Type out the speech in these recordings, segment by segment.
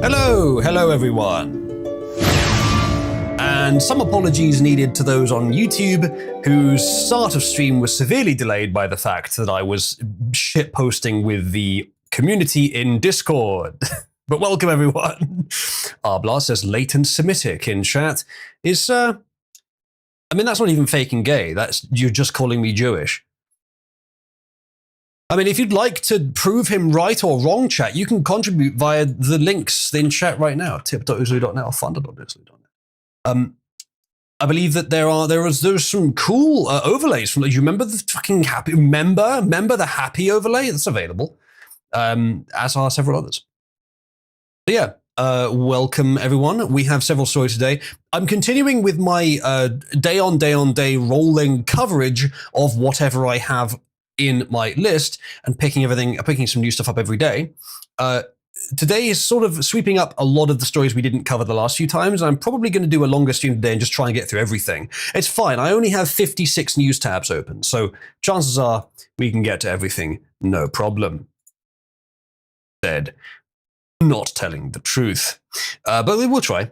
Hello everyone. And some apologies needed to those on YouTube whose start of stream was severely delayed by the fact that I was shitposting with the community in Discord. But welcome everyone. Arblar says latent Semitic in chat. That's not even faking gay. You're just calling me Jewish. I mean, if you'd like to prove him right or wrong, chat, you can contribute via the links in chat right now. tip.oozly.net or funder.oozly.net. I believe that there's some cool overlays from. Do you remember the fucking happy? Remember the happy overlay that's available, as are several others. So yeah, welcome everyone. We have several stories today. I'm continuing with my day on day rolling coverage of whatever I have in my list and picking some new stuff up every day. Today is sort of sweeping up a lot of the stories we didn't cover the last few times. I'm probably going to do a longer stream today and just try and get through everything. It's fine. I only have 56 news tabs open, so chances are we can get to everything, no problem. Said, not telling the truth, but we will try.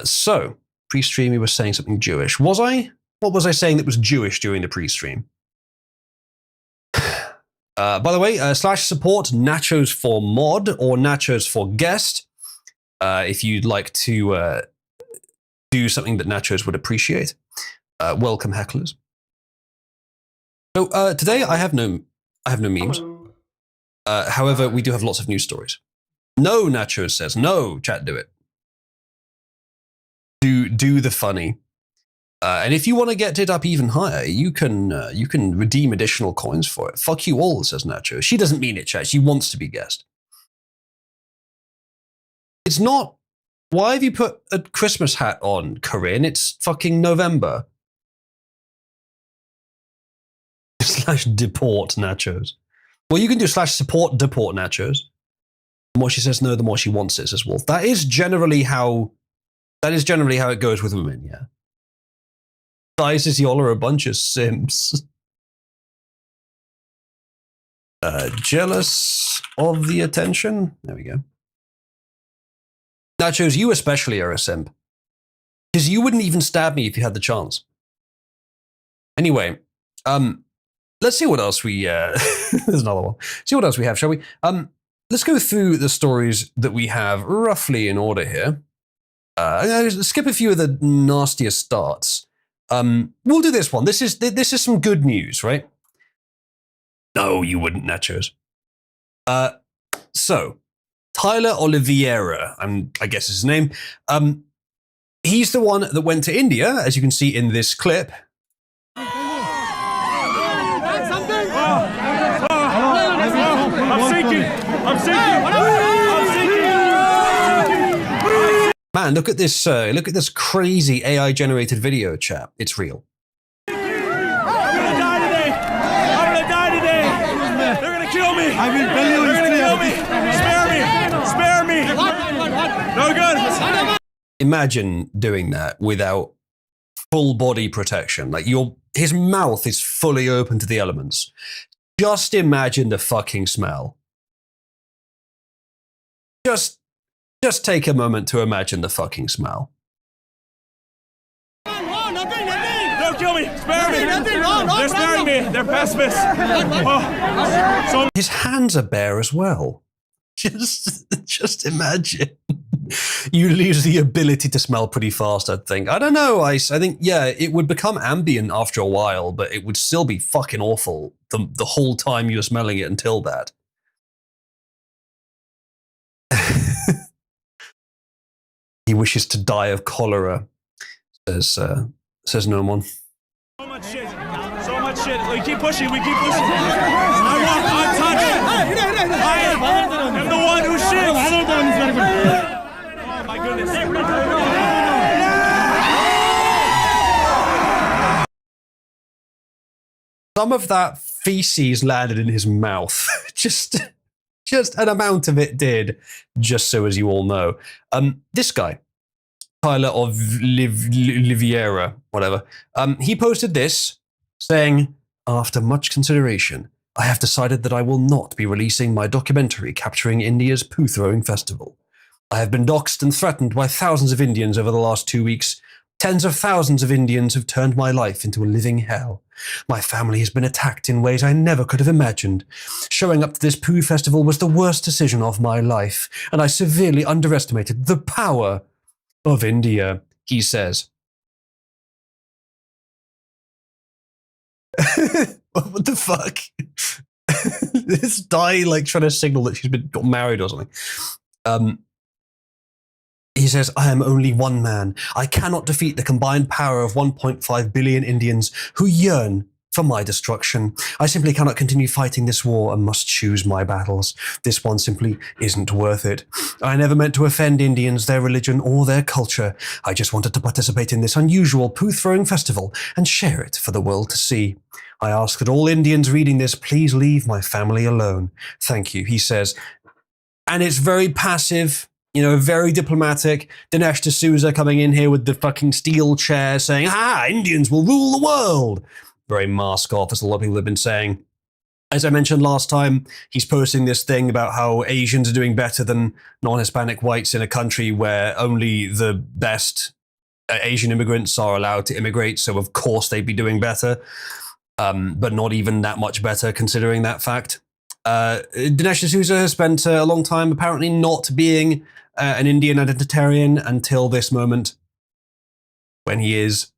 So, pre-stream, you were saying something Jewish. Was I? What was I saying that was Jewish during the pre-stream? By the way, /support nachos for mod or nachos for guest. If you'd like to do something that nachos would appreciate. Welcome hecklers. So today I have no memes. However, we do have lots of news stories. No, nachos says no. Chat, do it. Do the funny. And if you want to get it up even higher, you can redeem additional coins for it. Fuck you all, says Nacho. She doesn't mean it, chat. She wants to be guest. It's not. Why have you put a Christmas hat on, Corinne? It's fucking November. /deport nachos. Well, you can do /support deport nachos. The more she says no, the more she wants it, says Wolf. That is generally how it goes with women, yeah. Guys, says y'all are a bunch of simps. Jealous of the attention? There we go. Nachos, you especially are a simp. Because you wouldn't even stab me if you had the chance. Anyway, let's see what else we... there's another one. See what else we have, shall we? Let's go through the stories that we have roughly in order here. Skip a few of the nastier starts. We'll do this one. This is some good news, right? No, you wouldn't, nachos. So, Tyler Oliveira, I guess is his name. He's the one that went to India, as you can see in this clip. I'm sinking. Man, look at this crazy AI-generated video, chat. It's real. I'm gonna die today. They're gonna kill me. I will tell you. They're gonna kill me. Spare me. No good. Imagine doing that without full body protection. Like his mouth is fully open to the elements. Just imagine the fucking smell. Just take a moment to imagine the fucking smell. Don't kill me! Spare me! They're sparing me! They're pacifists! His hands are bare as well. Just imagine. You lose the ability to smell pretty fast, I think. I don't know, Ice. I think, yeah, it would become ambient after a while, but it would still be fucking awful the whole time you're smelling it until that. He wishes to die of cholera, says no one. So much shit. We keep pushing. I walk untouched. I am the one who shits. Oh my goodness. Some of that feces landed in his mouth. Just an amount of it did, just so as you all know. This guy, Tyler Oliveira, whatever, he posted this saying, after much consideration, I have decided that I will not be releasing my documentary capturing India's poo-throwing festival. I have been doxxed and threatened by thousands of Indians over the last 2 weeks. Tens of thousands of Indians have turned my life into a living hell. My family has been attacked in ways I never could have imagined. Showing up to this poo festival was the worst decision of my life, and I severely underestimated the power of India, he says. What the fuck? This guy like trying to signal that she's got married or something. He says, I am only one man. I cannot defeat the combined power of 1.5 billion Indians who yearn for my destruction. I simply cannot continue fighting this war and must choose my battles. This one simply isn't worth it. I never meant to offend Indians, their religion, or their culture. I just wanted to participate in this unusual poo-throwing festival and share it for the world to see. I ask that all Indians reading this please leave my family alone. Thank you, he says. And it's very passive, you know, very diplomatic. Dinesh D'Souza coming in here with the fucking steel chair saying, Indians will rule the world. Very mask off, as a lot of people have been saying. As I mentioned last time, he's posting this thing about how Asians are doing better than non-Hispanic whites in a country where only the best Asian immigrants are allowed to immigrate, so of course they'd be doing better, but not even that much better considering that fact. Dinesh D'Souza has spent a long time apparently not being an Indian identitarian until this moment, when he is.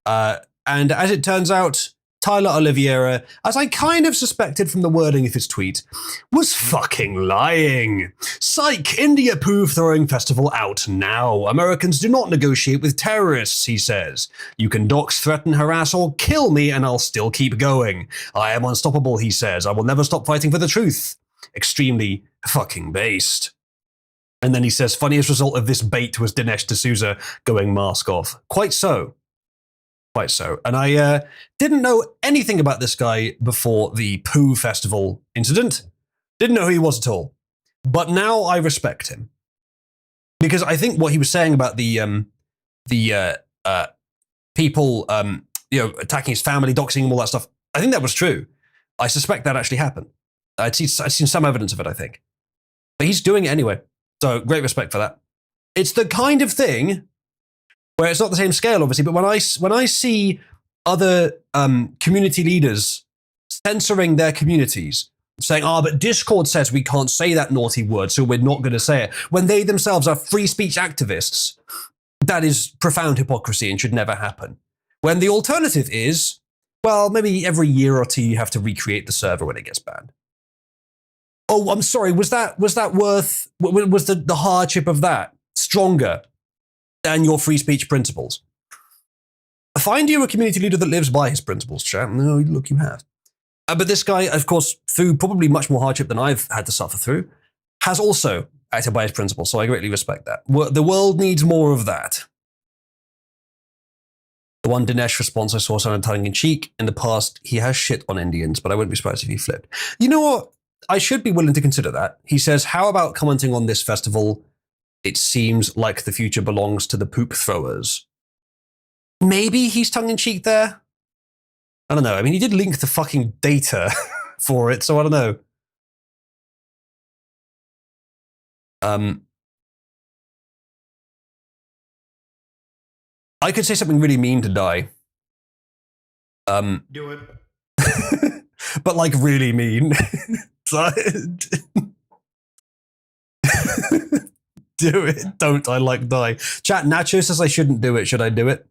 And as it turns out, Tyler Oliveira, as I kind of suspected from the wording of his tweet, was fucking lying. Psych, India poo throwing festival out now. Americans do not negotiate with terrorists, he says. You can dox, threaten, harass, or kill me and I'll still keep going. I am unstoppable, he says. I will never stop fighting for the truth. Extremely fucking based. And then he says, funniest result of this bait was Dinesh D'Souza going mask off. Quite so. Quite so. And I didn't know anything about this guy before the Pooh Festival incident. Didn't know who he was at all. But now I respect him. Because I think what he was saying about the people attacking his family, doxing him, all that stuff, I think that was true. I suspect that actually happened. I'd seen some evidence of it, I think. But he's doing it anyway. So great respect for that. It's the kind of thing where it's not the same scale, obviously, but when I see other community leaders censoring their communities, saying, but Discord says we can't say that naughty word, so we're not going to say it, when they themselves are free speech activists, that is profound hypocrisy and should never happen. When the alternative is, well, maybe every year or two you have to recreate the server when it gets banned. Oh, I'm sorry, was that worth, was the hardship of that stronger than your free speech principles? Find you a community leader that lives by his principles, chat. No, look, you have. But this guy, of course, through probably much more hardship than I've had to suffer through, has also acted by his principles, so I greatly respect that. The world needs more of that. The one Dinesh response I saw sounded tongue-in-cheek. In the past, he has shit on Indians, but I wouldn't be surprised if he flipped. You know what? I should be willing to consider that. He says, how about commenting on this festival? It seems like the future belongs to the poop throwers. Maybe he's tongue-in-cheek there? I don't know. I mean, he did link the fucking data for it, so I don't know. I could say something really mean to die. Do it. But like really mean. Do it. Don't I like die. Chat, Nacho says I shouldn't do it. Should I do it?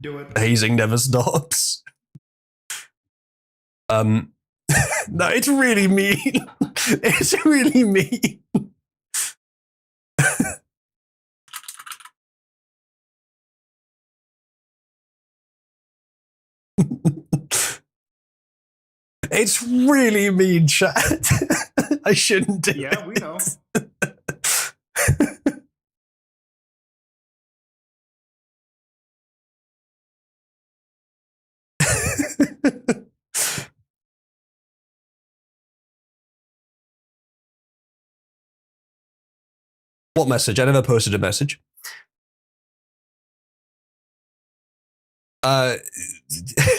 Do it. Hazing never stops. No, it's really mean. It's really mean. It's really mean, chat. I shouldn't do it. Yeah, we know. What message? I never posted a message.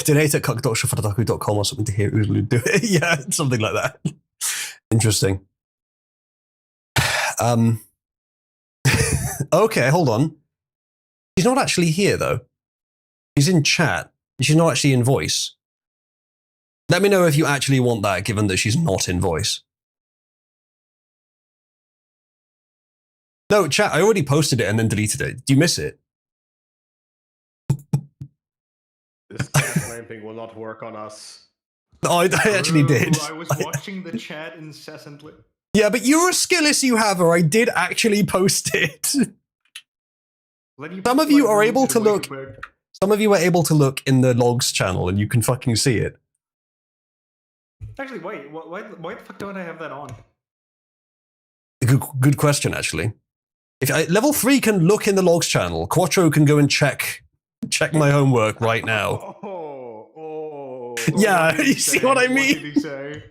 donate at cuck.shafatotaku.com or something to hear Uzulu do it. Yeah, something like that. Interesting. Okay, hold on. She's not actually here, though. She's in chat. She's not actually in voice. Let me know if you actually want that, given that she's not in voice. No, chat, I already posted it and then deleted it. Do you miss it? This clamping will not work on us. Oh, I actually did. I was watching the chat incessantly. Yeah, but you're a skill issue haver. I did actually post it. Some of you are able to look. Some of you are able to look in the logs channel and you can fucking see it. Actually, wait. Why the fuck don't I have that on? Good question, actually. If level 3 can look in the logs channel, Quattro can go and check my homework right now. Yeah, you see what I mean? What did he say?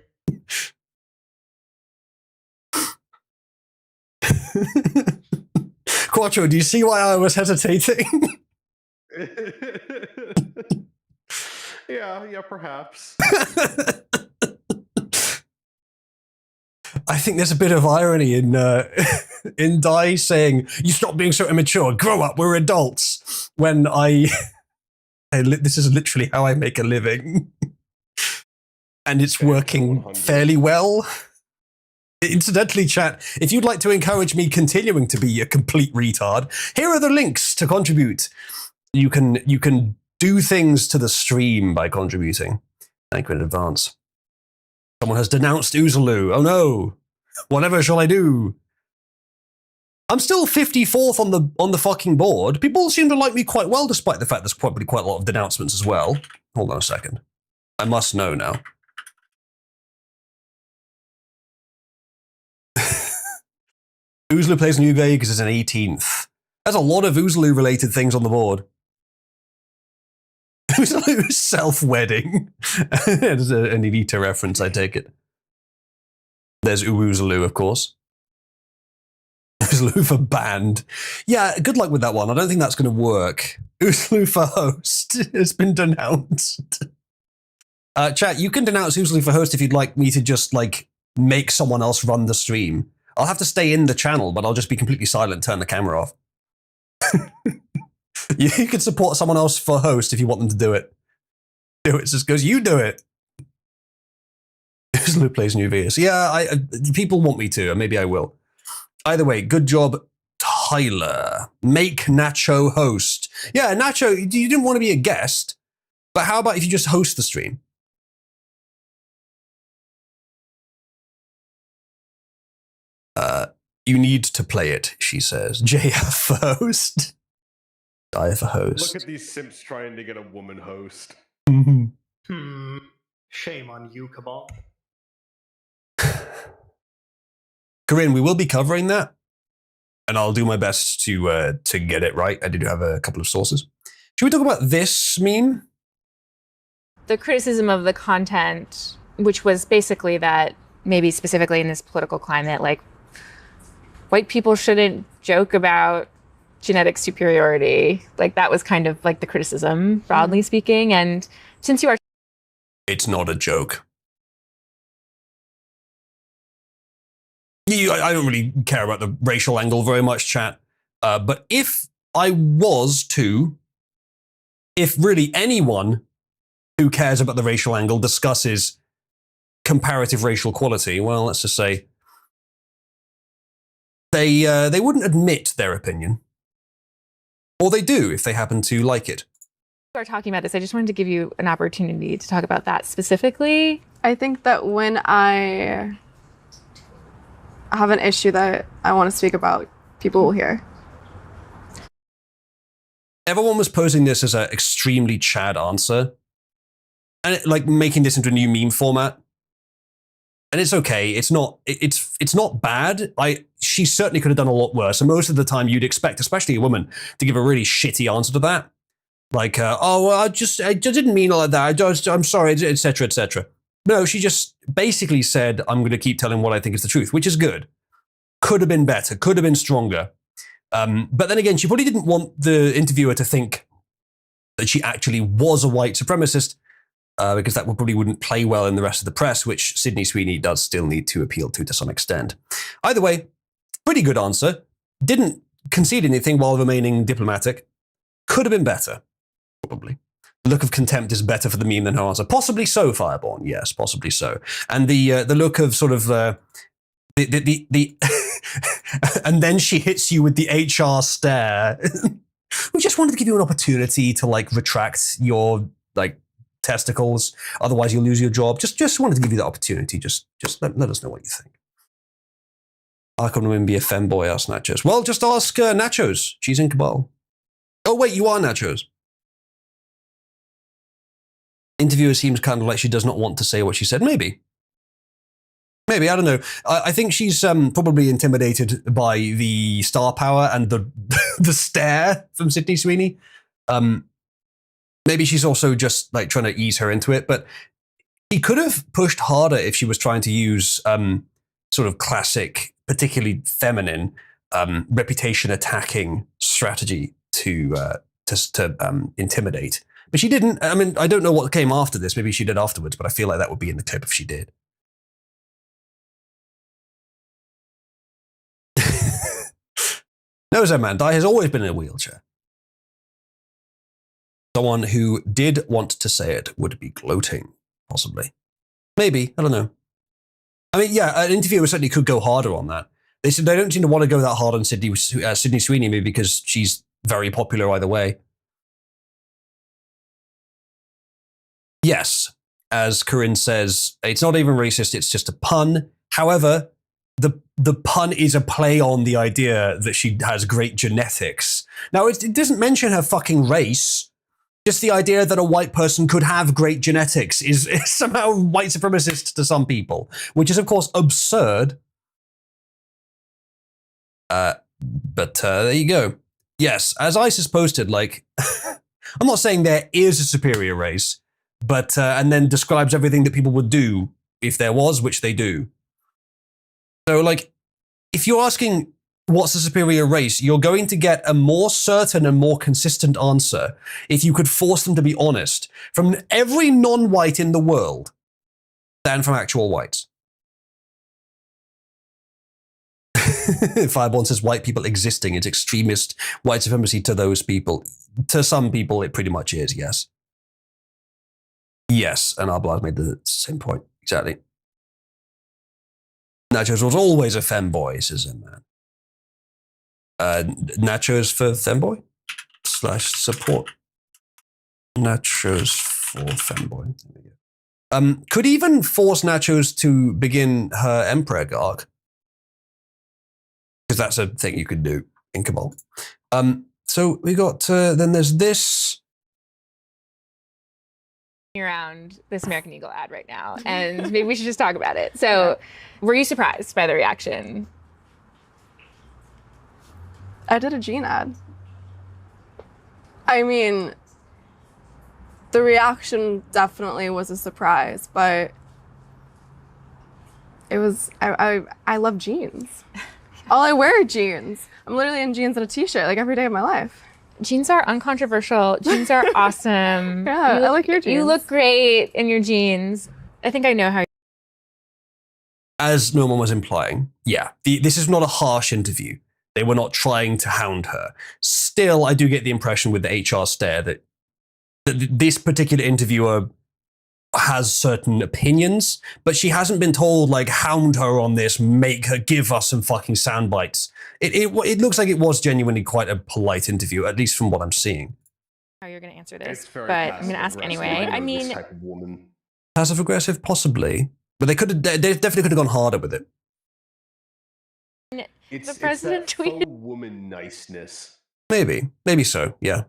Quattro, do you see why I was hesitating? Yeah, perhaps. I think there's a bit of irony in Dai saying, "You stop being so immature. Grow up. We're adults." When this is literally how I make a living, and it's working fairly well. Incidentally, chat, if you'd like to encourage me continuing to be a complete retard, here are the links to contribute. You can do things to the stream by contributing. Thank you in advance. Someone has denounced Uzulu. Oh no. Whatever shall I do? I'm still 54th on the fucking board. People seem to like me quite well, despite the fact there's probably quite a lot of denouncements as well. Hold on a second. I must know now. Uzulu plays New Vegas as an 18th. There's a lot of Uzulu-related things on the board. Uzulu self-wedding. There's an Elita reference, I take it. There's Uzulu, of course. Uzulu for band. Yeah, good luck with that one. I don't think that's going to work. Uzulu for host has been denounced. Chat, you can denounce Uzulu for host if you'd like me to just, make someone else run the stream. I'll have to stay in the channel, but I'll just be completely silent, turn the camera off. You can support someone else for host if you want them to do it. Do it. Just goes, you do it. Uzulu plays New Vegas. Yeah, people want me to, and maybe I will. Either way, good job, Tyler. Make Nacho host. Yeah, Nacho, you didn't want to be a guest, but how about if you just host the stream? You need to play it, she says. JF for host. I for host. Look at these simps trying to get a woman host. Shame on you, Cabal. Corinne, we will be covering that, and I'll do my best to get it right. I do have a couple of sources. Should we talk about this meme? The criticism of the content, which was basically that maybe specifically in this political climate, white people shouldn't joke about genetic superiority. That was kind of the criticism, broadly speaking. And since you are... It's not a joke. I don't really care about the racial angle very much, chat. But if really anyone who cares about the racial angle discusses comparative racial equality, well, let's just say they wouldn't admit their opinion. Or they do if they happen to like it. We are talking about this. I just wanted to give you an opportunity to talk about that specifically. I think that when I have an issue that I want to speak about, people will hear. Everyone was posing this as an extremely Chad answer. And making this into a new meme format. And it's okay. It's not bad. She certainly could have done a lot worse. And most of the time you'd expect, especially a woman, to give a really shitty answer to that. I didn't mean all of that. I'm sorry, etc., etc. No, she just basically said, I'm going to keep telling what I think is the truth, which is good. Could have been better. Could have been stronger. But then again, she probably didn't want the interviewer to think that she actually was a white supremacist, because that probably wouldn't play well in the rest of the press, which Sydney Sweeney does still need to appeal to some extent. Either way, pretty good answer. Didn't concede anything while remaining diplomatic. Could have been better, probably. The look of contempt is better for the meme than her answer. Possibly so, Fireborn. Yes, possibly so. And the look of sort of the and then she hits you with the HR stare. We just wanted to give you an opportunity to like retract your like testicles. Otherwise, you'll lose your job. Just wanted to give you the opportunity. Just let us know what you think. I couldn't even be a femboy, asked Nachos. Well, just ask Nachos. She's in Cabal. Oh, wait, you are Nachos. Interviewer seems kind of like she does not want to say what she said. Maybe, I don't know. I think she's probably intimidated by the star power and the the stare from Sydney Sweeney. Maybe she's also just like trying to ease her into it, but she could have pushed harder if she was trying to use sort of classic, particularly feminine reputation attacking strategy to intimidate. But she didn't. I mean, I don't know what came after this. Maybe she did afterwards, but I feel like that would be in the clip if she did. No, Zemandai has always been in a wheelchair. Someone who did want to say it would be gloating, possibly. Maybe, I don't know. I mean, yeah, an interviewer certainly could go harder on that. They said they don't seem to want to go that hard on Sydney Sweeney, maybe because she's very popular either way. Yes, as Corinne says, it's not even racist, it's just a pun. However, the pun is a play on the idea that she has great genetics. Now, it doesn't mention her fucking race. Just the idea that a white person could have great genetics is somehow white supremacist to some people, which is, of course, absurd. But there you go. Yes, as ISIS posted, like, I'm not saying there is a superior race, but, and then describes everything that people would do if there was, which they do. So, like, if you're asking what's the superior race, you're going to get a more certain and more consistent answer if you could force them to be honest from every non-white in the world than from actual whites. Fireborn says white people existing is extremist white supremacy to those people. To some people, it pretty much is, yes. Yes, and Arblas made the same point, exactly. Nachos was always a femboy, says a man. Nachos for femboy / support. Nachos for femboy. There we go. Could even force Nachos to begin her Emperor arc. Because that's a thing you could do in Cabal. So we got, then there's this. Around this American Eagle ad right now, and maybe we should just talk about it. So, were you surprised by the reaction? I did a Jean ad. I mean, the reaction definitely was a surprise, but it was, I love jeans. All I wear are jeans. I'm literally in jeans and a t-shirt like every day of my life. Jeans are uncontroversial. Jeans are awesome. Yeah, I like your jeans. You look great in your jeans. I think I know how. As Norman was implying, yeah, this is not a harsh interview. They were not trying to hound her. Still, I do get the impression with the HR stare that this particular interviewer has certain opinions, but she hasn't been told, like, hound her on this, make her give us some fucking sound bites. It looks like it was genuinely quite a polite interview, at least from what I'm seeing. How you're going to answer this, It's very but I'm going to ask anyway. I mean, this type of woman. Passive aggressive, possibly, but they definitely could have gone harder with it. the president it's tweeted. faux woman niceness. Maybe so, yeah.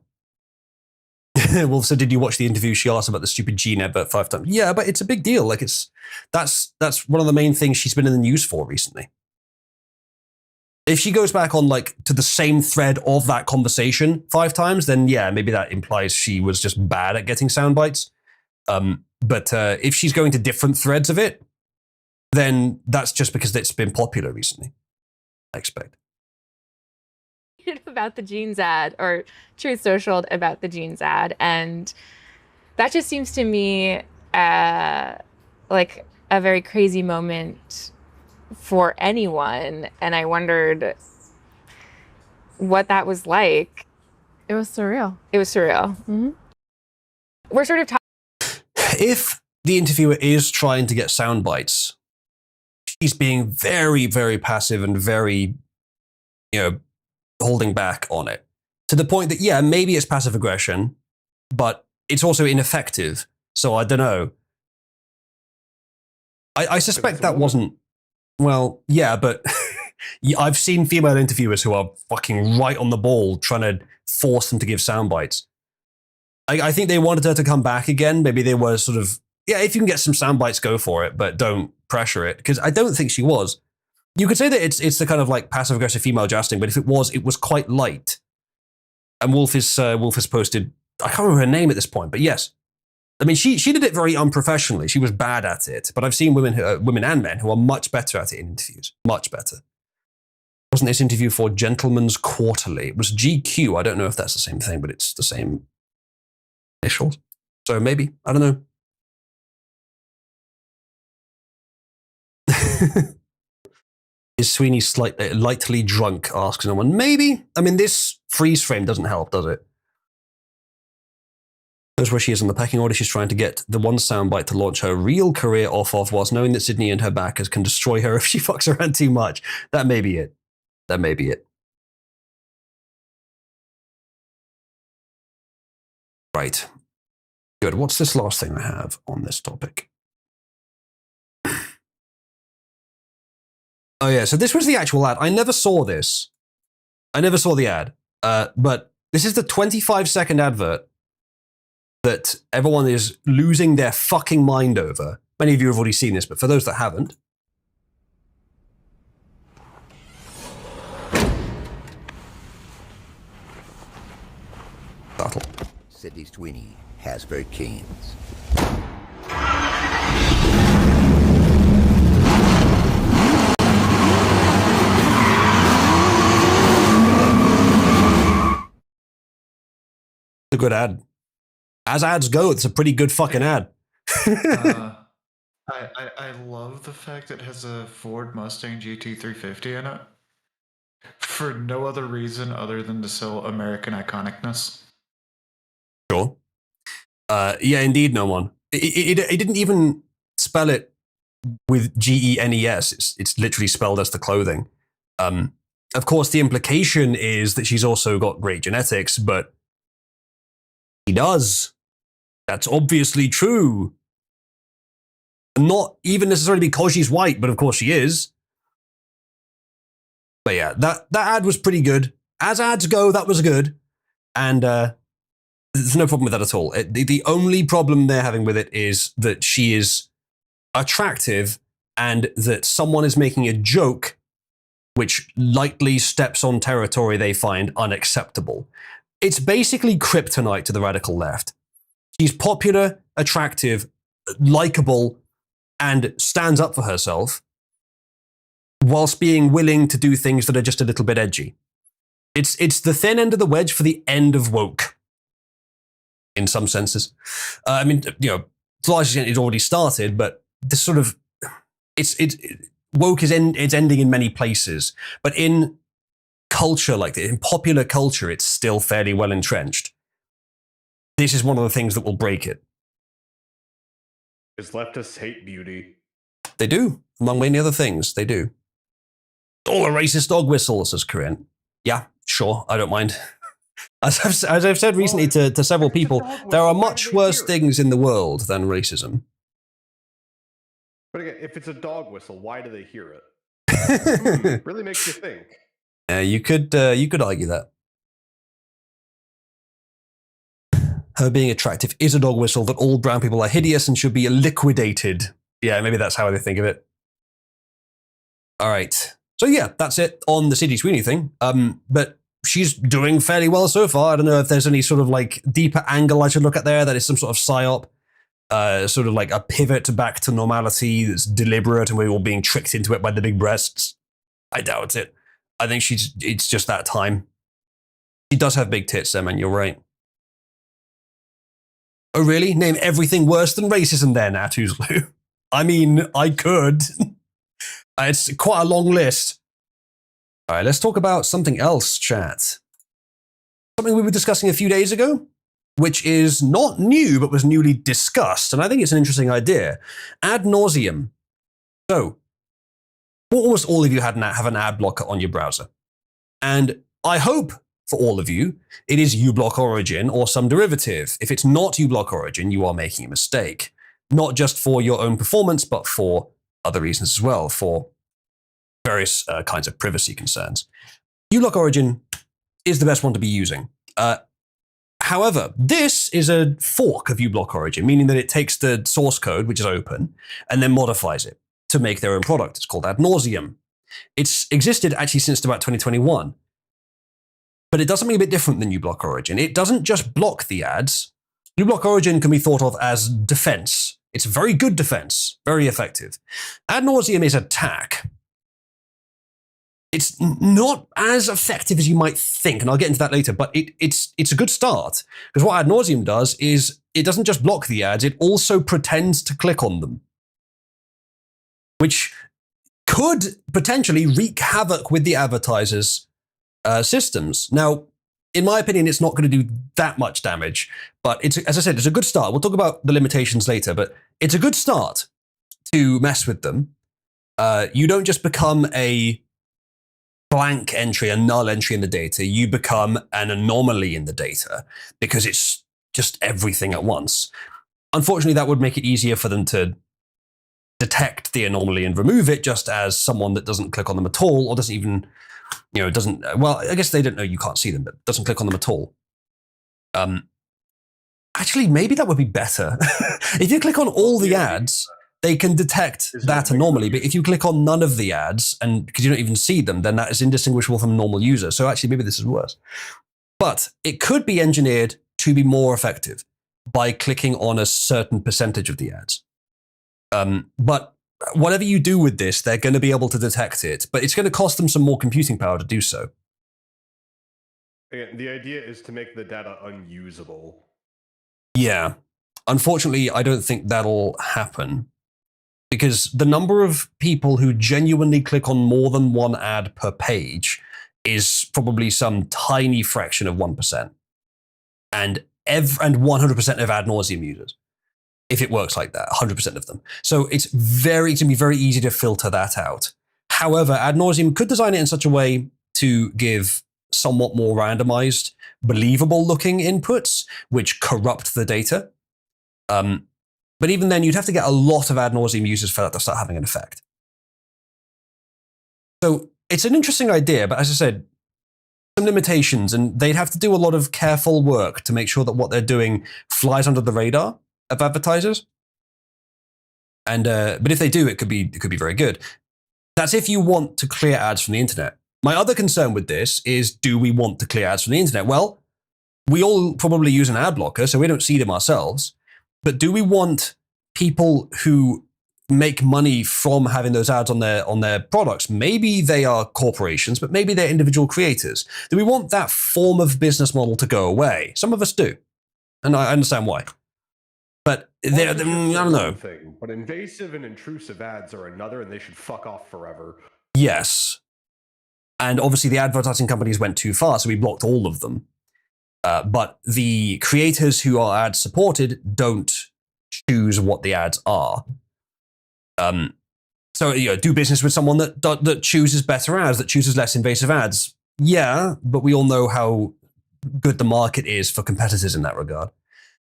Wolf said, did you watch the interview? She asked about the stupid Gene advert 5 times. Yeah, but it's a big deal. Like, that's one of the main things she's been in the news for recently. If she goes back on, like, to the same thread of that conversation 5 times, then yeah, maybe that implies she was just bad at getting sound bites. But if she's going to different threads of it, then that's just because it's been popular recently, I expect. tweeted about the jeans ad, or Truth Socialed about the jeans ad, and that just seems to me like a very crazy moment for anyone, and I wondered what that was like. It was surreal. It was surreal. Mm-hmm. We're sort of talking. If the interviewer is trying to get sound bites, she's being very, very passive and very, holding back on it, to the point that, yeah, maybe it's passive aggression, but it's also ineffective. So I don't know. I suspect that wasn't, well, yeah, but I've seen female interviewers who are fucking right on the ball trying to force them to give sound bites. I think they wanted her to come back again. Maybe they were sort of, yeah, if you can get some sound bites, go for it, but don't pressure it. Because I don't think she was. You could say that it's the kind of like passive aggressive female jousting, but if it was quite light. And Wolf has posted, I can't remember her name at this point, but yes. I mean, she did it very unprofessionally. She was bad at it. But I've seen women and men who are much better at it in interviews. Much better. Wasn't this interview for Gentleman's Quarterly? It was GQ. I don't know if that's the same thing, but it's the same initials. So maybe. I don't know. Is Sweeney lightly drunk? Asks someone. Maybe. I mean, this freeze frame doesn't help, does it? Knows where she is in the pecking order. She's trying to get the one soundbite to launch her real career off of, whilst knowing that Sydney and her backers can destroy her if she fucks around too much. That may be it. That may be it. Right. Good. What's this last thing I have on this topic? Oh, yeah. So this was the actual ad. I never saw this. I never saw the ad. But this is the 25-second advert that everyone is losing their fucking mind over. Many of you have already seen this, but for those that haven't. Battle. Sydney Sweeney has very canes. A good ad. As ads go, it's a pretty good fucking ad. I love the fact it has a Ford Mustang GT350 in it. For no other reason other than to sell American iconicness. Sure. Yeah, indeed, no one. It didn't even spell it with GENES. It's literally spelled as the clothing. Of course, the implication is that she's also got great genetics, but she does. That's obviously true. Not even necessarily because she's white, but of course she is. But yeah, that ad was pretty good. As ads go, that was good. And there's no problem with that at all. The only problem they're having with it is that she is attractive and that someone is making a joke which lightly steps on territory they find unacceptable. It's basically kryptonite to the radical left. She's popular, attractive, likable, and stands up for herself whilst being willing to do things that are just a little bit edgy. It's the thin end of the wedge for the end of woke, in some senses. I mean, to a large extent, it's already started, but this sort of woke is it's ending in many places, but in culture like this, in popular culture, it's still fairly well entrenched. This is one of the things that will break it. Is leftists hate beauty? They do, among many other things. They do. Oh, a racist dog whistle, says Korean. Yeah, sure, I don't mind. As I've said recently to several people, there are much worse things in the world than racism. But again, if it's a dog whistle, why do they hear it? Really makes you think. You could argue that. Her being attractive is a dog whistle that all brown people are hideous and should be liquidated. Yeah, maybe that's how they think of it. All right. So yeah, that's it on the Sydney Sweeney thing. But she's doing fairly well so far. I don't know if there's any sort of like deeper angle I should look at there. That is some sort of psyop, sort of like a pivot back to normality that's deliberate and we're all being tricked into it by the big breasts. I doubt it. I think it's just that time. She does have big tits, there, man. You're right. Oh, really? Name everything worse than racism there, Natuzlu. I mean, I could. It's quite a long list. All right, let's talk about something else, chat. Something we were discussing a few days ago, which is not new, but was newly discussed. And I think it's an interesting idea. Ad nauseum. So, almost all of you have an ad blocker on your browser. And I hope for all of you, it is uBlock Origin or some derivative. If it's not uBlock Origin, you are making a mistake. Not just for your own performance, but for other reasons as well, for various kinds of privacy concerns. uBlock Origin is the best one to be using. However, this is a fork of uBlock Origin, meaning that it takes the source code, which is open, and then modifies it to make their own product. It's called Ad nauseum. It's existed actually since about 2021. But it does something a bit different than uBlock Origin. It doesn't just block the ads. uBlock Origin can be thought of as defense. It's very good defense, very effective. Ad nauseum is attack. It's not as effective as you might think, and I'll get into that later, but it's a good start. Because what ad nauseum does is it doesn't just block the ads, it also pretends to click on them. Which could potentially wreak havoc with the advertisers' systems. Now, in my opinion, it's not going to do that much damage, but it's, as I said, it's a good start. We'll talk about the limitations later, but it's a good start to mess with them. You don't just become a blank entry, a null entry in the data. You become an anomaly in the data because it's just everything at once. Unfortunately, that would make it easier for them to detect the anomaly and remove it, just as someone that doesn't click on them at all or doesn't even, well, I guess they don't know you can't see them, but doesn't click on them at all. Actually, maybe that would be better. If you click on all the ads, they can detect that anomaly. But if you click on none of the ads, and because you don't even see them, then that is indistinguishable from a normal user. So actually, maybe this is worse. But it could be engineered to be more effective by clicking on a certain percentage of the ads. But whatever you do with this, they're going to be able to detect it. But it's going to cost them some more computing power to do so. Again, the idea is to make the data unusable. Yeah. Unfortunately, I don't think that'll happen. Because the number of people who genuinely click on more than one ad per page is probably some tiny fraction of 1%. And 100% of ad nauseum users, if it works like that, 100% of them. So it's going to be very easy to filter that out. However, ad nauseum could design it in such a way to give somewhat more randomized, believable looking inputs, which corrupt the data. But even then, you'd have to get a lot of ad nauseum users for that to start having an effect. So it's an interesting idea, but as I said, some limitations, and they'd have to do a lot of careful work to make sure that what they're doing flies under the radar of advertisers. And but if they do, it could be very good. That's if you want to clear ads from the internet. My other concern with this is, do we want to clear ads from the internet? Well, we all probably use an ad blocker, so we don't see them ourselves. But do we want people who make money from having those ads on their products? Maybe they are corporations, but maybe they're individual creators. Do we want that form of business model to go away? Some of us do, and I understand why. But I don't know. But invasive and intrusive ads are another, and they should fuck off forever. Yes. And obviously the advertising companies went too far, so we blocked all of them. But the creators who are ad supported don't choose what the ads are. So do business with someone that chooses better ads, that chooses less invasive ads. Yeah, but we all know how good the market is for competitors in that regard.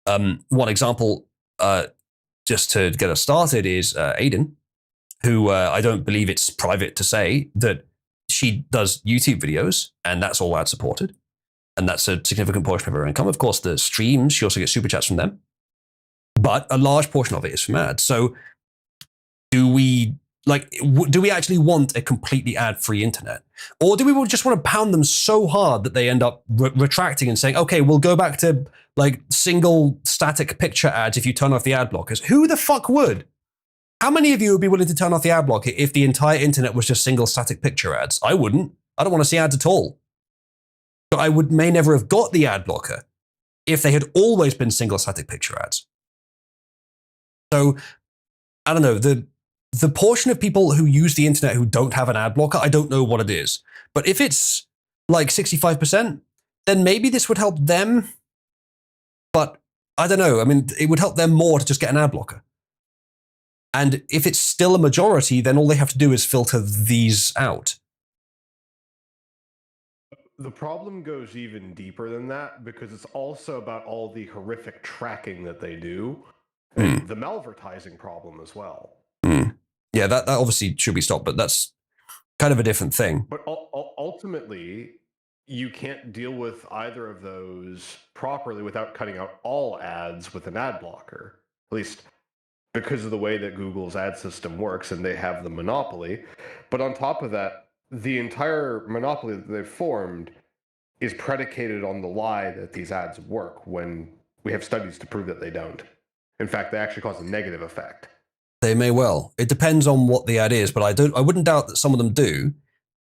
One example, just to get us started, is Aiden, who I don't believe it's private to say that she does YouTube videos, and that's all ad supported. And that's a significant portion of her income. Of course, the streams, she also gets super chats from them. But a large portion of it is from ads. So do we actually want a completely ad-free internet? Or do we just want to pound them so hard that they end up retracting and saying, okay, we'll go back to like single static picture ads if you turn off the ad blockers? Who the fuck would? How many of you would be willing to turn off the ad blocker if the entire internet was just single static picture ads? I wouldn't. I don't want to see ads at all. But I may never have got the ad blocker if they had always been single static picture ads. So I don't know, the portion of people who use the internet who don't have an ad blocker, I don't know what it is. But if it's like 65%, then maybe this would help them. But I don't know. I mean, it would help them more to just get an ad blocker. And if it's still a majority, then all they have to do is filter these out. The problem goes even deeper than that because it's also about all the horrific tracking that they do and the malvertising problem as well. Yeah, that obviously should be stopped, but that's kind of a different thing. But ultimately, you can't deal with either of those properly without cutting out all ads with an ad blocker, at least because of the way that Google's ad system works and they have the monopoly. But on top of that, the entire monopoly that they've formed is predicated on the lie that these ads work when we have studies to prove that they don't. In fact, they actually cause a negative effect. They may well. It depends on what the ad is, but I wouldn't doubt that some of them do.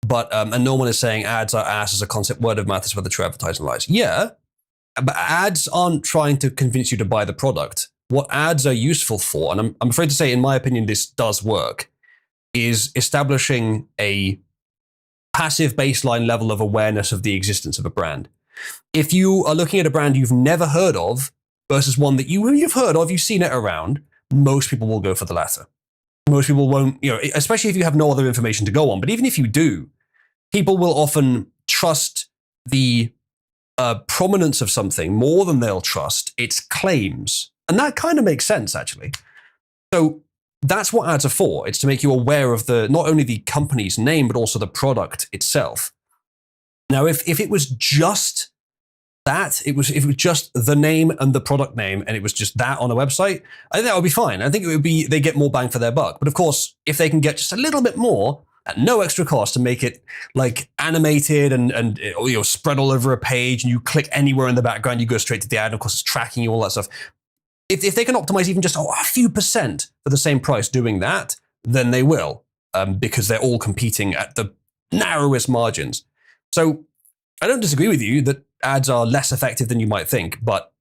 But and no one is saying ads are ass as a concept. Word of mouth is where the true advertising lies. Yeah, but ads aren't trying to convince you to buy the product. What ads are useful for, and I'm afraid to say, in my opinion, this does work, is establishing a passive baseline level of awareness of the existence of a brand. If you are looking at a brand you've never heard of versus one that you've heard of, you've seen it around, most people will go for the latter. Most people won't, especially if you have no other information to go on. But even if you do, people will often trust the prominence of something more than they'll trust its claims. And that kind of makes sense, actually. So that's what ads are for. It's to make you aware of not only the company's name, but also the product itself. Now, if it was just that, if it was just the name and the product name, and it was just that on a website, I think that would be fine. I think it would be, they get more bang for their buck. But of course, if they can get just a little bit more at no extra cost to make it like animated and spread all over a page, and you click anywhere in the background, you go straight to the ad, and of course it's tracking you, all that stuff. If they can optimize even just a few percent for the same price doing that, then they will, because they're all competing at the narrowest margins. So I don't disagree with you that ads are less effective than you might think, but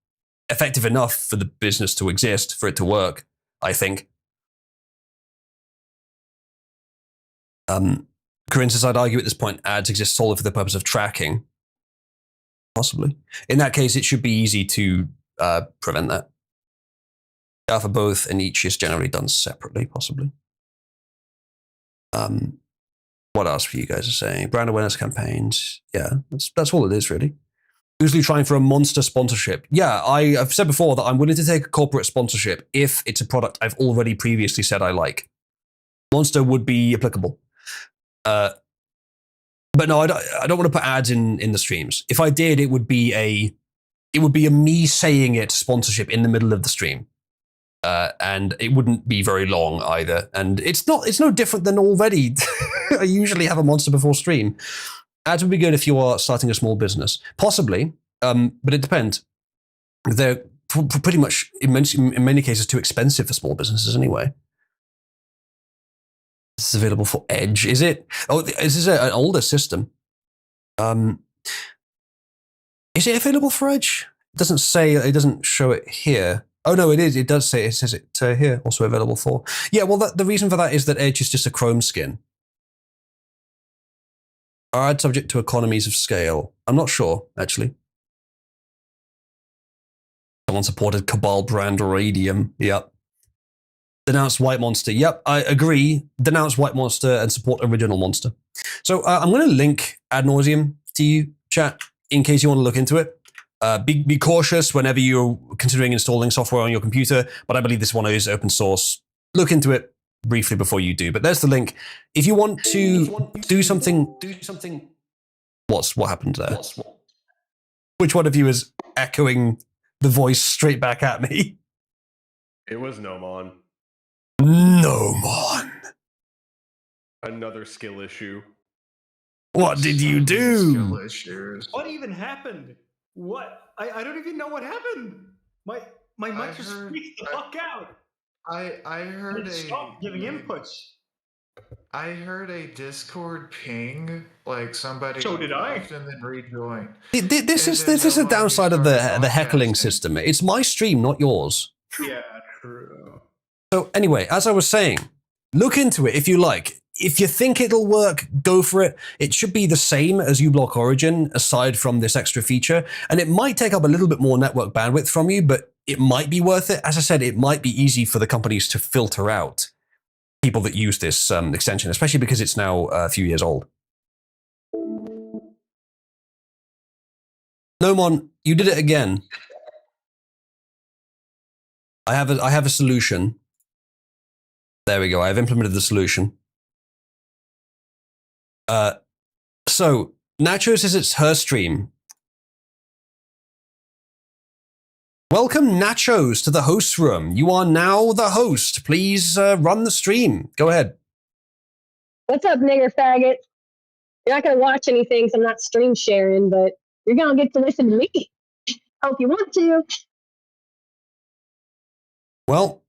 effective enough for the business to exist, for it to work, I think. Corinne says, I'd argue at this point ads exist solely for the purpose of tracking. Possibly. In that case, it should be easy to prevent that. For both, and each is generally done separately, possibly. What else were you guys are saying? Brand awareness campaigns. Yeah, that's all it is, really. Usually trying for a monster sponsorship. Yeah, I've said before that I'm willing to take a corporate sponsorship if it's a product I've already previously said I like. Monster would be applicable. But no, I don't want to put ads in the streams. If I did, it would be a me saying it sponsorship in the middle of the stream. And it wouldn't be very long either. And it's no different than already. I usually have a monster before stream. Ads would be good if you are starting a small business. Possibly, but it depends. They're pretty much, in many cases, too expensive for small businesses anyway. This is available for Edge. Is it? Oh, this is an older system. Is it available for Edge? It doesn't say, it doesn't show it here. Oh, no, it is. It does say, it says it here, also available for. Yeah, well, the reason for that is that Edge is just a Chrome skin. Are ads subject to economies of scale? I'm not sure, actually. Someone supported Cabal brand Radium. Yep. Denounce White Monster. Yep, I agree. Denounce White Monster and support Original Monster. So I'm going to link ad nauseum to you, chat, in case you want to look into it. Be cautious whenever you're considering installing software on your computer, but I believe this one is open source. Look into it briefly before you do. But there's the link. If you want to do something. What happened there? Which one of you is echoing the voice straight back at me? It was Nomon. Nomon. Another skill issue. What did you do? What even happened? What? I don't even know what happened. My mic just freaked the fuck out. I heard It stopped giving inputs. I heard a Discord ping, like somebody So did I. left and then rejoined. This And is then the Nolan, he downside of started the heckling podcasting. system. It's my stream, not yours. Yeah, true. So anyway, as I was saying, look into it if you like. If you think it'll work, go for it. It should be the same as uBlock Origin, aside from this extra feature. And it might take up a little bit more network bandwidth from you, but it might be worth it. As I said, it might be easy for the companies to filter out people that use this extension, especially because it's now a few years old. Nomon, you did it again. I have a solution. There we go. I've implemented the solution. So Nacho says it's her stream. Welcome, Nachos, to the host room. You are now the host. Please run the stream. Go ahead. What's up, nigger faggot? You're not going to watch anything because I'm not stream sharing, but you're going to get to listen to me. Oh, if you want to. Well,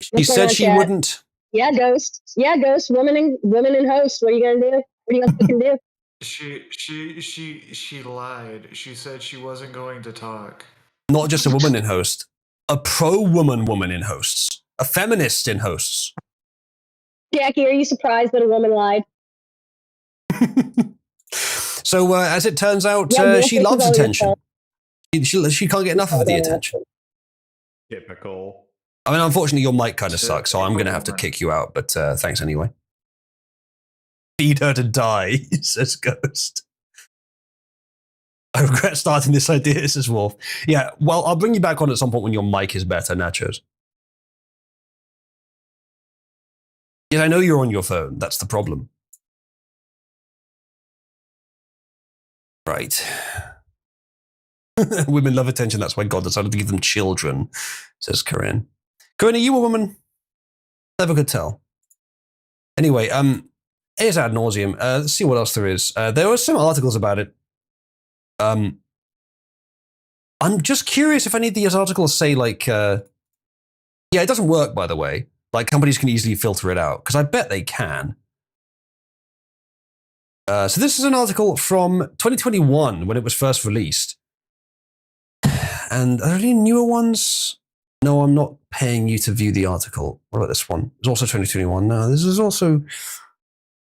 she What's going said on, she chat? wouldn't. Yeah, Ghost. Yeah, Ghost. Women and hosts. What are you going to do? What are you going to fucking do? She lied. She said she wasn't going to talk. Not just a woman in host. A pro-woman in hosts. A feminist in hosts. Jackie, are you surprised that a woman lied? So as it turns out, Yeah, she this is loves all your attention. fault. She can't get enough of the attention. Typical. I mean, unfortunately, your mic kind of sucks, so I'm going to have to Woman. kick you out, but thanks anyway. Feed her to die, says Ghost. I regret starting this idea, says Wolf. Yeah, well, I'll bring you back on at some point when your mic is better, Nachos. Yeah, I know you're on your phone. That's the problem. Right. Women love attention. That's why God decided to give them children, says Corinne. Corinne, are you a woman? Never could tell. Anyway, here's ad nauseum. Let's see what else there is. There were some articles about it. I'm just curious if any of these articles say like, yeah, it doesn't work, by the way. Like companies can easily filter it out because I bet they can. So this is an article from 2021 when it was first released. And are there any newer ones? No, I'm not paying you to view the article. What about this one? It's also 2021. No, this is also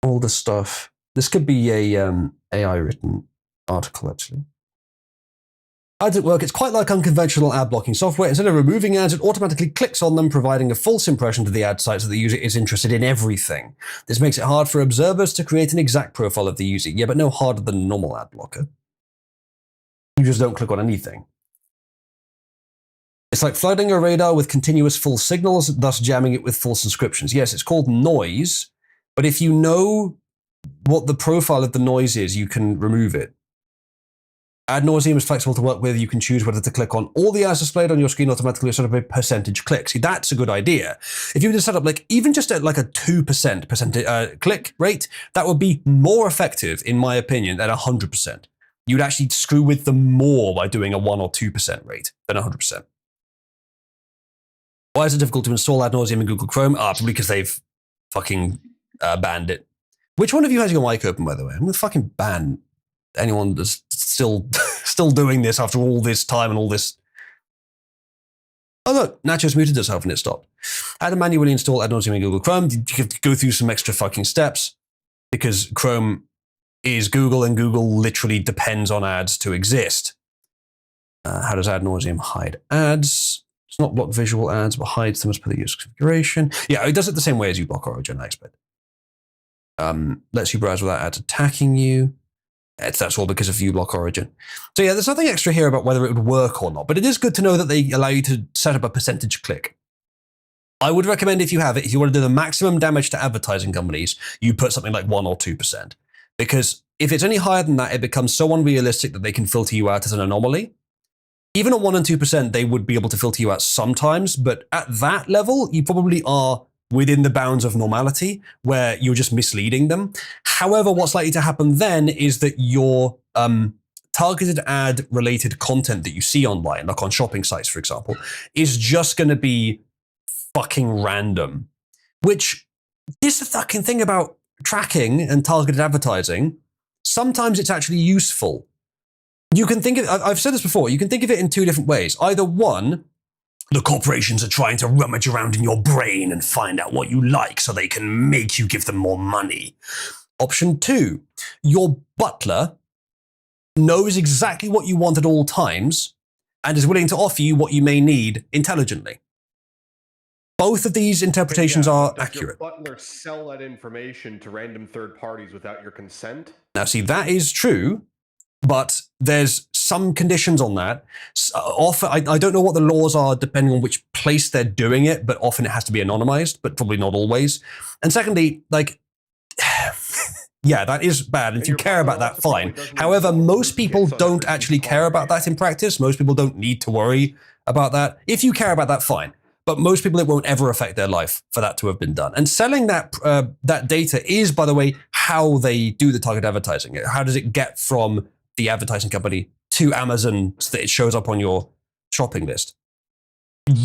older stuff. This could be a AI written article, actually. Ads at work, it's quite like unconventional ad blocking software. Instead of removing ads, it automatically clicks on them, providing a false impression to the ad site so the user is interested in everything. This makes it hard for observers to create an exact profile of the user. Yeah, but no harder than a normal ad blocker. You just don't click on anything. It's like flooding a radar with continuous false signals, thus jamming it with false inscriptions. Yes, it's called noise, but if you know what the profile of the noise is, you can remove it. Ad nauseum is flexible to work with. You can choose whether to click on all the ads displayed on your screen automatically or set up a percentage click. See, that's a good idea. If you were to set up like even just at like a 2% click rate, that would be more effective, in my opinion, than 100%. You'd actually screw with them more by doing a 1 or 2% rate than 100%. Why is it difficult to install ad nauseum in Google Chrome? Probably because they've fucking banned it. Which one of you has your mic open, by the way? I'm going to fucking ban anyone that's still doing this after all this time and all this. Oh look, Nachos muted herself and it stopped. How to manually install ad nauseum in Google Chrome? You have to go through some extra fucking steps because Chrome is Google and Google literally depends on ads to exist. How does ad nauseum hide ads? It's not block visual ads, but hides them as per the user configuration. Yeah, it does it the same way as uBlock Origin, I expect. Lets you browse without ads attacking you. That's all because of uBlock Origin. So yeah, there's nothing extra here about whether it would work or not, but it is good to know that they allow you to set up a percentage click. I would recommend if you have it, if you want to do the maximum damage to advertising companies, you put something like 1 or 2%. Because if it's any higher than that, it becomes so unrealistic that they can filter you out as an anomaly. Even at 1 and 2%, they would be able to filter you out sometimes, but at that level, you probably are within the bounds of normality where you're just misleading them. However, what's likely to happen then is that your targeted ad related content that you see online, like on shopping sites, for example, is just going to be fucking random, which Here's the fucking thing about tracking and targeted advertising. Sometimes it's actually useful. You can think of, I've said this before, you can think of it in two different ways. Either one, the corporations are trying to rummage around in your brain and find out what you like so they can make you give them more money. Option two, your butler knows exactly what you want at all times and is willing to offer you what you may need intelligently. Both of these interpretations are does accurate. Your butler sell that information to random third parties without your consent? Now, see, that is true, but there's some conditions on that. Often, I don't know what the laws are depending on which place they're doing it, but often it has to be anonymized, but probably not always. And secondly, like, yeah, that is bad. If you care about that, fine. However, most people don't actually care about that in practice. Most people don't need to worry about that. If you care about that, fine. But most people, it won't ever affect their life for that to have been done. And selling that that data is, by the way, how they do the target advertising. How does it get from the advertising company to Amazon so that it shows up on your shopping list?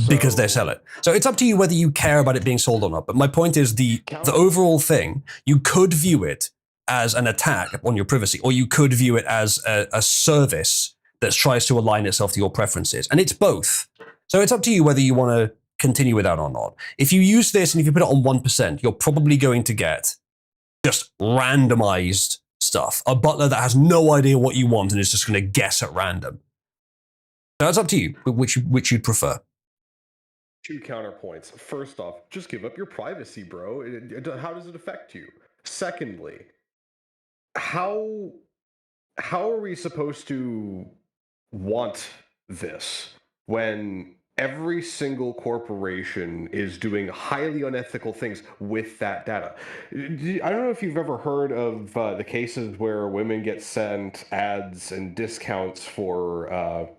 Because they sell it. So it's up to you whether you care about it being sold or not. But my point is the overall thing, you could view it as an attack on your privacy, or you could view it as a service that tries to align itself to your preferences. And it's both. So it's up to you whether you want to continue with that or not. If you use this and if you put it on 1%, you're probably going to get just randomized stuff. A butler that has no idea what you want and is just going to guess at random. So it's up to you which you'd prefer. Two counterpoints. First off, just give up your privacy, bro. How does it affect you? Secondly, how are we supposed to want this when every single corporation is doing highly unethical things with that data? I don't know if you've ever heard of the cases where women get sent ads and discounts for,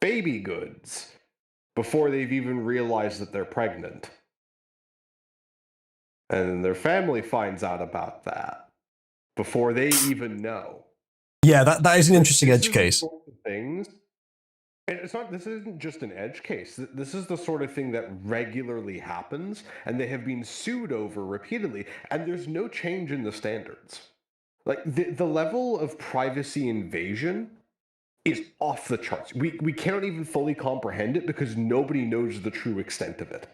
baby goods before they've even realized that they're pregnant. And their family finds out about that before they even know. Yeah, that is an interesting edge case. Things. And this isn't just an edge case. This is the sort of thing that regularly happens, and they have been sued over repeatedly, and there's no change in the standards. Like, the level of privacy invasion is off the charts. We cannot even fully comprehend it because nobody knows the true extent of it.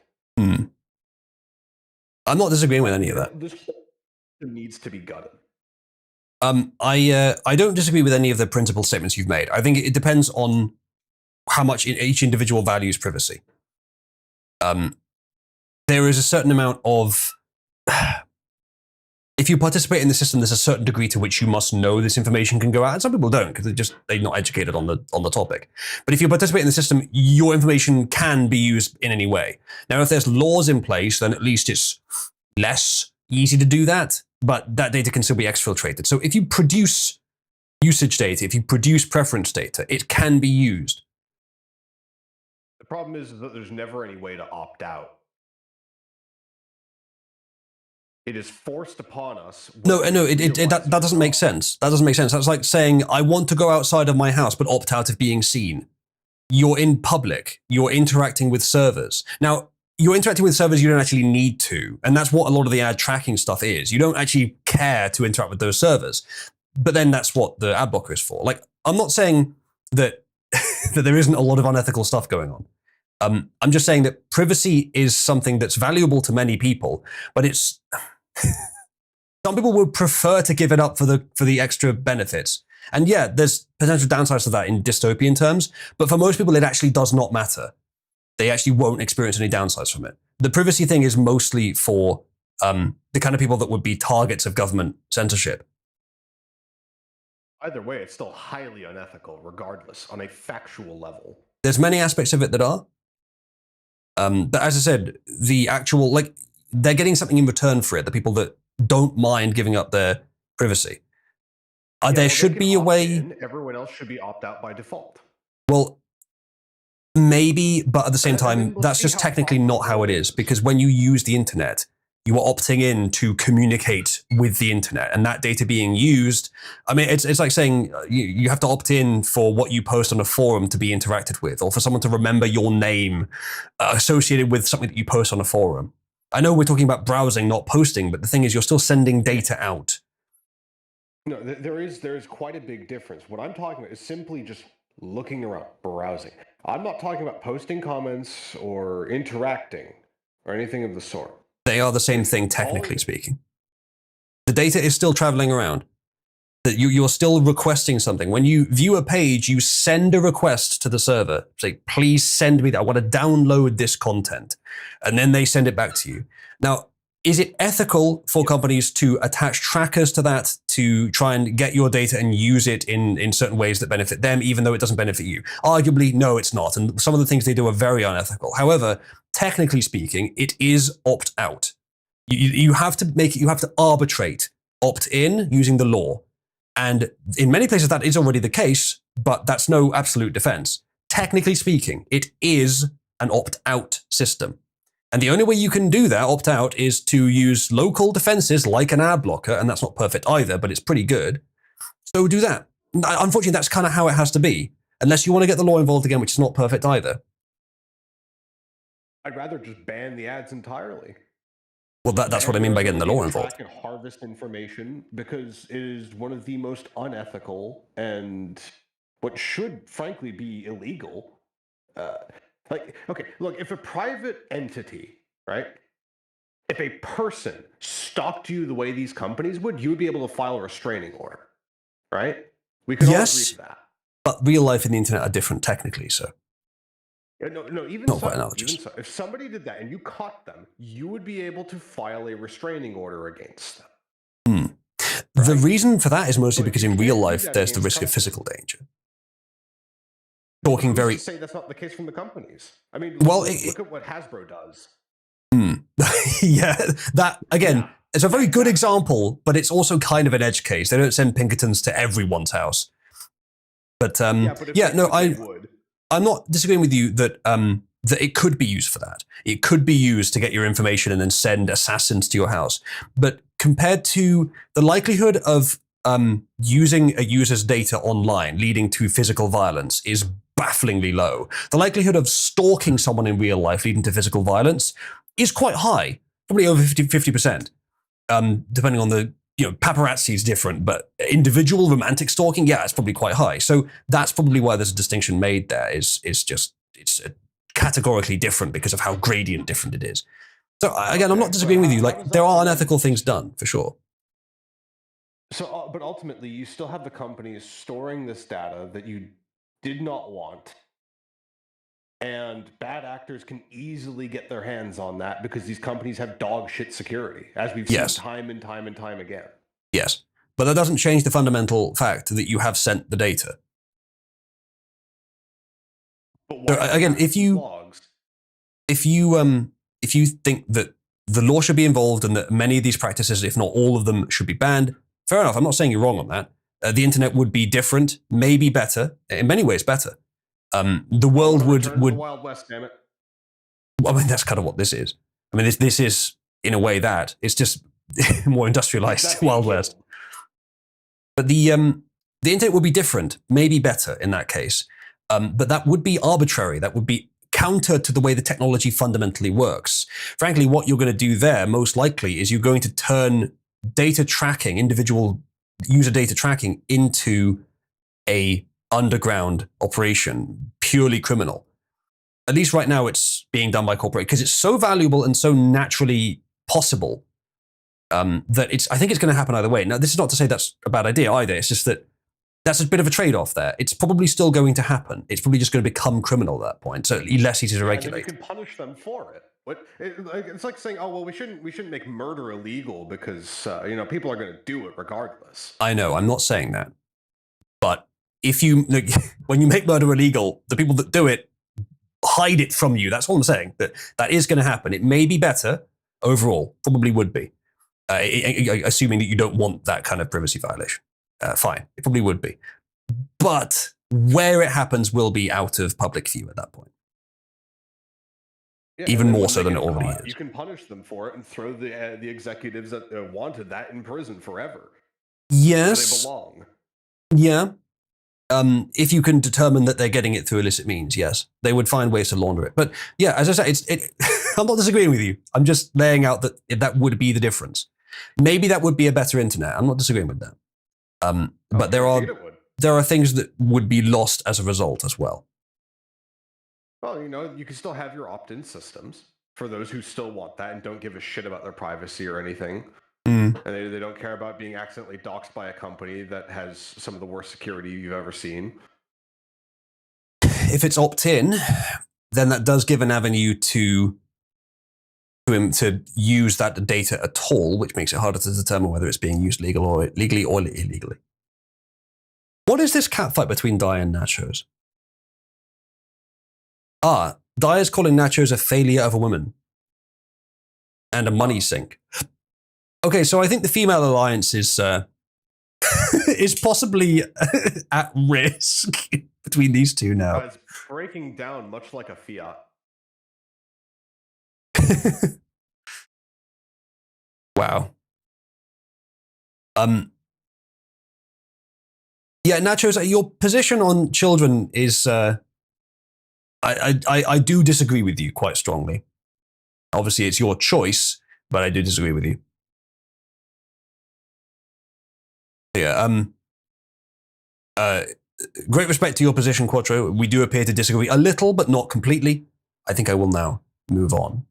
I'm not disagreeing with any of that. This needs to be gutted. I don't disagree with any of the principal statements you've made. I think it depends on how much each individual values privacy. There is a certain amount of, if you participate in the system, there's a certain degree to which you must know this information can go out. And some people don't because they're not educated on the topic. But if you participate in the system, your information can be used in any way. Now, if there's laws in place, then at least it's less easy to do that. But that data can still be exfiltrated. So if you produce usage data, if you produce preference data, it can be used. The problem is that there's never any way to opt out. It is forced upon us. No, that doesn't make sense. That doesn't make sense. That's like saying, I want to go outside of my house, but opt out of being seen. You're in public. You're interacting with servers. Now, you're interacting with servers you don't actually need to. And that's what a lot of the ad tracking stuff is. You don't actually care to interact with those servers. But then that's what the ad blocker is for. Like, I'm not saying that, that there isn't a lot of unethical stuff going on. I'm just saying that privacy is something that's valuable to many people, but it's... some people would prefer to give it up for the extra benefits. And yeah, there's potential downsides to that in dystopian terms, but for most people, it actually does not matter. They actually won't experience any downsides from it. The privacy thing is mostly for the kind of people that would be targets of government censorship. Either way, it's still highly unethical, regardless, on a factual level. There's many aspects of it that are. But as I said, the actual, like, they're getting something in return for it, the people that don't mind giving up their privacy. There should be a way... Everyone else should be opt out by default. Well, maybe, but at the same time, that's just technically not how it is, because when you use the internet, you are opting in to communicate with the internet, and that data being used, I mean, it's like saying you have to opt in for what you post on a forum to be interacted with, or for someone to remember your name associated with something that you post on a forum. I know we're talking about browsing, not posting, but the thing is you're still sending data out. No, there is quite a big difference. What I'm talking about is simply just looking around, browsing. I'm not talking about posting comments or interacting or anything of the sort. They are the same thing, technically speaking. The data is still traveling around. That you're still requesting something. When you view a page, you send a request to the server. Say, please send me that. I want to download this content. And then they send it back to you. Now, is it ethical for companies to attach trackers to that to try and get your data and use it in certain ways that benefit them, even though it doesn't benefit you? Arguably, no, it's not. And some of the things they do are very unethical. However, technically speaking, it is opt out. You have to make it, you have to arbitrate opt in using the law. And in many places that is already the case, but that's no absolute defense. Technically speaking, it is an opt out system. And the only way you can do that, opt out, is to use local defenses like an ad blocker, and that's not perfect either, but it's pretty good. So do that. Unfortunately, that's kind of how it has to be, unless you want to get the law involved again, which is not perfect either. I'd rather just ban the ads entirely. Well, that's what I mean by getting the law involved. Track and harvest information because it is one of the most unethical and what should frankly be illegal. Okay, look, if a private entity, right, if a person stalked you the way these companies would, you would be able to file a restraining order, right? We could all agree to that. But real life and the internet are different technically, so. No, even not so, quite analogies. even so, if somebody did that and you caught them, you would be able to file a restraining order against them. The Right. reason for that is mostly But because you in can't real do life, that there's the against risk of companies. physical danger. Talking Who's very... to say that's not the case from the companies? I mean, Well, look at what Hasbro does. Yeah, that, again, Yeah. it's a very good example, but it's also kind of an edge case. They don't send Pinkertons to everyone's house. But, But if yeah, they no, would, they would. I'm not disagreeing with you that that it could be used for that. It could be used to get your information and then send assassins to your house. But compared to the likelihood of using a user's data online leading to physical violence is bafflingly low. The likelihood of stalking someone in real life leading to physical violence is quite high, probably over 50%. Depending on the, paparazzi is different, but individual romantic stalking, yeah, it's probably quite high. So that's probably why there's a distinction made there. It's categorically different because of how gradient different it is. So again, I'm not disagreeing with you. Like, there are unethical things done for sure. So, but ultimately, you still have the companies storing this data that you did not want, and bad actors can easily get their hands on that because these companies have dog shit security, as we've seen time and time and time again. Yes, but that doesn't change the fundamental fact that you have sent the data. But why So, again, if you think that the law should be involved and that many of these practices, if not all of them, should be banned, fair enough. I'm not saying you're wrong on that. The internet would be different, maybe better, in many ways better. The world would the Wild West, damn it. I mean, that's kind of what this is. I mean, this is in a way that it's just more industrialized Exactly. Wild West. But the internet would be different, maybe better in that case. But that would be arbitrary. That would be counter to the way the technology fundamentally works. Frankly, what you're going to do there, most likely, is you're going to turn data tracking, individual user data tracking, into a underground operation, purely criminal. At least right now it's being done by corporate because it's so valuable and so naturally possible that I think it's going to happen either way. Now, this is not to say that's a bad idea either. It's just that that's a bit of a trade-off there. It's probably still going to happen. It's probably just going to become criminal at that point. So less easy to regulate. You can punish them for it. It's like saying, oh well, we shouldn't make murder illegal because people are going to do it regardless. I know. I'm not saying that, but if you when you make murder illegal, the people that do it hide it from you. That's all I'm saying. That is going to happen. It may be better overall. Probably would be, assuming that you don't want that kind of privacy violation. Fine, it probably would be, but where it happens will be out of public view at that point. Yeah, even more so than it already is. You can punish them for it and throw the executives that wanted that in prison forever. Yes. Where they belong. Yeah. If you can determine that they're getting it through illicit means, yes, they would find ways to launder it. But yeah, as I say, I'm not disagreeing with you. I'm just laying out that that would be the difference. Maybe that would be a better internet. I'm not disagreeing with that. But there are things that would be lost as a result as well. Well, you can still have your opt-in systems for those who still want that and don't give a shit about their privacy or anything. And they don't care about being accidentally doxxed by a company that has some of the worst security you've ever seen. If it's opt-in, then that does give an avenue to use that data at all, which makes it harder to determine whether it's being used legally or illegally. What is this catfight between Dai and Nachos? Dai is calling Nachos a failure of a woman and a money sink. Okay, so I think the female alliance is is possibly at risk between these two now. It's breaking down much like a Fiat. Wow. Yeah, Nachos, your position on children is I do disagree with you quite strongly. Obviously, it's your choice, but I do disagree with you. Yeah. Great respect to your position, Quattro. We do appear to disagree a little, but not completely. I think I will now move on.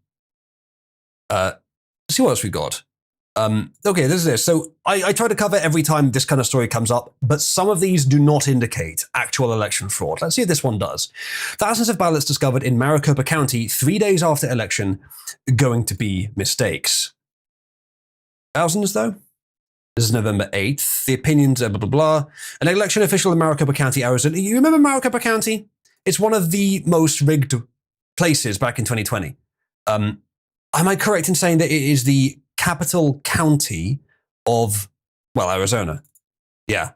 Let's see what else we got. Okay, this is this. So I try to cover every time this kind of story comes up, but some of these do not indicate actual election fraud. Let's see if this one does. Thousands of ballots discovered in Maricopa County 3 days after election going to be mistakes. Thousands, though? This is November 8th. The opinions are blah, blah, blah. An election official in Maricopa County, Arizona. You remember Maricopa County? It's one of the most rigged places back in 2020. Am I correct in saying that it is the capital county of, well, Arizona? Yeah.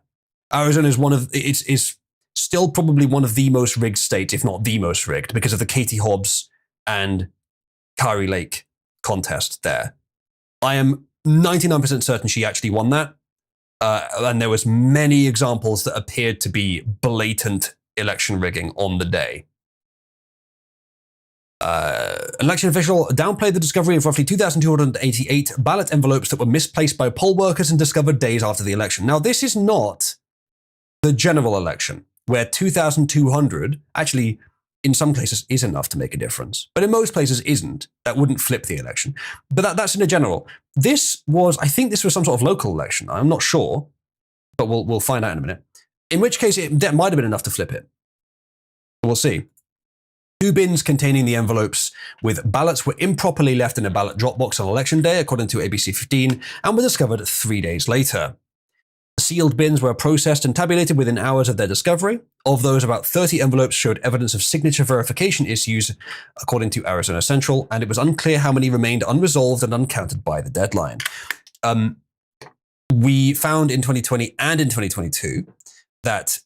Arizona is still probably one of the most rigged states, if not the most rigged, because of the Katie Hobbs and Kari Lake contest there. I am 99% certain she actually won that. And there was many examples that appeared to be blatant election rigging on the day. Election official downplayed the discovery of roughly 2,288 ballot envelopes that were misplaced by poll workers and discovered days after the election. Now, this is not the general election, where 2,200 actually, in some places, is enough to make a difference. But in most places, isn't. That wouldn't flip the election. But that's in a general. I think this was some sort of local election. I'm not sure, but we'll find out in a minute. In which case, that might have been enough to flip it. We'll see. 2 bins containing the envelopes with ballots were improperly left in a ballot drop box on election day, according to ABC 15, and were discovered 3 days later. The sealed bins were processed and tabulated within hours of their discovery. Of those, about 30 envelopes showed evidence of signature verification issues, according to Arizona Central, and it was unclear how many remained unresolved and uncounted by the deadline. We found in 2020 and in 2022 that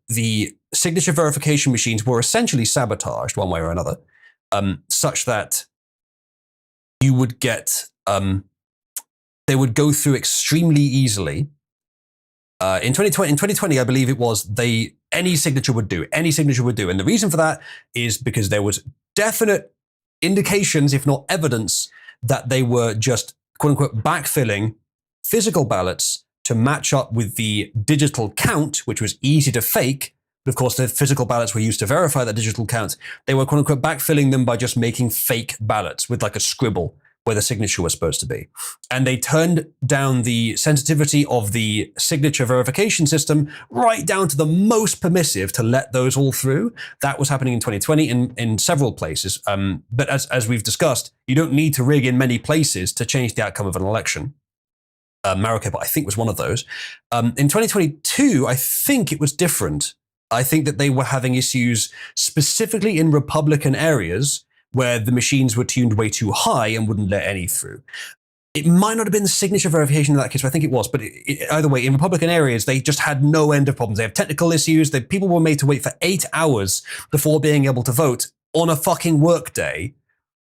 the signature verification machines were essentially sabotaged one way or another, such that you would get, they would go through extremely easily. In 2020, I believe it was, any signature would do. And the reason for that is because there was definite indications, if not evidence, that they were just, quote unquote, backfilling physical ballots to match up with the digital count, which was easy to fake. But of course, the physical ballots were used to verify that digital count. They were, quote unquote, backfilling them by just making fake ballots with like a scribble where the signature was supposed to be. And they turned down the sensitivity of the signature verification system right down to the most permissive to let those all through. That was happening in 2020 in several places. But as we've discussed, you don't need to rig in many places to change the outcome of an election. Maricopa, I think, was one of those. In 2022, I think it was different. I think that they were having issues specifically in Republican areas where the machines were tuned way too high and wouldn't let any through. It might not have been the signature verification in that case, but I think it was. But either way, in Republican areas, they just had no end of problems. They have technical issues. People were made to wait for 8 hours before being able to vote on a fucking work day.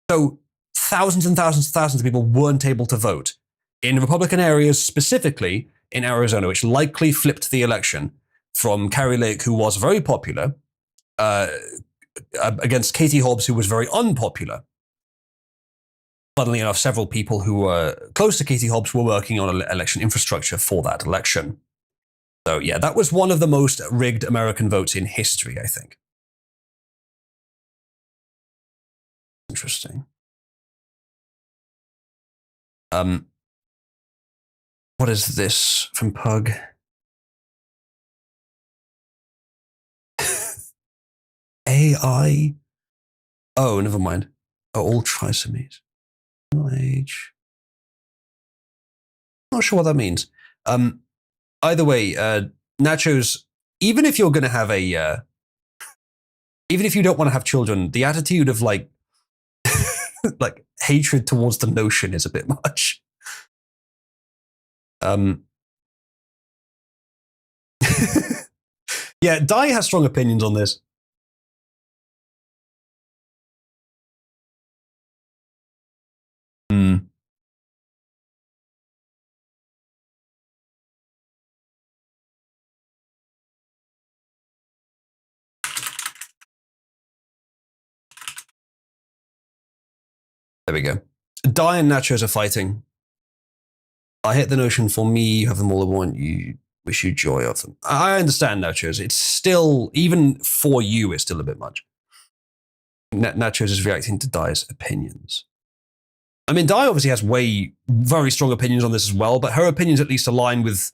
So thousands and thousands and thousands of people weren't able to vote. In Republican areas, specifically in Arizona, which likely flipped the election from Kari Lake, who was very popular, against Katie Hobbs, who was very unpopular. funnily enough, several people who were close to Katie Hobbs were working on election infrastructure for that election. So yeah, that was one of the most rigged American votes in history, I think. Interesting. What is this from Pug? AI? Oh, never mind. Oh, all trisomies. Age. Not sure what that means. Either way, Nachos, even if you're going to have even if you don't want to have children, the attitude of like hatred towards the notion is a bit much. Yeah, Dai has strong opinions on this. There we go. Dai and Nachos are fighting. I hate the notion for me, you have them all I want, you wish you joy of them. I understand, Nachos. It's still, even for you, it's still a bit much. Nachos is reacting to Dai's opinions. I mean, Dai obviously has very strong opinions on this as well, but her opinions at least align with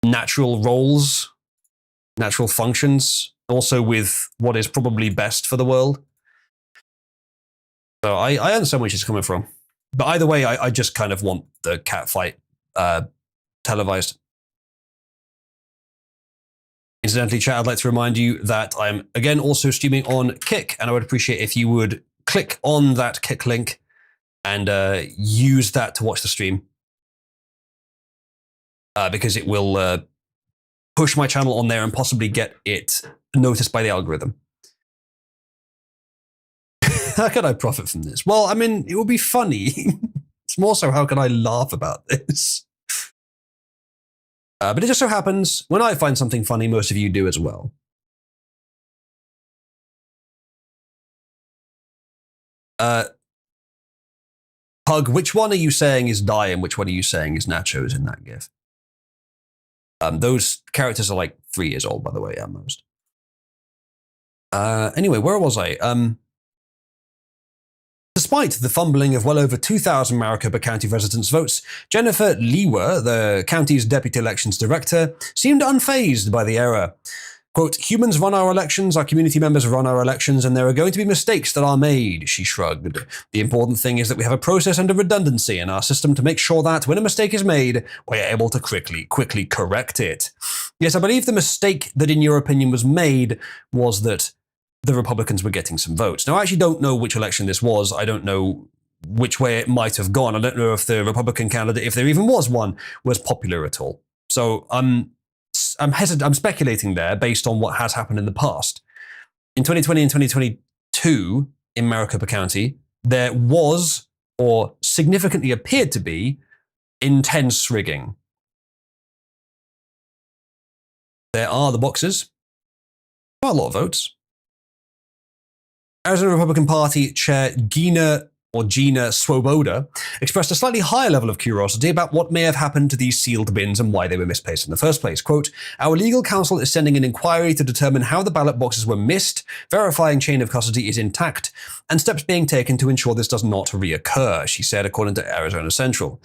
natural roles, natural functions, also with what is probably best for the world. So I understand where she's coming from. But either way, I just kind of want the cat fight televised. Incidentally, chat, I'd like to remind you that I'm, again, also streaming on Kick, and I would appreciate if you would click on that Kick link and use that to watch the stream. Because it will push my channel on there and possibly get it noticed by the algorithm. How can I profit from this? Well, I mean, it will be funny. It's more so, how can I laugh about this? But it just so happens, when I find something funny, most of you do as well. Pug, which one are you saying is Dai and which one are you saying is Nachos in that GIF? Those characters are like 3 years old, by the way, at most. Anyway, where was I? Despite the fumbling of well over 2,000 Maricopa County residents' votes, Jennifer Lewer, the county's deputy elections director, seemed unfazed by the error. Quote, humans run our elections, our community members run our elections, and there are going to be mistakes that are made, she shrugged. The important thing is that we have a process and a redundancy in our system to make sure that when a mistake is made, we're able to quickly correct it. Yes, I believe the mistake that, in your opinion, was made was that the Republicans were getting some votes. Now, I actually don't know which election this was. I don't know which way it might have gone. I don't know if the Republican candidate, if there even was one, was popular at all. So I'm speculating there based on what has happened in the past. In 2020 and 2022 in Maricopa County, there was, or significantly appeared to be, intense rigging. There are the boxes. Quite a lot of votes. Arizona Republican Party Chair Gina Swoboda expressed a slightly higher level of curiosity about what may have happened to these sealed bins and why they were misplaced in the first place. Quote, our legal counsel is sending an inquiry to determine how the ballot boxes were missed, verifying chain of custody is intact, and steps being taken to ensure this does not reoccur, she said, according to Arizona Central.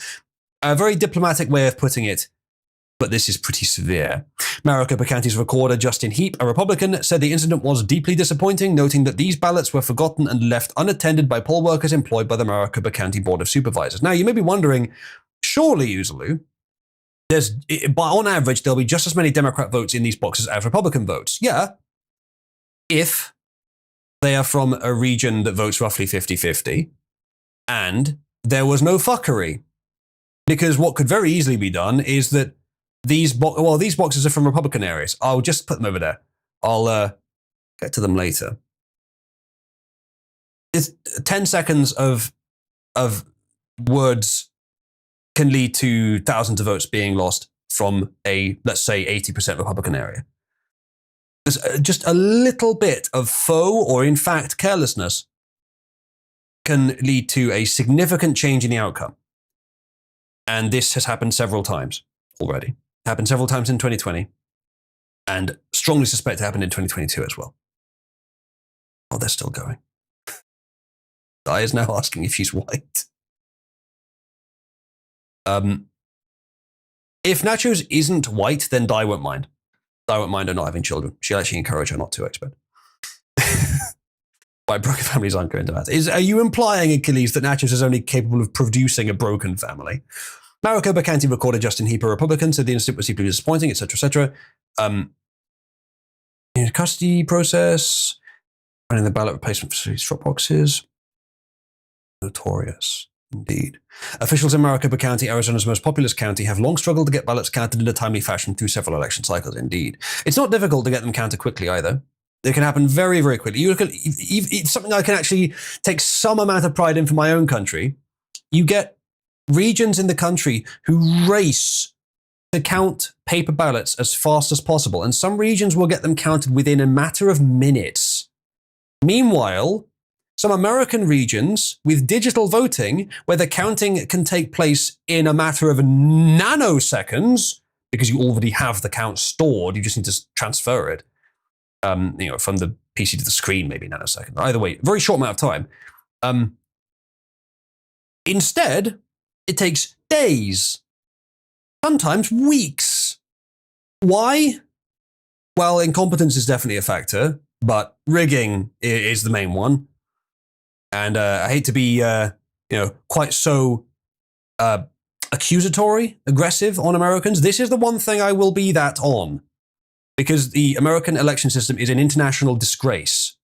A very diplomatic way of putting it, but this is pretty severe. Maricopa County's recorder, Justin Heap, a Republican, said the incident was deeply disappointing, noting that these ballots were forgotten and left unattended by poll workers employed by the Maricopa County Board of Supervisors. Now, you may be wondering, surely, Uzulu, on average, there'll be just as many Democrat votes in these boxes as Republican votes. Yeah, if they are from a region that votes roughly 50-50, and there was no fuckery. Because what could very easily be done is that these boxes are from Republican areas. I'll just put them over there. I'll get to them later. It's 10 seconds of words can lead to thousands of votes being lost from a, let's say, 80% Republican area. There's just a little bit of faux or, in fact, carelessness can lead to a significant change in the outcome. And this has happened several times already. It happened several times in 2020, and strongly suspect it happened in 2022 as well. Oh, they're still going. Di is now asking if she's white. If Nachos isn't white, then Di won't mind. Di won't mind her not having children. She'll actually encourage her not to, I expect. Why broken families aren't going to matter. Are you implying, Achilles, that Nachos is only capable of producing a broken family? Maricopa County recorder Justin Heap, a Republican, said the incident was deeply disappointing, etc., etc. In a custody process, running the ballot replacement facilities drop boxes. Notorious, indeed. Officials in Maricopa County, Arizona's most populous county, have long struggled to get ballots counted in a timely fashion through several election cycles, indeed. It's not difficult to get them counted quickly either. They can happen very, very quickly. You look at it's something I can actually take some amount of pride in for my own country. You get regions in the country who race to count paper ballots as fast as possible, and some regions will get them counted within a matter of minutes. Meanwhile, some American regions with digital voting, where the counting can take place in a matter of nanoseconds, because you already have the count stored, you just need to transfer it, from the PC to the screen, maybe nanosecond. Either way, very short amount of time. Instead, it takes days, sometimes weeks. Why? Well, incompetence is definitely a factor, but rigging is the main one. And I hate to be, quite so accusatory, aggressive on Americans. This is the one thing I will be that on, because the American election system is an international disgrace.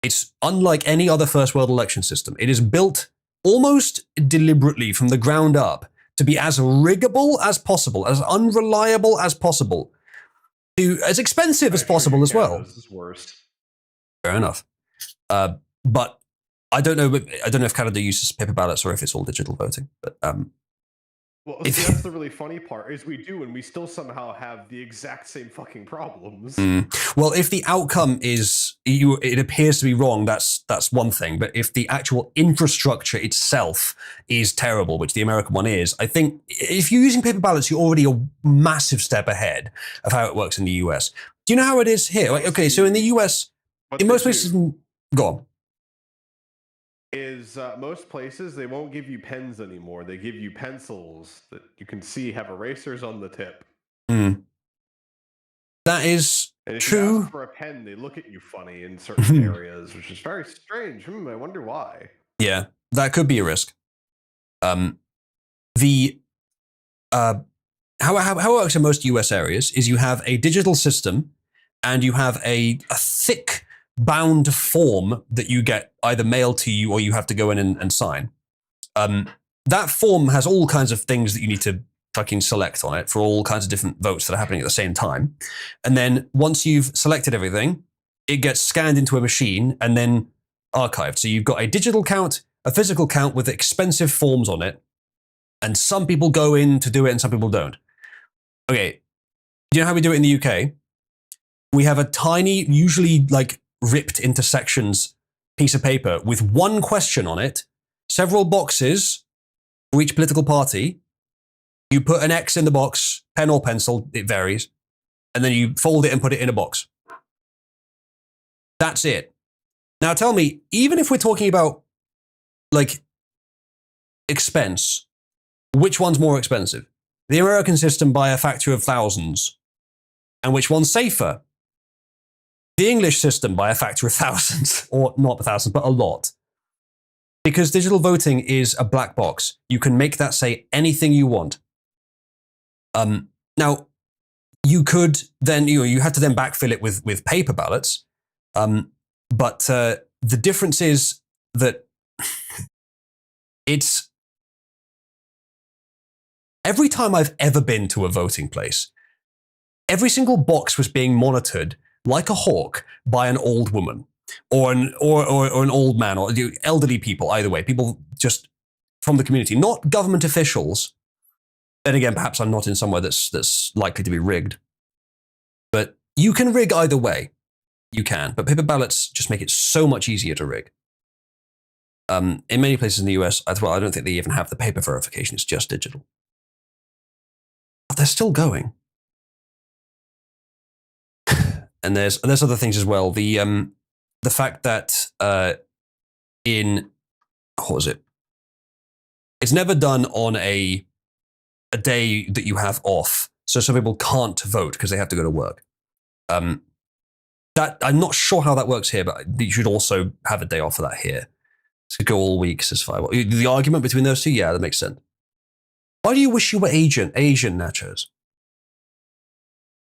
It's unlike any other first world election system. It is built almost deliberately from the ground up to be as riggable as possible, as unreliable as possible, as expensive as possible as well. This is worse. Fair enough. But I don't know if Canada uses paper ballots or if it's all digital voting. But well, see, that's the really funny part, is we do, and we still somehow have the exact same fucking problems. Well, if the outcome is it appears to be wrong, that's one thing. But if the actual infrastructure itself is terrible, which the American one is, I think if you're using paper ballots, you're already a massive step ahead of how it works in the US. Do you know how it is here? Okay, so in the US, in most places, go on. Is most places, they won't give you pens anymore. They give you pencils that you can see have erasers on the tip. That is and if true. You ask for a pen, they look at you funny in certain areas, which is very strange. I wonder why. Yeah, that could be a risk. How it works in most US areas is you have a digital system and you have a thick bound form that you get either mailed to you or you have to go in and sign. That form has all kinds of things that you need to fucking select on it for all kinds of different votes that are happening at the same time. And then once you've selected everything, it gets scanned into a machine and then archived. So you've got a digital count, a physical count with expensive forms on it. And some people go in to do it and some people don't. Okay. Do you know how we do it in the UK? We have a tiny, usually like ripped into sections piece of paper with one question on it, several boxes for each political party. You put an X in the box, pen or pencil, it varies, and then you fold it and put it in a box. That's it. Now tell me, even if we're talking about like expense, which one's more expensive? The American system by a factor of thousands. And which one's safer? The English system by a factor of thousands, or not thousands, but a lot. Because digital voting is a black box. You can make that say anything you want. Now, you could then, you have to then backfill it with paper ballots. But the difference is that it's every time I've ever been to a voting place, every single box was being monitored like a hawk by an old woman or an old man or elderly people, either way, people just from the community, not government officials. Then again, perhaps I'm not in somewhere that's likely to be rigged. But you can rig either way. You can. But paper ballots just make it so much easier to rig. In many places in the US, I don't think they even have the paper verification. It's just digital. But they're still going. And there's other things as well. The fact that in what was it? It's never done on a day that you have off, so some people can't vote because they have to go to work. That I'm not sure how that works here, but you should also have a day off for that here. To go all week, says Firewall. The argument between those two, yeah, that makes sense. Why do you wish you were Asian, Nachos?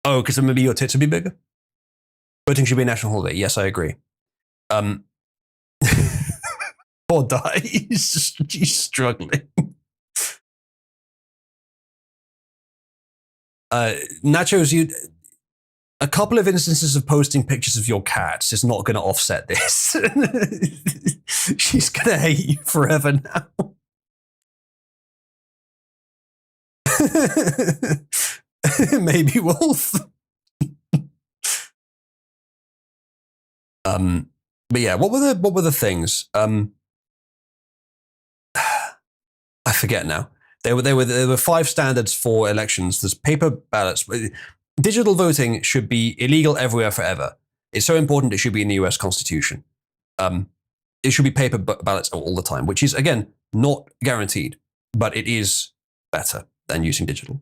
Oh, because maybe your tits would be bigger? Voting should be a national holiday. Yes, I agree. Poor Di, she's struggling. Nachos, a couple of instances of posting pictures of your cats is not going to offset this. She's going to hate you forever now. Maybe Wolf. But yeah, what were the things? I forget now. There were 5 standards for elections. There's paper ballots. Digital voting should be illegal everywhere forever. It's so important it should be in the US Constitution. It should be paper ballots all the time, which is, again, not guaranteed, but it is better than using digital.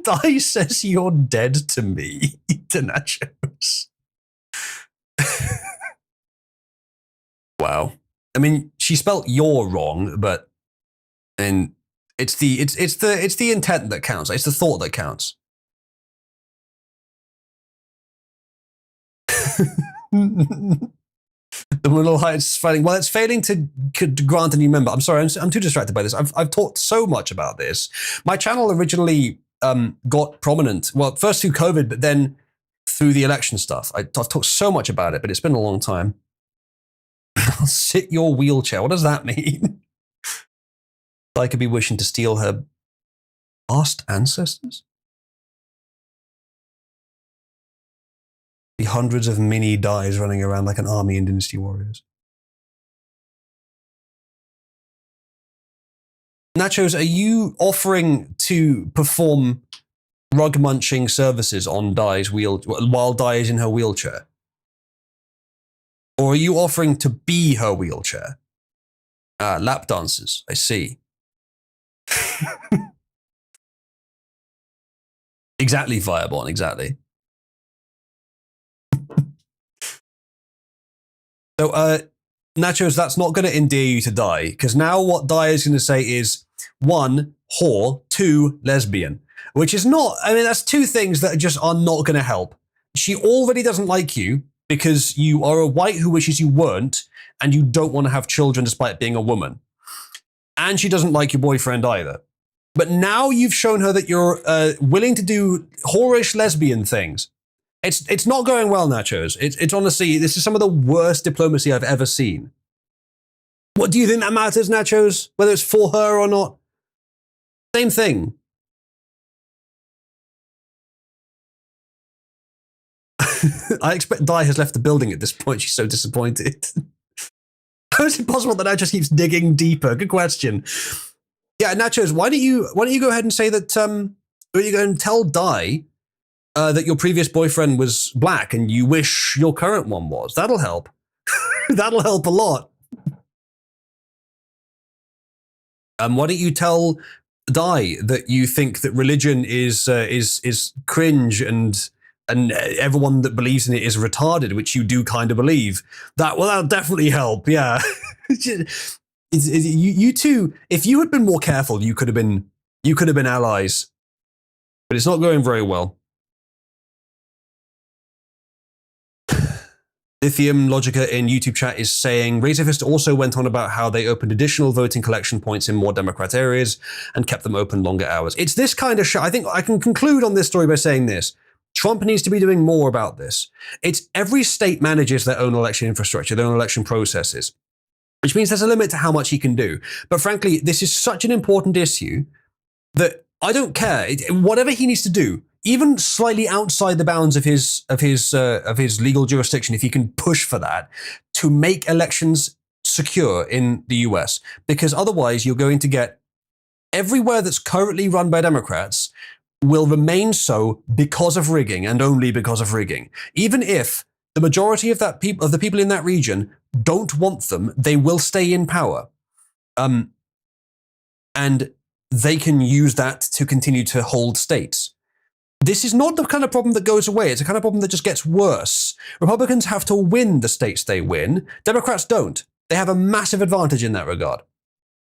Di says you're dead to me, to Nachos. Wow. I mean, she spelt "you're" wrong, but and it's the intent that counts. It's the thought that counts. The Little Heights failing. Well, it's failing to grant a new member. I'm sorry, I'm too distracted by this. I've talked so much about this. My channel originally got prominent. Well, first through COVID, but then through the election stuff. I've talked so much about it, but it's been a long time. I'll sit your wheelchair. What does that mean? I could be wishing to steal her past ancestors? Be hundreds of mini Dies running around like an army in Dynasty Warriors. Nachos, are you offering to perform rug munching services on Di's while Di is in her wheelchair? Or are you offering to be her wheelchair? Lap dances, I see. Exactly, Firebon, exactly. So, Nachos, that's not going to endear you to Di, because now what Di is going to say is 1, whore, 2, lesbian, which is not, I mean, that's 2 things that just are not going to help. She already doesn't like you because you are a white who wishes you weren't, and you don't want to have children despite being a woman. And she doesn't like your boyfriend either. But now you've shown her that you're willing to do whorish lesbian things. It's not going well, Nachos. It's honestly, this is some of the worst diplomacy I've ever seen. What do you think that matters, Nachos? Whether it's for her or not? Same thing. I expect Di has left the building at this point. She's so disappointed. How is it possible that Nachos keeps digging deeper? Good question. Yeah, Nachos, why don't you go ahead and say that, why don't you go and tell Di that your previous boyfriend was black and you wish your current one was? That'll help. That'll help a lot. Why don't you tell Di that you think that religion is cringe and everyone that believes in it is retarded, which you do kind of believe. That'll definitely help. Yeah. You two, if you had been more careful, you could have been allies. But it's not going very well. Lithium Logica in YouTube chat is saying, Razorfist also went on about how they opened additional voting collection points in more Democrat areas and kept them open longer hours. It's this kind of shit. I think I can conclude on this story by saying this. Trump needs to be doing more about this. It's every state manages their own election infrastructure, their own election processes, which means there's a limit to how much he can do. But frankly, this is such an important issue that I don't care. Whatever he needs to do, even slightly outside the bounds of his legal jurisdiction, if he can push for that to make elections secure in the US, because otherwise you're going to get everywhere that's currently run by Democrats will remain so because of rigging and only because of rigging. Even if the majority of the people in that region don't want them, they will stay in power. And they can use that to continue to hold states. This is not the kind of problem that goes away. It's a kind of problem that just gets worse. Republicans have to win the states they win. Democrats don't. They have a massive advantage in that regard.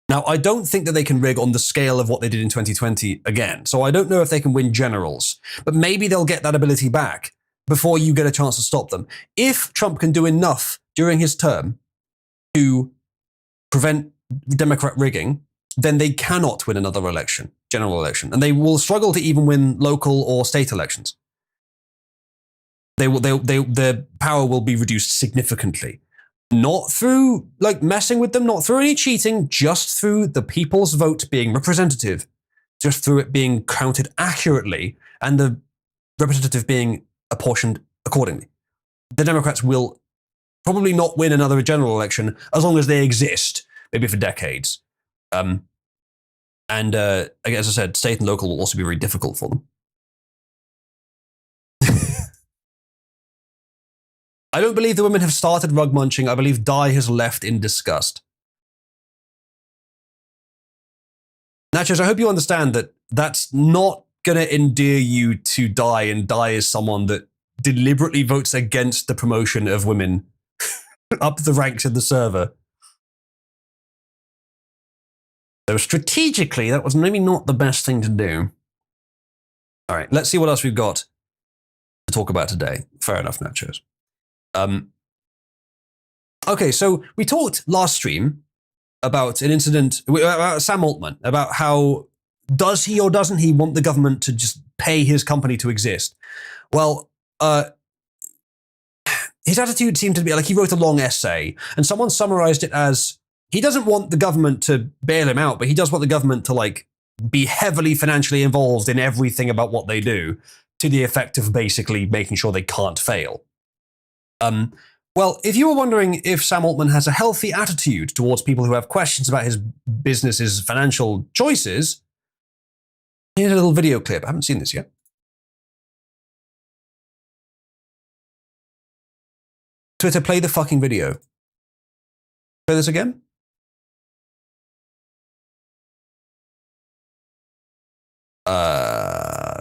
Now, I don't think that they can rig on the scale of what they did in 2020 again. So I don't know if they can win generals, but maybe they'll get that ability back before you get a chance to stop them. If Trump can do enough during his term to prevent Democrat rigging, then they cannot win another election, general election, and they will struggle to even win local or state elections. Their power will be reduced significantly. Not through like messing with them, not through any cheating, just through the people's vote being representative, just through it being counted accurately and the representative being apportioned accordingly. The Democrats will probably not win another general election as long as they exist, maybe for decades. And as I said, state and local will also be very difficult for them. I don't believe the women have started rug munching. I believe Di has left in disgust. Nachos, I hope you understand that that's not going to endear you to Di, and Di is someone that deliberately votes against the promotion of women up the ranks in the server. So strategically, that was maybe not the best thing to do. All right, let's see what else we've got to talk about today. Fair enough, Nachos. Okay, so we talked last stream about an incident, about Sam Altman, about how does he or doesn't he want the government to just pay his company to exist? Well, his attitude seemed to be like he wrote a long essay, and someone summarized it as he doesn't want the government to bail him out, but he does want the government to like be heavily financially involved in everything about what they do, to the effect of basically making sure they can't fail. Well, if you were wondering if Sam Altman has a healthy attitude towards people who have questions about his business's financial choices, here's a little video clip. I haven't seen this yet. Twitter, play the fucking video. Play this again.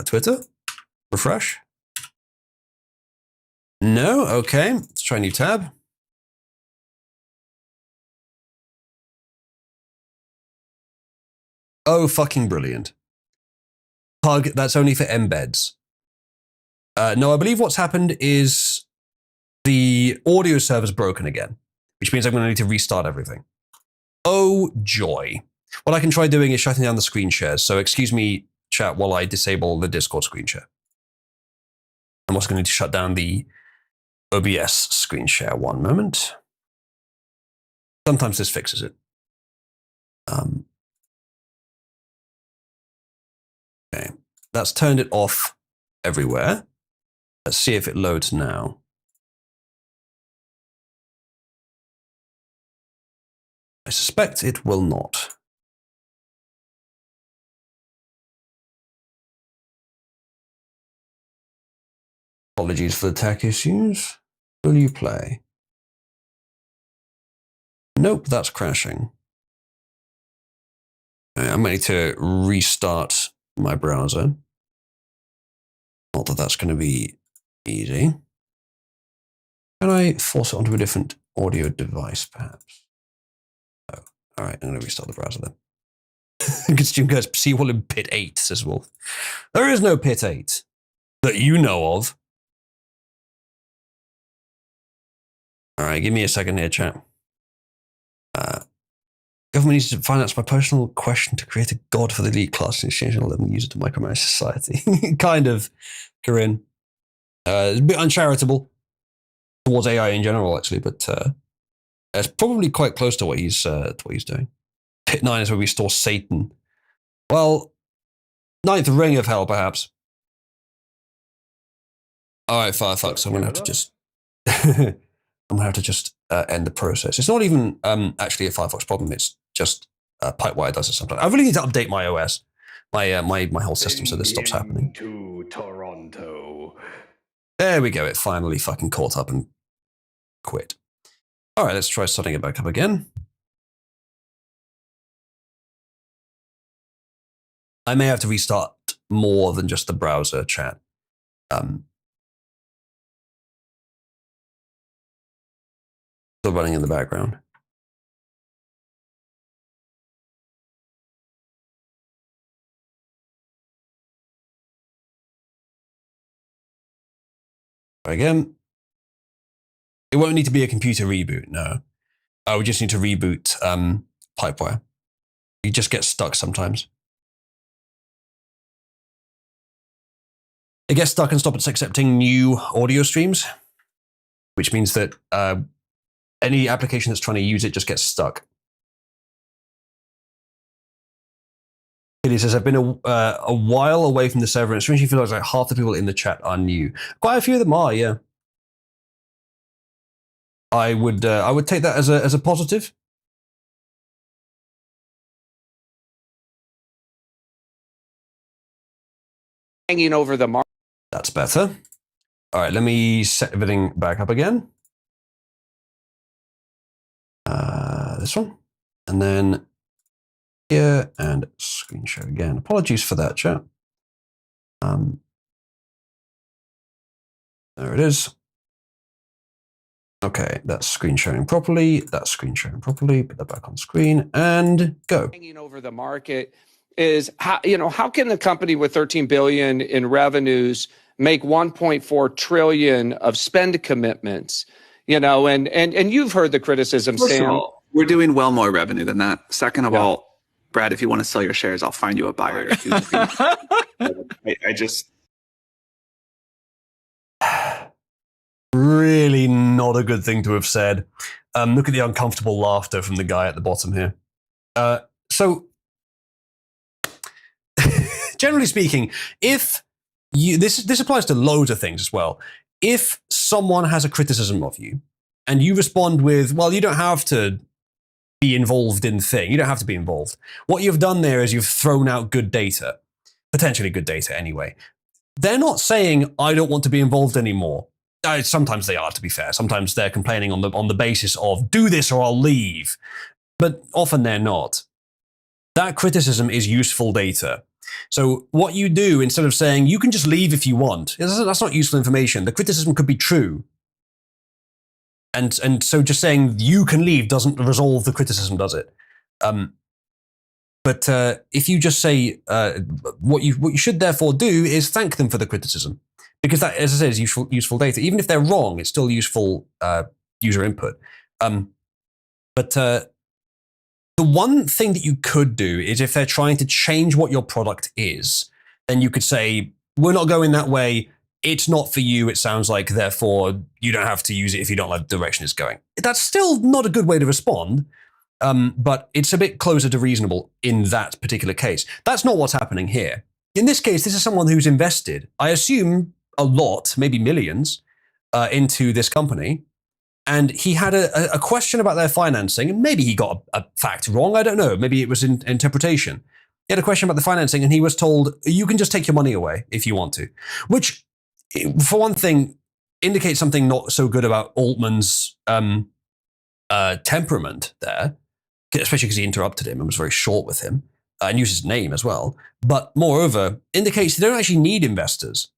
Twitter? Refresh? No? Okay. Let's try a new tab. Oh, fucking brilliant. Pug, that's only for embeds. No, I believe what's happened is the audio server's broken again, which means I'm going to need to restart everything. Oh, joy. What I can try doing is shutting down the screen shares. So excuse me, chat, while I disable the Discord screen share. I'm also going to need to shut down the OBS screen share. One moment. Sometimes this fixes it. Okay, that's turned it off everywhere. Let's see if it loads now. I suspect it will not. Apologies for the tech issues. Will you play? Nope, that's crashing. I'm ready to restart my browser. Not that that's going to be easy. Can I force it onto a different audio device, perhaps? Oh, all right, I'm going to restart the browser then. Consume guys, see what in pit 8, says Wolf. There is no pit 8 that you know of. All right, give me a second here, chat. Government needs to finance my personal question to create a god for the elite class in exchange and let them use it to micromanage society. Kind of, Corinne. It's a bit uncharitable towards AI in general, actually, but it's probably quite close to what he's doing. Pit 9 is where we store Satan. Well, ninth ring of hell, perhaps. All right, Firefox. I'm gonna have to just. I'm gonna have to just end the process. It's not even actually a Firefox problem. It's just Pipewire does it sometimes. I really need to update my OS, my whole system, so this stops happening. To Toronto. There we go. It finally fucking caught up and quit. All right, let's try starting it back up again. I may have to restart more than just the browser chat. Still running in the background. Try again. It won't need to be a computer reboot, no. We just need to reboot Pipewire. You just get stuck sometimes. It gets stuck and stops accepting new audio streams, which means that any application that's trying to use it just gets stuck. He says, I've been a while away from the server, and it strangely feels like half the people in the chat are new. Quite a few of them are, yeah. I would take that as a positive. Hanging over the mark. That's better. All right, let me set everything back up again. This one, and then here, and screen share again. Apologies for that, chat. There it is. Okay, that's screen sharing properly. That's screen sharing properly. Put that back on screen and go. Hanging over the market is how can the company with 13 billion in revenues make 1.4 trillion of spend commitments? And you've heard the criticism, First Sam. of all, we're doing well more revenue than that. Second of all, Brad, if you want to sell your shares, I'll find you a buyer. I just really not a good thing to have said. Look at the uncomfortable laughter from the guy at the bottom here. So, generally speaking, if you this applies to loads of things as well. If someone has a criticism of you, and you respond with, "Well, you don't have to be involved in the thing. You don't have to be involved." What you've done there is you've thrown out good data, potentially good data anyway. They're not saying, "I don't want to be involved anymore." Sometimes they are, to be fair. Sometimes they're complaining on the basis of, "Do this or I'll leave." But often they're not. That criticism is useful data. So what you do, instead of saying, "You can just leave if you want," that's not useful information. The criticism could be true. And so just saying you can leave doesn't resolve the criticism, does it? But if you just say what you should therefore do is thank them for the criticism, because that, as I say, is useful data. Even if they're wrong, it's still useful user input. But the one thing that you could do is, if they're trying to change what your product is, then you could say, "We're not going that way. It's not for you, it sounds like, therefore you don't have to use it if you don't like the direction it's going." That's still not a good way to respond, but it's a bit closer to reasonable in that particular case. That's not what's happening here. In this case, this is someone who's invested, I assume, a lot, maybe millions, into this company. And he had a question about their financing, and maybe he got a fact wrong, I don't know. Maybe it was in interpretation. He had a question about the financing, and he was told, "You can just take your money away if you want to," which, for one thing, indicates something not so good about Altman's temperament there, especially because he interrupted him and was very short with him, and used his name as well. But moreover, indicates they don't actually need investors.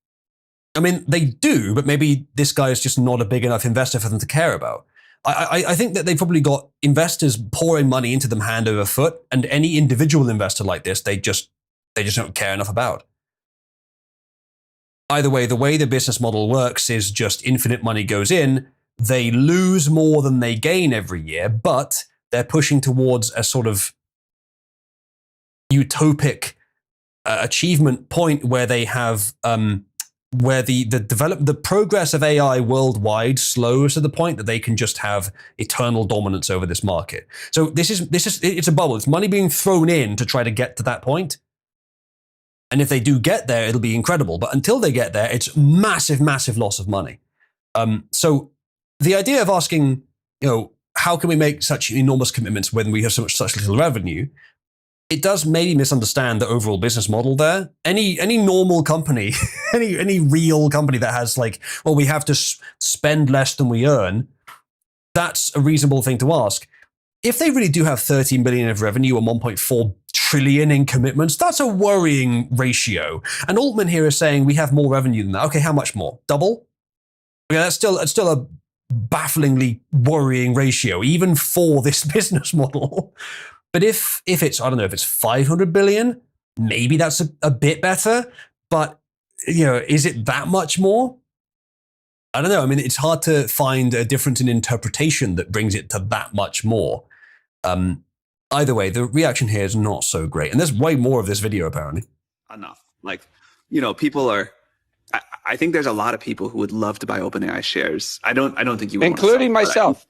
I mean, they do, but maybe this guy is just not a big enough investor for them to care about. I think that they've probably got investors pouring money into them hand over foot, and any individual investor like this, they just don't care enough about. Either way, the way the business model works is just infinite money goes in, they lose more than they gain every year, but they're pushing towards a sort of utopic achievement point where they have where the progress of AI worldwide slows to the point that they can just have eternal dominance over this market. So it's a bubble. It's money being thrown in to try to get to that point. And if they do get there, it'll be incredible. But until they get there, it's massive, massive loss of money. So the idea of asking, how can we make such enormous commitments when we have such little revenue? It does maybe misunderstand the overall business model there. Any normal company, any real company that has like, well, we have to spend less than we earn, that's a reasonable thing to ask. If they really do have 13 billion of revenue and 1.4 trillion in commitments, that's a worrying ratio. And Altman here is saying we have more revenue than that. Okay, how much more? Double? Yeah, that's still a bafflingly worrying ratio, even for this business model. But if it's, I don't know, if it's 500 billion, maybe that's a bit better. But, is it that much more? I don't know. I mean, it's hard to find a difference in interpretation that brings it to that much more. Either way, the reaction here is not so great. And there's way more of this video, apparently. Enough. Like, people are, I think there's a lot of people who would love to buy OpenAI shares. I don't think you would. Including myself.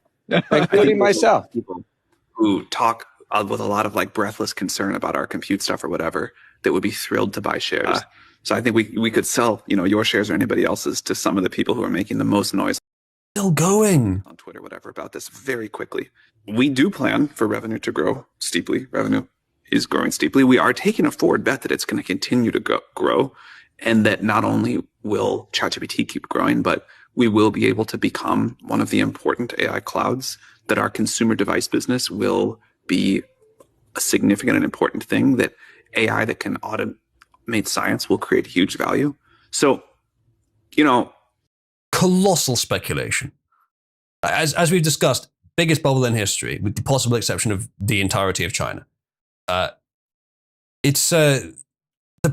Including myself. People who talk with a lot of like breathless concern about our compute stuff or whatever, that would be thrilled to buy shares. So I think we could sell, your shares or anybody else's to some of the people who are making the most noise. Still going on Twitter, whatever, about this very quickly. We do plan for revenue to grow steeply. Revenue is growing steeply. We are taking a forward bet that it's going to continue to grow, and that not only will ChatGPT keep growing, but we will be able to become one of the important AI clouds, that our consumer device business will be a significant and important thing, that AI that can automate science will create huge value. So, colossal speculation. As we've discussed, biggest bubble in history, with the possible exception of the entirety of China. The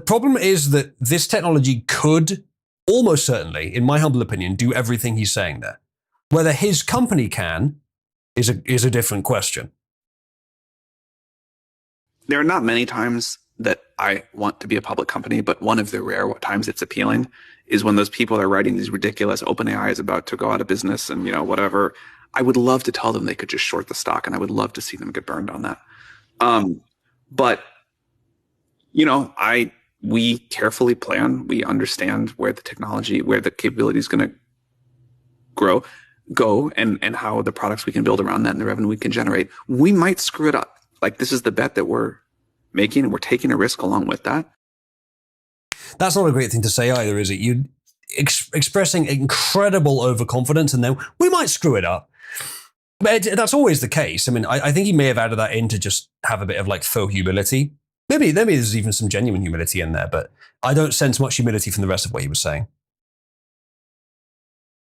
problem is that this technology could almost certainly, in my humble opinion, do everything he's saying there. Whether his company can is a different question. There are not many times that I want to be a public company, but one of the rare times it's appealing is when those people are writing these ridiculous OpenAI is about to go out of business and, whatever. I would love to tell them they could just short the stock, and I would love to see them get burned on that. But, we carefully plan. We understand where the capability is going to go, and how the products we can build around that and the revenue we can generate. We might screw it up. Like, this is the bet that we're making, and we're taking a risk along with that. That's not a great thing to say either, is it? You expressing incredible overconfidence, and then we might screw it up. But that's always the case. I mean, I think he may have added that in to just have a bit of like faux humility. Maybe there's even some genuine humility in there, but I don't sense much humility from the rest of what he was saying.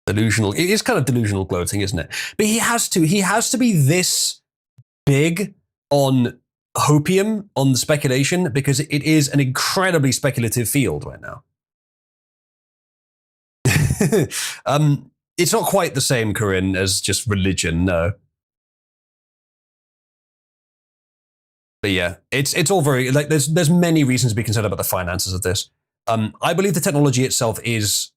Delusional. It is kind of delusional gloating, isn't it? But he has to be this big on hopium, on the speculation, because it is an incredibly speculative field right now. It's not quite the same, Corinne, as just religion, no. But yeah, it's all very, like, there's many reasons to be concerned about the finances of this. I believe the technology itself is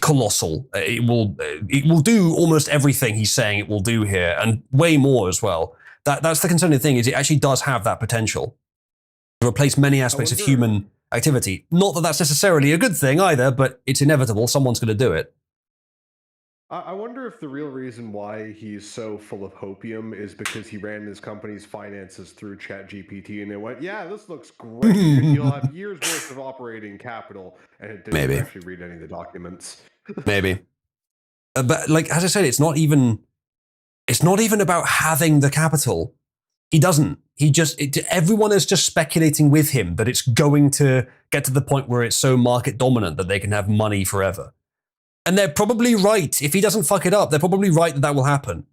colossal. It will do almost everything he's saying it will do here, and way more as well. That's the concerning thing, is it actually does have that potential to replace many aspects of human activity. Not that that's necessarily a good thing either, but it's inevitable. Someone's going to do it. I wonder if the real reason why he's so full of hopium is because he ran his company's finances through ChatGPT, and they went, yeah, this looks great. You'll have years worth of operating capital, and it didn't actually read any of the documents. Maybe. But like, as I said, it's not even about having the capital. He doesn't. Everyone is just speculating with him that it's going to get to the point where it's so market dominant that they can have money forever. And they're probably right. If he doesn't fuck it up, they're probably right that will happen.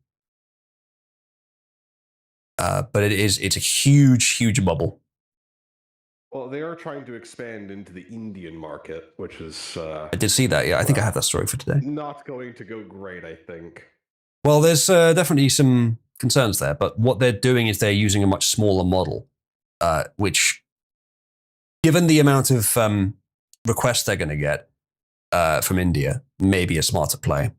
But it's a huge, huge bubble. Well, they are trying to expand into the Indian market, which is... I did see that, yeah. I think I have that story for today. Not going to go great, I think. Well, there's definitely some concerns there, but what they're doing is they're using a much smaller model, which, given the amount of requests they're going to get from India, may be a smarter play.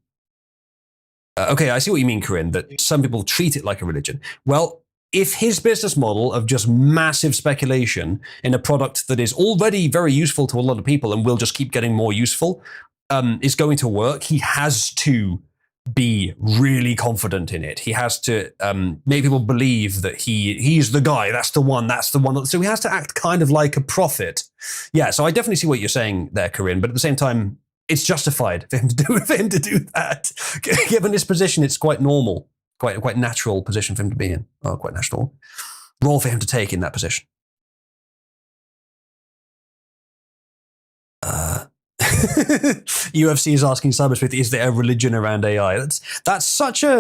Okay, I see what you mean, Corinne, that some people treat it like a religion. Well, if his business model of just massive speculation in a product that is already very useful to a lot of people and will just keep getting more useful is going to work, he has to be really confident in it. He has to make people believe that he's the guy. That's the one. So he has to act kind of like a prophet. Yeah. So I definitely see what you're saying there, Corinne. But at the same time, it's justified for him to do that. Given his position, it's quite normal, quite natural position for him to be in. Oh, quite natural role for him to take in that position. UFC is asking Cybersmith, is there a religion around AI? That's such a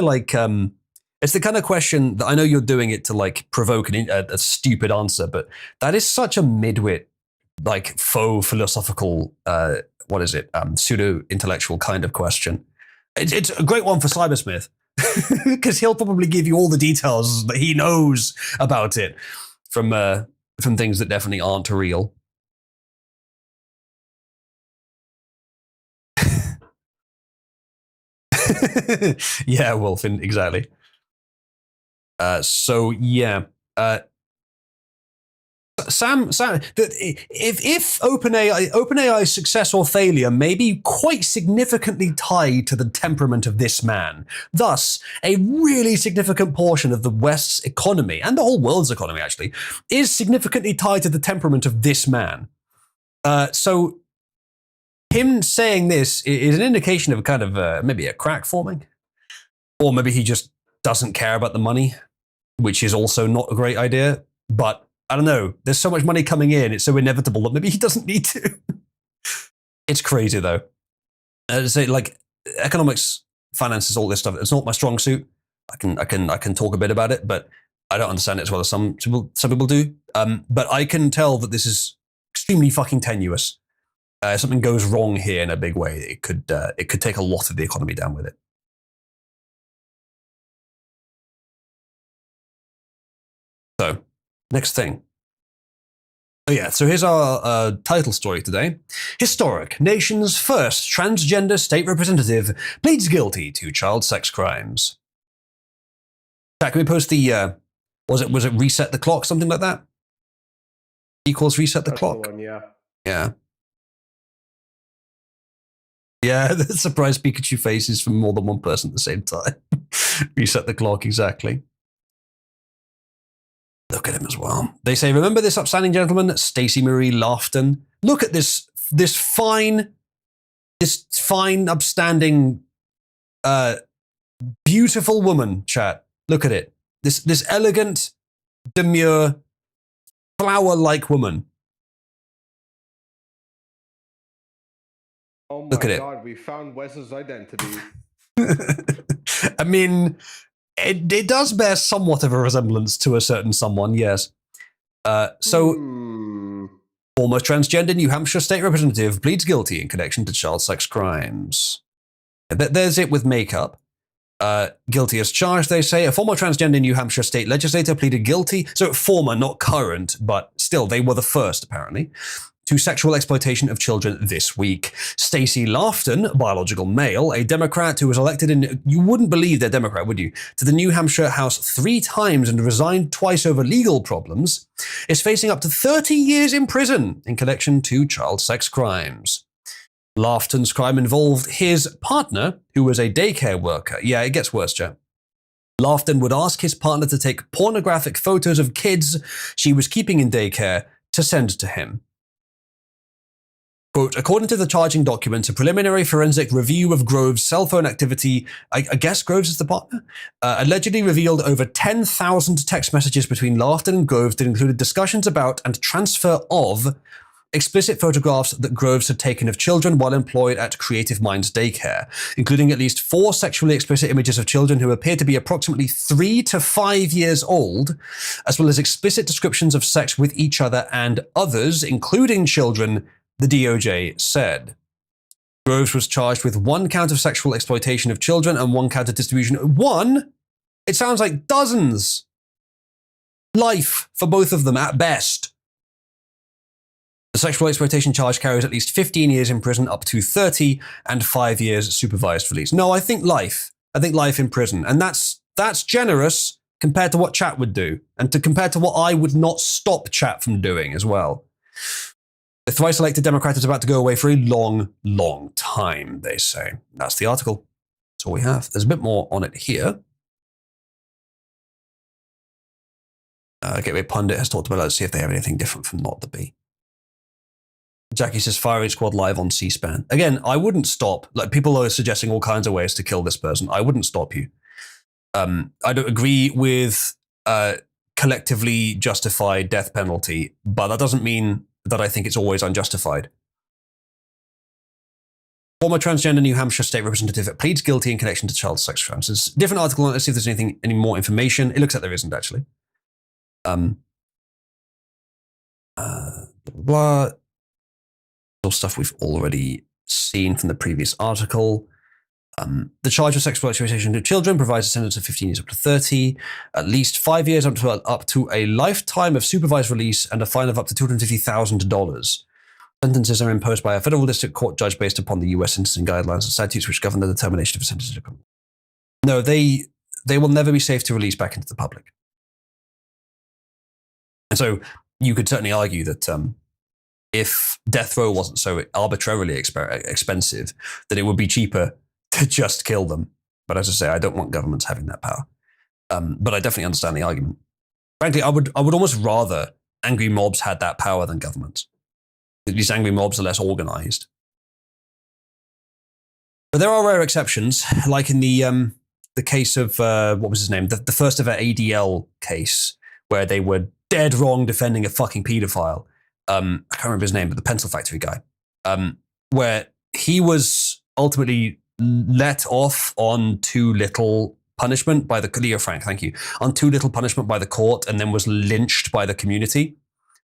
it's the kind of question that I know you're doing it to like provoke a stupid answer, but that is such a midwit, like faux philosophical, pseudo intellectual kind of question. It's a great one for Cybersmith because he'll probably give you all the details that he knows about it from things that definitely aren't real. Yeah, Wolfin, exactly. So yeah, Sam, if OpenAI's success or failure may be quite significantly tied to the temperament of this man, thus a really significant portion of the West's economy and the whole world's economy actually is significantly tied to the temperament of this man. So him saying this is an indication of kind of maybe a crack forming, or maybe he just doesn't care about the money, which is also not a great idea. But I don't know. There's so much money coming in; it's so inevitable that maybe he doesn't need to. It's crazy though. Say like economics, finances, all this stuff. It's not my strong suit. I can talk a bit about it, but I don't understand it as well as some people do. But I can tell that this is extremely fucking tenuous. If something goes wrong here in a big way, it could take a lot of the economy down with it. So, next thing. Oh yeah, so here's our title story today. Historic. Nation's first transgender state representative pleads guilty to child sex crimes. Jack, can we post the, was it reset the clock, something like that? Equals reset the clock? The one, yeah. Yeah. Yeah, the surprise Pikachu faces from more than one person at the same time. Reset the clock, exactly. Look at him as well. They say, remember this upstanding gentleman, Stacey Marie Laughton? Look at this fine, upstanding, beautiful woman, chat. Look at it. This elegant, demure, flower-like woman. Oh my Look at God, we found Wes's identity. I mean, it does bear somewhat of a resemblance to a certain someone, yes. Former transgender New Hampshire state representative pleads guilty in connection to child sex crimes. There's it with makeup. Guilty as charged, they say. A former transgender New Hampshire state legislator pleaded guilty. So former, not current, but still, they were the first, apparently, to sexual exploitation of children this week. Stacey Laughton, biological male, a Democrat who was elected in, you wouldn't believe they're Democrat, would you, to the New Hampshire House 3 times and resigned twice over legal problems, is facing up to 30 years in prison in connection to child sex crimes. Laughton's crime involved his partner, who was a daycare worker. Yeah, it gets worse, Joe. Laughton would ask his partner to take pornographic photos of kids she was keeping in daycare to send to him. Quote, according to the charging documents, a preliminary forensic review of Grove's cell phone activity, I guess Groves is the partner, allegedly revealed over 10,000 text messages between Laughton and Groves that included discussions about and transfer of explicit photographs that Groves had taken of children while employed at Creative Minds Daycare, including at least 4 sexually explicit images of children who appeared to be approximately 3 to 5 years old, as well as explicit descriptions of sex with each other and others, including children, the DOJ said. Groves was charged with 1 count of sexual exploitation of children and 1 count of distribution. 1? It sounds like dozens. Life for both of them at best. The sexual exploitation charge carries at least 15 years in prison, up to 30, and 5 years supervised release. No, I think life. I think life in prison. And that's generous compared to what chat would do, and compared to what I would not stop chat from doing as well. The thrice-elected Democrat is about to go away for a long, long time, they say. That's the article. That's all we have. There's a bit more on it here. Gateway Pundit has talked about it. Let's see if they have anything different from Not the Bee. Jackie says Firing Squad live on C-SPAN. Again, I wouldn't stop. Like, people are suggesting all kinds of ways to kill this person. I wouldn't stop you. I don't agree with collectively justified death penalty, but that doesn't mean that I think it's always unjustified. Former transgender New Hampshire state representative pleads guilty in connection to child sex crimes. There's a different article on it. Let's see if there's any more information. It looks like there isn't, actually. Blah. All stuff we've already seen from the previous article. The charge of sexual exploitation of children provides a sentence of 15 years up to 30, at least 5 years up to a lifetime of supervised release, and a fine of up to $250,000. Sentences are imposed by a federal district court judge based upon the U.S. sentencing guidelines and statutes which govern the determination of sentences. No, they will never be safe to release back into the public. And so you could certainly argue that if death row wasn't so arbitrarily expensive, that it would be cheaper to just kill them. But as I say, I don't want governments having that power. But I definitely understand the argument. Frankly, I would almost rather angry mobs had that power than governments. These angry mobs are less organized. But there are rare exceptions, like in the case of, what was his name? The first ever ADL case, where they were dead wrong defending a fucking pedophile. I can't remember his name, but the pencil factory guy, where he was ultimately let off on too little punishment by the Leo Frank, thank you, on too little punishment by the court, and then was lynched by the community.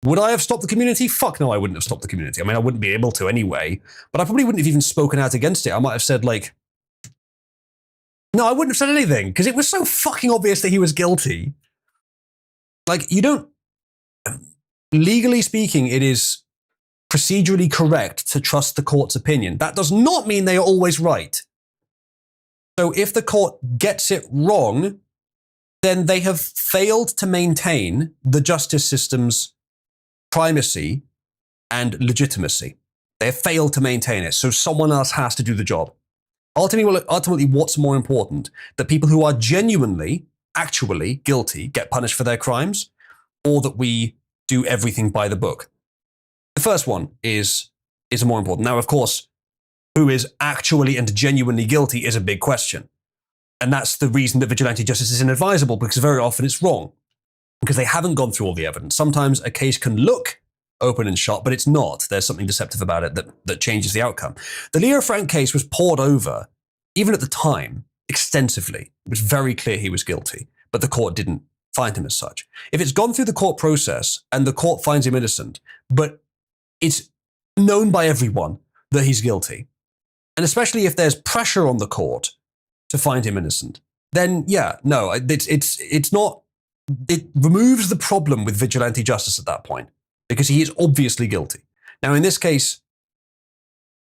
Would I have stopped the community? Fuck no, I wouldn't have stopped the community. I mean, I wouldn't be able to anyway, but I probably wouldn't have even spoken out against it. I might have said, like, no, I wouldn't have said anything, because it was so fucking obvious that he was guilty. Like, you don't, legally speaking, it is procedurally correct to trust the court's opinion. That does not mean they are always right. So if the court gets it wrong, then they have failed to maintain the justice system's primacy and legitimacy. They have failed to maintain it, so someone else has to do the job. Ultimately, what's more important? That people who are genuinely, actually guilty get punished for their crimes, or that we do everything by the book? The first one is more important. Now, of course, who is actually and genuinely guilty is a big question. And that's the reason that vigilante justice is inadvisable, because very often it's wrong, because they haven't gone through all the evidence. Sometimes a case can look open and shut, but it's not. There's something deceptive about it that changes the outcome. The Leo Frank case was poured over, even at the time, extensively. It was very clear he was guilty, but the court didn't find him as such. If it's gone through the court process and the court finds him innocent, but it's known by everyone that he's guilty, and especially if there's pressure on the court to find him innocent, then yeah, no, it's not. It removes the problem with vigilante justice at that point, because he is obviously guilty. Now, in this case,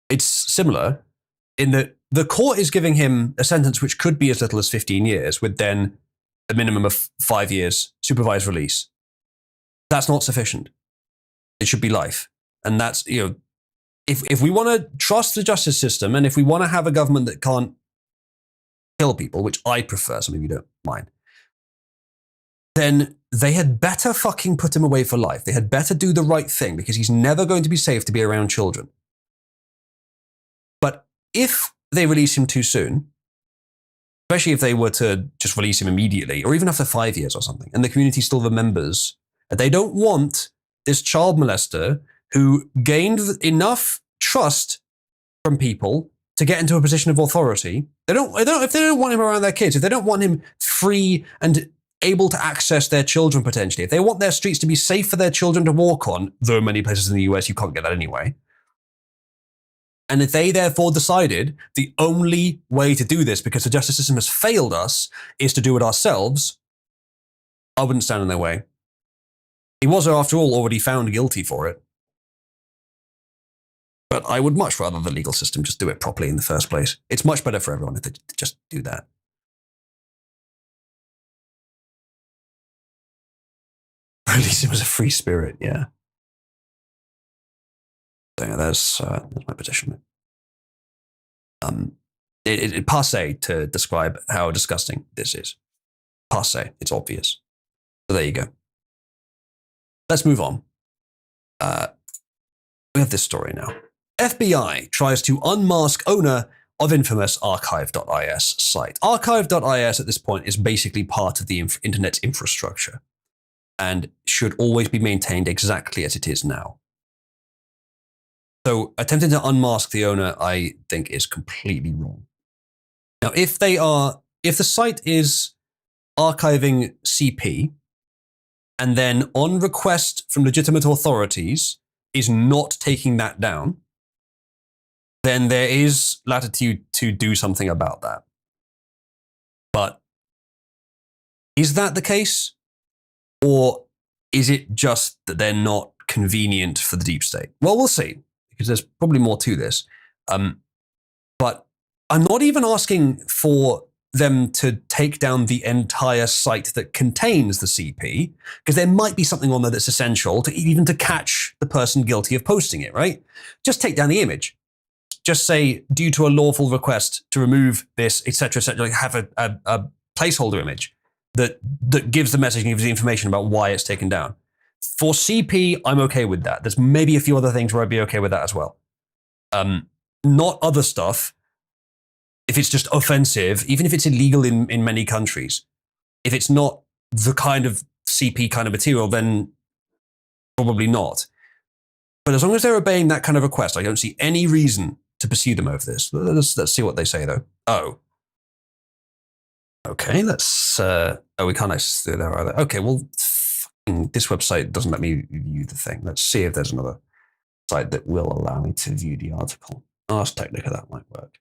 it's similar in that the court is giving him a sentence which could be as little as 15 years, with then a minimum of 5 years supervised release. That's not sufficient. It should be life. And that's, you know, if we want to trust the justice system, and if we want to have a government that can't kill people, which I prefer, some of you don't mind, then they had better fucking put him away for life. They had better do the right thing, because he's never going to be safe to be around children. But if they release him too soon, especially if they were to just release him immediately, or even after 5 years or something, and the community still remembers that they don't want this child molester who gained enough trust from people to get into a position of authority. If they don't want him around their kids, if they don't want him free and able to access their children potentially, if they want their streets to be safe for their children to walk on, though many places in the US you can't get that anyway, and if they therefore decided the only way to do this, because the justice system has failed us, is to do it ourselves, I wouldn't stand in their way. He was, after all, already found guilty for it. But I would much rather the legal system just do it properly in the first place. It's much better for everyone if they just do that. Release him as a free spirit, yeah. So yeah, there's my position. passe to describe how disgusting this is. Passe. It's obvious. So there you go. Let's move on. We have this story now. FBI tries to unmask owner of infamous archive.is site. Archive.is at this point is basically part of the internet's infrastructure and should always be maintained exactly as it is now. So attempting to unmask the owner, I think, is completely wrong. Now, if the site is archiving CP and then on request from legitimate authorities is not taking that down, then there is latitude to do something about that. But is that the case? Or is it just that they're not convenient for the deep state? Well, we'll see, because there's probably more to this. But I'm not even asking for them to take down the entire site that contains the CP, because there might be something on there that's essential to even to catch the person guilty of posting it, right? Just take down the image. Just say, due to a lawful request to remove this, etc., like have a placeholder image that gives the message and gives the information about why it's taken down. For CP, I'm okay with that. There's maybe a few other things where I'd be okay with that as well. Not other stuff. If it's just offensive, even if it's illegal in many countries, if it's not the kind of CP kind of material, then probably not. But as long as they're obeying that kind of request, I don't see any reason to pursue them over this. Let's see what they say, though. Oh. Okay, let's... we can't actually do that either. Okay, well, this website doesn't let me view the thing. Let's see if there's another site that will allow me to view the article. Ars Technica, that might work.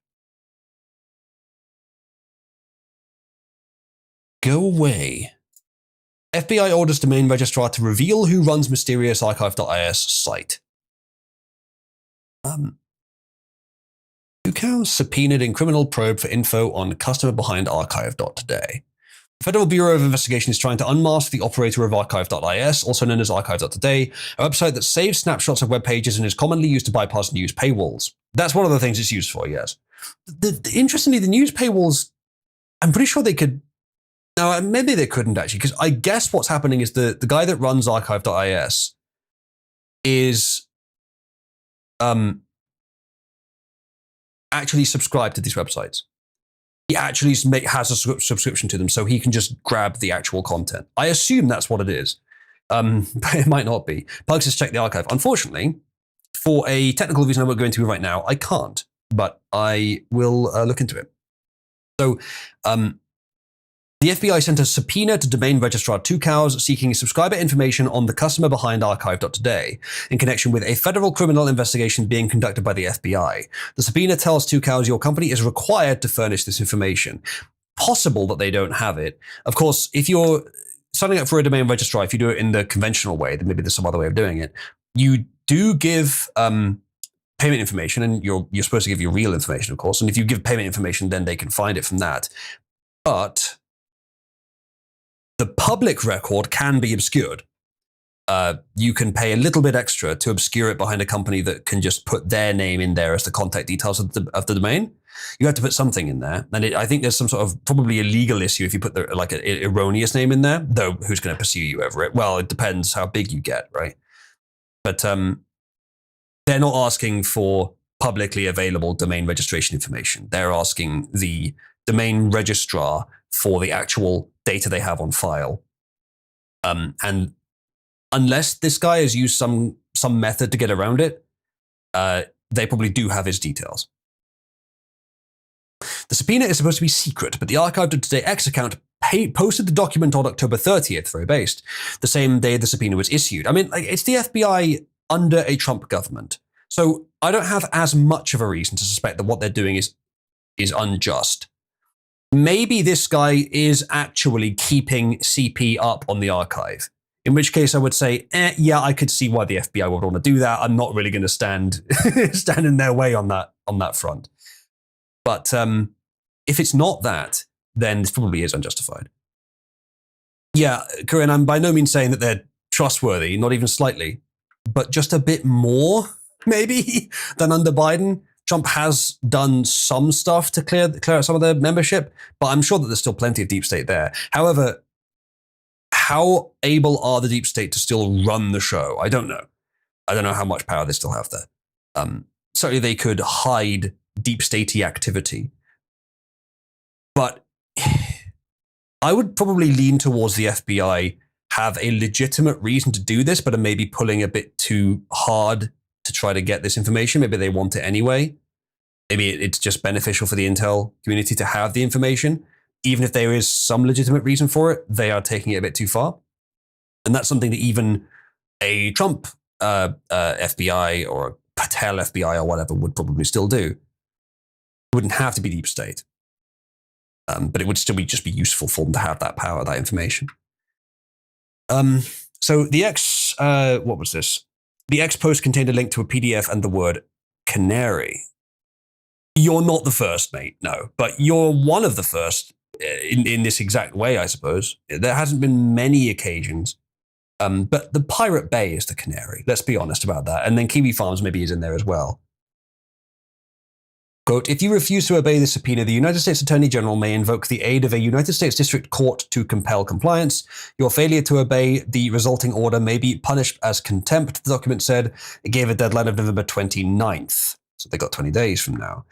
Go away. FBI orders domain registrar to reveal who runs mysterious archive.is site. UCAL subpoenaed in criminal probe for info on customer behind archive.today. The Federal Bureau of Investigation is trying to unmask the operator of archive.is, also known as archive.today, a website that saves snapshots of web pages and is commonly used to bypass news paywalls. That's one of the things it's used for, yes. Interestingly, the news paywalls, I'm pretty sure they could... Now, maybe they couldn't actually, because I guess what's happening is the guy that runs archive.is is actually subscribed to these websites. He actually has a subscription to them, so he can just grab the actual content. I assume that's what it is, but it might not be. Pugs has checked the archive. Unfortunately, for a technical reason I won't go into right now, I can't, but I will look into it. So, the FBI sent a subpoena to domain registrar 2Cows seeking subscriber information on the customer behind archive.today in connection with a federal criminal investigation being conducted by the FBI. The subpoena tells 2Cows your company is required to furnish this information. Possible that they don't have it. Of course, if you're signing up for a domain registrar, if you do it in the conventional way, then maybe there's some other way of doing it. You do give payment information, and you're supposed to give your real information, of course. And if you give payment information, then they can find it from that. But the public record can be obscured. You can pay a little bit extra to obscure it behind a company that can just put their name in there as the contact details of the domain. You have to put something in there. And I think there's some sort of probably a legal issue if you put an erroneous name in there, though who's going to pursue you over it? Well, it depends how big you get, right? But they're not asking for publicly available domain registration information. They're asking the domain registrar for the actual data they have on file. And unless this guy has used some method to get around it, they probably do have his details. The subpoena is supposed to be secret, but the archive.today X account posted the document on October 30th, very based, the same day the subpoena was issued. I mean, it's the FBI under a Trump government. So I don't have as much of a reason to suspect that what they're doing is unjust. Maybe this guy is actually keeping CP up on the archive. In which case I would say, yeah, I could see why the FBI would want to do that. I'm not really going to stand in their way on that front. But if it's not that, then this probably is unjustified. Yeah, Corinne, I'm by no means saying that they're trustworthy, not even slightly, but just a bit more, maybe, than under Biden. Trump has done some stuff to clear out some of their membership, but I'm sure that there's still plenty of deep state there. However, how able are the deep state to still run the show? I don't know. I don't know how much power they still have there. Certainly they could hide deep statey activity. But I would probably lean towards the FBI have a legitimate reason to do this, but are maybe pulling a bit too hard to try to get this information. Maybe they want it anyway. Maybe it's just beneficial for the intel community to have the information. Even if there is some legitimate reason for it, they are taking it a bit too far. And that's something that even a Trump FBI or a Patel FBI or whatever would probably still do. It wouldn't have to be deep state. But it would still just be useful for them to have that power, that information. So the X, what was this? The X post contained a link to a PDF and the word canary. You're not the first, mate, no. But you're one of the first in this exact way, I suppose. There hasn't been many occasions. But the Pirate Bay is the canary. Let's be honest about that. And then Kiwi Farms maybe is in there as well. Quote, if you refuse to obey the subpoena, the United States Attorney General may invoke the aid of a United States District Court to compel compliance. Your failure to obey the resulting order may be punished as contempt, the document said. It gave a deadline of November 29th. So they got 20 days from now.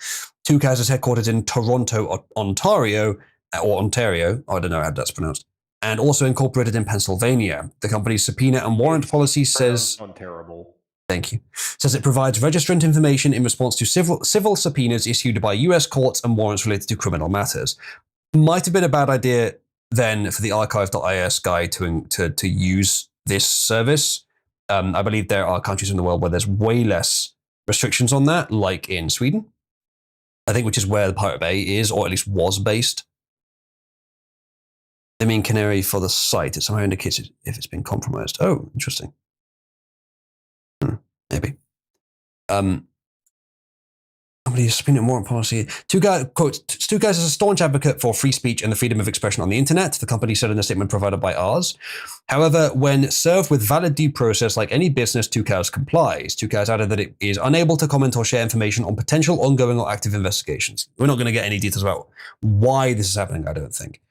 Tucows is headquartered in Toronto, Ontario, I don't know how that's pronounced, and also incorporated in Pennsylvania. The company's subpoena and warrant policy says... Terrible. Thank you. Says it provides registrant information in response to civil subpoenas issued by US courts and warrants related to criminal matters. Might have been a bad idea then for the archive.is guy to use this service. I believe there are countries in the world where there's way less restrictions on that, like in Sweden, I think, which is where the Pirate Bay is, or at least was based. They mean canary for the site. It somehow indicates if it's been compromised. Oh, interesting. Maybe. Company's subpoena and warrant policy. Tucows is a staunch advocate for free speech and the freedom of expression on the internet, the company said in a statement provided by ours. However, when served with valid due process like any business, Tucows complies. Tucows added that it is unable to comment or share information on potential ongoing or active investigations. We're not going to get any details about why this is happening, I don't think.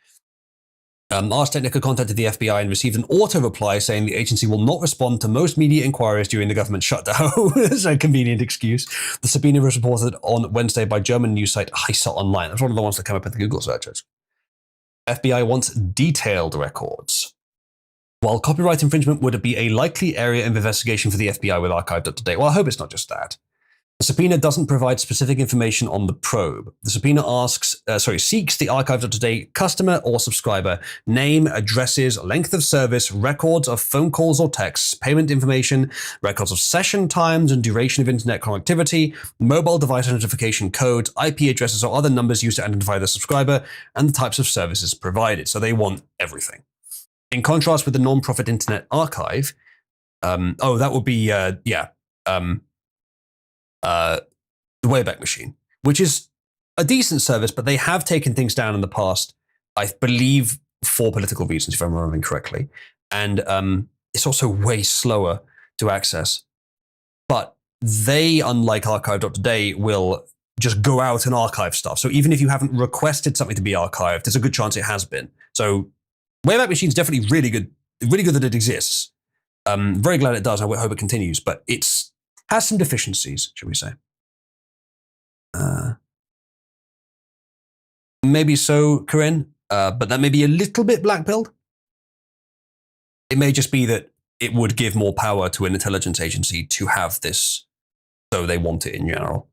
Ars Technica contacted the FBI and received an auto-reply saying the agency will not respond to most media inquiries during the government shutdown. It's a convenient excuse. The subpoena was reported on Wednesday by German news site Heise Online. That's one of the ones that come up in the Google searches. FBI wants detailed records. While copyright infringement would be a likely area of investigation for the FBI with archive.today. Well, I hope it's not just that. The subpoena doesn't provide specific information on the probe. The subpoena seeks the archive.today customer or subscriber name, addresses, length of service, records of phone calls or texts, payment information, records of session times and duration of internet connectivity, mobile device identification codes, IP addresses or other numbers used to identify the subscriber, and the types of services provided. So they want everything. In contrast with the non-profit Internet Archive, that would be, the Wayback Machine, which is a decent service, but they have taken things down in the past, I believe, for political reasons, if I'm remembering correctly. And it's also way slower to access. But they, unlike archive.today, will just go out and archive stuff. So even if you haven't requested something to be archived, there's a good chance it has been. So Wayback Machine is definitely really good that it exists. Very glad it does. I hope it continues, but it's has some deficiencies, shall we say. Maybe so, Corinne, but that may be a little bit black-pilled. It may just be that it would give more power to an intelligence agency to have this, so they want it in general.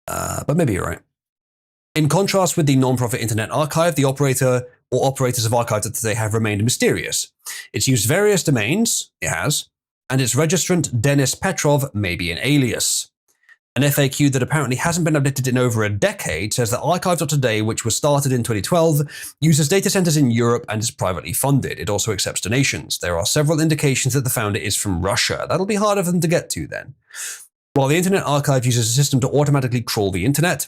But maybe you're right. In contrast with the non-profit Internet Archive, the operator or operators of archive.today have remained mysterious. It's used various domains, it has, and its registrant, Denis Petrov, may be an alias. An FAQ that apparently hasn't been updated in over a decade says that archive.today, which was started in 2012, uses data centers in Europe and is privately funded. It also accepts donations. There are several indications that the founder is from Russia. That'll be harder for them to get to then. While the Internet Archive uses a system to automatically crawl the internet,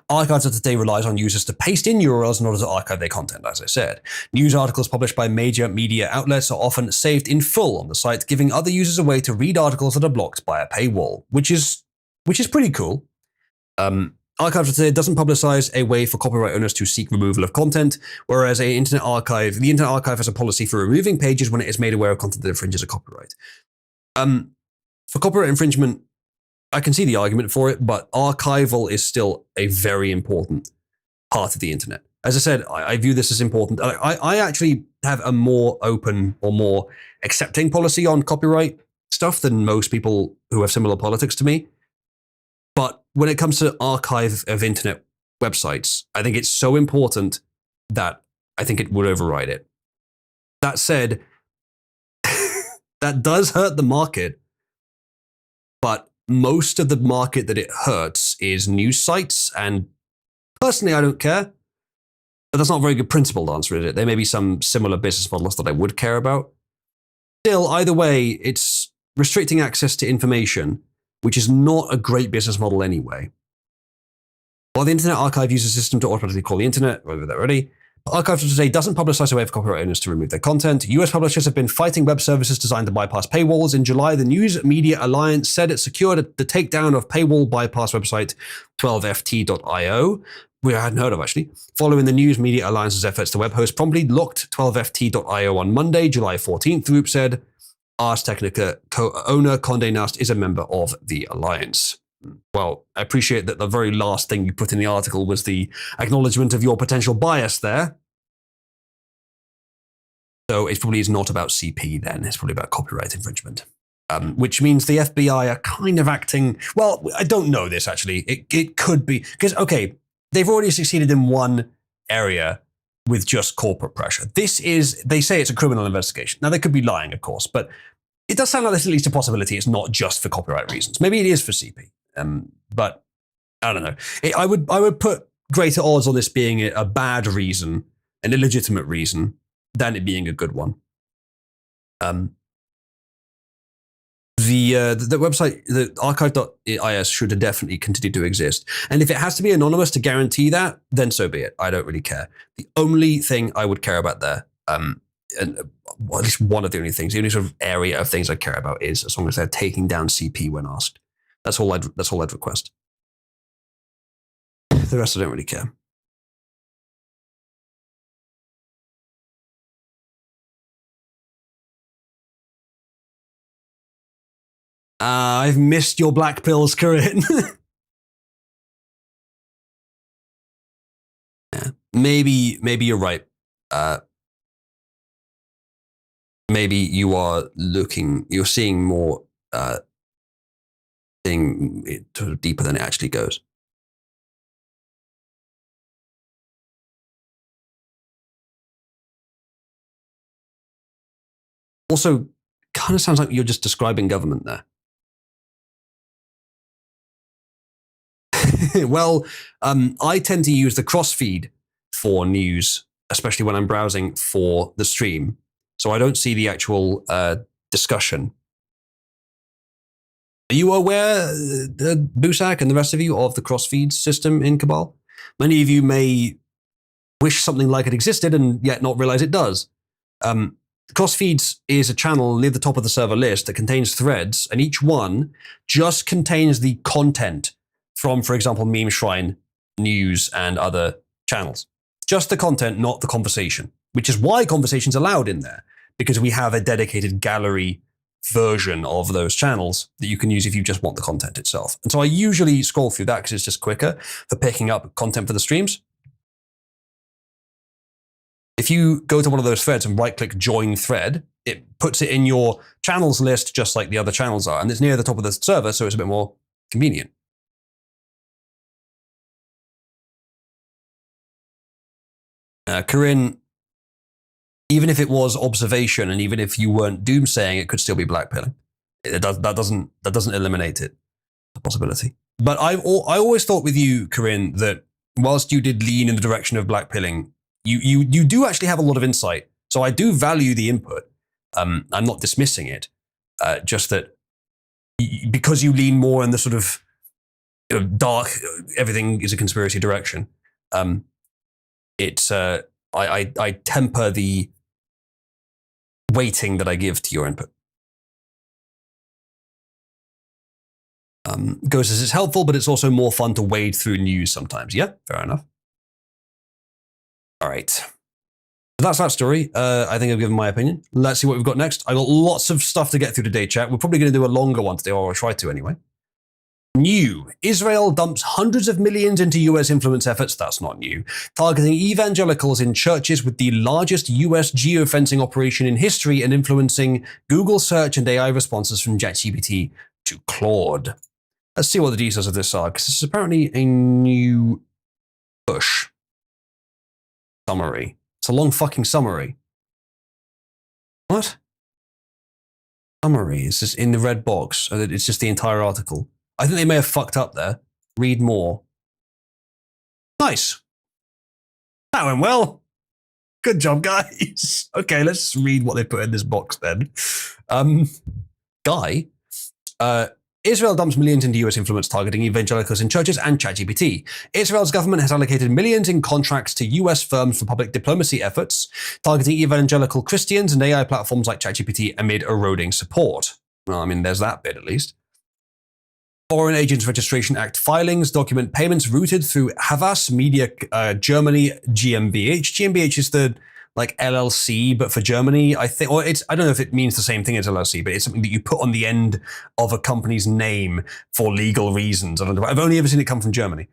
Archives of today relies on users to paste in URLs in order to archive their content, as I said. News articles published by major media outlets are often saved in full on the site, giving other users a way to read articles that are blocked by a paywall, which is pretty cool. Archives of today doesn't publicize a way for copyright owners to seek removal of content, whereas the Internet Archive has a policy for removing pages when it is made aware of content that infringes a copyright. For copyright infringement, I can see the argument for it, but archival is still a very important part of the internet. As I said, I view this as important. I actually have a more open or more accepting policy on copyright stuff than most people who have similar politics to me. But when it comes to archive of internet websites, I think it's so important that I think it would override it. That said, that does hurt the market, but most of the market that it hurts is news sites, and personally, I don't care. But that's not a very good principled answer, is it? There may be some similar business models that I would care about. Still, either way, it's restricting access to information, which is not a great business model anyway. While the Internet Archive uses a system to automatically crawl the internet, over that already, Archives of Today doesn't publicize a way for copyright owners to remove their content. US publishers have been fighting web services designed to bypass paywalls. In July, the News Media Alliance said it secured the takedown of paywall bypass website 12ft.io, which I hadn't heard of actually. Following the News Media Alliance's efforts, the web host promptly locked 12ft.io on Monday, July 14th. The group said Ars Technica co-owner Condé Nast is a member of the alliance. Well, I appreciate that the very last thing you put in the article was the acknowledgement of your potential bias there. So it probably is not about CP then. It's probably about copyright infringement. Which means the FBI are kind of acting... Well, I don't know this actually. It could be... Because, okay, they've already succeeded in one area with just corporate pressure. This is... They say it's a criminal investigation. Now, they could be lying, of course, but it does sound like there's at least a possibility it's not just for copyright reasons. Maybe it is for CP. But I don't know. I would put greater odds on this being a bad reason, an illegitimate reason, than it being a good one. The website, the archive.is should definitely continue to exist. And if it has to be anonymous to guarantee that, then so be it. I don't really care. The only thing I would care about there, and well, at least one of the only things, the only sort of area of things I care about is as long as they're taking down CP when asked. That's all I'd request. The rest I don't really care. I've missed your black pills, Corinne. Yeah, maybe you're right. Maybe you're seeing more thing sort of deeper than it actually goes. Also, kind of sounds like you're just describing government there. Well, I tend to use the crossfeed for news, especially when I'm browsing for the stream. So I don't see the actual discussion. Are you aware, Busak and the rest of you, of the crossfeed system in Cabal? Many of you may wish something like it existed and yet not realize it does. Crossfeeds is a channel near the top of the server list that contains threads, and each one just contains the content from, for example, Meme Shrine, news, and other channels. Just the content, not the conversation, which is why conversation's allowed in there, because we have a dedicated gallery version of those channels that you can use if you just want the content itself. And so I usually scroll through that because it's just quicker for picking up content for the streams. If you go to one of those threads and right-click Join Thread, it puts it in your channels list just like the other channels are, and it's near the top of the server, so it's a bit more convenient. Corinne, even if it was observation and even if you weren't doomsaying, it could still be blackpilling. That doesn't eliminate it, the possibility. But I always thought with you, Corinne, that whilst you did lean in the direction of blackpilling, you do actually have a lot of insight. So I do value the input. I'm not dismissing it. Just that because you lean more in the sort of dark, everything is a conspiracy direction. I temper the weighting that I give to your input. Goes as it's helpful, but it's also more fun to wade through news sometimes. Yeah, fair enough. All right. So that's that story. I think I've given my opinion. Let's see what we've got next. I got lots of stuff to get through today, chat. We're probably going to do a longer one today, or I'll try to anyway. New. Israel dumps hundreds of millions into US influence efforts. That's not new. Targeting evangelicals in churches with the largest US geofencing operation in history and influencing Google search and AI responses from ChatGPT to Claude. Let's see what the details of this are, because this is apparently a new push. Summary. It's a long fucking summary. What? Summary. Is this in the red box? It's just the entire article. I think they may have fucked up there. Read more. Nice. That went well. Good job, guys. Okay, let's read what they put in this box then. Guy. Israel dumps millions into US influence targeting evangelicals in churches and ChatGPT. Israel's government has allocated millions in contracts to US firms for public diplomacy efforts, targeting evangelical Christians and AI platforms like ChatGPT amid eroding support. Well, I mean, there's that bit at least. Foreign Agents Registration Act filings document payments routed through Havas Media Germany GmbH. GmbH is the like LLC, but for Germany, I think, or I don't know if it means the same thing as LLC, but it's something that you put on the end of a company's name for legal reasons. I've only ever seen it come from Germany,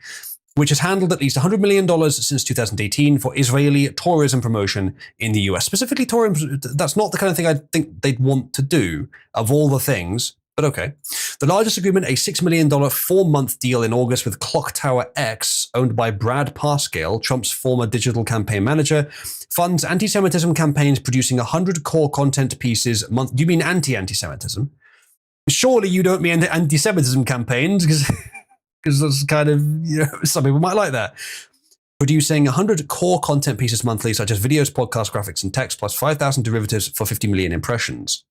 which has handled at least $100 million since 2018 for Israeli tourism promotion in the US. Specifically, tourism, that's not the kind of thing I think they'd want to do of all the things. But okay. The largest agreement, a $6 million 4-month deal in August with Clock Tower X, owned by Brad Parscale, Trump's former digital campaign manager, funds anti-Semitism campaigns producing 100 core content pieces a month. Do you mean anti-Semitism? Surely you don't mean anti-Semitism campaigns, because that's kind of, some people might like that. Producing 100 core content pieces monthly, such as videos, podcasts, graphics, and text, plus 5,000 derivatives for 50 million impressions.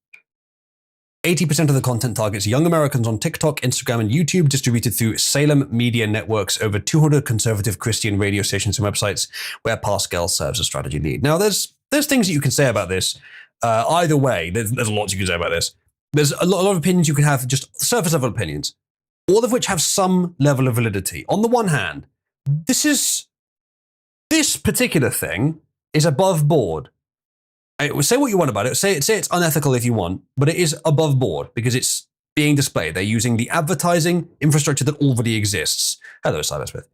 80% of the content targets young Americans on TikTok, Instagram, and YouTube, distributed through Salem Media Network's over 200 conservative Christian radio stations and websites, where Pascal serves as strategy lead. Now, there's things that you can say about this. Either way, there's lots you can say about this. There's a lot of opinions you can have, just surface level opinions, all of which have some level of validity. On the one hand, this particular thing is above board. Say what you want about it. Say it's unethical if you want, but it is above board because it's being displayed. They're using the advertising infrastructure that already exists. Hello, Cybersmith.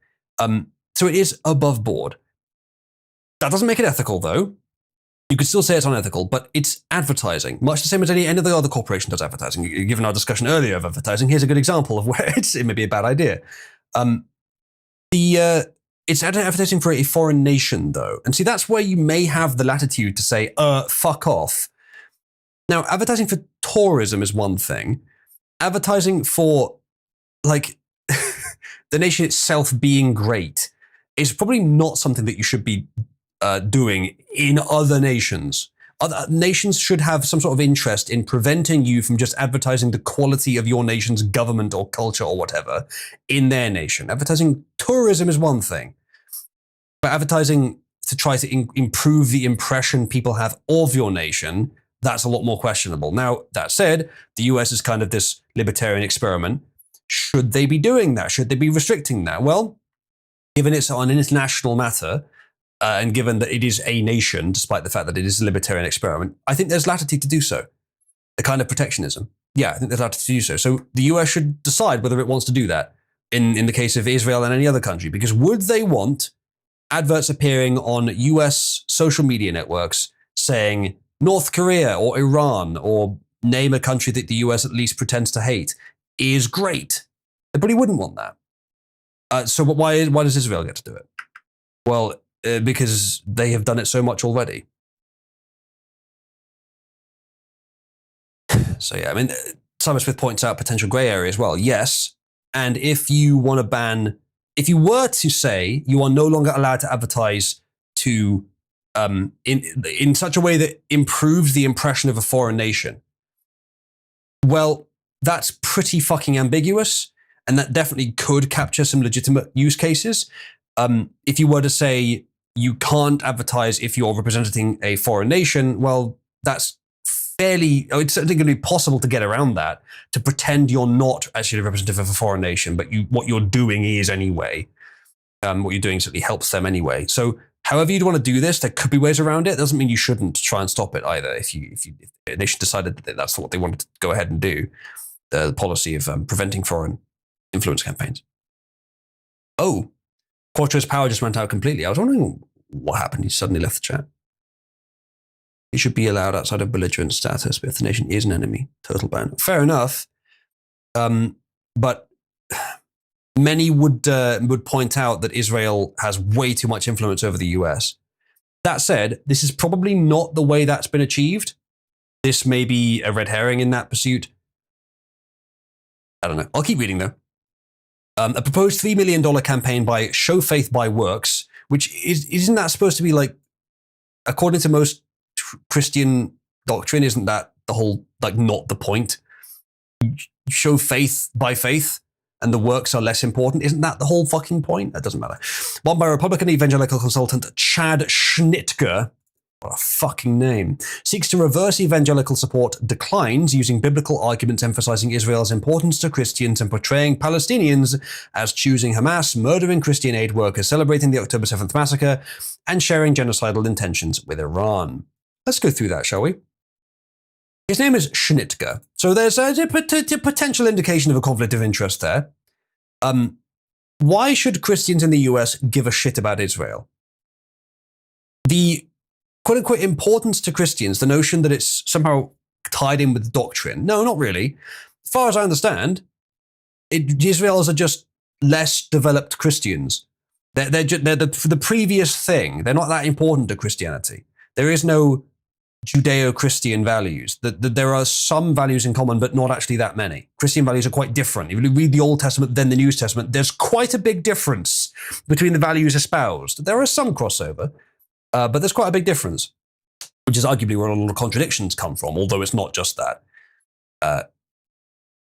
So it is above board. That doesn't make it ethical, though. You could still say it's unethical, but it's advertising, much the same as any of the other corporation does advertising. Given our discussion earlier of advertising, here's a good example of where it may be a bad idea. It's advertising for a foreign nation, though. And see, that's where you may have the latitude to say, fuck off. Now, advertising for tourism is one thing. Advertising for, like, the nation itself being great is probably not something that you should be doing in other nations. Other nations should have some sort of interest in preventing you from just advertising the quality of your nation's government or culture or whatever in their nation. Advertising tourism is one thing, but advertising to try to improve the impression people have of your nation, that's a lot more questionable. Now, that said, the US is kind of this libertarian experiment. Should they be doing that? Should they be restricting that? Well, given it's an international matter, and given that it is a nation, despite the fact that it is a libertarian experiment, I think there's latitude to do so. A kind of protectionism. Yeah, I think there's latitude to do so. So the US should decide whether it wants to do that in the case of Israel and any other country. Because would they want adverts appearing on US social media networks saying North Korea or Iran, or name a country that the US at least pretends to hate, is great? They probably wouldn't want that. So why does Israel get to do it? Well, because they have done it so much already. So yeah, I mean, Cybersmith points out potential grey area as well. Yes, and if you want to ban, if you were to say you are no longer allowed to advertise to in such a way that improves the impression of a foreign nation, well, that's pretty fucking ambiguous. and that definitely could capture some legitimate use cases. If you were to say you can't advertise if you're representing a foreign nation, well, that's it's certainly going to be possible to get around that, to pretend you're not actually a representative of a foreign nation, but what you're doing is anyway. What you're doing certainly helps them anyway. So however you'd want to do this, there could be ways around it. Doesn't mean you shouldn't try and stop it either. If a nation decided that that's what they wanted to go ahead and do, the policy of preventing foreign influence campaigns. Oh, Quattro's power just went out completely. I was wondering what happened. He suddenly left the chat. It should be allowed outside of belligerent status, but if the nation is an enemy, total ban. Fair enough. But many would point out that Israel has way too much influence over the US. That said, this is probably not the way that's been achieved. This may be a red herring in that pursuit. I don't know. I'll keep reading though. A proposed $3 million campaign by Show Faith by Works, which isn't that supposed to be like, according to most Christian doctrine, isn't that the whole, like, not the point? Show faith by faith, and the works are less important. Isn't that the whole fucking point? That doesn't matter. One by Republican evangelical consultant Chad Schnittger, what a fucking name, seeks to reverse evangelical support declines using biblical arguments emphasizing Israel's importance to Christians and portraying Palestinians as choosing Hamas, murdering Christian aid workers, celebrating the October 7th massacre, and sharing genocidal intentions with Iran. Let's go through that, shall we? His name is Schnittger. So there's a potential indication of a conflict of interest there. Why should Christians in the US give a shit about Israel? The quote-unquote importance to Christians, the notion that it's somehow tied in with doctrine. No, not really. As far as I understand, Israelis are just less developed Christians. They're the previous thing. They're not that important to Christianity. There is no Judeo-Christian values. There are some values in common, but not actually that many. Christian values are quite different. If you read the Old Testament, then the New Testament, there's quite a big difference between the values espoused. There are some crossover, but there's quite a big difference, which is arguably where a lot of contradictions come from, although it's not just that.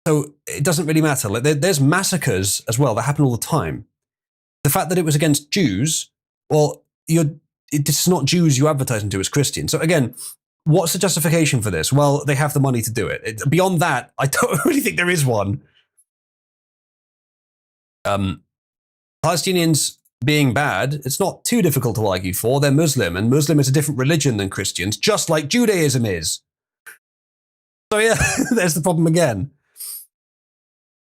So it doesn't really matter. Like there's massacres as well that happen all the time. The fact that it was against Jews, well, it's not Jews you're advertising to, it's Christians. So again, what's the justification for this? Well, they have the money to do it. Beyond that, I don't really think there is one. Palestinians being bad, it's not too difficult to argue for. They're Muslim, and Muslim is a different religion than Christians, just like Judaism is. So yeah, there's the problem again.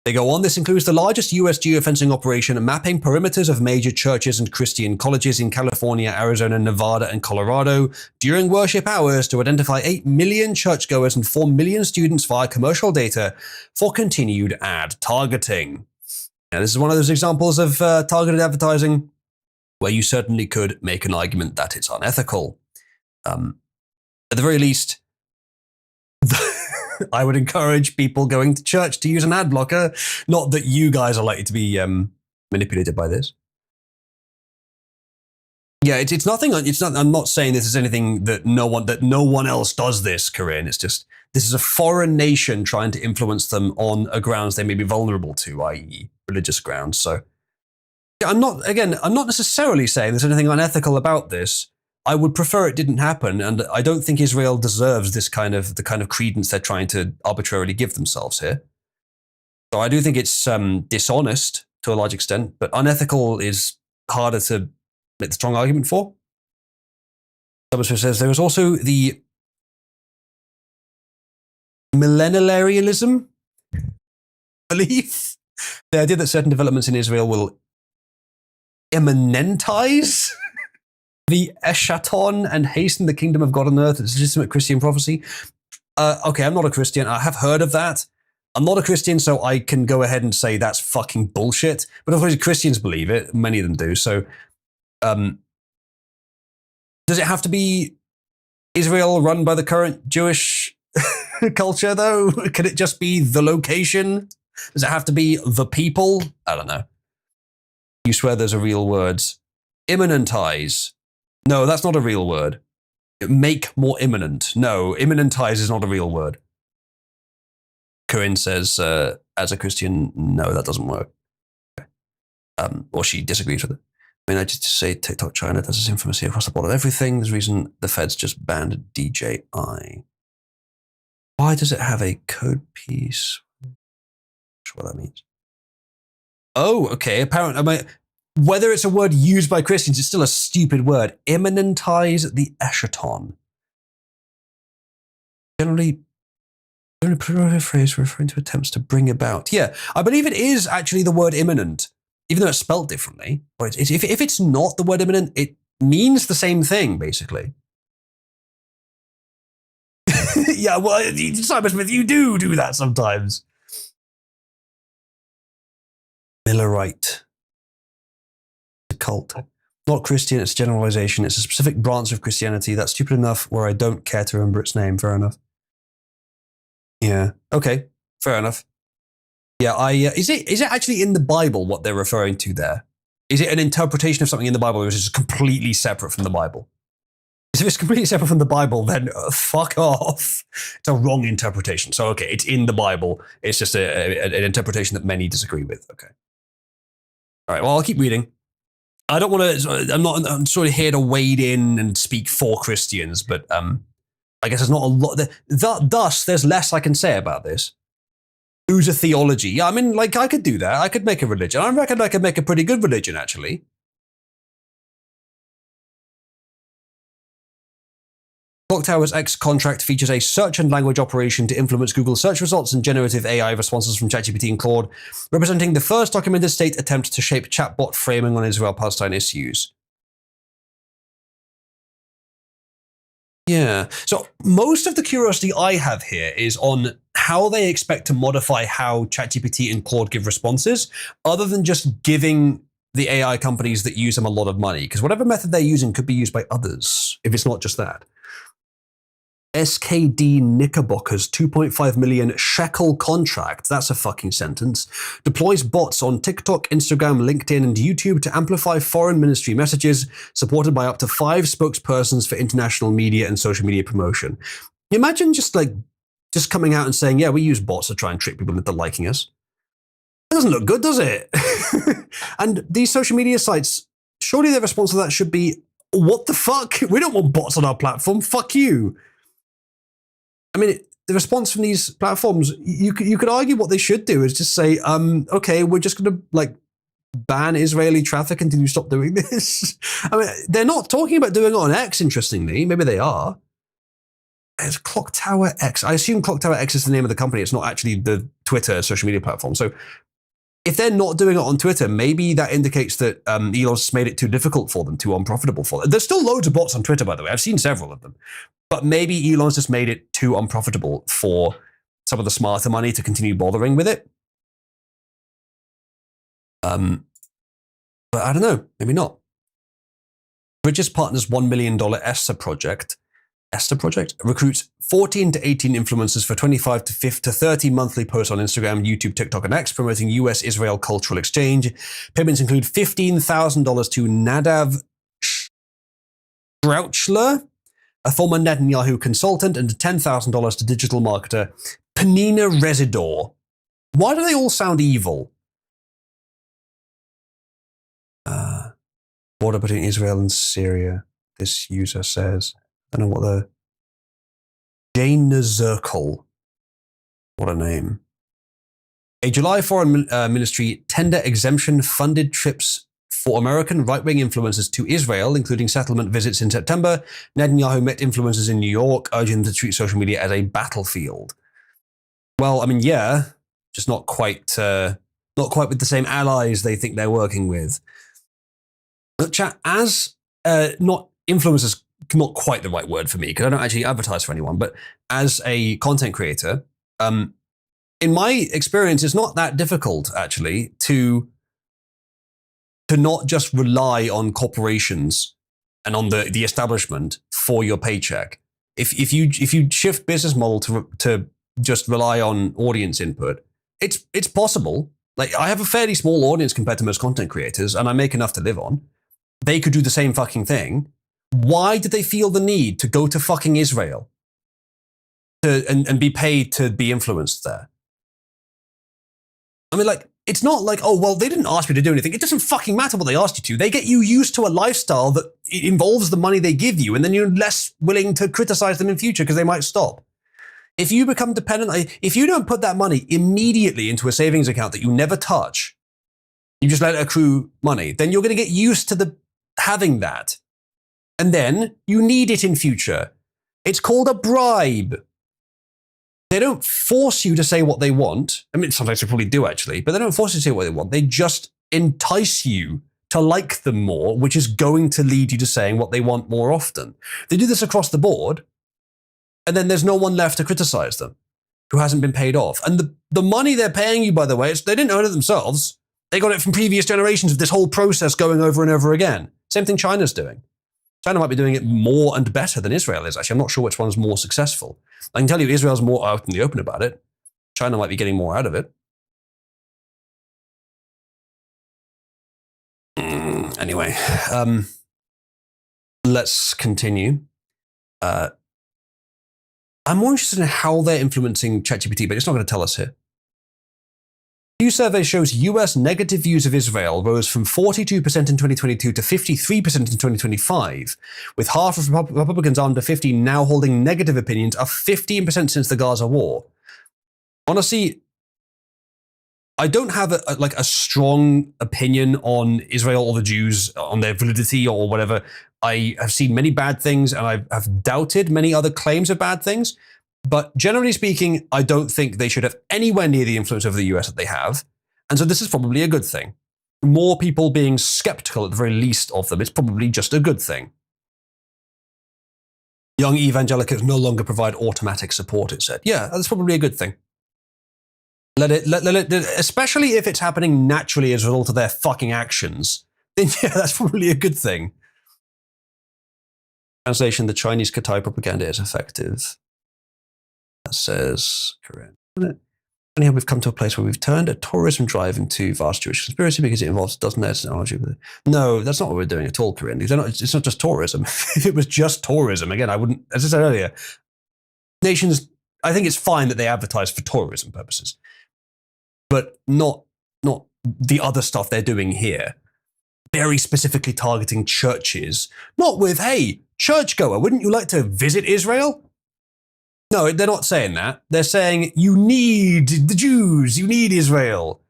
They go on, this includes the largest US geofencing operation mapping perimeters of major churches and Christian colleges in California, Arizona, Nevada, and Colorado during worship hours to identify 8 million churchgoers and 4 million students via commercial data for continued ad targeting. Now, this is one of those examples of targeted advertising where you certainly could make an argument that it's unethical. At the very least, I would encourage people going to church to use an ad blocker. Not that you guys are likely to be manipulated by this. Yeah, it's nothing. It's not. I'm not saying this is anything that no one else does this, Corinne. It's just this is a foreign nation trying to influence them on a grounds they may be vulnerable to, i.e., religious grounds. So, I'm not necessarily saying there's anything unethical about this. I would prefer it didn't happen, and I don't think Israel deserves the kind of credence they're trying to arbitrarily give themselves here. So I do think it's dishonest to a large extent, but unethical is harder to make the strong argument for. Someone says there is also the millenarianism belief, the idea that certain developments in Israel will immanentize the eschaton and hasten the kingdom of God on earth. It's legitimate Christian prophecy. Okay, I'm not a Christian. I have heard of that. I'm not a Christian, so I can go ahead and say that's fucking bullshit. But of course, Christians believe it. Many of them do. So, does it have to be Israel run by the current Jewish culture, though? Can it just be the location? Does it have to be the people? I don't know. You swear those are real words. Immanentize. No, that's not a real word. Make more imminent. No, immanentize is not a real word. Corinne says, as a Christian, no, that doesn't work. Or she disagrees with it. I mean, I just say TikTok China does this infamously across the board of everything. There's a reason the feds just banned DJI. Why does it have a code piece? I'm not sure what that means. Oh, okay. Apparently, whether it's a word used by Christians, it's still a stupid word. Immanentize the eschaton. Generally a phrase referring to attempts to bring about. Yeah, I believe it is actually the word imminent, even though it's spelled differently. But if it's not the word imminent, it means the same thing, basically. Yeah, well, Simon Smith, you do that sometimes. Millerite. The cult. Not Christian, it's a generalization. It's a specific branch of Christianity. That's stupid enough where I don't care to remember its name. Fair enough. Yeah. Okay. Fair enough. Yeah. Is it actually in the Bible what they're referring to there? Is it an interpretation of something in the Bible, or is it just completely separate from the Bible? If it's completely separate from the Bible, then fuck off. It's a wrong interpretation. So okay, it's in the Bible. It's just an interpretation that many disagree with. Okay. All right. Well, I'll keep reading. I don't want to. I'm sort of here to wade in and speak for Christians, but I guess there's not a lot. Thus, there's less I can say about this. Who's a theology? Yeah, I mean, like, I could do that. I could make a religion. I reckon I could make a pretty good religion, actually. Clock Tower's X contract features a search and language operation to influence Google search results and generative AI responses from ChatGPT and Claude, representing the first documented state attempt to shape chatbot framing on Israel-Palestine issues. Yeah. So most of the curiosity I have here is on how they expect to modify how ChatGPT and Claude give responses, other than just giving the AI companies that use them a lot of money. Because whatever method they're using could be used by others, if it's not just that. SKD Knickerbocker's 2.5 million shekel contract, that's a fucking sentence, deploys bots on TikTok, Instagram, LinkedIn, and YouTube to amplify foreign ministry messages, supported by up to 5 spokespersons for international media and social media promotion. Imagine just coming out and saying, yeah, we use bots to try and trick people into liking us. That doesn't look good, does it? And these social media sites, surely their response to that should be, what the fuck? We don't want bots on our platform. Fuck you. I mean, the response from these platforms, you could argue what they should do is just say, okay, we're just going to ban Israeli traffic until you stop doing this. I mean, they're not talking about doing it on X, interestingly. Maybe they are. It's Clock Tower X. I assume Clock Tower X is the name of the company. It's not actually the Twitter social media platform. So if they're not doing it on Twitter, maybe that indicates that Elon's made it too difficult for them, too unprofitable for them. There's still loads of bots on Twitter, by the way. I've seen several of them. But maybe Elon's just made it too unprofitable for some of the smarter money to continue bothering with it. But I don't know. Maybe not. Bridges Partners' $1 million Esther project recruits 14 to 18 influencers for 25 to 30 monthly posts on Instagram, YouTube, TikTok, and X, promoting US-Israel cultural exchange. Payments include $15,000 to Nadav Strauchler, a former Netanyahu consultant, and $10,000 to digital marketer Penina Residor. Why do they all sound evil? Border between Israel and Syria, this user says. I don't know what the... Jane Zirkle. What a name. A July Foreign Ministry tender exemption funded trips for American right-wing influencers to Israel, including settlement visits in September. Netanyahu met influencers in New York, urging them to treat social media as a battlefield. Well, I mean, yeah, just not quite with the same allies they think they're working with. But chat, as not influencers, not quite the right word for me because I don't actually advertise for anyone, but as a content creator, in my experience, it's not that difficult actually to not just rely on corporations and on the establishment for your paycheck. If you shift business model to just rely on audience input, it's possible. Like, I have a fairly small audience compared to most content creators, and I make enough to live on. They could do the same fucking thing. Why did they feel the need to go to fucking Israel and be paid to be influenced there? I mean, like, it's not like, oh, well, they didn't ask me to do anything. It doesn't fucking matter what they asked you to. They get you used to a lifestyle that involves the money they give you, and then you're less willing to criticize them in future because they might stop. If you become dependent, if you don't put that money immediately into a savings account that you never touch, you just let it accrue money, then you're going to get used to having that. And then you need it in future. It's called a bribe. They don't force you to say what they want. I mean, sometimes they probably do actually, but they don't force you to say what they want. They just entice you to like them more, which is going to lead you to saying what they want more often. They do this across the board, and then there's no one left to criticize them who hasn't been paid off. And the money they're paying you, by the way, they didn't earn it themselves. They got it from previous generations of this whole process going over and over again. Same thing China's doing. China might be doing it more and better than Israel is, actually. I'm not sure which one's more successful. I can tell you Israel's more out in the open about it. China might be getting more out of it. Anyway, let's continue. I'm more interested in how they're influencing ChatGPT, but it's not going to tell us here. New survey shows US negative views of Israel rose from 42% in 2022 to 53% in 2025, with half of Republicans under 50 now holding negative opinions of 15% since the Gaza war. Honestly, I don't have a strong opinion on Israel or the Jews, on their validity or whatever. I have seen many bad things, and I have doubted many other claims of bad things. But generally speaking, I don't think they should have anywhere near the influence over the US that they have. And so this is probably a good thing. More people being skeptical at the very least of them, it's probably just a good thing. Young evangelicals no longer provide automatic support, it said. Yeah, that's probably a good thing. Let it, especially if it's happening naturally as a result of their fucking actions, then yeah, that's probably a good thing. Translation, the Chinese Qatari propaganda is effective. That says, correct. Anyhow, we've come to a place where we've turned a tourism drive into vast Jewish conspiracy because it involves dozens of technology. No, that's not what we're doing at all, Corinne. It's not just tourism. If it was just tourism, again, I wouldn't, as I said earlier, nations, I think it's fine that they advertise for tourism purposes, but not the other stuff they're doing here. Very specifically targeting churches, not with, hey, churchgoer, wouldn't you like to visit Israel? No, they're not saying that. They're saying, you need the Jews, you need Israel.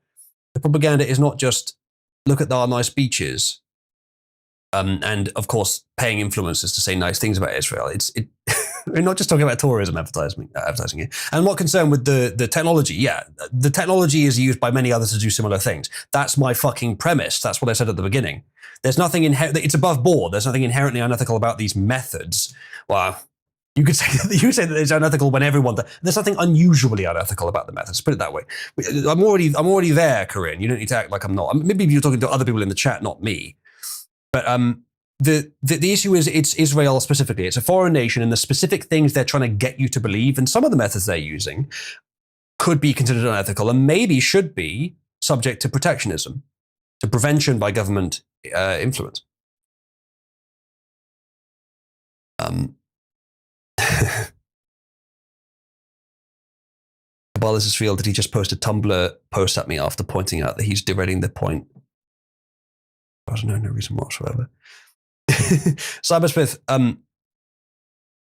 The propaganda is not just, look at our nice beaches. And of course, paying influencers to say nice things about Israel. We're not just talking about tourism advertising here. I'm not concerned with the technology. Yeah, the technology is used by many others to do similar things. That's my fucking premise. That's what I said at the beginning. There's nothing it's above board. There's nothing inherently unethical about these methods. Well, you could say that it's unethical when everyone. There's nothing unusually unethical about the methods. Put it that way. I'm already there, Corinne. You don't need to act like I'm not. Maybe you're talking to other people in the chat, not me. But the issue is it's Israel specifically. It's a foreign nation, and the specific things they're trying to get you to believe, and some of the methods they're using could be considered unethical, and maybe should be subject to protectionism, to prevention by government influence. While this is real, did he just post a Tumblr post at me after pointing out that he's derailing the point? I don't know, no reason whatsoever. Cybersmith,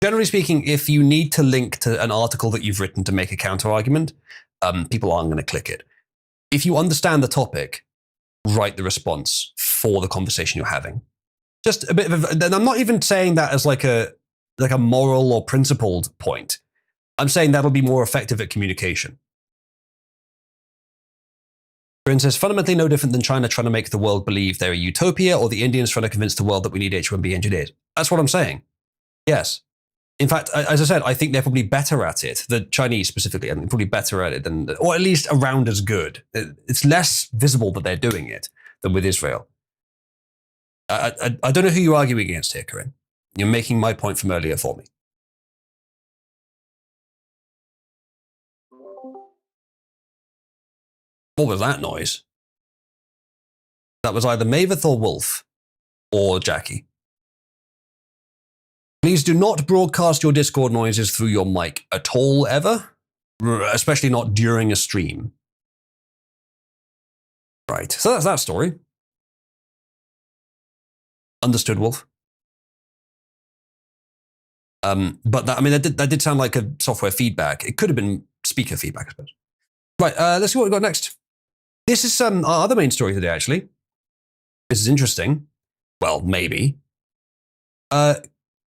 generally speaking, if you need to link to an article that you've written to make a counter argument, people aren't going to click it. If you understand the topic, write the response for the conversation you're having. Just a bit of and I'm not even saying that as like a moral or principled point. I'm saying that'll be more effective at communication. Corinne says, fundamentally no different than China trying to make the world believe they're a utopia or the Indians trying to convince the world that we need H-1B engineers. That's what I'm saying. Yes. In fact, as I said, I think they're probably better at it, the Chinese specifically, and probably better at it than, or at least around as good. It's less visible that they're doing it than with Israel. I don't know who you're arguing against here, Corinne. You're making my point from earlier for me. What was that noise? That was either Maveth or Wolf or Jackie. Please do not broadcast your Discord noises through your mic at all, ever, especially not during a stream. Right. So that's that story. Understood, Wolf. But that did sound like a software feedback. It could have been speaker feedback, I suppose. Right. Let's see what we've got next. This is our other main story today, actually. This is interesting. Well, maybe.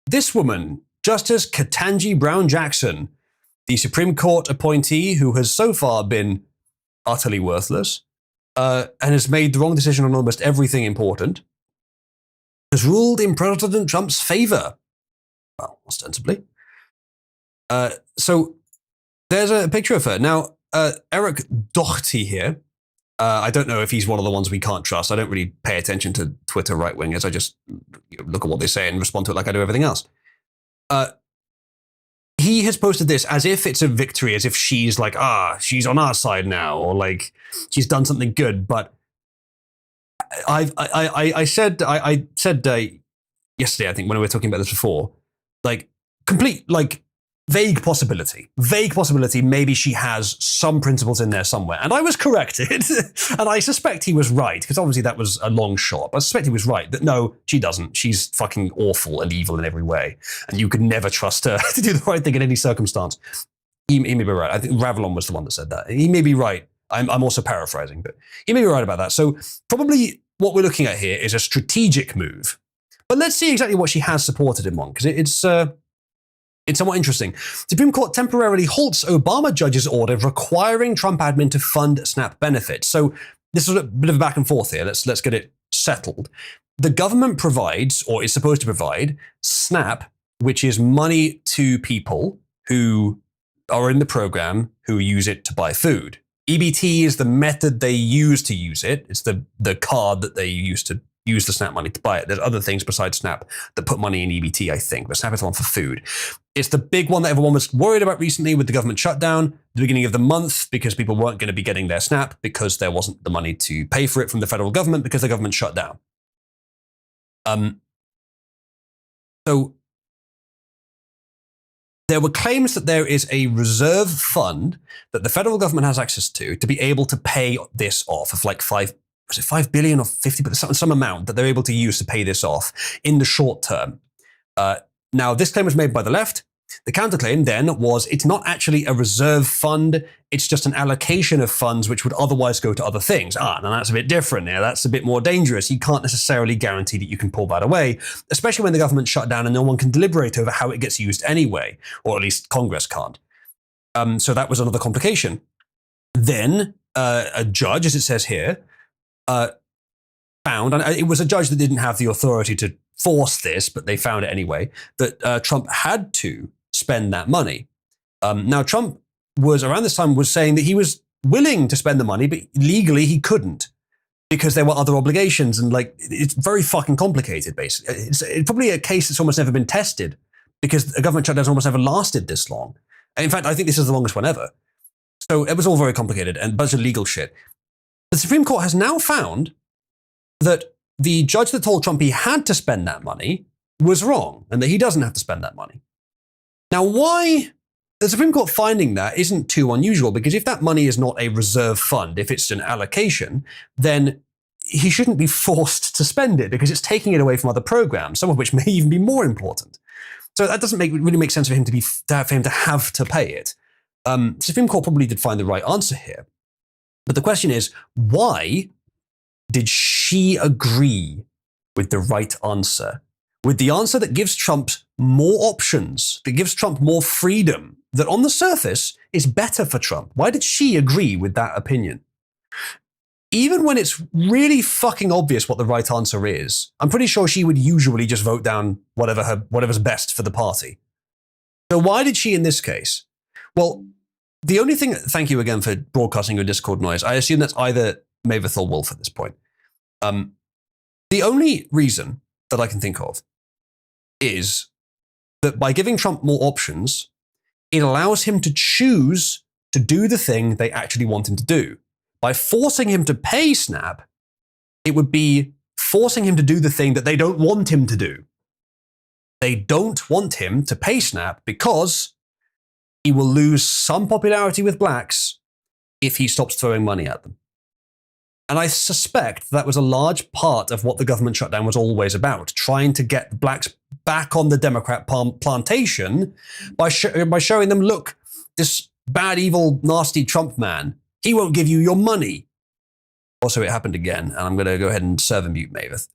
This woman, Justice Ketanji Brown Jackson, the Supreme Court appointee who has so far been utterly worthless and has made the wrong decision on almost everything important, has ruled in President Trump's favor. Well, ostensibly. So there's a picture of her. Now, Eric Doherty here, I don't know if he's one of the ones we can't trust. I don't really pay attention to Twitter right-wingers. I just look at what they say and respond to it like I do everything else. He has posted this as if it's a victory, as if she's like, she's on our side now, or like she's done something good. But I said yesterday, I think, when we were talking about this before, like complete, like vague possibility, maybe she has some principles in there somewhere. And I was corrected. And I suspect he was right, because obviously that was a long shot. But I suspect he was right that no, she doesn't. She's fucking awful and evil in every way. And you could never trust her to do the right thing in any circumstance. He may be right. I think Ravelon was the one that said that. He may be right. I'm also paraphrasing, but he may be right about that. So probably what we're looking at here is a strategic move. But let's see exactly what she has supported him on, because it's somewhat interesting. Supreme Court temporarily halts Obama judge's order requiring Trump admin to fund SNAP benefits. So this is a bit of a back and forth here. Let's get it settled. The government provides, or is supposed to provide, SNAP, which is money to people who are in the program who use it to buy food. EBT is the method they use to use it. It's the card that they use to use the SNAP money to buy it. There's other things besides SNAP that put money in EBT, I think, but SNAP is the one for food. It's the big one that everyone was worried about recently with the government shutdown, the beginning of the month, because people weren't going to be getting their SNAP because there wasn't the money to pay for it from the federal government because the government shut down. So there were claims that there is a reserve fund that the federal government has access to be able to pay this off of like $5 billion or 50, but some amount that they're able to use to pay this off in the short term. Now, this claim was made by the left. The counterclaim then was it's not actually a reserve fund. It's just an allocation of funds which would otherwise go to other things. Now that's a bit different. Now that's a bit more dangerous. You can't necessarily guarantee that you can pull that away, especially when the government shut down and no one can deliberate over how it gets used anyway, or at least Congress can't. So that was another complication. Then a judge, as it says here, found, and it was a judge that didn't have the authority to force this, but they found it anyway, that Trump had to spend that money. Now, Trump was, around this time, was saying that he was willing to spend the money, but legally he couldn't because there were other obligations. And like, it's very fucking complicated, basically. It's probably a case that's almost never been tested because a government shutdown almost never lasted this long. And in fact, I think this is the longest one ever. So it was all very complicated and a bunch of legal shit. The Supreme Court has now found that the judge that told Trump he had to spend that money was wrong and that he doesn't have to spend that money. Now, why the Supreme Court finding that isn't too unusual, because if that money is not a reserve fund, if it's an allocation, then he shouldn't be forced to spend it because it's taking it away from other programs, some of which may even be more important. So that doesn't really make sense for him to have to pay it. The Supreme Court probably did find the right answer here. But the question is, why did she agree with the right answer? With the answer that gives Trump more options, that gives Trump more freedom, that on the surface is better for Trump? Why did she agree with that opinion? Even when it's really fucking obvious what the right answer is, I'm pretty sure she would usually just vote down whatever's best for the party. So why did she in this case? Well, the only thing, thank you again for broadcasting your Discord noise. I assume that's either Maveth or Wolf at this point. The only reason that I can think of is that by giving Trump more options, it allows him to choose to do the thing they actually want him to do. By forcing him to pay SNAP, it would be forcing him to do the thing that they don't want him to do. They don't want him to pay SNAP because he will lose some popularity with blacks if he stops throwing money at them. And I suspect that was a large part of what the government shutdown was always about, trying to get the blacks back on the Democrat plantation by showing them, look, this bad, evil, nasty Trump man, he won't give you your money. Also, it happened again, and I'm going to go ahead and serve and mute Maveth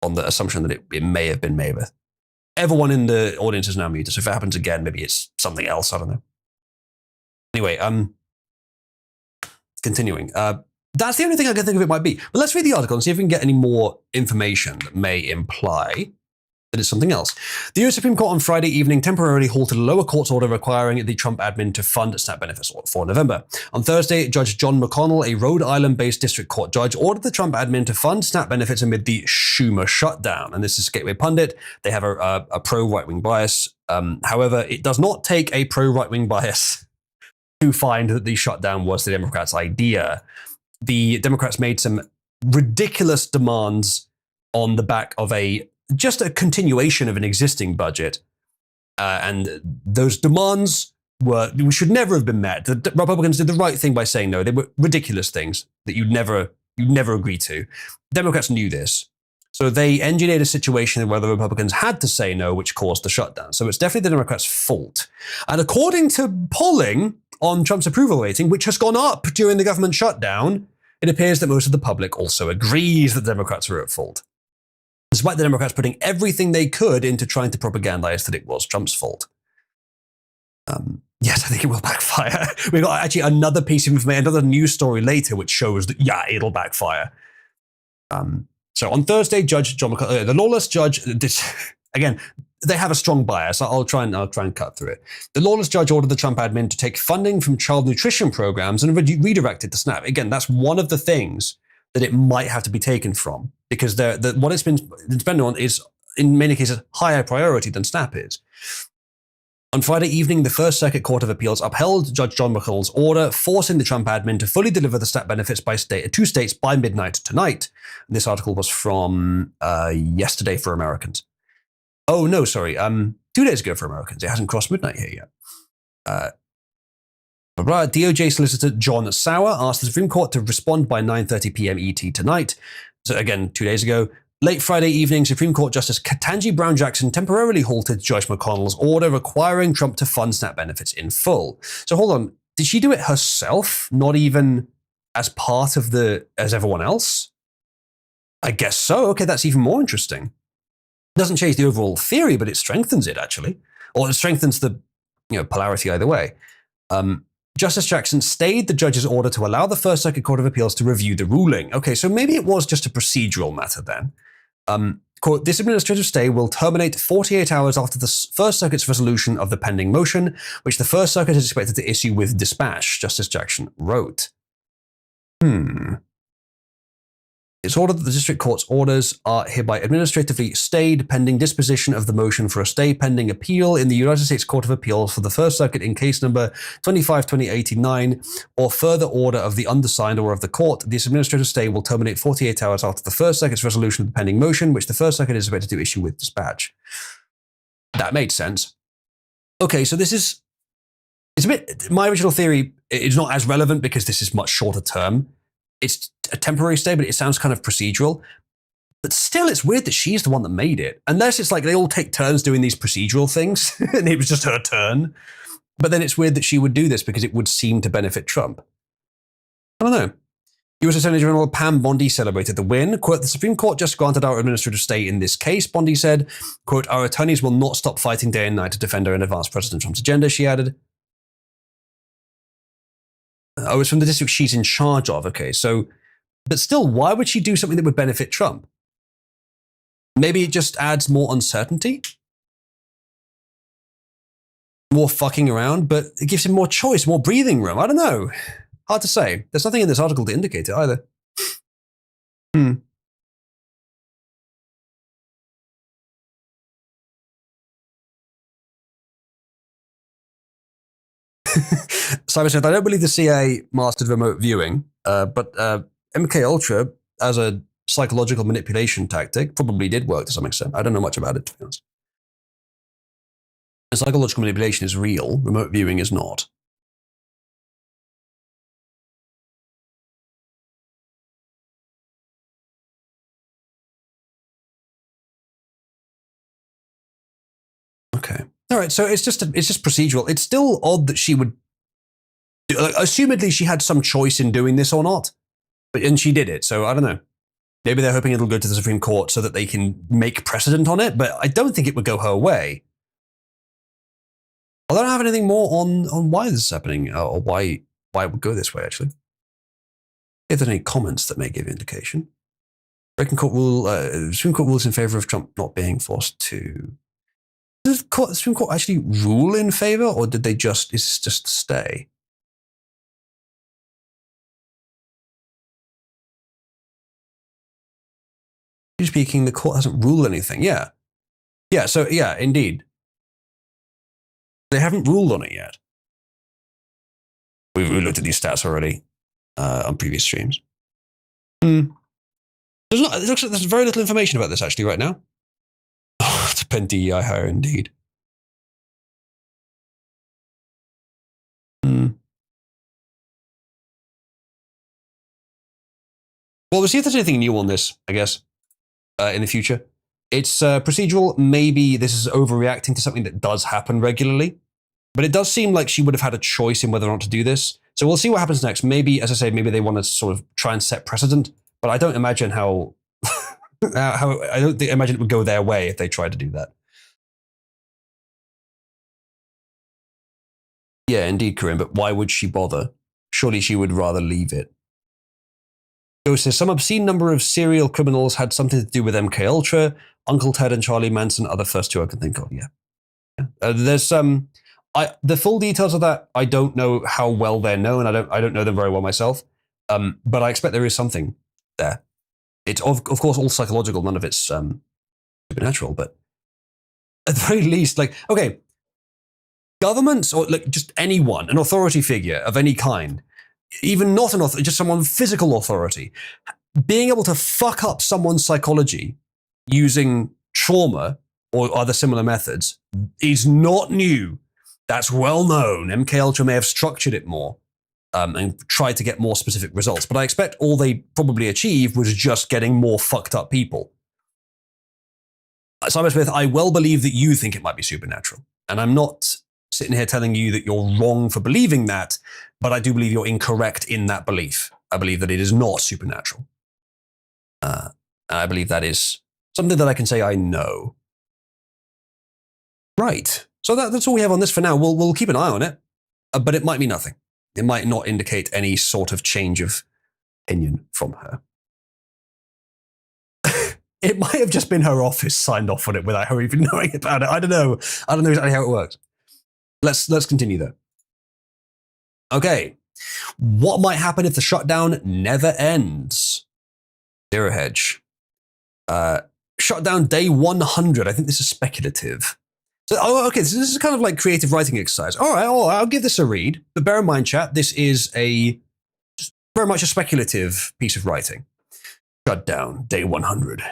on the assumption that it may have been Maveth. Everyone in the audience is now muted, so if it happens again, maybe it's something else, I don't know. Anyway, continuing. That's the only thing I can think of it might be. But let's read the article and see if we can get any more information that may imply that it's something else. The US Supreme Court on Friday evening temporarily halted a lower court's order requiring the Trump admin to fund SNAP benefits for November. On Thursday, Judge John McConnell, a Rhode Island-based district court judge, ordered the Trump admin to fund SNAP benefits amid the Schumer shutdown. And this is Gateway Pundit. They have a pro-right-wing bias. However, it does not take a pro-right-wing bias to find that the shutdown was the Democrats' idea. The Democrats made some ridiculous demands on the back of just a continuation of an existing budget. And those demands should never have been met. The Republicans did the right thing by saying no. They were ridiculous things that you'd never agree to. Democrats knew this. So they engineered a situation where the Republicans had to say no, which caused the shutdown. So it's definitely the Democrats' fault. And according to polling on Trump's approval rating, which has gone up during the government shutdown, it appears that most of the public also agrees that the Democrats were at fault. Despite the Democrats putting everything they could into trying to propagandize that it was Trump's fault. Yes, I think it will backfire. We've got actually another piece of information, another news story later, which shows that, yeah, it'll backfire. So on Thursday, Judge John McConnell, the lawless judge, again, they have a strong bias. I'll try and cut through it. The lawless judge ordered the Trump admin to take funding from child nutrition programs and redirect it to SNAP. Again, that's one of the things that it might have to be taken from, because what it's been spending on is, in many cases, higher priority than SNAP is. On Friday evening, the First Circuit Court of Appeals upheld Judge John McConnell's order, forcing the Trump admin to fully deliver the SNAP benefits to states by midnight tonight. And this article was from yesterday for Americans. Oh, no, sorry. 2 days ago for Americans. It hasn't crossed midnight here yet. DOJ Solicitor John Sauer asked the Supreme Court to respond by 9:30 p.m. ET tonight. So again, 2 days ago. Late Friday evening, Supreme Court Justice Ketanji Brown Jackson temporarily halted Judge McConnell's order requiring Trump to fund SNAP benefits in full. So hold on. Did she do it herself? Not even as part of as everyone else? I guess so. Okay, that's even more interesting. It doesn't change the overall theory, but it strengthens it, actually. Or it strengthens the polarity either way. Justice Jackson stayed the judge's order to allow the First Circuit Court of Appeals to review the ruling. Okay, so maybe it was just a procedural matter then. Quote, this administrative stay will terminate 48 hours after the First Circuit's resolution of the pending motion, which the First Circuit is expected to issue with dispatch, Justice Jackson wrote. It's ordered that the district court's orders are hereby administratively stayed pending disposition of the motion for a stay pending appeal in the United States Court of Appeals for the First Circuit in case number 25-2089 or further order of the undersigned or of the court. This administrative stay will terminate 48 hours after the First Circuit's resolution of the pending motion, which the First Circuit is expected to issue with dispatch. That made sense. Okay, so it's a bit, my original theory is not as relevant because this is much shorter term. It's a temporary stay, but it sounds kind of procedural. But still, it's weird that she's the one that made it. Unless it's like they all take turns doing these procedural things, and it was just her turn. But then it's weird that she would do this because it would seem to benefit Trump. I don't know. US Attorney General Pam Bondi celebrated the win. Quote, the Supreme Court just granted our administrative stay in this case, Bondi said. Quote, our attorneys will not stop fighting day and night to defend her and advance President Trump's agenda, she added. Oh, it's from the district she's in charge of. Okay, so, but still, why would she do something that would benefit Trump? Maybe it just adds more uncertainty? More fucking around, but it gives him more choice, more breathing room. I don't know. Hard to say. There's nothing in this article to indicate it either. Simon said, I don't believe the CIA mastered remote viewing, but MK Ultra, as a psychological manipulation tactic, probably did work to some extent. I don't know much about it, to be honest. Psychological manipulation is real. Remote viewing is not. right, so it's just procedural. It's still odd that she would. Assumedly, she had some choice in doing this or not, and she did it. So I don't know. Maybe they're hoping it'll go to the Supreme Court so that they can make precedent on it. But I don't think it would go her way. I don't have anything more on why this is happening or why it would go this way. Actually, if there's any comments that may give indication. Supreme Court rules in favor of Trump not being forced to. Did the Supreme Court actually rule in favor, or did they just? Is this just a stay? Speaking, the court hasn't ruled anything. Yeah. So indeed, they haven't ruled on it yet. We looked at these stats already on previous streams. It looks like there's very little information about this actually right now. Oh, it's a pen DEI hire indeed. Well, we'll see if there's anything new on this, I guess. In the future. It's procedural. Maybe this is overreacting to something that does happen regularly, but it does seem like she would have had a choice in whether or not to do this. So we'll see what happens next. Maybe, as I say, maybe they want to sort of try and set precedent, but I don't imagine how I don't imagine it would go their way if they tried to do that. Yeah, indeed, Corinne, but why would she bother? Surely she would rather leave it. Says some obscene number of serial criminals had something to do with MK Ultra, Uncle Ted and Charlie Manson are the first two I can think of. Yeah. There's the full details of that. I don't know how well they're known. I don't know them very well myself. But I expect there is something there. It's of course all psychological. None of it's supernatural. But at the very least, okay, governments or just anyone, an authority figure of any kind. Even not an authority, just someone physical authority, being able to fuck up someone's psychology using trauma or other similar methods is not new. That's well known. MK Ultra may have structured it more and tried to get more specific results, but I expect all they probably achieved was just getting more fucked up people. Simon Smith, I well believe that you think it might be supernatural, and I'm not sitting here telling you that you're wrong for believing that, but I do believe you're incorrect in that belief. I believe that it is not supernatural. I believe that is something that I can say I know. Right. So that's all we have on this for now. We'll keep an eye on it, but it might be nothing. It might not indicate any sort of change of opinion from her. It might have just been her office signed off on it without her even knowing about it. I don't know. I don't know exactly how it works. Let's continue though. Okay. What might happen if the shutdown never ends? Zero Hedge. Shutdown day 100. I think this is speculative. So, okay, so this is kind of like creative writing exercise. All right, I'll give this a read. But bear in mind, chat, this is just very much a speculative piece of writing. Shutdown, day 100.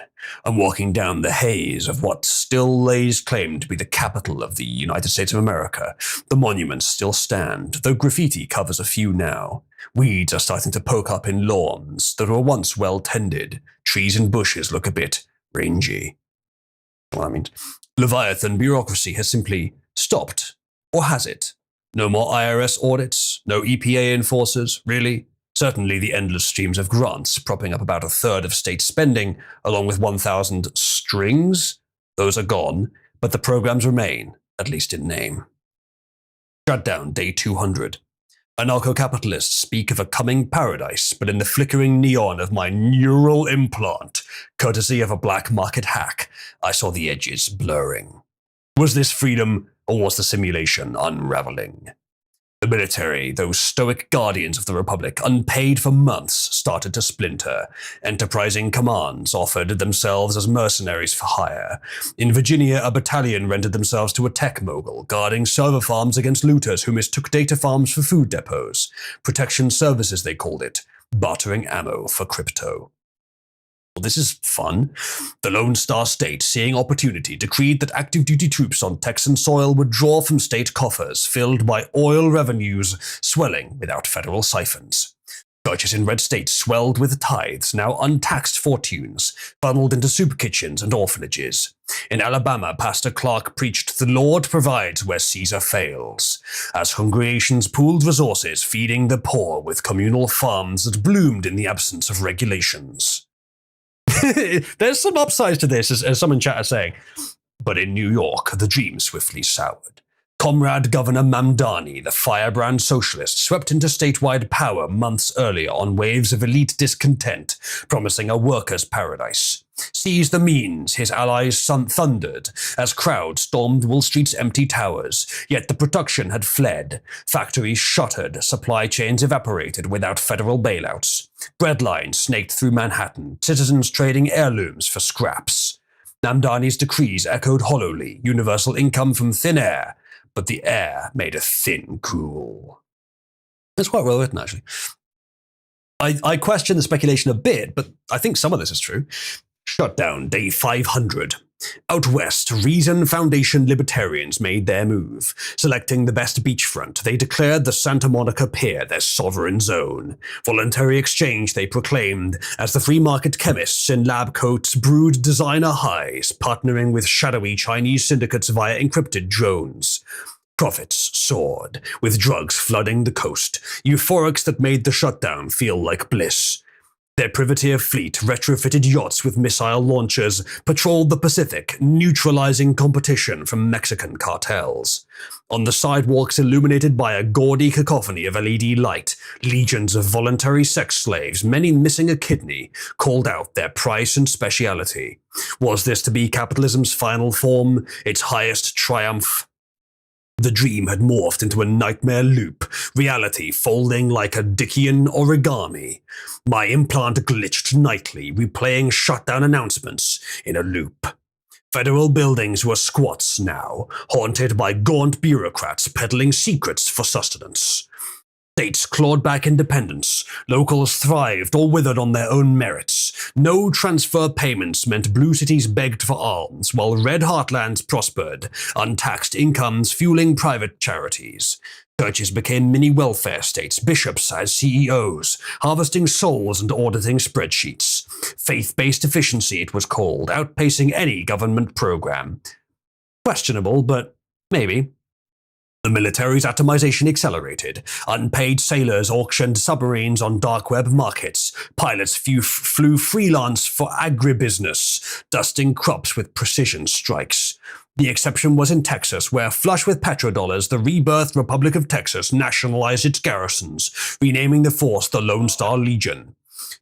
I'm walking down the haze of what still lays claim to be the capital of the United States of America. The monuments still stand, though graffiti covers a few now. Weeds are starting to poke up in lawns that were once well tended. Trees and bushes look a bit rangy. Well, I mean, Leviathan bureaucracy has simply stopped. Or has it? No more IRS audits, no EPA enforcers, really? Certainly the endless streams of grants propping up about a third of state spending, along with 1,000 strings. Those are gone, but the programs remain, at least in name. Shutdown, day 200. Anarcho-capitalists speak of a coming paradise, but in the flickering neon of my neural implant, courtesy of a black market hack, I saw the edges blurring. Was this freedom, or was the simulation unraveling? The military, those stoic guardians of the Republic, unpaid for months, started to splinter. Enterprising commands offered themselves as mercenaries for hire. In Virginia, a battalion rendered themselves to a tech mogul, guarding server farms against looters who mistook data farms for food depots. Protection services, they called it, bartering ammo for crypto. Well, this is fun. The Lone Star State, seeing opportunity, decreed that active duty troops on Texan soil would draw from state coffers filled by oil revenues swelling without federal siphons. Churches in red states swelled with tithes, now untaxed fortunes, funneled into soup kitchens and orphanages. In Alabama, Pastor Clark preached, "The Lord provides where Caesar fails," as congregations pooled resources, feeding the poor with communal farms that bloomed in the absence of regulations. There's some upsides to this, as some in chat are saying. But in New York, the dream swiftly soured. Comrade Governor Mamdani, the firebrand socialist, swept into statewide power months earlier on waves of elite discontent, promising a workers' paradise. Seize the means, his allies thundered, as crowds stormed Wall Street's empty towers, yet the production had fled. Factories shuttered, supply chains evaporated without federal bailouts. Breadlines snaked through Manhattan, citizens trading heirlooms for scraps. Mamdani's decrees echoed hollowly, universal income from thin air, but the air made a thin cool. That's quite well written, actually. I question the speculation a bit, but I think some of this is true. Shutdown, day 500. Out west, Reason Foundation libertarians made their move. Selecting the best beachfront, they declared the Santa Monica Pier their sovereign zone. Voluntary exchange, they proclaimed, as the free market chemists in lab coats brewed designer highs, partnering with shadowy Chinese syndicates via encrypted drones. Profits soared, with drugs flooding the coast, euphorics that made the shutdown feel like bliss. Their privateer fleet, retrofitted yachts with missile launchers, patrolled the Pacific, neutralizing competition from Mexican cartels. On the sidewalks illuminated by a gaudy cacophony of LED light, legions of voluntary sex slaves, many missing a kidney, called out their price and speciality. Was this to be capitalism's final form, its highest triumph? The dream had morphed into a nightmare loop, reality folding like a Dickian origami. My implant glitched nightly, replaying shutdown announcements in a loop. Federal buildings were squats now, haunted by gaunt bureaucrats peddling secrets for sustenance. States clawed back independence, locals thrived or withered on their own merits. No transfer payments meant blue cities begged for alms, while red heartlands prospered, untaxed incomes fueling private charities. Churches became mini welfare states, bishops as CEOs, harvesting souls and auditing spreadsheets. Faith-based efficiency, it was called, outpacing any government program. Questionable, but maybe. The military's atomization accelerated. Unpaid sailors auctioned submarines on dark web markets. Pilots flew freelance for agribusiness, dusting crops with precision strikes. The exception was in Texas, where, flush with petrodollars, the rebirthed Republic of Texas nationalized its garrisons, renaming the force the Lone Star Legion.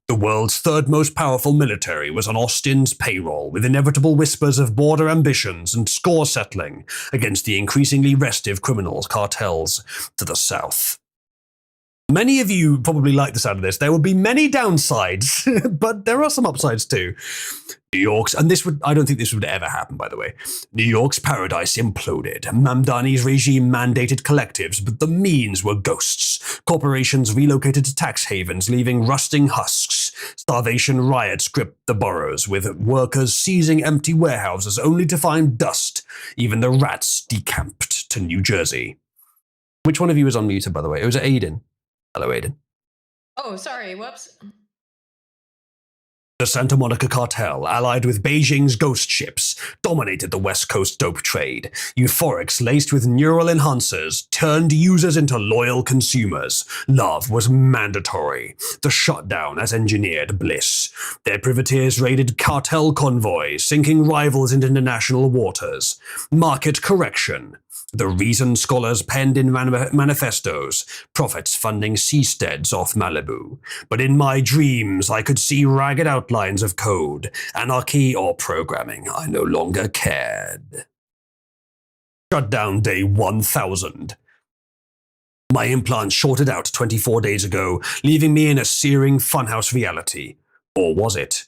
The world's third most powerful military was on Austin's payroll, with inevitable whispers of border ambitions and score settling against the increasingly restive criminals cartels to the south. Many of you probably like the sound of this. There will be many downsides, but there are some upsides too. New York's, and I don't think this would ever happen, by the way. New York's paradise imploded. Mamdani's regime mandated collectives, but the means were ghosts. Corporations relocated to tax havens, leaving rusting husks. Starvation riots gripped the boroughs, with workers seizing empty warehouses only to find dust. Even the rats decamped to New Jersey. Which one of you was unmuted, by the way? It was Aiden. Hello, Aiden. Oh, sorry. Whoops. The Santa Monica cartel, allied with Beijing's ghost ships, dominated the West Coast dope trade. Euphorics laced with neural enhancers turned users into loyal consumers. Love was mandatory. The shutdown as engineered bliss. Their privateers raided cartel convoys, sinking rivals into international waters. Market correction. The Reason scholars penned in manifestos, profits funding seasteads off Malibu. But in my dreams, I could see ragged outlines of code, anarchy or programming. I no longer cared. Shutdown day 1000. My implant shorted out 24 days ago, leaving me in a searing funhouse reality. Or was it?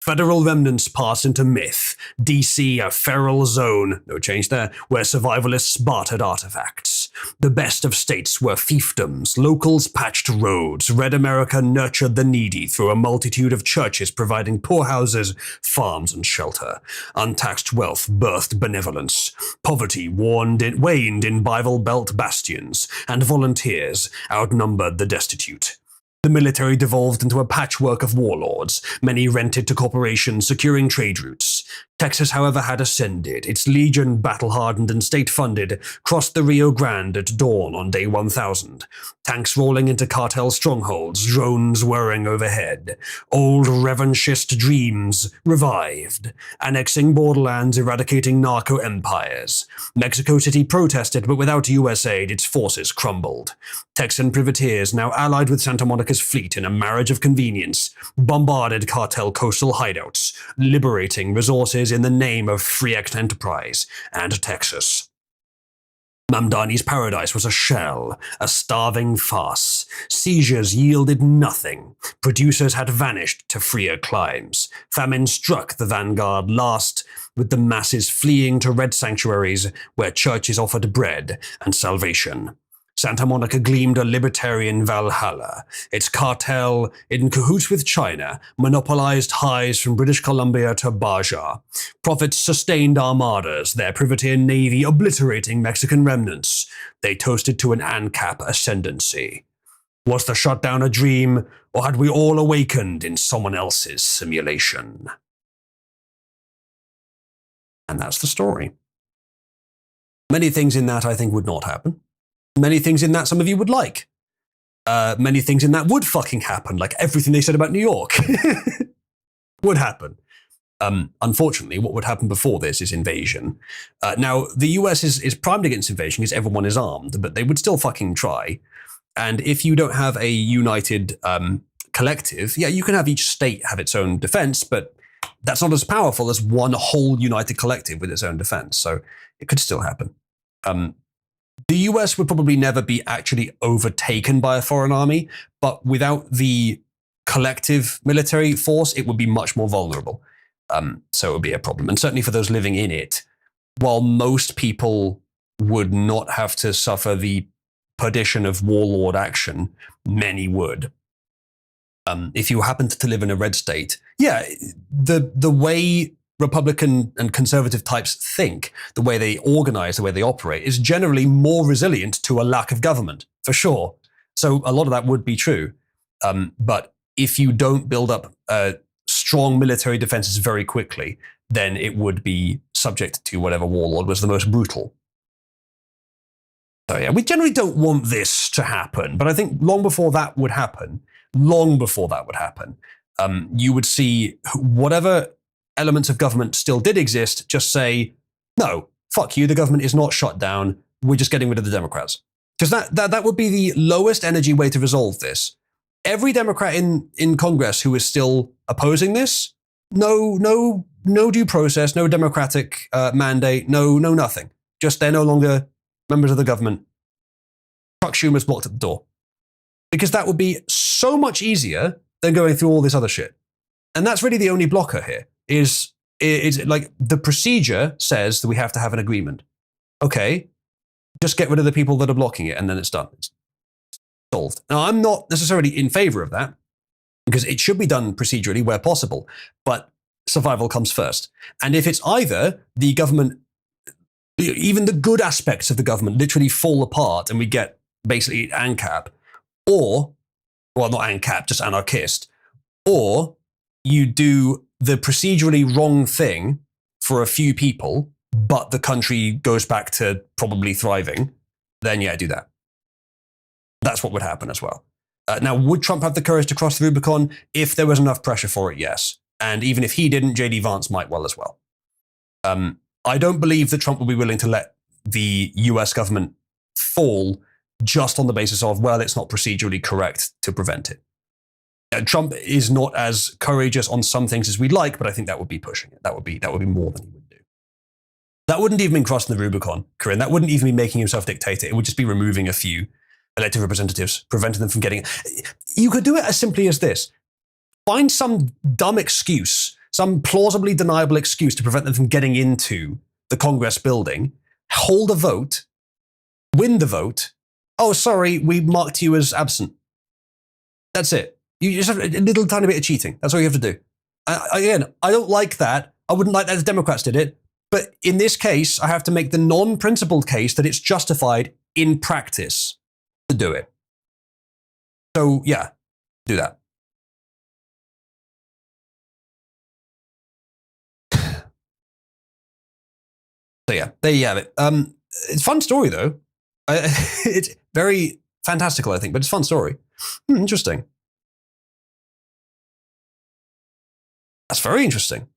Federal remnants passed into myth. DC, a feral zone, no change there, where survivalists bartered artifacts. The best of states were fiefdoms, locals patched roads, Red America nurtured the needy through a multitude of churches providing poorhouses, farms, and shelter. Untaxed wealth birthed benevolence. Poverty waned in Bible Belt bastions, and volunteers outnumbered the destitute. The military devolved into a patchwork of warlords, many rented to corporations securing trade routes. Texas, however, had ascended. Its legion, battle-hardened and state-funded, crossed the Rio Grande at dawn on day 1000. Tanks rolling into cartel strongholds, drones whirring overhead. Old revanchist dreams revived, annexing borderlands, eradicating narco-empires. Mexico City protested, but without U.S. aid, its forces crumbled. Texan privateers, now allied with Santa Monica's fleet in a marriage of convenience, bombarded cartel coastal hideouts, liberating resources in the name of free enterprise and Texas. Mamdani's paradise was a shell, a starving farce. Seizures yielded nothing. Producers had vanished to freer climes. Famine struck the vanguard last, with the masses fleeing to red sanctuaries where churches offered bread and salvation. Santa Monica gleamed a libertarian Valhalla. Its cartel, in cahoots with China, monopolized highs from British Columbia to Baja. Profits sustained armadas, their privateer navy obliterating Mexican remnants. They toasted to an ANCAP ascendancy. Was the shutdown a dream, or had we all awakened in someone else's simulation? And that's the story. Many things in that I think would not happen. Many things in that some of you would like. Many things in that would fucking happen, like everything they said about New York would happen. Unfortunately, what would happen before this is invasion. Now, the US is primed against invasion because everyone is armed, but they would still fucking try. And if you don't have a united collective, yeah, you can have each state have its own defense, but that's not as powerful as one whole united collective with its own defense. So it could still happen. The US would probably never be actually overtaken by a foreign army, but without the collective military force, it would be much more vulnerable. So it would be a problem. And certainly for those living in it, while most people would not have to suffer the perdition of warlord action, many would. If you happened to live in a red state, yeah, the way Republican and conservative types think, the way they organize, the way they operate, is generally more resilient to a lack of government, for sure. So a lot of that would be true. But if you don't build up strong military defenses very quickly, then it would be subject to whatever warlord was the most brutal. So yeah, we generally don't want this to happen, but I think long before that would happen, you would see whatever elements of government still did exist, just say, no, fuck you, the government is not shut down, we're just getting rid of the Democrats. Because that would be the lowest energy way to resolve this. Every Democrat in Congress who is still opposing this, no due process, no democratic mandate, no nothing. Just they're no longer members of the government. Chuck Schumer's blocked at the door. Because that would be so much easier than going through all this other shit. And that's really the only blocker here. Is like the procedure says that we have to have an agreement. Okay, just get rid of the people that are blocking it and then it's done. It's solved. Now, I'm not necessarily in favor of that because it should be done procedurally where possible, but survival comes first. And if it's either the government, even the good aspects of the government literally fall apart and we get basically ANCAP, or, well, not ANCAP, just anarchist, or you do the procedurally wrong thing for a few people, but the country goes back to probably thriving, then yeah, do that. That's what would happen as well. Now, would Trump have the courage to cross the Rubicon? If there was enough pressure for it, yes. And even if he didn't, J.D. Vance might well as well. I don't believe that Trump will be willing to let the US government fall just on the basis of, well, it's not procedurally correct to prevent it. Trump is not as courageous on some things as we'd like, but I think that would be pushing it. That would be more than he would do. That wouldn't even be crossing the Rubicon, Corinne. That wouldn't even be making himself dictator. It would just be removing a few elected representatives, preventing them from getting it. You could do it as simply as this. Find some dumb excuse, some plausibly deniable excuse to prevent them from getting into the Congress building, hold a vote, win the vote. Oh, sorry, we marked you as absent. That's it. You just have a little tiny bit of cheating. That's all you have to do. Again, I don't like that. I wouldn't like that if Democrats did it. But in this case, I have to make the non-principled case that it's justified in practice to do it. So, yeah, do that. So yeah, there you have it. It's a fun story though. It's very fantastical, I think, but it's a fun story. Interesting. That's very interesting.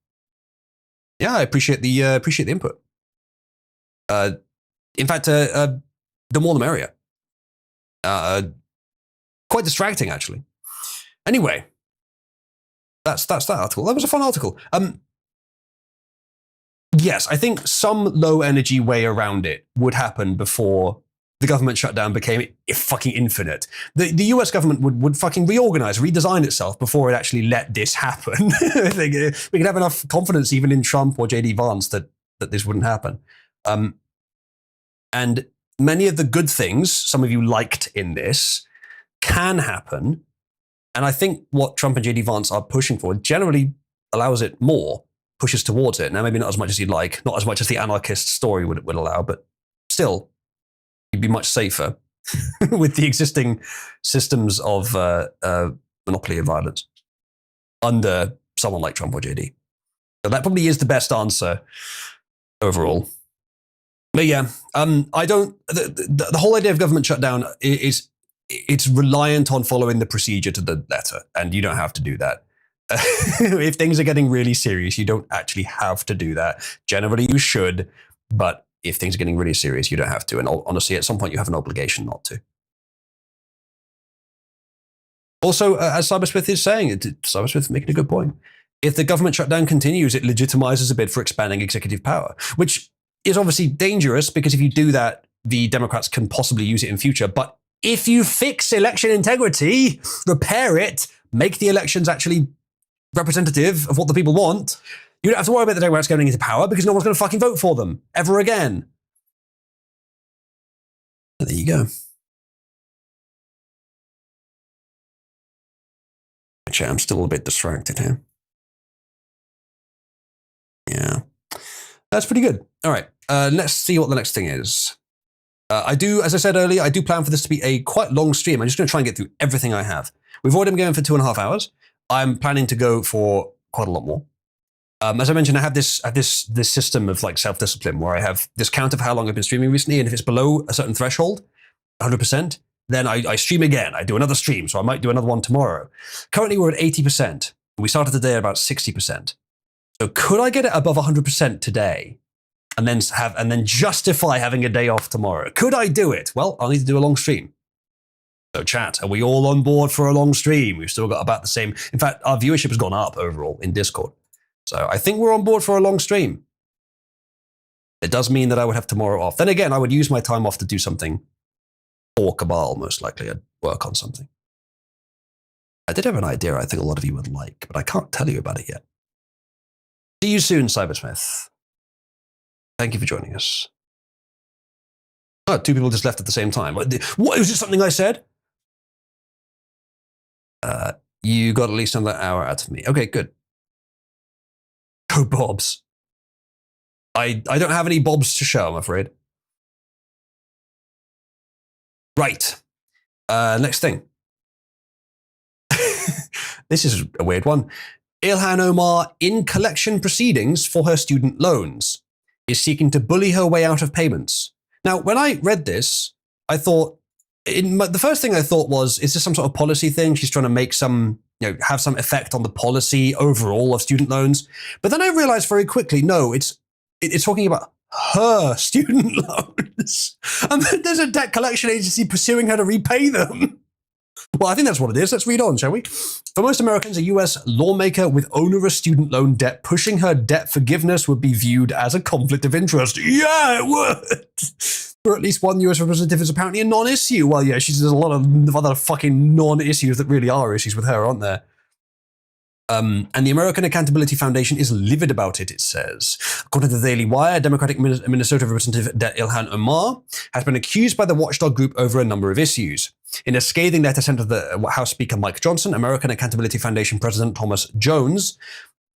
Yeah, I appreciate the input. In fact, the more the merrier. Quite distracting, actually. Anyway, that's that article. That was a fun article. Yes, I think some low energy way around it would happen before the government shutdown became fucking infinite. The US government would fucking reorganize, redesign itself before it actually let this happen. I think we can have enough confidence even in Trump or JD Vance that this wouldn't happen. And many of the good things some of you liked in this can happen. And I think what Trump and JD Vance are pushing for generally allows it more, pushes towards it. Now, maybe not as much as you'd like, not as much as the anarchist story would allow, but still, you'd be much safer with the existing systems of monopoly of violence under someone like Trump or JD. So that probably is the best answer overall. But yeah, I don't. The whole idea of government shutdown is it's reliant on following the procedure to the letter, and you don't have to do that. If things are getting really serious, you don't actually have to do that. Generally, you should, but if things are getting really serious, you don't have to. And honestly, at some point, you have an obligation not to. Also, as Cybersmith is saying, Cybersmith making a good point. If the government shutdown continues, it legitimizes a bid for expanding executive power, which is obviously dangerous because if you do that, the Democrats can possibly use it in future. But if you fix election integrity, repair it, make the elections actually representative of what the people want, you don't have to worry about the Democrats going into power because no one's going to fucking vote for them ever again. There you go. Actually, I'm still a bit distracted here. Yeah. That's pretty good. All right. Let's see what the next thing is. As I said earlier, I do plan for this to be a quite long stream. I'm just going to try and get through everything I have. We've already been going for 2.5 hours. I'm planning to go for quite a lot more. As I mentioned, I have this system of like self-discipline where I have this count of how long I've been streaming recently, and if it's below a certain threshold, 100%, then I stream again. I do another stream, so I might do another one tomorrow. Currently, we're at 80%. We started the day at about 60%. So could I get it above 100% today, and then justify having a day off tomorrow? Could I do it? Well, I'll need to do a long stream. So chat, are we all on board for a long stream? We've still got about the same. In fact, our viewership has gone up overall in Discord. So I think we're on board for a long stream. It does mean that I would have tomorrow off. Then again, I would use my time off to do something for Cabal, most likely. I'd work on something. I did have an idea I think a lot of you would like, but I can't tell you about it yet. See you soon, Cybersmith. Thank you for joining us. Oh, 2 people just left at the same time. What, is it something I said? You got at least another hour out of me. Okay, good. Go Bobs. I don't have any Bobs to show, I'm afraid. Right. Next thing. This is a weird one. Ilhan Omar in collection proceedings for her student loans, is seeking to bully her way out of payments. Now, when I read this, I thought, the first thing I thought was, is this some sort of policy thing? She's trying to make have some effect on the policy overall of student loans. But then I realized very quickly, no, it's talking about her student loans. And there's a debt collection agency pursuing her to repay them. Well, I think that's what it is. Let's read on, shall we? For most Americans, a U.S. lawmaker with onerous student loan debt pushing her debt forgiveness would be viewed as a conflict of interest. Yeah, it would. For at least one U.S. representative is apparently a non-issue. Well, yeah, there's a lot of other fucking non-issues that really are issues with her, aren't there? And the American Accountability Foundation is livid about it, it says. According to the Daily Wire, Democratic Minnesota Representative Ilhan Omar has been accused by the watchdog group over a number of issues. In a scathing letter sent to the House Speaker Mike Johnson, American Accountability Foundation President Thomas Jones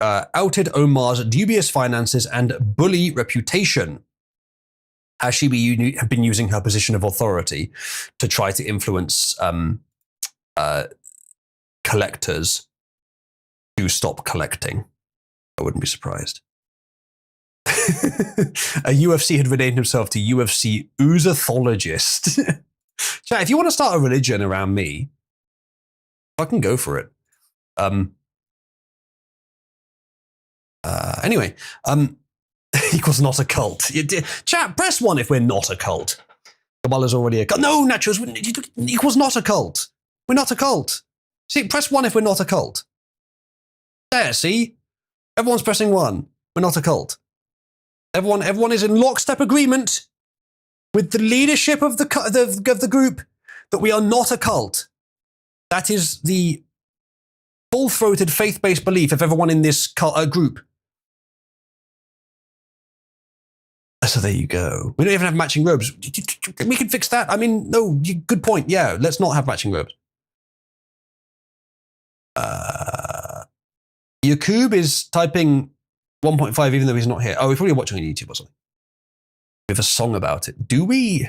outed Omar's dubious finances and bully reputation, as she had been using her position of authority to try to influence collectors to stop collecting. I wouldn't be surprised. A UFC had renamed himself to UFC Oozathologist. Chat, if you want to start a religion around me, fucking go for it. Anyway, equals not a cult. Chat, press 1 if we're not a cult. Kabbalah's already a cult. No, Nachos, equals not a cult. We're not a cult. See, press 1 if we're not a cult. There, see? Everyone's pressing 1. We're not a cult. Everyone is in lockstep agreement with the leadership of the group that we are not a cult. That is the full-throated faith-based belief of everyone in this group. So there you go. We don't even have matching robes. We can fix that. I mean, no, good point. Yeah, let's not have matching robes. Yakub is typing 1.5 even though he's not here. Oh, he's probably watching on YouTube or something. We have a song about it. Do we?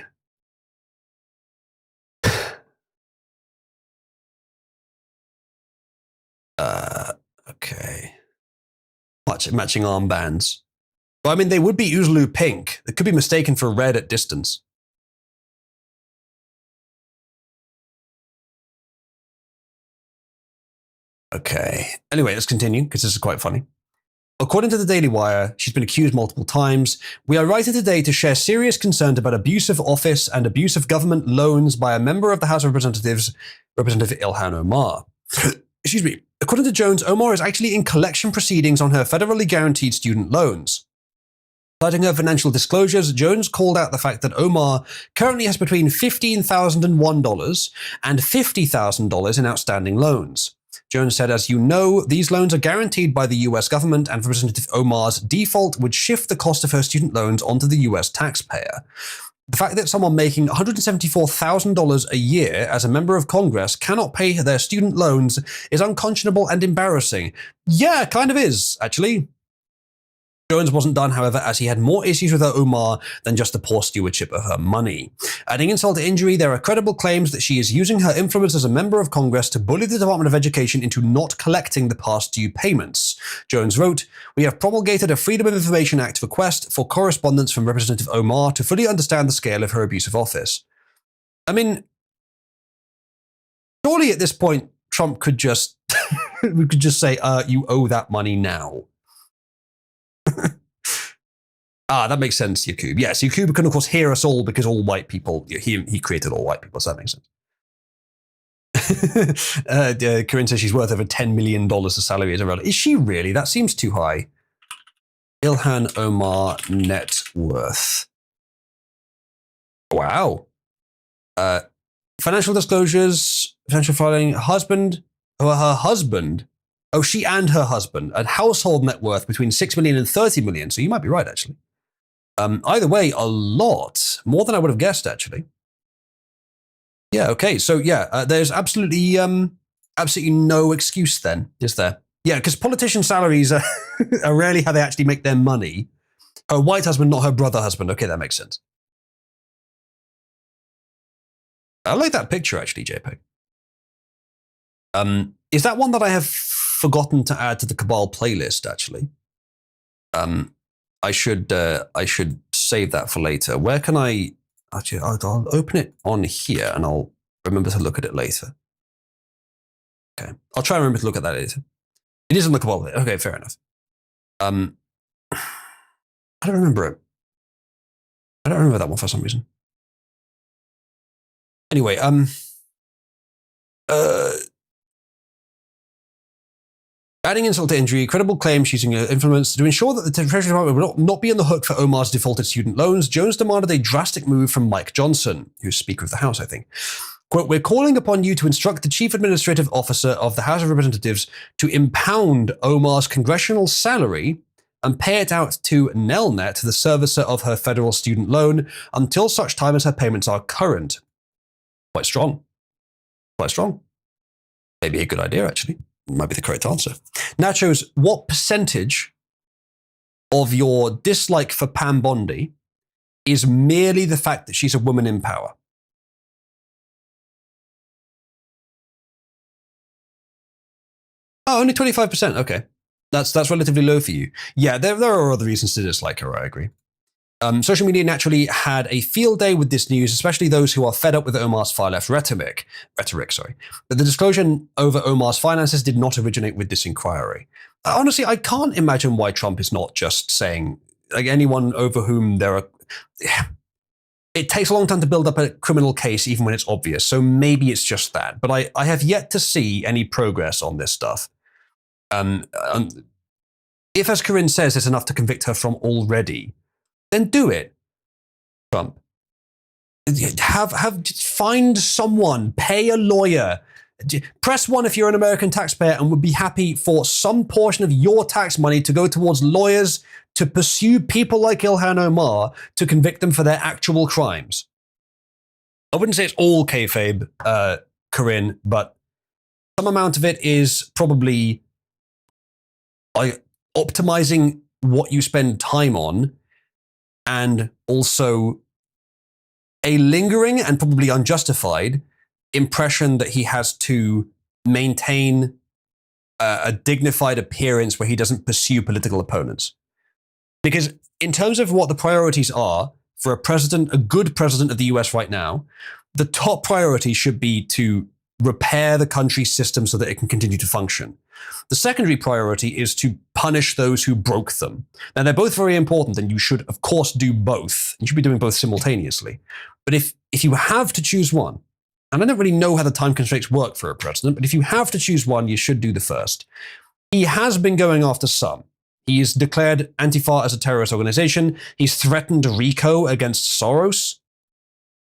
Okay. Matching armbands. Well, I mean, they would be Oozaloo pink. They could be mistaken for red at distance. Okay. Anyway, let's continue because this is quite funny. According to the Daily Wire, she's been accused multiple times. We are writing today to share serious concerns about abuse of office and abuse of government loans by a member of the House of Representatives, Representative Ilhan Omar. Excuse me. According to Jones, Omar is actually in collection proceedings on her federally guaranteed student loans. Citing her financial disclosures, Jones called out the fact that Omar currently has between $15,001 and $50,000 in outstanding loans. Jones said, as you know, these loans are guaranteed by the US government, and Representative Omar's default would shift the cost of her student loans onto the US taxpayer. The fact that someone making $174,000 a year as a member of Congress cannot pay their student loans is unconscionable and embarrassing. Yeah, kind of is, actually. Jones wasn't done, however, as he had more issues with her Omar than just the poor stewardship of her money. Adding insult to injury, there are credible claims that she is using her influence as a member of Congress to bully the Department of Education into not collecting the past due payments. Jones wrote, we have promulgated a Freedom of Information Act request for correspondence from Representative Omar to fully understand the scale of her abuse of office. I mean, surely at this point, Trump could just, we could just say, you owe that money now. That makes sense, Yakub. Yes, Yakub can, of course, hear us all because all white people, he created all white people, so that makes sense. Corinne says she's worth over $10 million of salary as a relative. Is she really? That seems too high. Ilhan Omar net worth. Wow. Financial disclosures, potential filing, husband, or her husband. Oh, she and her husband. A household net worth between 6 million and 30 million. So you might be right, actually. Either way, a lot. More than I would have guessed, actually. Yeah, okay. So, yeah, there's absolutely no excuse then, is there? Yeah, because politician salaries are rarely how they actually make their money. Her white husband, not her brother husband. Okay, that makes sense. I like that picture, actually, JPEG. Is that one that I have forgotten to add to the Cabal playlist, actually? I should save that for later. Where can I? Actually, I'll open it on here and I'll remember to look at it later. Okay, I'll try and remember to look at that later. It is on the Cabal. Okay, fair enough. I don't remember it. I don't remember that one for some reason. Anyway, adding insult to injury, credible claims using her influence to ensure that the Treasury Department will not be on the hook for Omar's defaulted student loans. Jones demanded a drastic move from Mike Johnson, who's Speaker of the House, I think. Quote, we're calling upon you to instruct the Chief Administrative Officer of the House of Representatives to impound Omar's congressional salary and pay it out to Nelnet, the servicer of her federal student loan, until such time as her payments are current. Quite strong. Quite strong. Maybe a good idea, actually. Might be the correct answer. Nachos, what percentage of your dislike for Pam Bondi is merely the fact that she's a woman in power? Oh, only 25%. Okay. That's relatively low for you. Yeah, there are other reasons to dislike her, I agree. Social media naturally had a field day with this news, especially those who are fed up with Omar's far left rhetoric. But the disclosure over Omar's finances did not originate with this inquiry. Honestly, I can't imagine why Trump is not just saying, like, anyone over whom there are. It takes a long time to build up a criminal case, even when it's obvious. So maybe it's just that. But I have yet to see any progress on this stuff. If, as Corinne says, it's enough to convict her from already, then do it, Trump. Find someone, pay a lawyer. Press 1 if you're an American taxpayer and would be happy for some portion of your tax money to go towards lawyers to pursue people like Ilhan Omar to convict them for their actual crimes. I wouldn't say it's all kayfabe, Corinne, but some amount of it is probably optimizing what you spend time on, and also a lingering and probably unjustified impression that he has to maintain a dignified appearance where he doesn't pursue political opponents. Because in terms of what the priorities are for a good president of the US right now, the top priority should be to repair the country's system so that it can continue to function. The secondary priority is to punish those who broke them. Now, they're both very important, and you should, of course, do both. You should be doing both simultaneously. But if you have to choose one, and I don't really know how the time constraints work for a president, but if you have to choose one, you should do the first. He has been going after some. He's declared Antifa as a terrorist organization. He's threatened RICO against Soros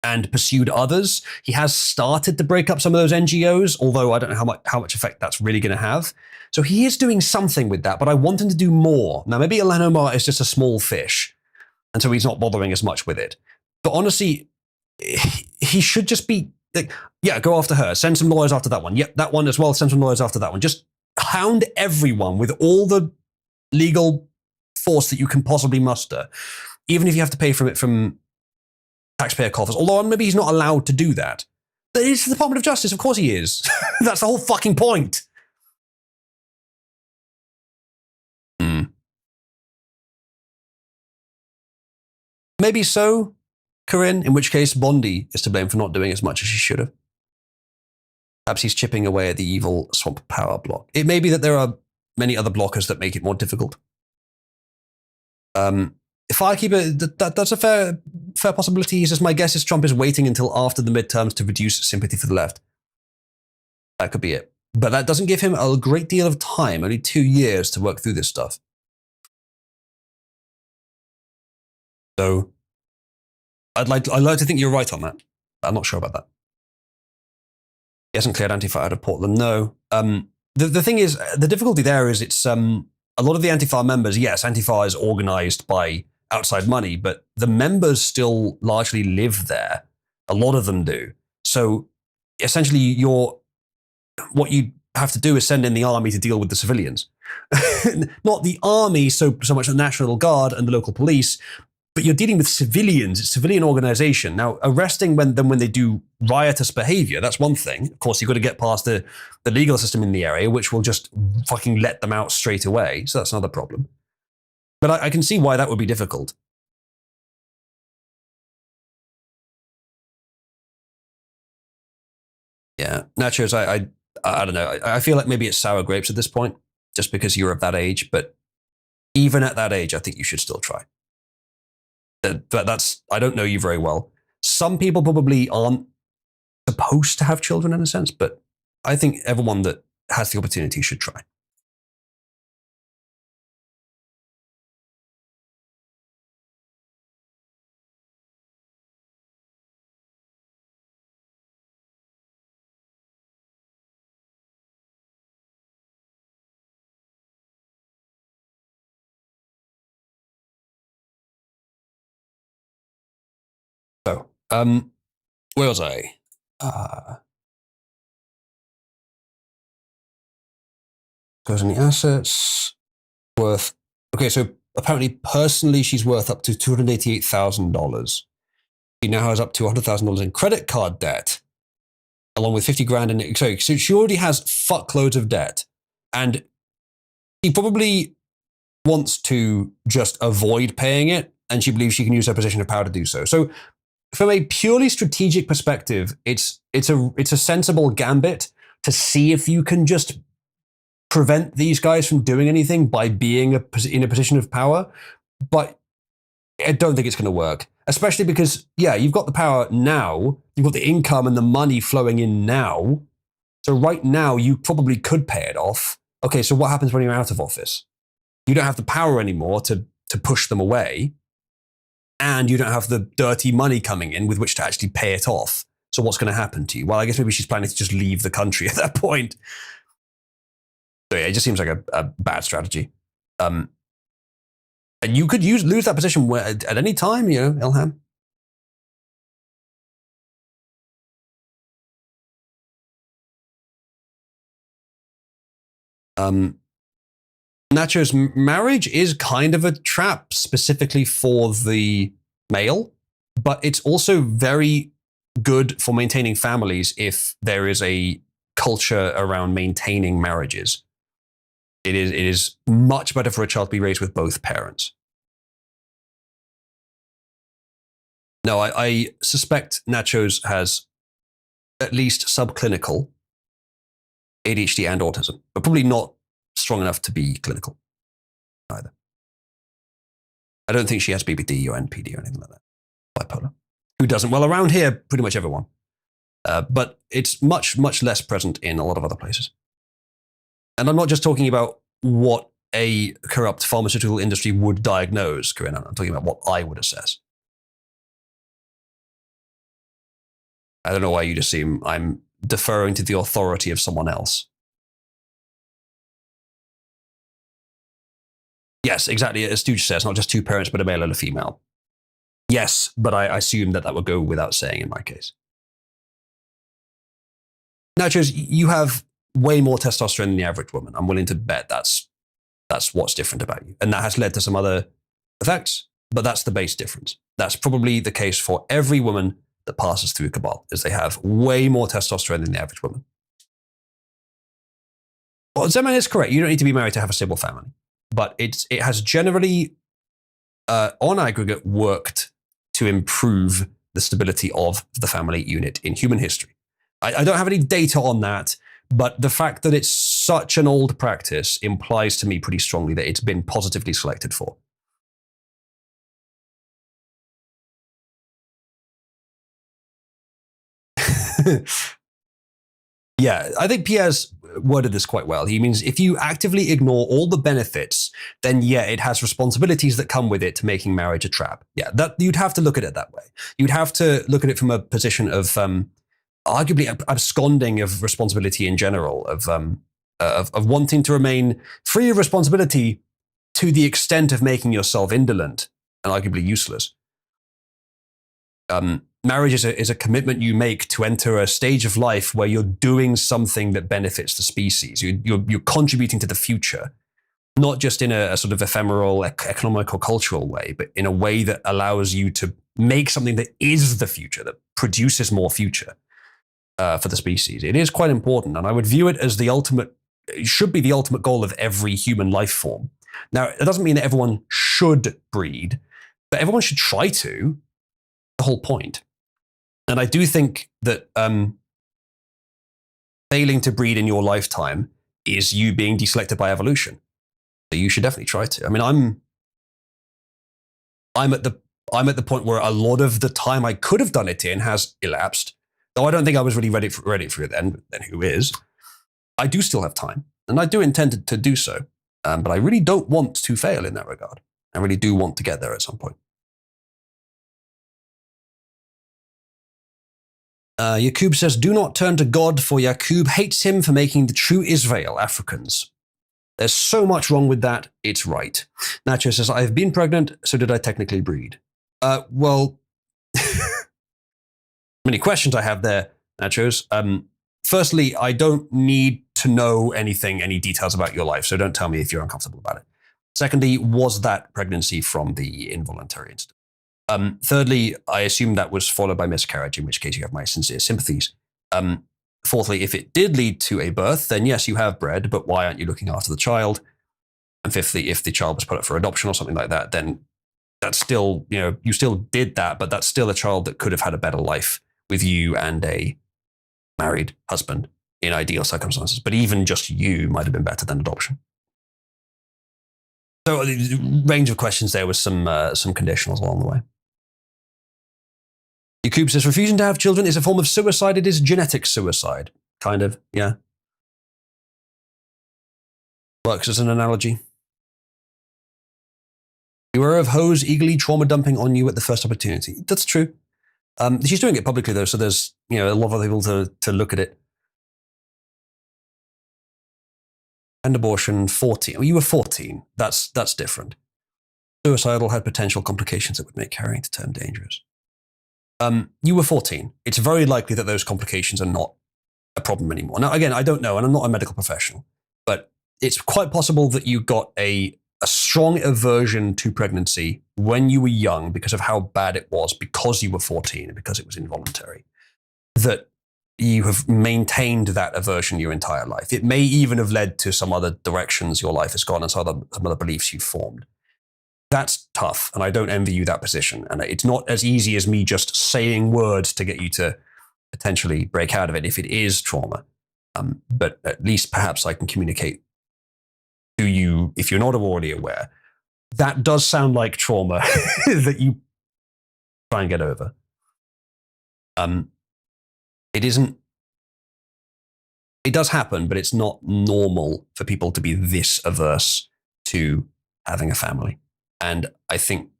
and pursued others. He has started to break up some of those NGOs, although I don't know how much effect that's really going to have. So he is doing something with that, but I want him to do more. Now, maybe Ilhan Omar is just a small fish, and so he's not bothering as much with it. But honestly, he should just be like, yeah, go after her. Send some lawyers after that one. Yep, that one as well. Send some lawyers after that one. Just hound everyone with all the legal force that you can possibly muster, even if you have to pay for it from taxpayer coffers. Although maybe he's not allowed to do that. But it's the Department of Justice. Of course he is. That's the whole fucking point. Maybe so, Corinne, in which case Bondi is to blame for not doing as much as she should have. Perhaps he's chipping away at the evil swamp power block. It may be that there are many other blockers that make it more difficult. If I keep it, that's a fair possibility. He says, my guess is Trump is waiting until after the midterms to reduce sympathy for the left. That could be it. But that doesn't give him a great deal of time, only 2 years to work through this stuff. So I'd like to think you're right on that. I'm not sure about that. He hasn't cleared Antifa out of Portland, no. The thing is, the difficulty there is it's a lot of the Antifa members, yes, Antifa is organized by outside money, but the members still largely live there. A lot of them do. So essentially, what you have to do is send in the army to deal with the civilians. Not the army so much the National Guard and the local police, but you're dealing with civilians. It's a civilian organization. Now, arresting them when they do riotous behavior, that's one thing. Of course, you've got to get past the legal system in the area, which will just fucking let them out straight away. So that's another problem. But I can see why that would be difficult. Yeah. Nachos, I don't know. I feel like maybe it's sour grapes at this point, just because you're of that age. But even at that age, I think you should still try. But I don't know you very well. Some people probably aren't supposed to have children in a sense, but I think everyone that has the opportunity should try. So, where was I? Goes in the assets. Worth. Okay, so apparently personally she's worth up to $288,000. She now has up to $100,000 in credit card debt, along with 50 grand in. So she already has fuckloads of debt. And she probably wants to just avoid paying it, and she believes she can use her position of power to do so. So from a purely strategic perspective, it's a sensible gambit to see if you can just prevent these guys from doing anything by being in a position of power. But I don't think it's going to work, especially because, yeah, you've got the power now, you've got the income and the money flowing in now. So right now, you probably could pay it off. Okay, so what happens when you're out of office? You don't have the power anymore to push them away, and you don't have the dirty money coming in with which to actually pay it off. So what's going to happen to you? Well, I guess maybe she's planning to just leave the country at that point. So yeah, it just seems like a bad strategy. And you could lose that position at any time, you know, Ilham. Nacho's marriage is kind of a trap specifically for the male, but it's also very good for maintaining families if there is a culture around maintaining marriages. It is much better for a child to be raised with both parents. No, I suspect Nacho's has at least subclinical ADHD and autism, but probably not strong enough to be clinical either. I don't think she has BPD or NPD or anything like that. Bipolar. Who doesn't? Well, around here, pretty much everyone. But it's much, much less present in a lot of other places. And I'm not just talking about what a corrupt pharmaceutical industry would diagnose, Corinne. I'm talking about what I would assess. I don't know why you'd assume I'm deferring to the authority of someone else. Yes, exactly. As Stooge says, not just two parents, but a male and a female. Yes, but I assume that would go without saying in my case. Nachos, you have way more testosterone than the average woman. I'm willing to bet that's what's different about you. And that has led to some other effects, but that's the base difference. That's probably the case for every woman that passes through Cabal, is they have way more testosterone than the average woman. Well, Zeman is correct. You don't need to be married to have a stable family. But it has generally, on aggregate, worked to improve the stability of the family unit in human history. I don't have any data on that, but the fact that it's such an old practice implies to me pretty strongly that it's been positively selected for. Yeah, I think Pierre's worded this quite well. He means if you actively ignore all the benefits, then yeah, it has responsibilities that come with it to making marriage a trap. Yeah, that you'd have to look at it that way. You'd have to look at it from a position of arguably absconding of responsibility in general, of wanting to remain free of responsibility to the extent of making yourself indolent and arguably useless. Marriage is a commitment you make to enter a stage of life where you're doing something that benefits the species. You're contributing to the future, not just in a sort of ephemeral economic or cultural way, but in a way that allows you to make something that is the future, that produces more future for the species. It is quite important, and I would view it as it should be the ultimate goal of every human life form. Now, it doesn't mean that everyone should breed, but everyone should try to. The whole point. And I do think that failing to breed in your lifetime is you being deselected by evolution. So you should definitely try to. I mean, I'm at the point where a lot of the time I could have done it in has elapsed. Though I don't think I was really ready for it then who is? I do still have time, and I do intend to do so. But I really don't want to fail in that regard. I really do want to get there at some point. Yakub says, do not turn to God, for Yakub hates him for making the true Israel Africans. There's so much wrong with that, it's right. Nacho says, I've been pregnant, so did I technically breed? Well, many questions I have there, Nachos. Firstly, I don't need to know any details about your life, so don't tell me if you're uncomfortable about it. Secondly, was that pregnancy from the involuntary incident? Thirdly, I assume that was followed by miscarriage, in which case you have my sincere sympathies. fourthly, if it did lead to a birth, then yes, you have bred, but why aren't you looking after the child? And fifthly, if the child was put up for adoption or something like that, then that's still, you still did that, but that's still a child that could have had a better life with you and a married husband in ideal circumstances. But even just you might have been better than adoption. So the range of questions there was some conditionals along the way. Yakub says, refusing to have children is a form of suicide. It is genetic suicide. Kind of, yeah. Works as an analogy. You are of hoes eagerly trauma dumping on you at the first opportunity. That's true. She's doing it publicly though, so there's a lot of people to look at it. And abortion, 14. Well, you were 14. That's different. Suicidal had potential complications that would make carrying to term dangerous. You were 14. It's very likely that those complications are not a problem anymore. Now, again, I don't know, and I'm not a medical professional, but it's quite possible that you got a strong aversion to pregnancy when you were young because of how bad it was, because you were 14 and because it was involuntary, that you have maintained that aversion your entire life. It may even have led to some other directions your life has gone and some other beliefs you've formed. That's tough, and I don't envy you that position. And it's not as easy as me just saying words to get you to potentially break out of it if it is trauma. But at least perhaps I can communicate to you, if you're not already aware, that does sound like trauma that you try and get over. It isn't, it does happen, but it's not normal for people to be this averse to having a family. And I think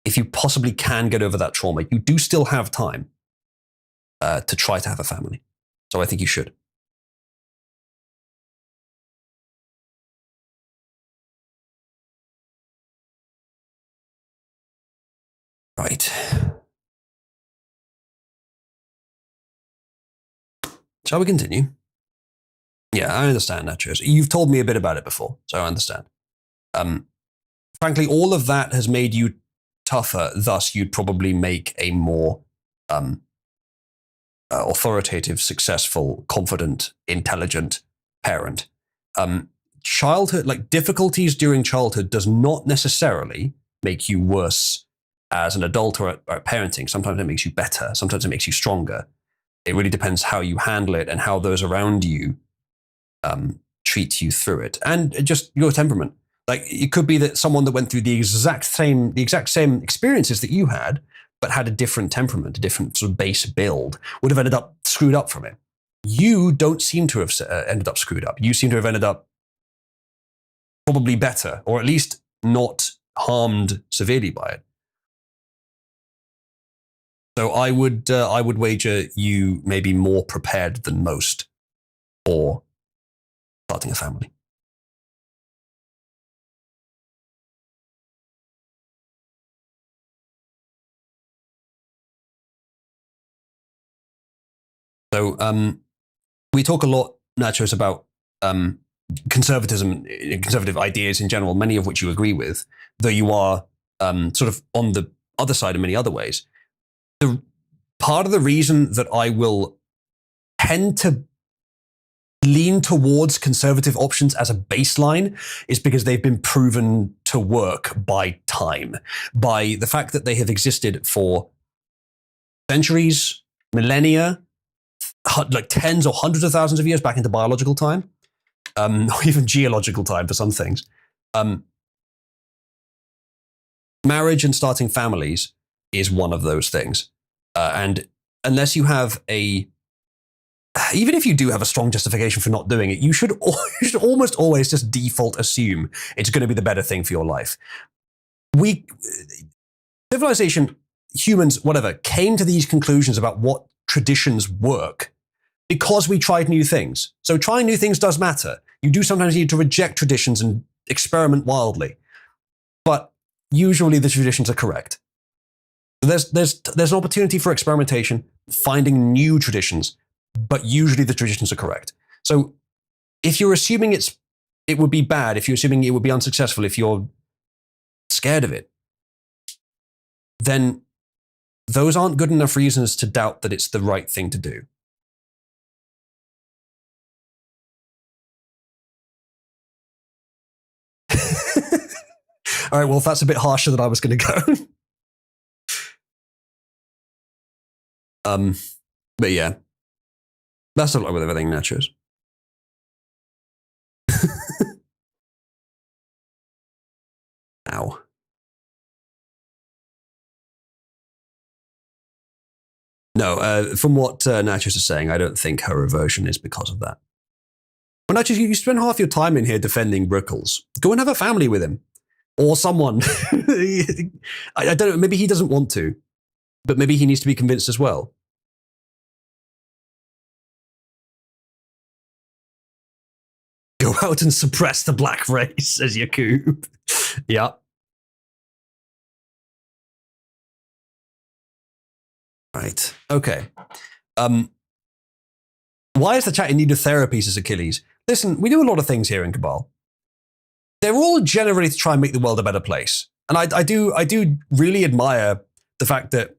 if you possibly can get over that trauma, you do still have time to try to have a family. So I think you should. Right. Shall we continue? Yeah, I understand that, Chris. You've told me a bit about it before, so I understand. Frankly, all of that has made you tougher, thus you'd probably make a more authoritative, successful, confident, intelligent parent. Childhood, like difficulties during childhood, does not necessarily make you worse as an adult or at parenting. Sometimes it makes you better. Sometimes it makes you stronger. It really depends how you handle it and how those around you treat you through it, and just your temperament. Like it could be that someone that went through the exact same experiences that you had, but had a different temperament, a different sort of base build, would have ended up screwed up from it. You don't seem to have ended up screwed up. You seem to have ended up probably better, or at least not harmed severely by it. So I would wager you may be more prepared than most for starting a family. So we talk a lot, Nachos, about conservatism, conservative ideas in general, many of which you agree with, though you are sort of on the other side in many other ways. The part of the reason that I will tend to lean towards conservative options as a baseline is because they've been proven to work by time, by the fact that they have existed for centuries, millennia, like tens or hundreds of thousands of years back into biological time, or even geological time for some things. Marriage and starting families is one of those things. And unless you have even if you do have a strong justification for not doing it, you should almost always just default assume it's going to be the better thing for your life. Civilization, humans, whatever, came to these conclusions about what traditions work because we tried new things. So trying new things does matter. You do sometimes need to reject traditions and experiment wildly. But usually the traditions are correct. There's an opportunity for experimentation, finding new traditions, but usually the traditions are correct. So if you're assuming it would be bad, if you're assuming it would be unsuccessful, if you're scared of it, then those aren't good enough reasons to doubt that it's the right thing to do. All right, well, if that's a bit harsher than I was going to go. But yeah, best of luck with everything, Nachos. Ow. No, from what Nachos is saying, I don't think her aversion is because of that. Well, Nachos, you spend half your time in here defending Brickles. Go and have a family with him. Or someone. I don't know, maybe he doesn't want to, but maybe he needs to be convinced as well. Go out and suppress the black race, says Yakub. Yeah. Right. Okay. Why is the chat in need of therapy, says Achilles? Listen, we do a lot of things here in Cabal. They're all generally to try and make the world a better place. And I do really admire the fact that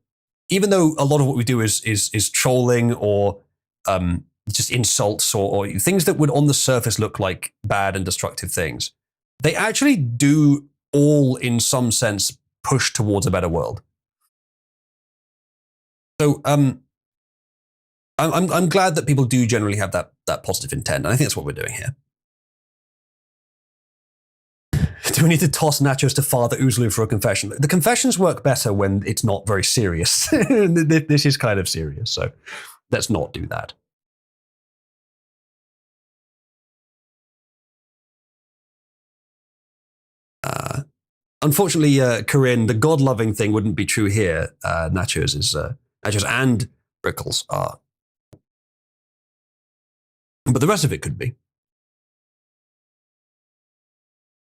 even though a lot of what we do is trolling or just insults or things that would on the surface look like bad and destructive things, they actually do all in some sense push towards a better world. So I'm glad that people do generally have that positive intent, and I think that's what we're doing here. Do we need to toss Nachos to Father Oozlu for a confession? The confessions work better when it's not very serious. This is kind of serious, so let's not do that. Unfortunately, Corinne, the God-loving thing wouldn't be true here. Nachos and Brickles are. But the rest of it could be.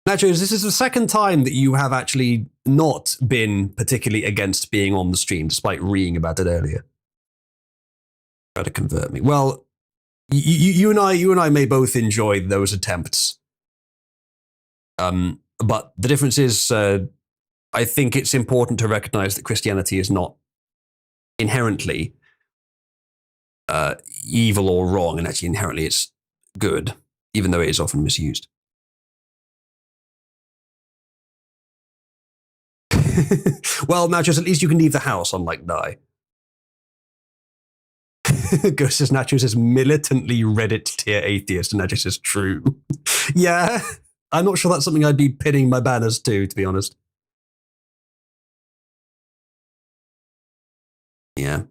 Nachos, this is the second time that you have actually not been particularly against being on the stream, despite reading about it earlier. Try to convert me. Well, you and I may both enjoy those attempts. But the difference is, I think it's important to recognize that Christianity is not inherently evil or wrong, and actually inherently it's good, even though it is often misused. Well, Nachos, at least you can leave the house, unlike die. Ghost says Nachos is militantly Reddit tier atheist, and Nachos is true. Yeah, I'm not sure that's something I'd be pinning my banners to be honest. Yeah.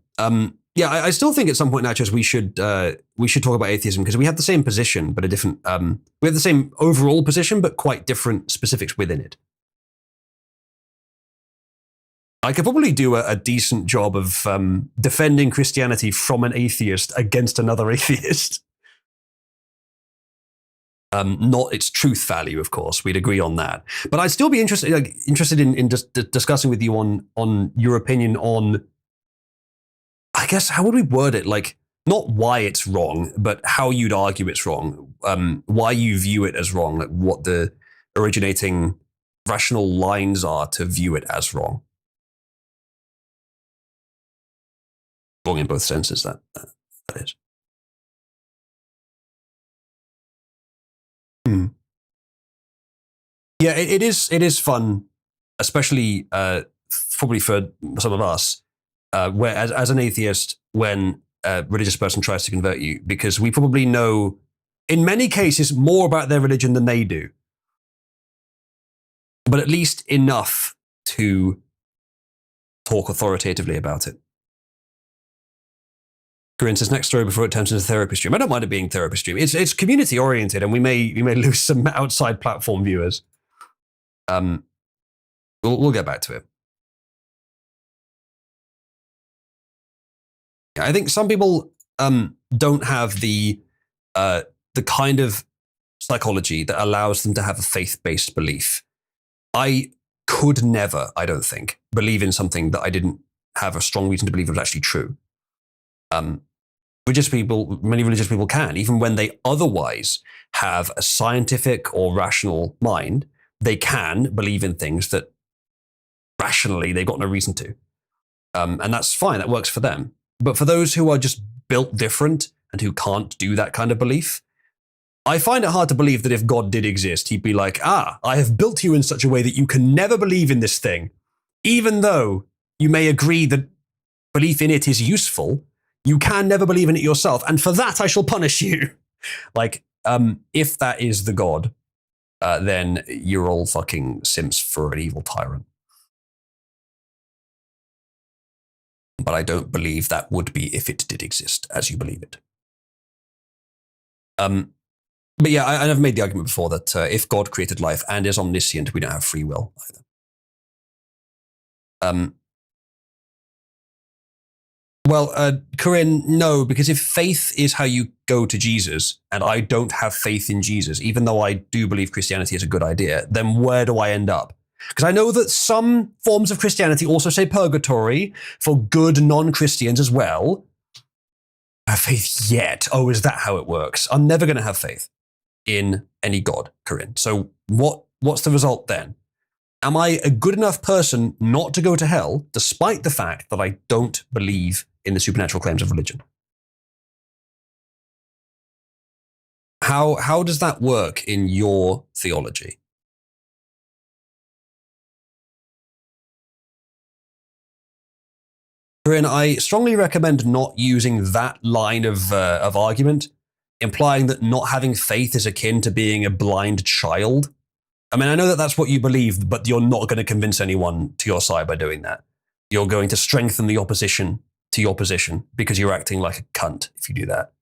Yeah, I still think at some point, Nachos, we should talk about atheism because we have the same position, but a different. We have the same overall position, but quite different specifics within it. I could probably do a decent job of defending Christianity from an atheist against another atheist. Not its truth value, of course. We'd agree on that. But I'd still be interested in just discussing with you on your opinion on, I guess, how would we word it? Like, not why it's wrong, but how you'd argue it's wrong. Why you view it as wrong. Like what the originating rational lines are to view it as wrong. Wrong in both senses, that is. Yeah, it is fun, especially probably for some of us, where as an atheist, when a religious person tries to convert you, because we probably know, in many cases, more about their religion than they do, but at least enough to talk authoritatively about it. Corinne says, next story before it turns into therapy stream. I don't mind it being therapy stream. It's community oriented, and we may lose some outside platform viewers. We'll get back to it. I think some people don't have the kind of psychology that allows them to have a faith-based belief. I could never, I don't think, believe in something that I didn't have a strong reason to believe was actually true. Many religious people can, even when they otherwise have a scientific or rational mind, they can believe in things that rationally they've got no reason to. And that's fine, that works for them. But for those who are just built different and who can't do that kind of belief, I find it hard to believe that if God did exist, he'd be like, I have built you in such a way that you can never believe in this thing, even though you may agree that belief in it is useful, you can never believe in it yourself, and for that I shall punish you. Like, if that is the God, then you're all fucking simps for an evil tyrant. But I don't believe that would be if it did exist, as you believe it. But yeah, I've made the argument before that if God created life and is omniscient, we don't have free will either. Well, Corinne, no, because if faith is how you go to Jesus, and I don't have faith in Jesus, even though I do believe Christianity is a good idea, then where do I end up? Because I know that some forms of Christianity also say purgatory for good non-Christians as well. I have faith yet. Oh, is that how it works? I'm never going to have faith in any God, Corinne. So what's the result then? Am I a good enough person not to go to hell, despite the fact that I don't believe in the supernatural claims of religion? How does that work in your theology? Corinne, I strongly recommend not using that line of argument, implying that not having faith is akin to being a blind child. I mean, I know that that's what you believe, but you're not going to convince anyone to your side by doing that. You're going to strengthen the opposition to your position because you're acting like a cunt if you do that.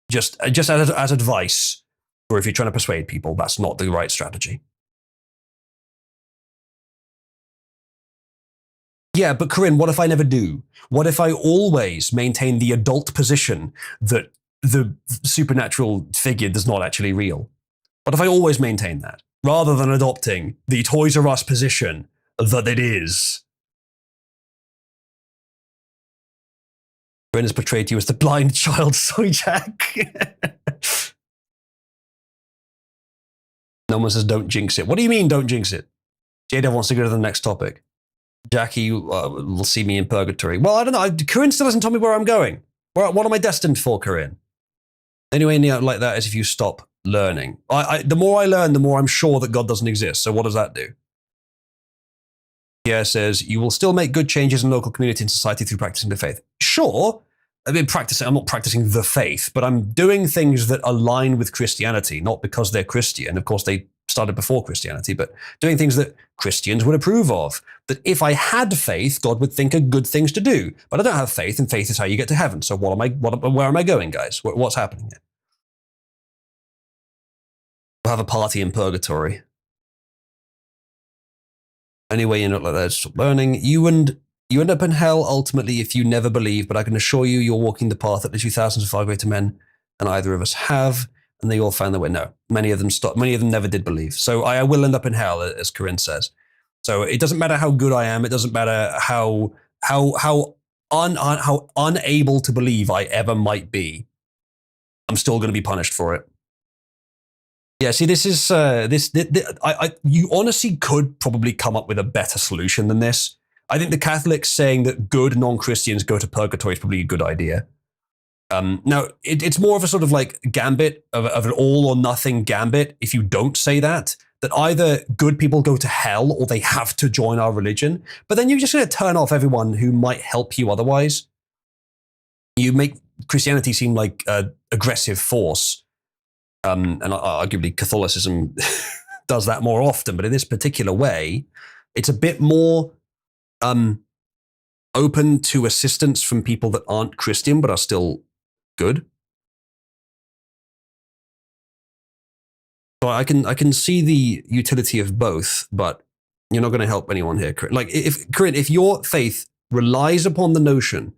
Just as advice, or if you're trying to persuade people, that's not the right strategy. Yeah, but Corinne, what if I never do? What if I always maintain the adult position that the supernatural figure is not actually real? What if I always maintain that, rather than adopting the Toys R Us position that it is? Corinne has portrayed you as the blind child, sorry, Jack. No one says don't jinx it. What do you mean don't jinx it? Jada wants to go to the next topic. Jackie will see me in purgatory. Well, I don't know. Corinne still hasn't told me where I'm going. What am I destined for, Corinne? Anyway, like that is if you stop learning. The more I learn, the more I'm sure that God doesn't exist. So what does that do? Pierre says, you will still make good changes in local community and society through practicing the faith. Sure. I'm not practicing the faith, but I'm doing things that align with Christianity, not because they're Christian. Of course, they started before Christianity, but doing things that Christians would approve of. That if I had faith, God would think are good things to do. But I don't have faith, and faith is how you get to heaven. So where am I going, guys? What's happening here? We'll have a party in purgatory. Anyway, you're not like that. Stop learning. You end up in hell ultimately if you never believe, but I can assure you you're walking the path that literally thousands of far greater men than either of us have, and they all found their way. No, many of them stopped. Many of them never did believe. So I will end up in hell, as Corinne says. So it doesn't matter how good I am. It doesn't matter how unable to believe I ever might be. I'm still going to be punished for it. Yeah, see, this is you honestly could probably come up with a better solution than this. I think the Catholics saying that good non-Christians go to purgatory is probably a good idea. Now, it's more of a sort of like gambit of an all or nothing gambit. If you don't say that either good people go to hell or they have to join our religion, but then you're just going to turn off everyone who might help you otherwise. You make Christianity seem like an aggressive force. And arguably Catholicism does that more often, but in this particular way, it's a bit more open to assistance from people that aren't Christian but are still good. So I can see the utility of both, but you're not going to help anyone here. Like if your faith relies upon the notion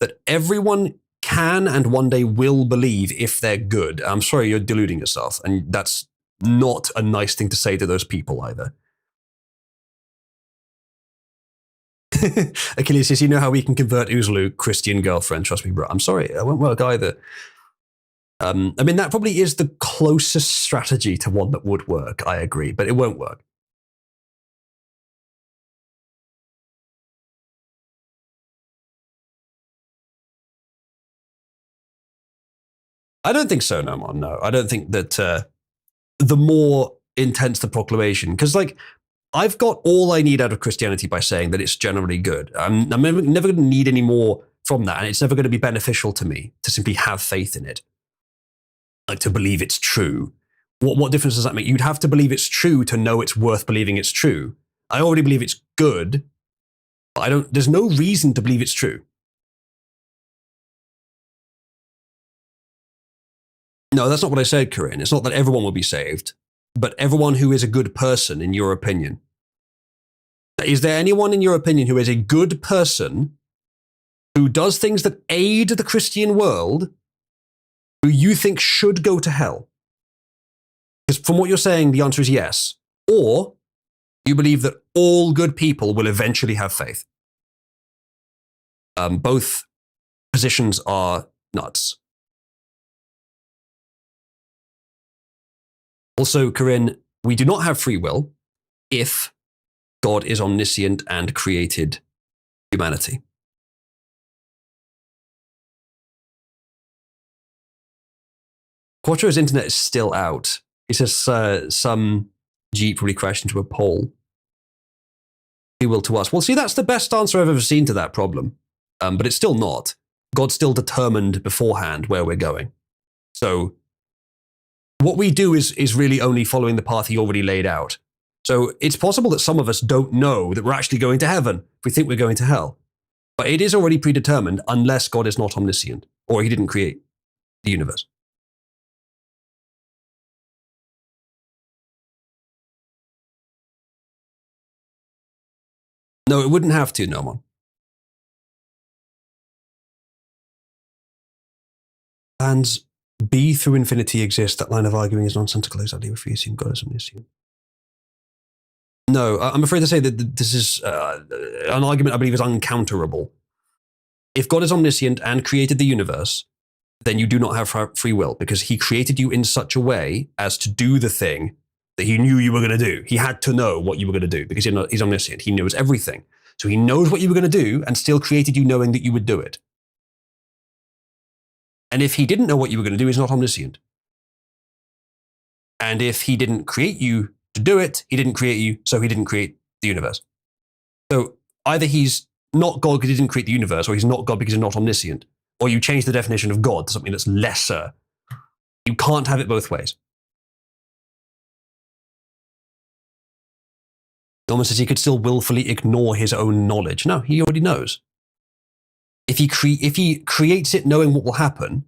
that everyone can and one day will believe if they're good, I'm sorry, you're deluding yourself. And that's not a nice thing to say to those people either. Achilles says, you know how we can convert Uzlu, Christian girlfriend. Trust me, bro. I'm sorry, it won't work either. I mean, that probably is the closest strategy to one that would work, I agree, but it won't work. I don't think so, no. I don't think that the more intense the proclamation. Because, like, I've got all I need out of Christianity by saying that it's generally good. I'm never going to need any more from that, and it's never going to be beneficial to me to simply have faith in it, like to believe it's true. What difference does that make? You'd have to believe it's true to know it's worth believing it's true. I already believe it's good, but there's no reason to believe it's true. No, that's not what I said, Corinne. It's not that everyone will be saved, but everyone who is a good person, in your opinion. Is there anyone, in your opinion, who is a good person, who does things that aid the Christian world, who you think should go to hell? Because from what you're saying, the answer is yes. Or you believe that all good people will eventually have faith. Both positions are nuts. Also, Corinne, we do not have free will if God is omniscient and created humanity. Quattro's internet is still out. He says some Jeep probably crashed into a pole. Free will to us. Well, see, that's the best answer I've ever seen to that problem. But it's still not. God still determined beforehand where we're going. So what we do is really only following the path he already laid out. So it's possible that some of us don't know that we're actually going to heaven if we think we're going to hell. But it is already predetermined unless God is not omniscient or he didn't create the universe. No, it wouldn't have to, Nomon. Plans B through infinity exist. That line of arguing is nonsensical. Exactly refusing God is omniscient. No, I'm afraid to say that this is an argument I believe is uncounterable. If God is omniscient and created the universe, then you do not have free will because he created you in such a way as to do the thing that he knew you were going to do. He had to know what you were going to do because he's omniscient. He knows everything. So he knows what you were going to do and still created you knowing that you would do it. And if he didn't know what you were going to do, he's not omniscient. And if he didn't create you to do it, he didn't create you, so he didn't create the universe. So either he's not God because he didn't create the universe, or he's not God because he's not omniscient, or you change the definition of God to something that's lesser. You can't have it both ways. Norman says he could still willfully ignore his own knowledge. No, he already knows. If he creates it knowing what will happen,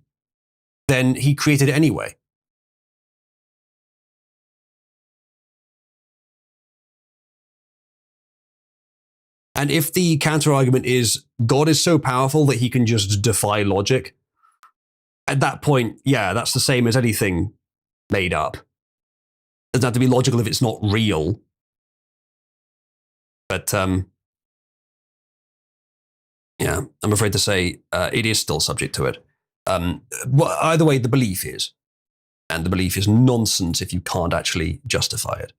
then he created it anyway. And if the counter-argument is God is so powerful that he can just defy logic, at that point, yeah, that's the same as anything made up. It doesn't have to be logical if it's not real. But, yeah, I'm afraid to say it is still subject to it. Well, either way, the belief is. And the belief is nonsense if you can't actually justify it.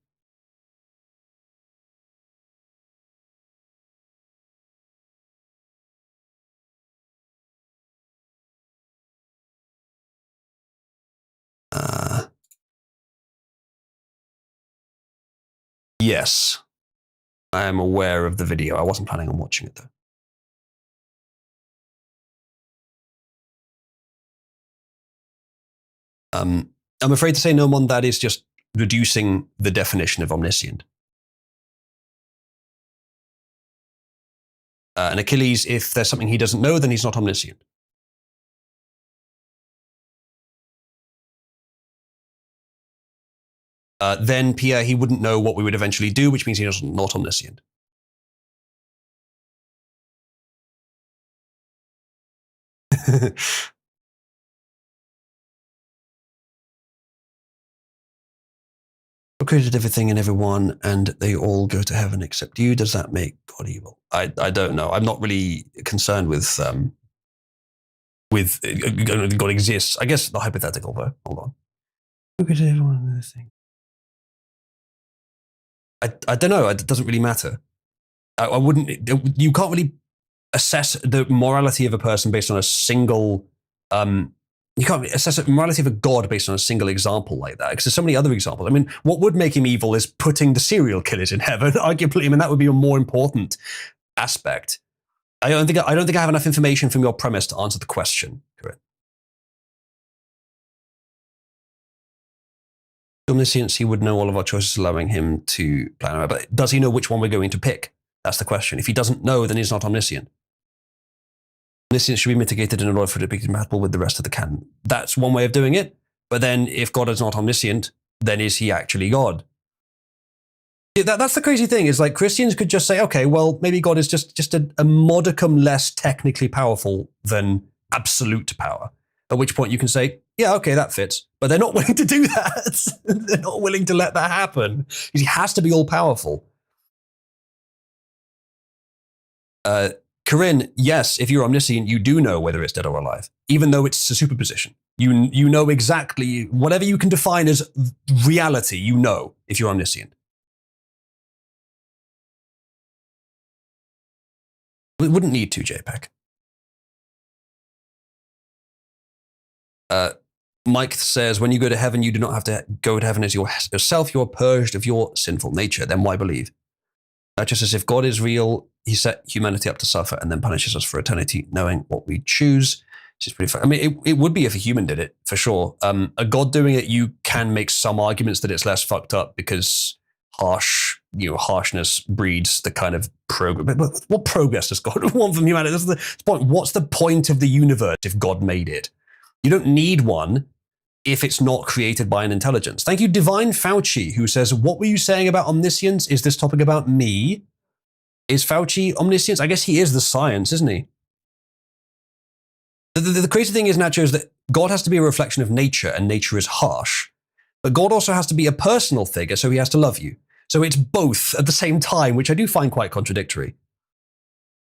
Yes, I am aware of the video. I wasn't planning on watching it, though. I'm afraid to say, Nomon, that is just reducing the definition of omniscient. And Achilles, if there's something he doesn't know, then he's not omniscient. Then Pierre, he wouldn't know what we would eventually do, which means he's not omniscient. God created everything and everyone, and they all go to heaven except you. Does that make God evil? I don't know. I'm not really concerned with God exists. I guess the hypothetical, though. Hold on. God created everyone and everything. I don't know. It doesn't really matter. I wouldn't. You can't really assess the morality of a person based on a single you can't assess the morality of a god based on a single example like that, because there's so many other examples. I mean, what would make him evil is putting the serial killers in heaven. Arguably, I mean, that would be a more important aspect. I don't think I have enough information from your premise to answer the question. Correct. Omniscience, he would know all of our choices, allowing him to plan out. But does he know which one we're going to pick? That's the question. If he doesn't know, then he's not omniscient. Omniscience should be mitigated in order for it to be compatible with the rest of the canon. That's one way of doing it. But then, if God is not omniscient, then is he actually God? That's the crazy thing. Is like Christians could just say, okay, well, maybe God is just a modicum less technically powerful than absolute power. At which point you can say, yeah, okay, that fits. But they're not willing to do that. They're not willing to let that happen. He has to be all powerful. Corinne, yes, if you're omniscient, you do know whether it's dead or alive, even though it's a superposition. You know exactly, whatever you can define as reality, you know if you're omniscient. We wouldn't need to, JPEG. Mike says, when you go to heaven, you do not have to go to heaven as yourself. You're purged of your sinful nature. Then why believe? Just as if God is real, he set humanity up to suffer and then punishes us for eternity, knowing what we choose. Which is pretty fun. I mean, it would be if a human did it, for sure. A God doing it, you can make some arguments that it's less fucked up because harshness breeds the kind of progress. But what progress does God want from humanity? That's the point. What's the point of the universe if God made it? You don't need one if it's not created by an intelligence. Thank you, Divine Fauci, who says, what were you saying about omniscience? Is this topic about me? Is Fauci omniscience? I guess he is the science, isn't he? The crazy thing is, Nacho, is that God has to be a reflection of nature, and nature is harsh. But God also has to be a personal figure, so he has to love you. So it's both at the same time, which I do find quite contradictory.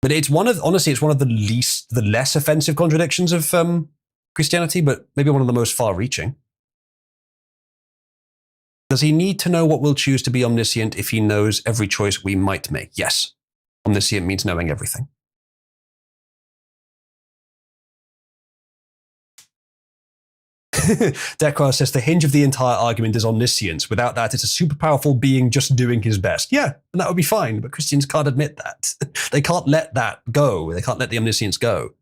But it's one of the less offensive contradictions of Christianity, but maybe one of the most far-reaching. Does he need to know what we'll choose to be omniscient if he knows every choice we might make? Yes. Omniscient means knowing everything. Dekar says the hinge of the entire argument is omniscience. Without that, it's a super powerful being just doing his best. Yeah, and that would be fine, but Christians can't admit that. They can't let that go. They can't let the omniscience go.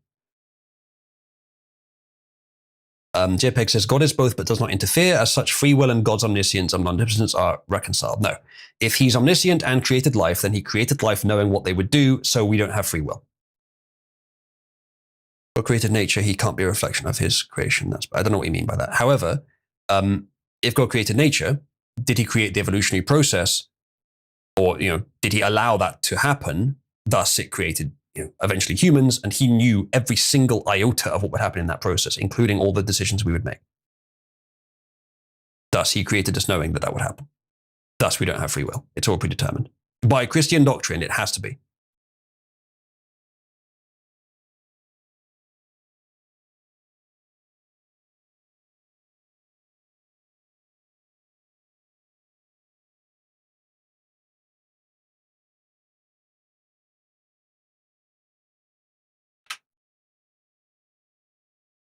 JPEG says, God is both but does not interfere. As such, free will and God's omniscience and omnipotence are reconciled. No. If he's omniscient and created life, then he created life knowing what they would do, so we don't have free will. God created nature, he can't be a reflection of his creation. I don't know what you mean by that. However, if God created nature, did he create the evolutionary process? Or, did he allow that to happen? Thus, it created eventually humans, and he knew every single iota of what would happen in that process, including all the decisions we would make. Thus, he created us knowing that would happen. Thus, we don't have free will. It's all predetermined. By Christian doctrine, it has to be.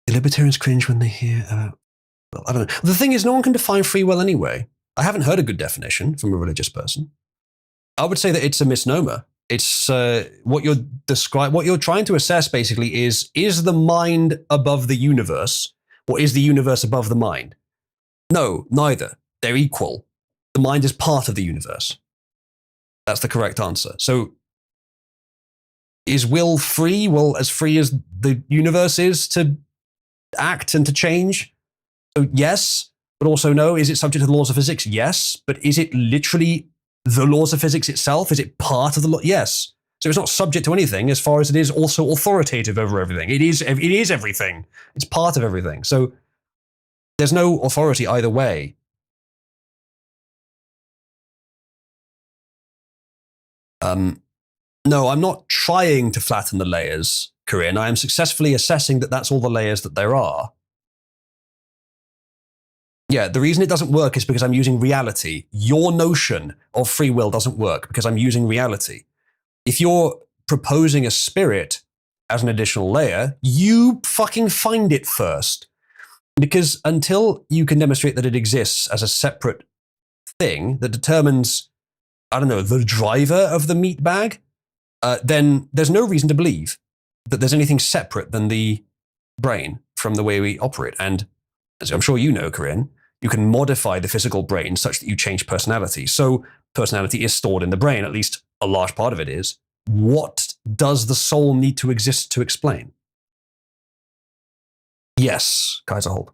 The libertarians cringe when they hear well, I don't know. The thing is, no one can define free will anyway. I haven't heard a good definition from a religious person. I would say that it's a misnomer. It's what you're trying to assess basically is the mind above the universe, or is the universe above the mind? No, neither. They're equal. The mind is part of the universe. That's the correct answer. So is will free? Well, as free as the universe is to act and to change? So yes, but also no. Is it subject to the laws of physics? Yes. But is it literally the laws of physics itself? Is it part of the law? Yes. So it's not subject to anything as far as it is also authoritative over everything. It is everything. It's part of everything. So there's no authority either way. No, I'm not trying to flatten the layers, Corinne. I am successfully assessing that that's all the layers that there are. Yeah, the reason it doesn't work is because I'm using reality. Your notion of free will doesn't work because I'm using reality. If you're proposing a spirit as an additional layer, you fucking find it first. Because until you can demonstrate that it exists as a separate thing that determines, I don't know, the driver of the meat bag, then there's no reason to believe that there's anything separate than the brain from the way we operate. And as I'm sure you know, Corinne, you can modify the physical brain such that you change personality. So personality is stored in the brain, at least a large part of it is. What does the soul need to exist to explain? Yes, Kaiserhold.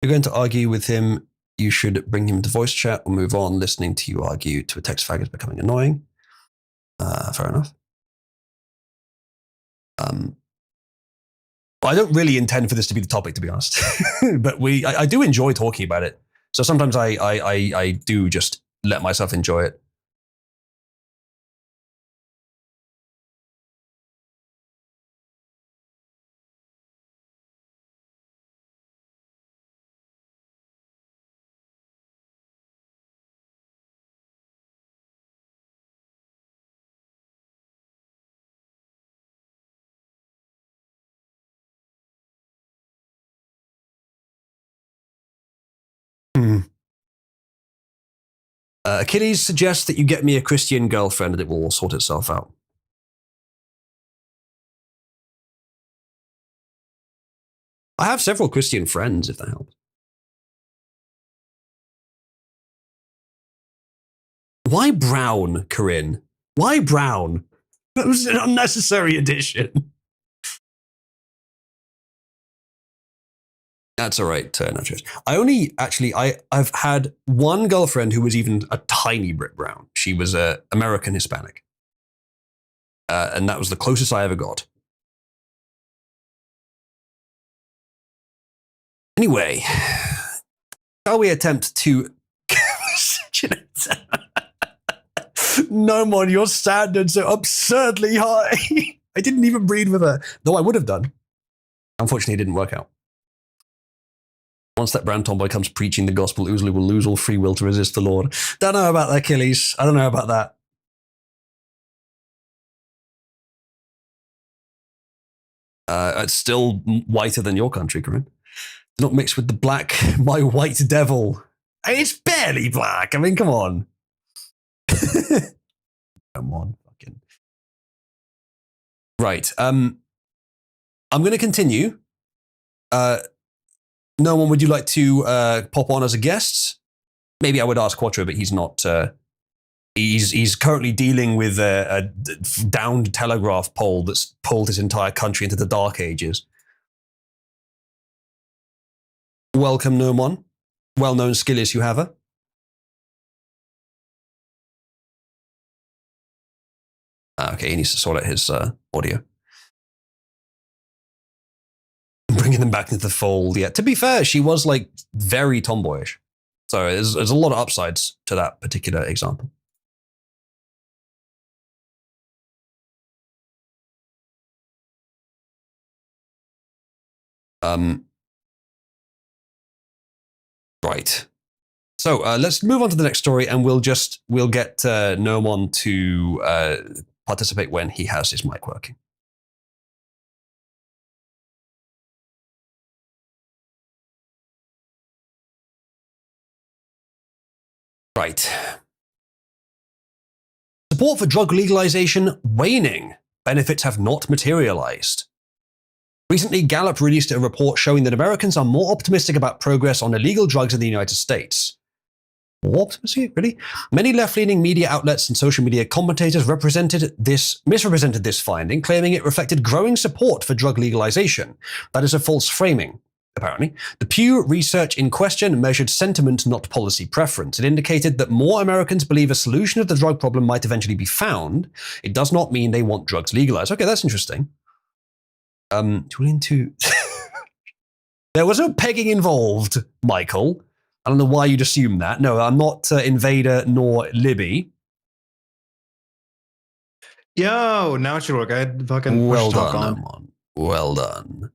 You're going to argue with him, you should bring him to voice chat or move on. Listening to you argue to a text fag is becoming annoying. Fair enough. I don't really intend for this to be the topic, to be honest. But I do enjoy talking about it. So sometimes I do just let myself enjoy it. Achilles suggests that you get me a Christian girlfriend and it will all sort itself out. I have several Christian friends, if that helps. Why brown, Corinne? Why brown? That was an unnecessary addition. That's all right, Nachos. I've had one girlfriend who was even a tiny bit brown. She was American Hispanic. And that was the closest I ever got. Anyway, shall we attempt to... No, Mon, your standards are absurdly high. I didn't even breed with her, though I would have done. Unfortunately, it didn't work out. Once that brown tomboy comes preaching the gospel, Oozly will lose all free will to resist the Lord. Don't know about that, Achilles. I don't know about that. It's still whiter than your country, Corinne. Not mixed with the black, my white devil. It's barely black. I mean, come on. Come on, fucking. Right. I'm going to continue. No one, would you like to pop on as a guest? Maybe I would ask Quattro, but he's not. He's currently dealing with a downed telegraph pole that's pulled his entire country into the Dark Ages. Welcome, Nomon. Well-known skillis you have her. Okay, he needs to sort out his audio. Bringing them back into the fold. Yeah, to be fair, she was like very tomboyish. So there's a lot of upsides to that particular example. Right. So let's move on to the next story, and we'll get Nomon to participate when he has his mic working. Right. Support for drug legalization waning. Benefits have not materialized. Recently, Gallup released a report showing that Americans are more optimistic about progress on illegal drugs in the United States. More optimistic? Really? Many left-leaning media outlets and social media commentators misrepresented this finding, claiming it reflected growing support for drug legalization. That is a false framing. Apparently, the Pew research in question measured sentiment, not policy preference. It indicated that more Americans believe a solution of the drug problem might eventually be found. It does not mean they want drugs legalized. Okay, that's interesting. There was no pegging involved, Michael. I don't know why you'd assume that. No, I'm not Invader nor Libby. Yo, now it should work. I had fucking well push talk done, on. Nomon. Well done.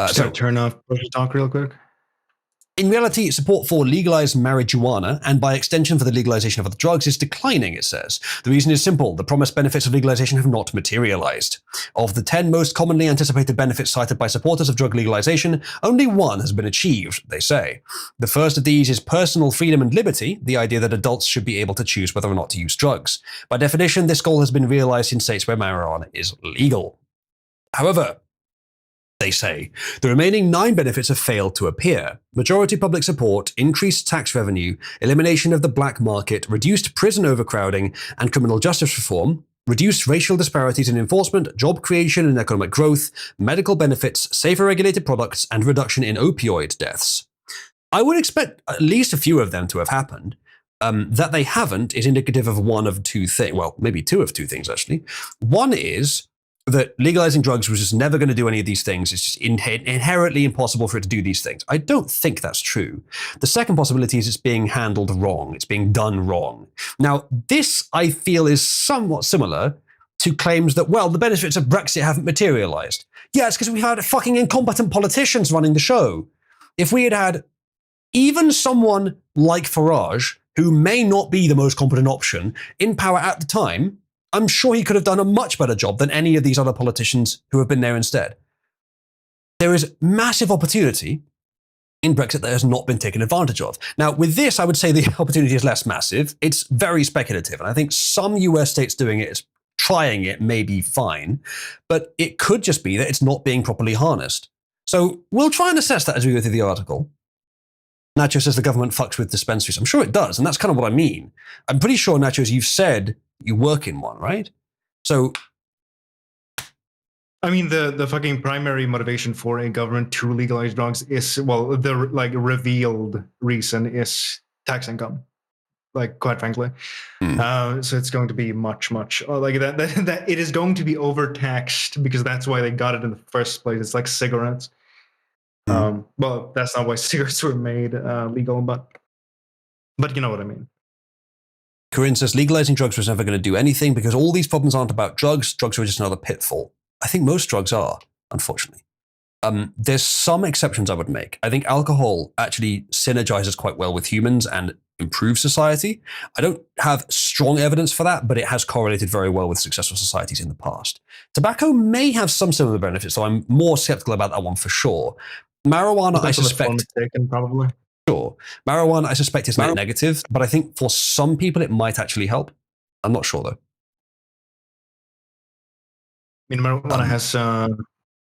Sorry, turn off push talk real quick. In reality, support for legalized marijuana, and by extension for the legalization of other drugs, is declining, it says. The reason is simple. The promised benefits of legalization have not materialized. Of the 10 most commonly anticipated benefits cited by supporters of drug legalization, only one has been achieved, they say. The first of these is personal freedom and liberty, the idea that adults should be able to choose whether or not to use drugs. By definition, this goal has been realized in states where marijuana is legal. However, they say, the remaining 9 benefits have failed to appear. Majority public support, increased tax revenue, elimination of the black market, reduced prison overcrowding, and criminal justice reform, reduced racial disparities in enforcement, job creation and economic growth, medical benefits, safer regulated products, and reduction in opioid deaths. I would expect at least a few of them to have happened. That they haven't is indicative of one of two things. Well, maybe two of two things, actually. One is that legalizing drugs was just never going to do any of these things. It's just inherently impossible for it to do these things. I don't think that's true. The second possibility is it's being handled wrong. It's being done wrong. Now, this, I feel, is somewhat similar to claims that, well, the benefits of Brexit haven't materialized. Yeah, it's because we've had fucking incompetent politicians running the show. If we had even someone like Farage, who may not be the most competent option, in power at the time, I'm sure he could have done a much better job than any of these other politicians who have been there instead. There is massive opportunity in Brexit that has not been taken advantage of. Now, with this, I would say the opportunity is less massive. It's very speculative. And I think some US states doing it, trying it, may be fine. But it could just be that it's not being properly harnessed. So we'll try and assess that as we go through the article. Nacho says the government fucks with dispensaries. I'm sure it does, and that's kind of what I mean. I'm pretty sure, Nacho, you've said you work in one, right? So, I mean, the fucking primary motivation for a government to legalize drugs is, well, the revealed reason is tax income. Like, quite frankly, so it's going to be much like that it is going to be overtaxed because that's why they got it in the first place. It's like cigarettes. Well, that's not why cigarettes were made legal, but you know what I mean. Corinne says legalizing drugs was never going to do anything because all these problems aren't about drugs. Drugs are just another pitfall. I think most drugs are, unfortunately. There's some exceptions I would make. I think alcohol actually synergizes quite well with humans and improves society. I don't have strong evidence for that, but it has correlated very well with successful societies in the past. Tobacco may have some similar benefits, so I'm more skeptical about that one for sure. Marijuana, I suspect, probably. Sure. Marijuana, I suspect, is net negative, but I think for some people it might actually help. I'm not sure, though. I mean, marijuana has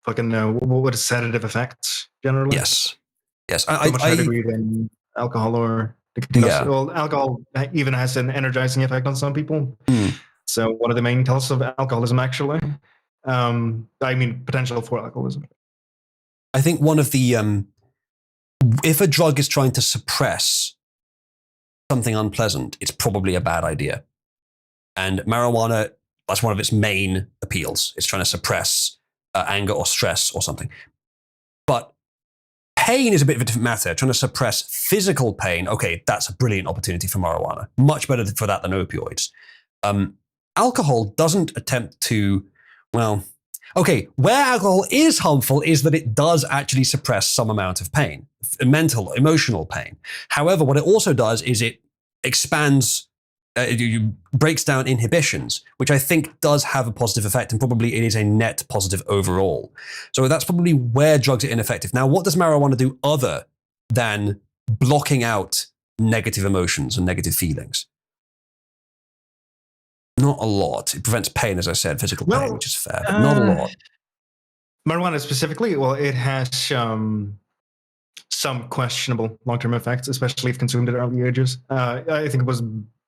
what is sedative effects generally? Yes. To a much higher degree than alcohol or nicotine. Yeah. Well, alcohol even has an energizing effect on some people. So one of the main causes of alcoholism, actually. I mean, potential for alcoholism. I think one of the if a drug is trying to suppress something unpleasant, it's probably a bad idea. And marijuana, that's one of its main appeals. It's trying to suppress anger or stress or something. But pain is a bit of a different matter. Trying to suppress physical pain, okay, that's a brilliant opportunity for marijuana. Much better for that than opioids. Alcohol doesn't attempt to, well, okay, where alcohol is harmful is that it does actually suppress some amount of pain, mental, emotional pain. However, what it also does is it expands, it breaks down inhibitions, which I think does have a positive effect, and probably it is a net positive overall. So that's probably where drugs are ineffective. Now, what does marijuana do other than blocking out negative emotions and negative feelings? Not a lot. It prevents pain, as I said, physical pain, which is fair, but not a lot. Marijuana specifically, well, it has some questionable long-term effects, especially if consumed at early ages. I think it was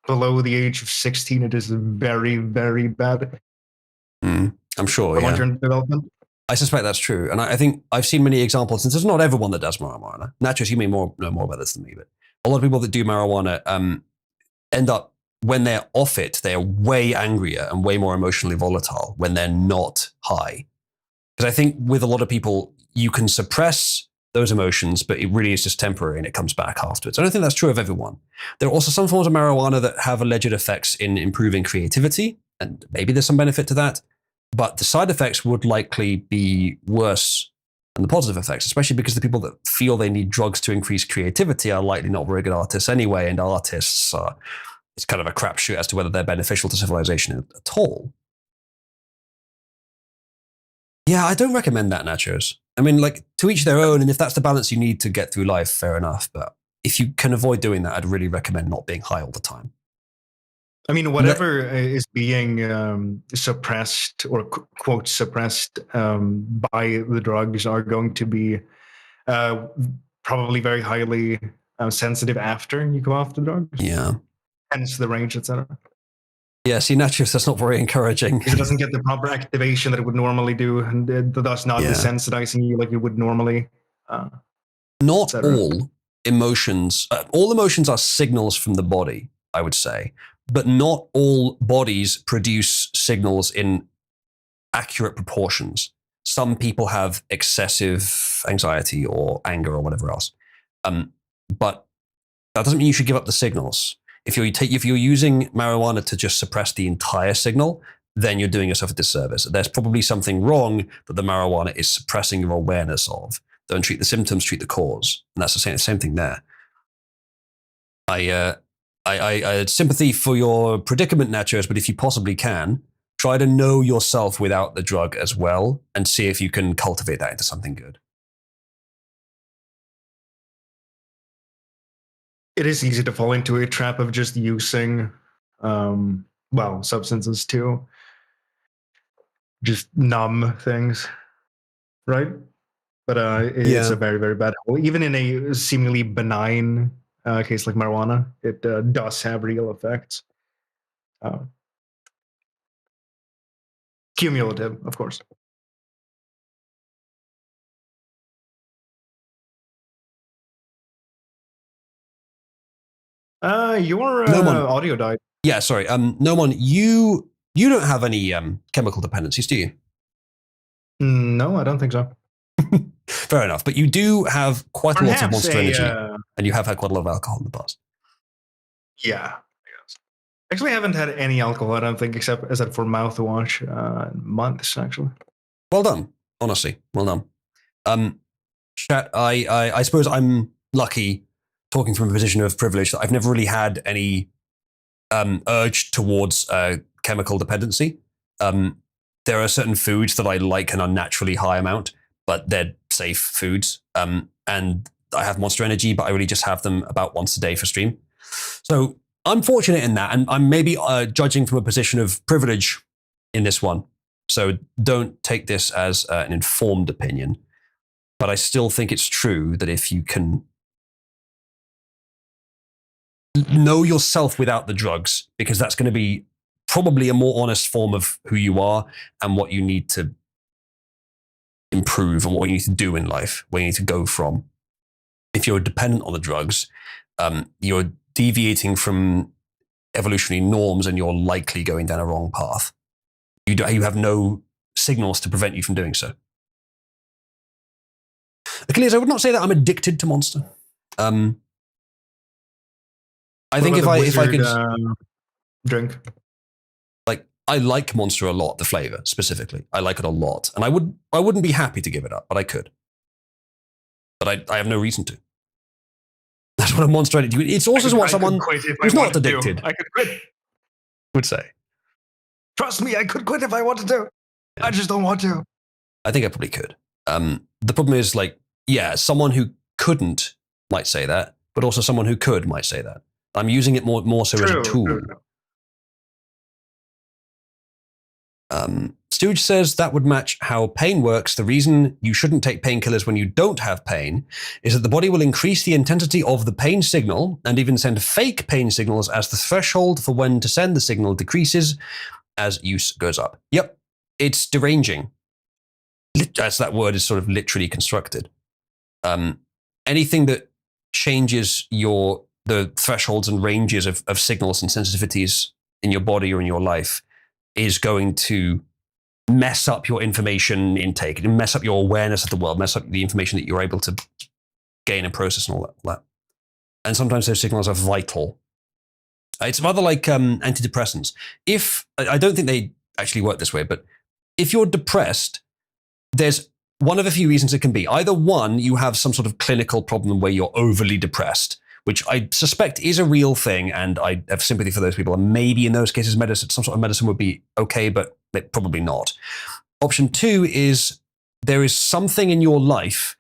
below the age of 16. It is very, very bad. I'm sure, yeah. Long-term development. I suspect that's true. And I think I've seen many examples, since there's not everyone that does marijuana. Naturally, you may know more about this than me, but a lot of people that do marijuana end up, when they're off it, they're way angrier and way more emotionally volatile when they're not high. Because I think with a lot of people, you can suppress those emotions, but it really is just temporary and it comes back afterwards. I don't think that's true of everyone. There are also some forms of marijuana that have alleged effects in improving creativity, and maybe there's some benefit to that, but the side effects would likely be worse and the positive effects, especially because the people that feel they need drugs to increase creativity are likely not very good artists anyway, and artists are, it's kind of a crapshoot as to whether they're beneficial to civilization at all. Yeah, I don't recommend that, Nachos. I mean, like, to each their own, and if that's the balance you need to get through life, fair enough. But if you can avoid doing that, I'd really recommend not being high all the time. I mean, whatever is being suppressed or quote suppressed by the drugs are going to be probably very highly sensitive after you come off the drugs. Yeah. Hence the range, etc. Yeah, see, Nachos, that's not very encouraging. It doesn't get the proper activation that it would normally do, and thus not desensitizing you like you would normally. Not all emotions are signals from the body, I would say, but not all bodies produce signals in accurate proportions. Some people have excessive anxiety or anger or whatever else, but that doesn't mean you should give up the signals. If you're using marijuana to just suppress the entire signal, then you're doing yourself a disservice. There's probably something wrong that the marijuana is suppressing your awareness of. Don't treat the symptoms, treat the cause. And that's the same thing there. I had sympathy for your predicament, Nachos, but if you possibly can, try to know yourself without the drug as well and see if you can cultivate that into something good. It is easy to fall into a trap of just using, substances to just numb things, right? But it's a very, very bad hole. Even in a seemingly benign case like marijuana, it does have real effects. Cumulative, of course. Your audio died. Yeah, sorry. Nomon, you don't have any chemical dependencies, do you? No, I don't think so. Fair enough. But you do have quite a lot of Monster Energy, and you have had quite a lot of alcohol in the past. Yeah. Actually, I haven't had any alcohol, I don't think, except for mouthwash months, actually. Well done. Honestly, well done. Chat, I suppose I'm lucky, talking from a position of privilege, that I've never really had any urge towards chemical dependency. There are certain foods that I like an unnaturally high amount, but they're safe foods. And I have Monster Energy, but I really just have them about once a day for stream. So I'm fortunate in that, and I'm maybe judging from a position of privilege in this one. So don't take this as an informed opinion. But I still think it's true that if you can know yourself without the drugs, because that's going to be probably a more honest form of who you are and what you need to improve and what you need to do in life, where you need to go from. If you're dependent on the drugs, you're deviating from evolutionary norms and you're likely going down a wrong path. You have no signals to prevent you from doing so. Achilles, I would not say that I'm addicted to Monster. I think if I could drink, like, I like Monster a lot, the flavor specifically. I like it a lot, and I wouldn't be happy to give it up, but I could. But I have no reason to. That's what a Monster Energy. It's also what someone who's not addicted I could quit. would say. Trust me, I could quit if I wanted to. Yeah. I just don't want to. I think I probably could. The problem is, like, yeah, someone who couldn't might say that, but also someone who could might say that. I'm using it more so as a tool. Stooge says that would match how pain works. The reason you shouldn't take painkillers when you don't have pain is that the body will increase the intensity of the pain signal and even send fake pain signals as the threshold for when to send the signal decreases as use goes up. Yep, it's deranging. As that word is sort of literally constructed. Anything that changes the thresholds and ranges of signals and sensitivities in your body or in your life is going to mess up your information intake, mess up your awareness of the world, mess up the information that you're able to gain and process and all that. And sometimes those signals are vital. It's rather like antidepressants. I don't think they actually work this way, but if you're depressed, there's one of a few reasons it can be. Either one, you have some sort of clinical problem where you're overly depressed, which I suspect is a real thing, and I have sympathy for those people. And maybe in those cases, some sort of medicine would be okay, but probably not. Option two is there is something in your life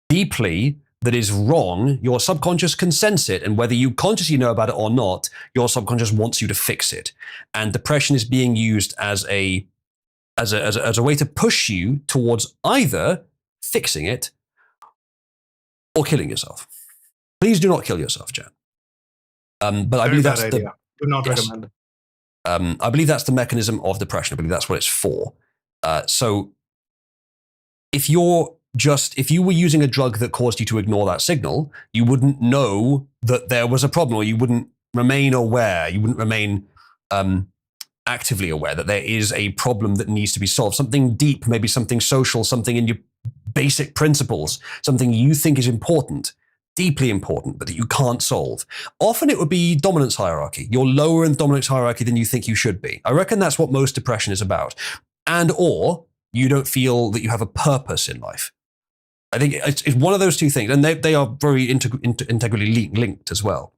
deeply that is wrong. Your subconscious can sense it, and whether you consciously know about it or not, your subconscious wants you to fix it. And depression is being used as a way to push you towards either fixing it or killing yourself. Please do not kill yourself, Jan. But I believe that's the do not recommend. I believe that's the mechanism of depression. I believe that's what it's for. So if you were using a drug that caused you to ignore that signal, you wouldn't know that there was a problem, or you wouldn't remain aware. You wouldn't remain actively aware that there is a problem that needs to be solved. Something deep, maybe something social, something in your basic principles, something you think is important, deeply important, but that you can't solve. Often it would be dominance hierarchy. You're lower in dominance hierarchy than you think you should be. I reckon that's what most depression is about. And or you don't feel that you have a purpose in life. I think it's one of those two things, and they are very integrally linked as well.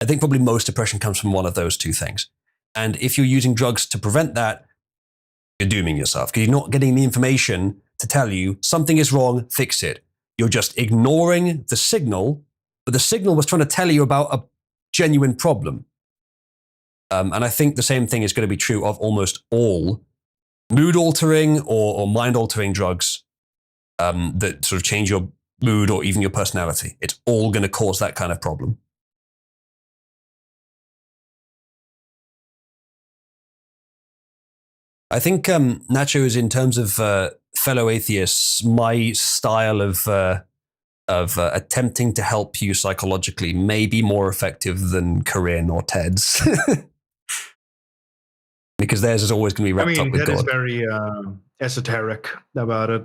I think probably most depression comes from one of those two things. And if you're using drugs to prevent that, you're dooming yourself because you're not getting the information to tell you something is wrong, fix it. You're just ignoring the signal, but the signal was trying to tell you about a genuine problem. And I think the same thing is going to be true of almost all mood-altering or mind-altering drugs that sort of change your mood or even your personality. It's all going to cause that kind of problem. I think Nacho is, in terms of fellow atheists, my style of attempting to help you psychologically may be more effective than Corinne or Ted's. Because theirs is always going to be wrapped up with Ted God. is very esoteric about it.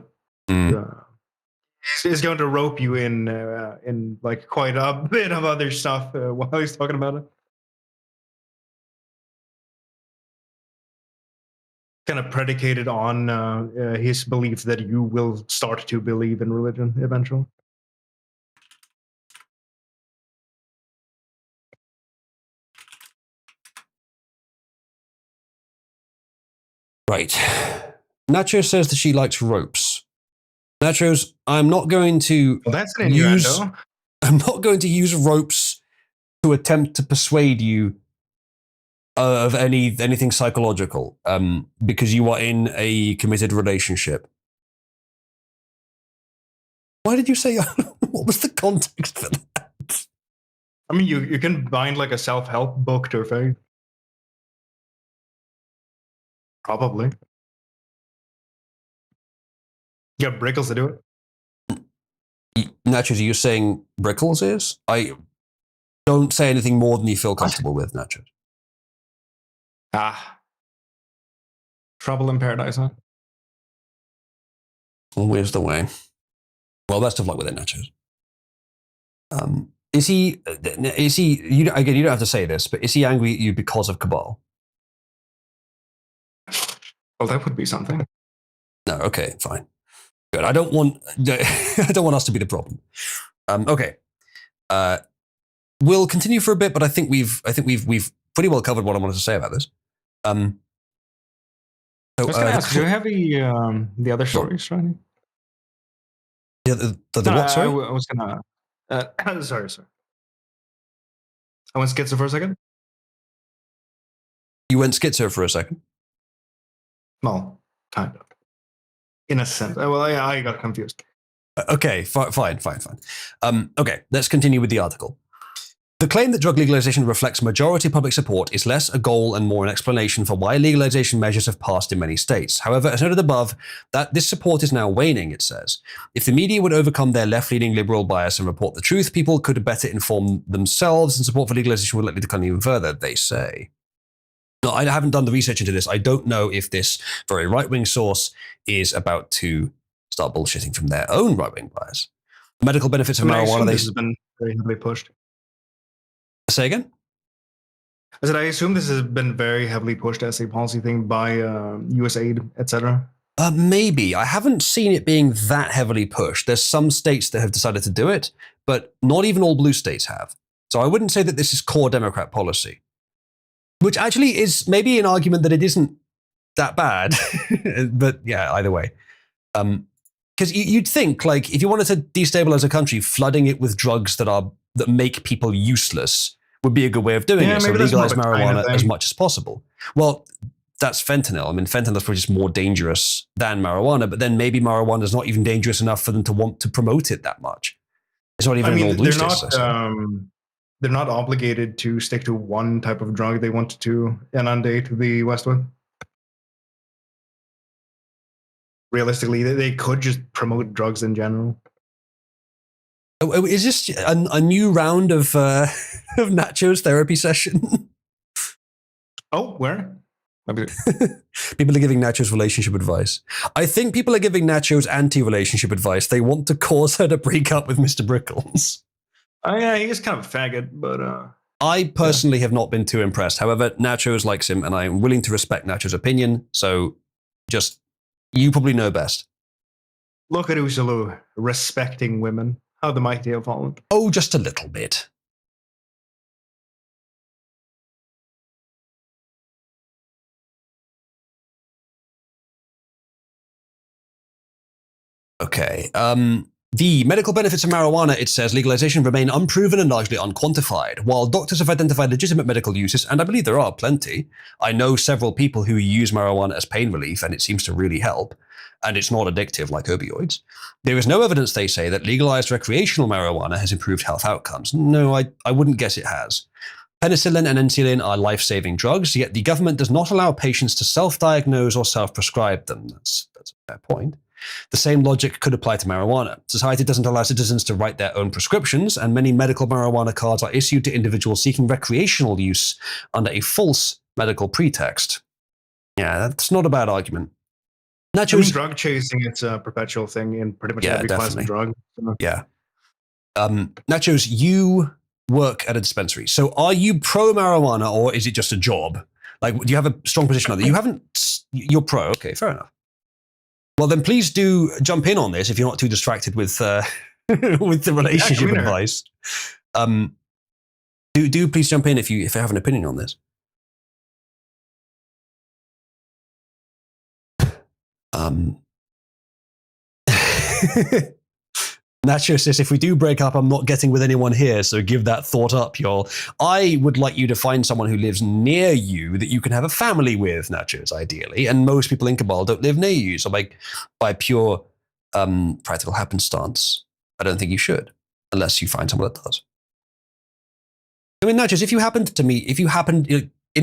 He's going to rope you in like quite a bit of other stuff while he's talking about it. Kind of predicated on his belief that you will start to believe in religion eventually. Right. Nacho says that she likes ropes. Nachos, I'm not going to that's an innuendo. I'm not going to use ropes to attempt to persuade you of anything psychological, because you are in a committed relationship. Why did you say? What was the context for that? I mean, you can bind like a self-help book to her face. Probably. You got Brickles to do it. Nachos, are you saying Brickles is? I don't say anything more than you feel comfortable with, Nachos. Trouble in paradise, huh? Always the way. Well, best of luck with it, Nachos. Is he, again, you don't have to say this, but is he angry at you because of Cabal? Well, that would be something. No, okay, fine. Good. I don't want us to be the problem. Okay. We'll continue for a bit, but I think we've pretty well covered what I wanted to say about this. I was going to ask, do you have the other stories, right? Yeah, the what? Sorry, I was going to. Sorry. I went schizo for a second. You went schizo for a second? Well, kind of. In a sense. Well, I got confused. Okay, fine. Okay, let's continue with the article. The claim that drug legalization reflects majority public support is less a goal and more an explanation for why legalization measures have passed in many states. However, as noted above, that this support is now waning, it says. If the media would overcome their left-leaning liberal bias and report the truth, people could better inform themselves, and support for legalization would likely decline even further, they say. No, I haven't done the research into this. I don't know if this very right-wing source is about to start bullshitting from their own right-wing bias. The medical benefits of marijuana. This has been very heavily pushed. Say again? I said I assume this has been very heavily pushed as a policy thing by USAID, etc. Maybe. I haven't seen it being that heavily pushed. There's some states that have decided to do it, but not even all blue states have. So I wouldn't say that this is core Democrat policy, which actually is maybe an argument that it isn't that bad. But yeah, either way. Because you'd think, like, if you wanted to destabilize a country, flooding it with drugs that make people useless would be a good way of doing it. So legalize marijuana as much as possible. Well, that's fentanyl. I mean, fentanyl is probably just more dangerous than marijuana, but then maybe marijuana is not even dangerous enough for them to want to promote it that much. It's not even all blue states. They're not obligated to stick to one type of drug they want to inundate the West with. Realistically, they could just promote drugs in general. Oh, is this a new round of of Nacho's therapy session? Oh, where? People are giving Nacho's relationship advice. I think people are giving Nacho's anti-relationship advice. They want to cause her to break up with Mr. Brickles. Oh yeah, he is kind of a faggot, but I personally have not been too impressed. However, Nachos likes him, and I'm willing to respect Nacho's opinion. So, just you probably know best. Look at Usalu respecting women. How the mighty have fallen. Oh, just a little bit. Okay. The medical benefits of marijuana, it says, legalization remain unproven and largely unquantified. While doctors have identified legitimate medical uses, and I believe there are plenty, I know several people who use marijuana as pain relief, and it seems to really help, and it's not addictive like opioids. There is no evidence, they say, that legalized recreational marijuana has improved health outcomes. No, I wouldn't guess it has. Penicillin and insulin are life-saving drugs, yet the government does not allow patients to self-diagnose or self-prescribe them. That's a fair point. The same logic could apply to marijuana. Society doesn't allow citizens to write their own prescriptions, and many medical marijuana cards are issued to individuals seeking recreational use under a false medical pretext. Yeah, that's not a bad argument. Nachos, drug chasing, it's a perpetual thing in pretty much every class of drug. So. Yeah. Nachos, you work at a dispensary. So are you pro marijuana or is it just a job? Like, do you have a strong position on that? You're pro. Okay, fair enough. Well, then please do jump in on this if you're not too distracted with with the relationship advice. Do please jump in if you have an opinion on this. Nacho says, if we do break up, I'm not getting with anyone here, so give that thought up, y'all. I would like you to find someone who lives near you that you can have a family with, Nachos, ideally. And most people in Cabal don't live near you, so by pure practical happenstance, I don't think you should, unless you find someone that does. I mean, Nachos, if you happened in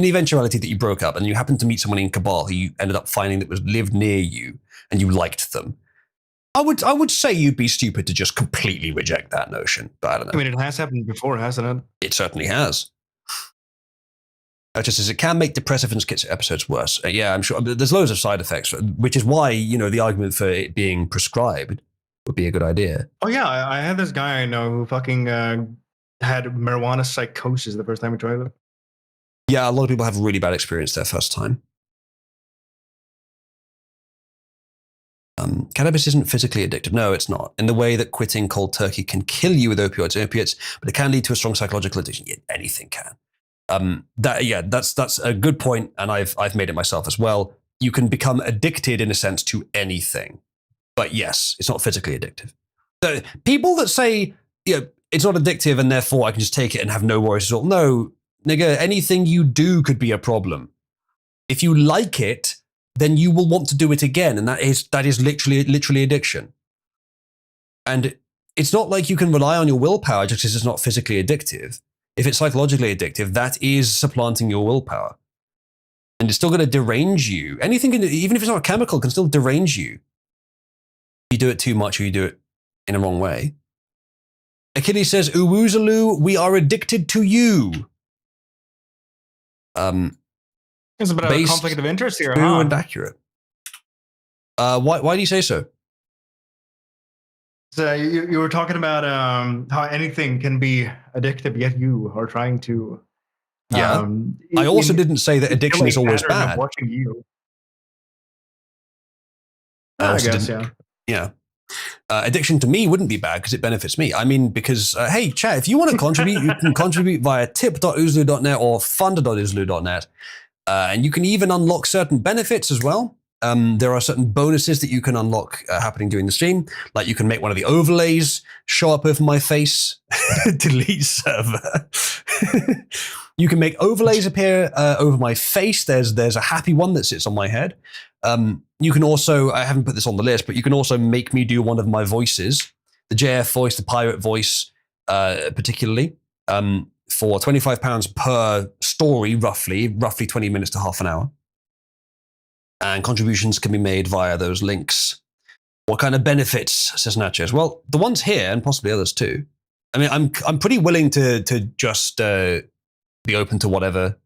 the eventuality that you broke up and you happened to meet someone in Cabal who you ended up finding that lived near you and you liked them, I would say you'd be stupid to just completely reject that notion, but I don't know. I mean, it has happened before, hasn't it? It certainly has. Just as it can make depressive and schizo episodes worse. Yeah, I'm sure. There's loads of side effects, which is why, the argument for it being prescribed would be a good idea. Oh yeah, I had this guy I know who fucking had marijuana psychosis the first time he tried it. Yeah, a lot of people have a really bad experience their first time. Cannabis isn't physically addictive. No, it's not. In the way that quitting cold turkey can kill you with opiates, but it can lead to a strong psychological addiction. Yeah, anything can. That's a good point, and I've made it myself as well. You can become addicted in a sense to anything, but yes, it's not physically addictive. The people that say it's not addictive and therefore I can just take it and have no worries at all. No, nigga, anything you do could be a problem. If you like it, then you will want to do it again, and that is literally addiction. And it's not like you can rely on your willpower just because it's not physically addictive. If it's psychologically addictive, that is supplanting your willpower, and it's still going to derange you. Anything, even if it's not a chemical, can still derange you. If you do it too much or you do it in a wrong way. Achilles says, "Uwuzaloo, we are addicted to you." There's a bit of a conflict of interest here, huh? And accurate. Why do you say so? So you were talking about how anything can be addictive, yet you are trying to. Yeah. I also didn't say that addiction is always bad. Watching you. I also guess, didn't- yeah. Addiction to me wouldn't be bad because it benefits me. I mean, because, hey, chat, if you want to contribute, you can contribute via tip.oozloo.net or funder.oozloo.net. And you can even unlock certain benefits as well. There are certain bonuses that you can unlock happening during the stream. Like you can make one of the overlays show up over my face. Delete server. You can make overlays appear over my face. There's a happy one that sits on my head. You can also, I haven't put this on the list, but you can also make me do one of my voices, the JF voice, the pirate voice, particularly, for £25 per story, roughly 20 minutes to half an hour. And contributions can be made via those links. What kind of benefits, says Nachos? Well, the ones here, and possibly others too. I mean, I'm pretty willing to just be open to whatever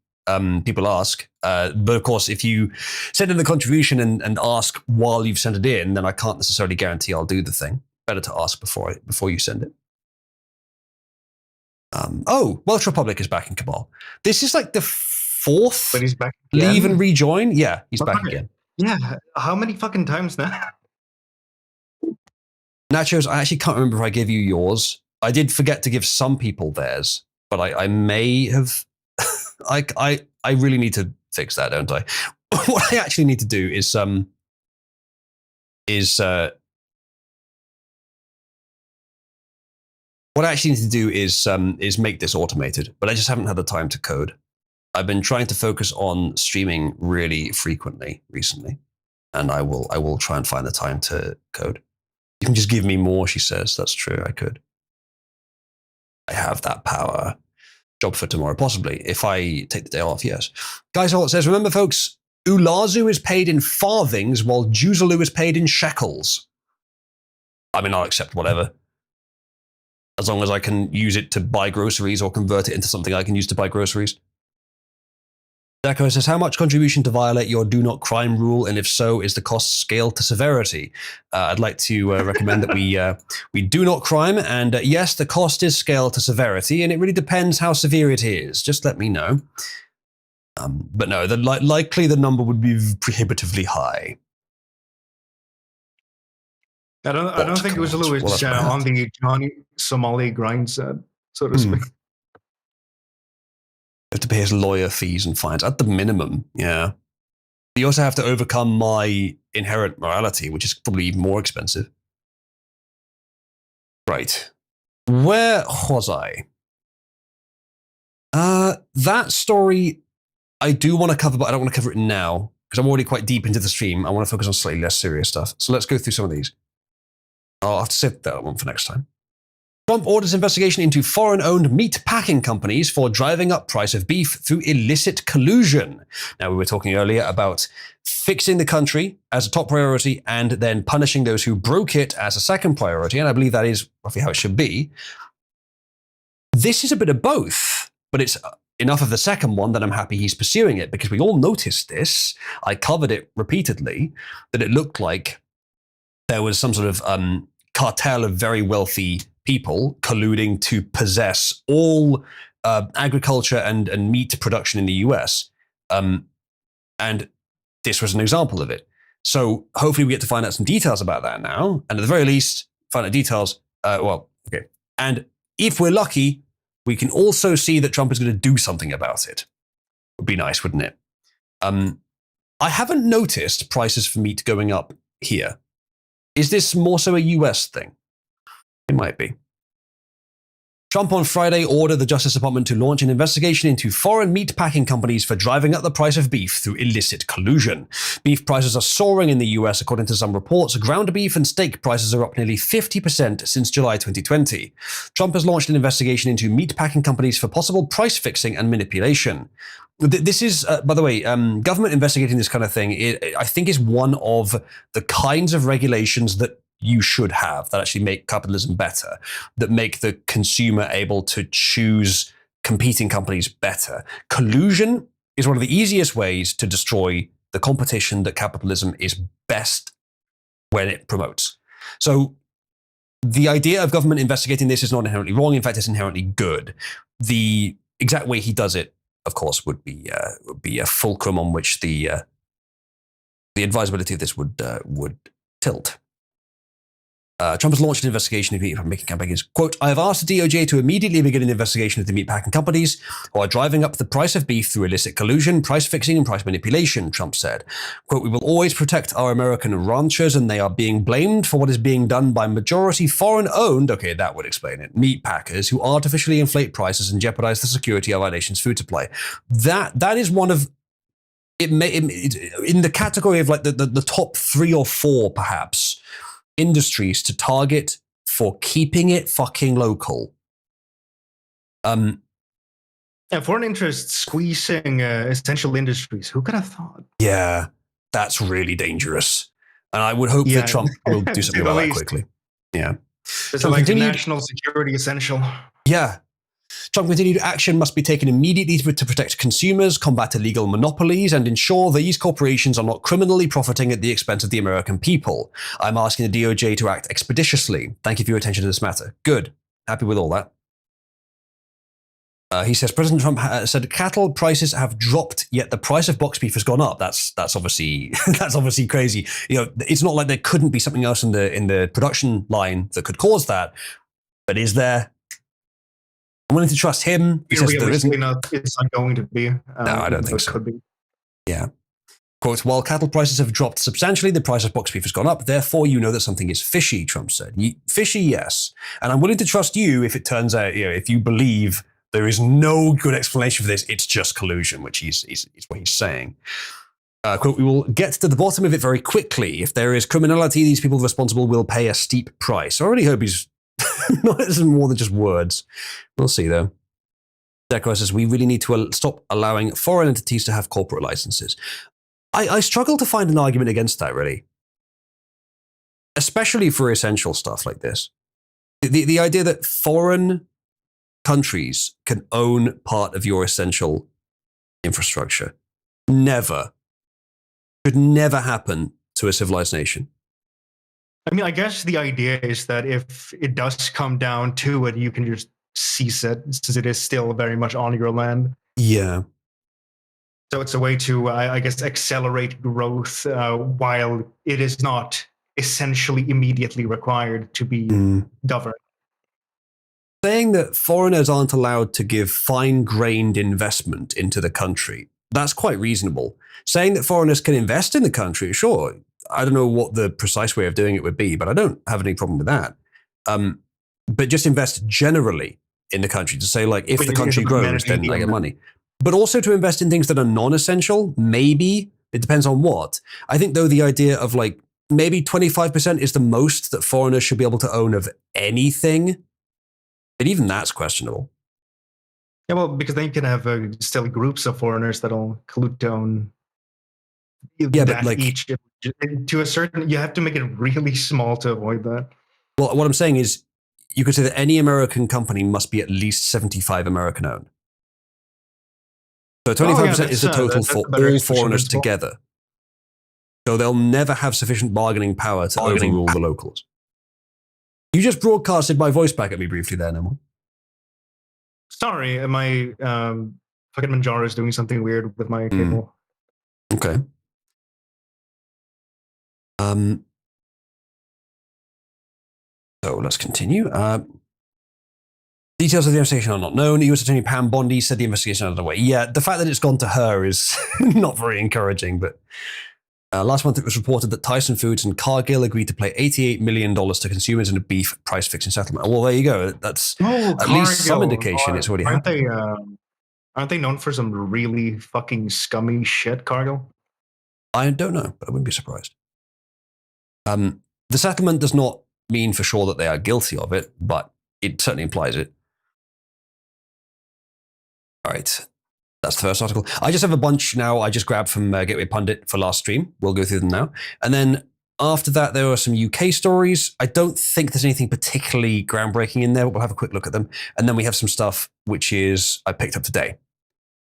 people ask. But of course, if you send in the contribution and ask while you've sent it in, then I can't necessarily guarantee I'll do the thing. Better to ask before you send it. Welsh Republic is back in Cabal. This is like the fourth But he's back leave again? and rejoin. Yeah, he's back Okay. again. Yeah, how many fucking times now? Nachos, I actually can't remember if I gave you yours. I did forget to give some people theirs, but I may have. I really need to fix that, don't I? What I actually need to do is what I actually need to do is make this automated, but I just haven't had the time to code. I've been trying to focus on streaming really frequently recently, and I will try and find the time to code. You can just give me more, she says. That's true, I could. I have that power. Job for tomorrow, possibly, if I take the day off, yes. Guys, Holt says, remember, folks, Ulazu is paid in farthings while Juzalu is paid in shekels. I mean, I'll accept whatever. As long as I can use it to buy groceries or convert it into something I can use to buy groceries. Deco says, how much contribution to violate your do not crime rule? And if so, is the cost scaled to severity? I'd like to recommend that we do not crime. And yes, the cost is scaled to severity. And it really depends how severe it is. Just let me know. But no, likely the number would be prohibitively high. I don't think it was Lewis on the Johnny Somali grind set, so to speak. Have to pay his lawyer fees and fines at the minimum. Yeah. You also have to overcome my inherent morality, which is probably even more expensive. Right. Where was I? That story I do want to cover, but I don't want to cover it now because I'm already quite deep into the stream. I want to focus on slightly less serious stuff. So let's go through some of these. I'll have to save that one for next time. Trump orders investigation into foreign-owned meat packing companies for driving up price of beef through illicit collusion. Now, we were talking earlier about fixing the country as a top priority and then punishing those who broke it as a second priority, and I believe that is roughly how it should be. This is a bit of both, but it's enough of the second one that I'm happy he's pursuing it, because we all noticed this. I covered it repeatedly, that it looked like there was some sort of cartel of very wealthy people colluding to possess all agriculture and meat production in the US. And this was an example of it. So hopefully we get to find out some details about that now. And at the very least, find out details. Okay. And if we're lucky, we can also see that Trump is going to do something about it. Would be nice, wouldn't it? I haven't noticed prices for meat going up here. Is this more so a US thing? It might be. Trump on Friday ordered the Justice Department to launch an investigation into foreign meat packing companies for driving up the price of beef through illicit collusion. Beef prices are soaring in the US, according to some reports. Ground beef and steak prices are up nearly 50% since July 2020. Trump has launched an investigation into meat packing companies for possible price fixing and manipulation. This is, by the way, government investigating this kind of thing, I think is one of the kinds of regulations that you should have that actually make capitalism better, that make the consumer able to choose competing companies better. Collusion is one of the easiest ways to destroy the competition that capitalism is best when it promotes. So the idea of government investigating this is not inherently wrong. In fact, it's inherently good. The exact way he does it, of course, would be a fulcrum on which the advisability of this would tilt. Trump has launched an investigation into meat making companies. Quote, I have asked the DOJ to immediately begin an investigation of the meatpacking companies who are driving up the price of beef through illicit collusion, price fixing, and price manipulation, Trump said. Quote, we will always protect our American ranchers, and they are being blamed for what is being done by majority foreign-owned, okay, that would explain it, meat packers who artificially inflate prices and jeopardize the security of our nation's food supply. That is one of, in the category of like the top 3 or 4, perhaps, industries to target for keeping it fucking local. And foreign interests squeezing essential industries. Who could have thought? Yeah, that's really dangerous. And I would hope that Trump will do something about that quickly. Yeah. It's like national security essential. Yeah. Trump continued, action must be taken immediately to protect consumers, combat illegal monopolies, and ensure these corporations are not criminally profiting at the expense of the American people. I'm asking the DOJ to act expeditiously. Thank you for your attention to this matter. Good. Happy with all that. He says, President Trump said cattle prices have dropped, yet the price of box beef has gone up. That's obviously that's obviously crazy. You know, it's not like there couldn't be something else in the production line that could cause that, but is there? I'm willing to trust him. He says there isn't. It's not going to be. No, I don't think so. Could be. Yeah. Quote, while cattle prices have dropped substantially, the price of box beef has gone up. Therefore, you know that something is fishy, Trump said. Fishy, yes. And I'm willing to trust you if it turns out, you know, if you believe there is no good explanation for this, it's just collusion, which is what he's saying. Quote, we will get to the bottom of it very quickly. If there is criminality, these people responsible will pay a steep price. I already hope he's not more than just words. We'll see, though. Decro says, we really need to stop allowing foreign entities to have corporate licenses. I struggle to find an argument against that, really. Especially for essential stuff like this. The idea that foreign countries can own part of your essential infrastructure could never happen to a civilized nation. I mean, I guess the idea is that if it does come down to it, you can just seize it, since it is still very much on your land. Yeah. So it's a way to, I guess, accelerate growth while it is not essentially immediately required to be governed. Saying that foreigners aren't allowed to give fine-grained investment into the country, that's quite reasonable. Saying that foreigners can invest in the country, sure. I don't know what the precise way of doing it would be, but I don't have any problem with that. But just invest generally in the country to say, like, if the country grows, then I get money. But also to invest in things that are non-essential, maybe. It depends on what. I think, though, the idea of, like, maybe 25% is the most that foreigners should be able to own of anything. But even that's questionable. Yeah, well, because then you can have still groups of foreigners that'll collude to own. Yeah, but like each to a certain, you have to make it really small to avoid that. Well, what I'm saying is, you could say that any American company must be at least 75 American owned. So 25% is the total for all foreigners together. So they'll never have sufficient bargaining power to overrule the locals. You just broadcasted my voice back at me briefly there, Nemo. Sorry, my fucking Manjaro is doing something weird with my cable. Okay. So let's continue. Details of the investigation are not known. U.S. Attorney Pam Bondi said the investigation is underway. Yeah, the fact that it's gone to her is not very encouraging, but last month it was reported that Tyson Foods and Cargill agreed to pay $88 million to consumers in a beef price-fixing settlement. Well, there you go. That's at least some indication it's already happened. Aren't they known for some really fucking scummy shit, Cargill? I don't know, but I wouldn't be surprised. The settlement does not mean for sure that they are guilty of it, but it certainly implies it. All right. That's the first article. I just have a bunch now I just grabbed from Gateway Pundit for last stream. We'll go through them now. And then after that, there are some UK stories. I don't think there's anything particularly groundbreaking in there, but we'll have a quick look at them. And then we have some stuff which is I picked up today.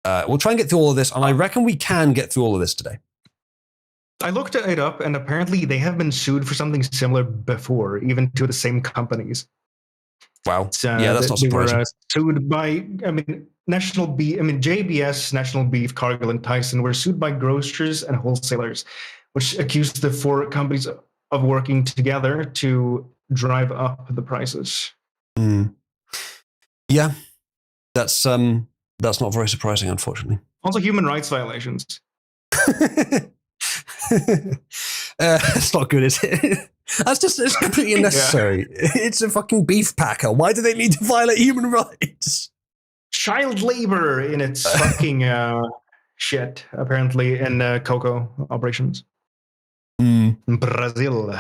We'll try and get through all of this, and I reckon we can get through all of this today. I looked it up, and apparently they have been sued for something similar before, even to the same companies. Wow. Yeah, that's not surprising. They were sued by, JBS, National Beef, Cargill, and Tyson were sued by grocers and wholesalers, which accused the four companies of working together to drive up the prices. Yeah, that's not very surprising, unfortunately. Also, human rights violations. It's not good, is it? It's completely unnecessary. It's a fucking beef packer. Why do they need to violate human rights? Child labor in its fucking shit, apparently, in cocoa operations. In Brazil.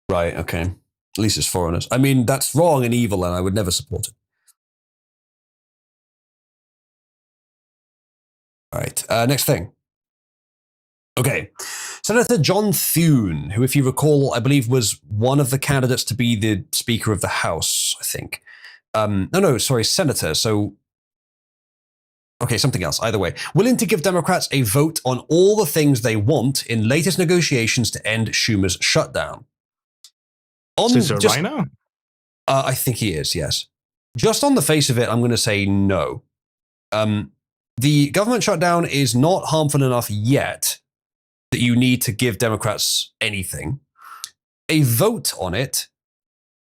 Right, okay. At least it's foreigners. I mean, that's wrong and evil, and I would never support it. All right, next thing. Okay. Senator John Thune, who, if you recall, I believe was one of the candidates to be the Speaker of the House, I think. Senator. So, okay, something else. Either way. Willing to give Democrats a vote on all the things they want in latest negotiations to end Schumer's shutdown. Is he a rhino? I think he is, yes. Just on the face of it, I'm going to say no. The government shutdown is not harmful enough yet that you need to give Democrats anything. A vote on it,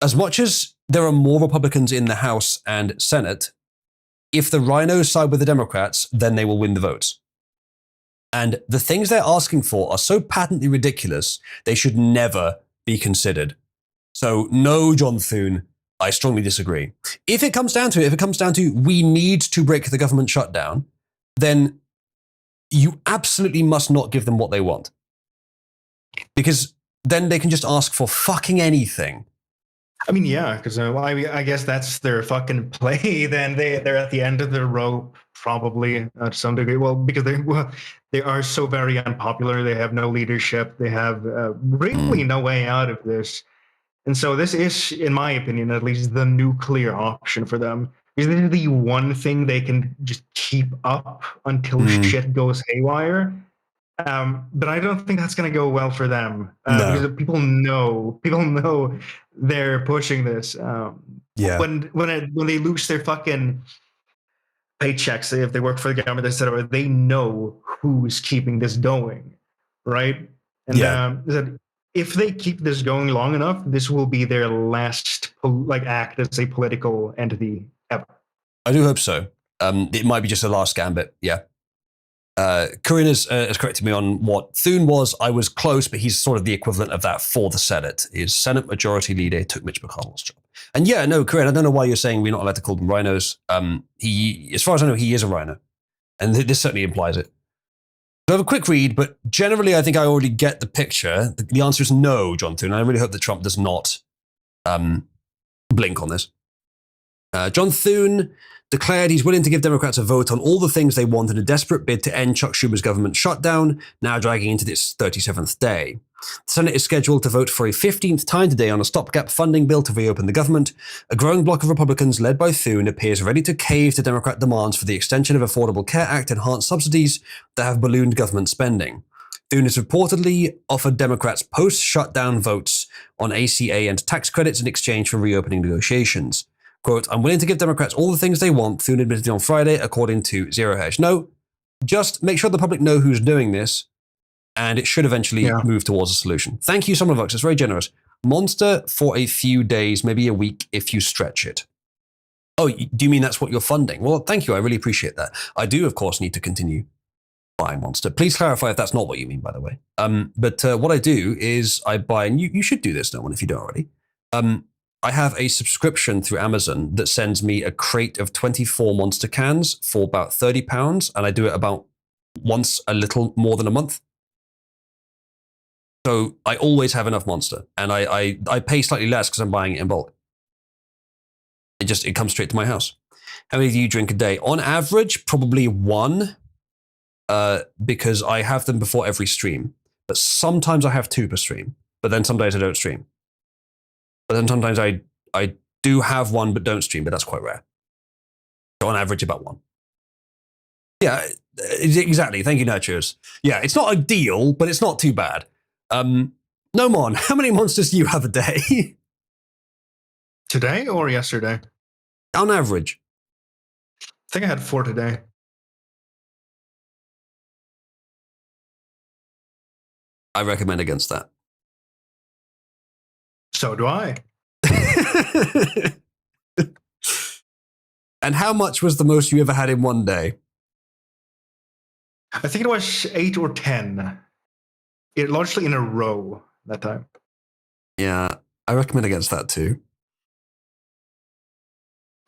as much as there are more Republicans in the House and Senate, if the rhinos side with the Democrats, then they will win the votes. And the things they're asking for are so patently ridiculous, they should never be considered. So no, John Thune, I strongly disagree. If it comes down to we need to break the government shutdown, then you absolutely must not give them what they want. Because then they can just ask for fucking anything. I mean, yeah, because I guess that's their fucking play. Then they're at the end of the rope, probably to some degree. Well, because they are so very unpopular. They have no leadership. They have really no way out of this. And so this is, in my opinion, at least the nuclear option for them. Is this the one thing they can just keep up until shit goes haywire? But I don't think that's going to go well for them because people know they're pushing this. When they lose their fucking paychecks, if they work for the government, etc., they know who's keeping this going, right? And if they keep this going long enough, this will be their last act as a political entity ever. I do hope so. It might be just a last gambit. Yeah. Corinne has corrected me on what Thune was. I was close, but he's sort of the equivalent of that for the Senate. His Senate Majority Leader took Mitch McConnell's job. And yeah, no, Corinne, I don't know why you're saying we're not allowed to call them rhinos. He, as far as I know, he is a rhino. And this certainly implies it. So I have a quick read, but generally I think I already get the picture. The answer is no, John Thune. I really hope that Trump does not blink on this. John Thune declared he's willing to give Democrats a vote on all the things they want in a desperate bid to end Chuck Schumer's government shutdown, now dragging into its 37th day. The Senate is scheduled to vote for a 15th time today on a stopgap funding bill to reopen the government. A growing bloc of Republicans led by Thune appears ready to cave to Democrat demands for the extension of Affordable Care Act enhanced subsidies that have ballooned government spending. Thune has reportedly offered Democrats post-shutdown votes on ACA and tax credits in exchange for reopening negotiations. Quote, I'm willing to give Democrats all the things they want, Thune admitted on Friday, according to Zero Hedge. No, just make sure the public know who's doing this, and it should eventually move towards a solution. Thank you, Summervox. It's very generous. Monster for a few days, maybe a week, if you stretch it. Oh, do you mean that's what you're funding? Well, thank you. I really appreciate that. I do, of course, need to continue buying Monster. Please clarify if that's not what you mean, by the way. But what I do is I buy, and you should do this, no one, if you don't already. I have a subscription through Amazon that sends me a crate of 24 Monster cans for about £30, and I do it about once a little more than a month. So I always have enough Monster, and I pay slightly less because I'm buying it in bulk. It comes straight to my house. How many do you drink a day? On average, probably one, because I have them before every stream. But sometimes I have two per stream, but then some days I don't stream. But then sometimes I do have one but don't stream, but that's quite rare. So on average, about one. Yeah, exactly. Thank you, Nachos. Yeah, it's not ideal, but it's not too bad. No, Mon, how many monsters do you have a day? Today or yesterday? On average. I think I had 4 today. I recommend against that. So do I. And how much was the most you ever had in one day? I think it was 8 or 10. It largely in a row that time. Yeah, I recommend against that too.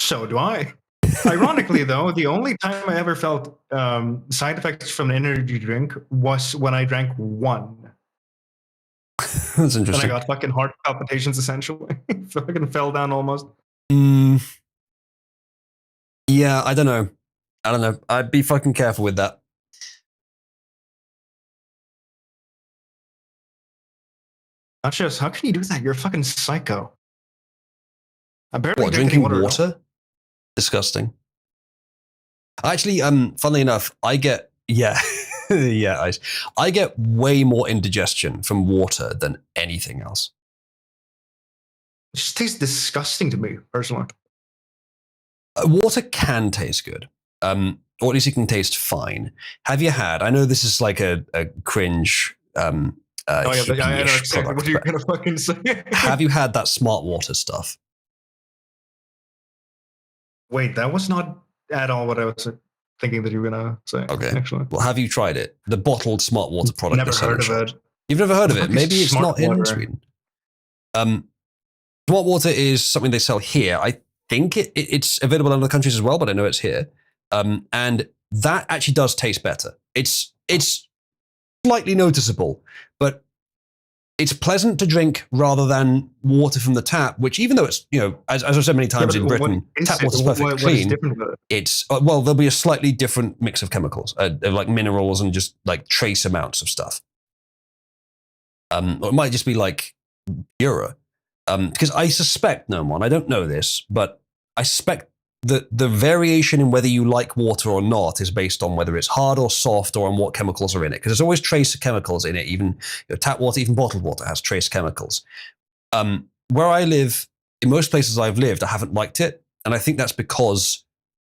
So do I. Ironically, though, the only time I ever felt side effects from an energy drink was when I drank one. That's interesting. And I got fucking heart palpitations, essentially. Fucking fell down almost. Yeah, I don't know. I'd be fucking careful with that. Not just, how can you do that? You're a fucking psycho. I barely What, drink drinking any water? Disgusting. Actually, funnily enough, I get, yeah, yeah, I get way more indigestion from water than anything else. It just tastes disgusting to me, personally. Water can taste good. Or at least it can taste fine. Have you had, I know this is like a cringe I know exactly product, what you're going to fucking say. have you had that smart water stuff? Wait, that was not at all what I was thinking that you were going to say. Okay. Actually. Well, have you tried it? The bottled smart water product. Never heard of it. You've never heard of What it? the fuck is Maybe it's smart not in water? Sweden. Smart water is something they sell here. I think it's available in other countries as well, but I know it's here. And that actually does taste better. It's slightly noticeable, but it's pleasant to drink rather than water from the tap, which even though it's, as I've said many times in Britain, tap water is perfectly clean. It's, well, there'll be a slightly different mix of chemicals, like minerals and just like trace amounts of stuff. Or it might just be like purer. Because I suspect, I don't know this, but I suspect that the variation in whether you like water or not is based on whether it's hard or soft or on what chemicals are in it. Because there's always trace chemicals in it. Even tap water, even bottled water has trace chemicals. Where I live, in most places I've lived, I haven't liked it. And I think that's because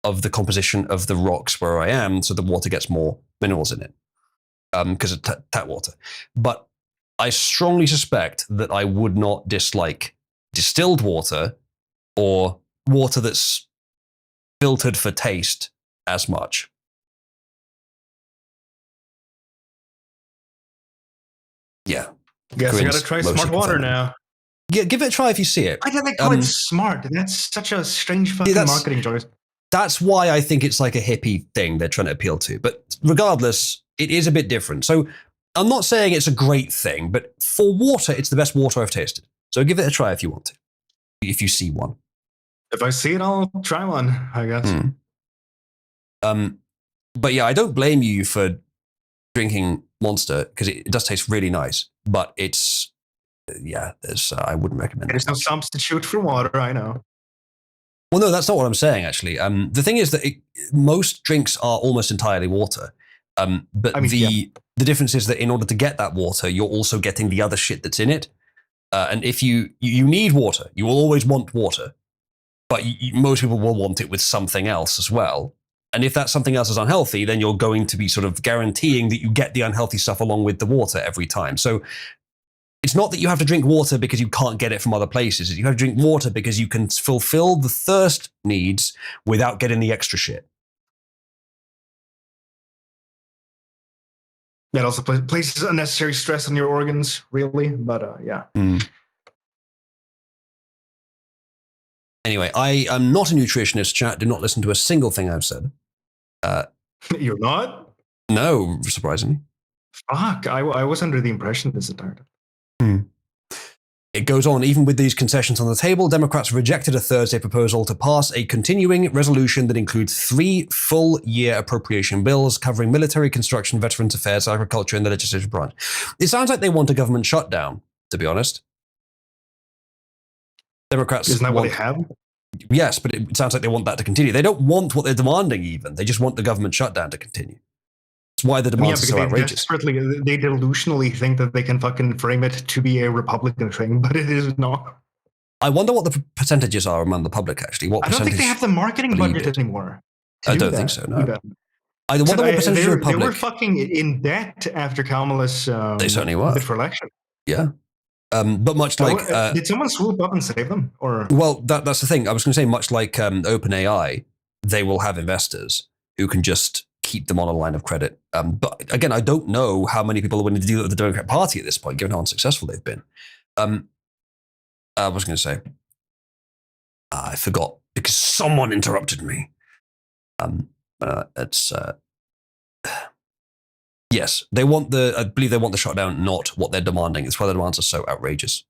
of the composition of the rocks where I am. So the water gets more minerals in it because of tap water. But I strongly suspect that I would not dislike distilled water or water that's filtered for taste as much. Yeah. Guess I gotta try smart water now. Yeah, give it a try if you see it. Why did they call it smart? That's such a strange fucking marketing choice. That's why I think it's like a hippie thing they're trying to appeal to. But regardless, it is a bit different. So I'm not saying it's a great thing, but for water, it's the best water I've tasted. So give it a try if you want to, if you see one. If I see it, I'll try one, I guess. But yeah, I don't blame you for drinking Monster because it does taste really nice. But it's, I wouldn't recommend it. There's no substitute for water, I know. Well, no, that's not what I'm saying, actually. The thing is that most drinks are almost entirely water. But the difference is that in order to get that water, you're also getting the other shit that's in it. And if you need water, you will always want water. But most people will want it with something else as well. And if that something else is unhealthy, then you're going to be sort of guaranteeing that you get the unhealthy stuff along with the water every time. So it's not that you have to drink water because you can't get it from other places. You have to drink water because you can fulfill the thirst needs without getting the extra shit. That also places unnecessary stress on your organs, really. But yeah. Anyway, I am not a nutritionist, chat. Do not listen to a single thing I've said. You're not? No, surprisingly. Fuck, I was under the impression this entire time. It goes on, even with these concessions on the table, Democrats rejected a Thursday proposal to pass a continuing resolution that includes 3 full-year appropriation bills covering military, construction, veterans affairs, agriculture, and the legislative branch. It sounds like they want a government shutdown, to be honest. Democrats Isn't that what they have? Yes, but it sounds like they want that to continue. They don't want what they're demanding even. They just want the government shutdown to continue. That's why the demands are so outrageous. They delusionally think that they can fucking frame it to be a Republican thing, but it is not. I wonder what the percentages are among the public, actually. I don't think they have the marketing budget anymore. I don't think so, no. I wonder what percentage of the public... They were fucking in debt after Kamala's they certainly were. for election. Yeah. But much like did someone swoop up and save them? Or well, that's the thing. I was going to say, much like OpenAI, they will have investors who can just keep them on a line of credit. But again, I don't know how many people are willing to deal with the Democrat Party at this point, given how unsuccessful they've been. I was going to say, I forgot because someone interrupted me. Yes, they want I believe they want the shutdown, not what they're demanding. It's why the demands are so outrageous.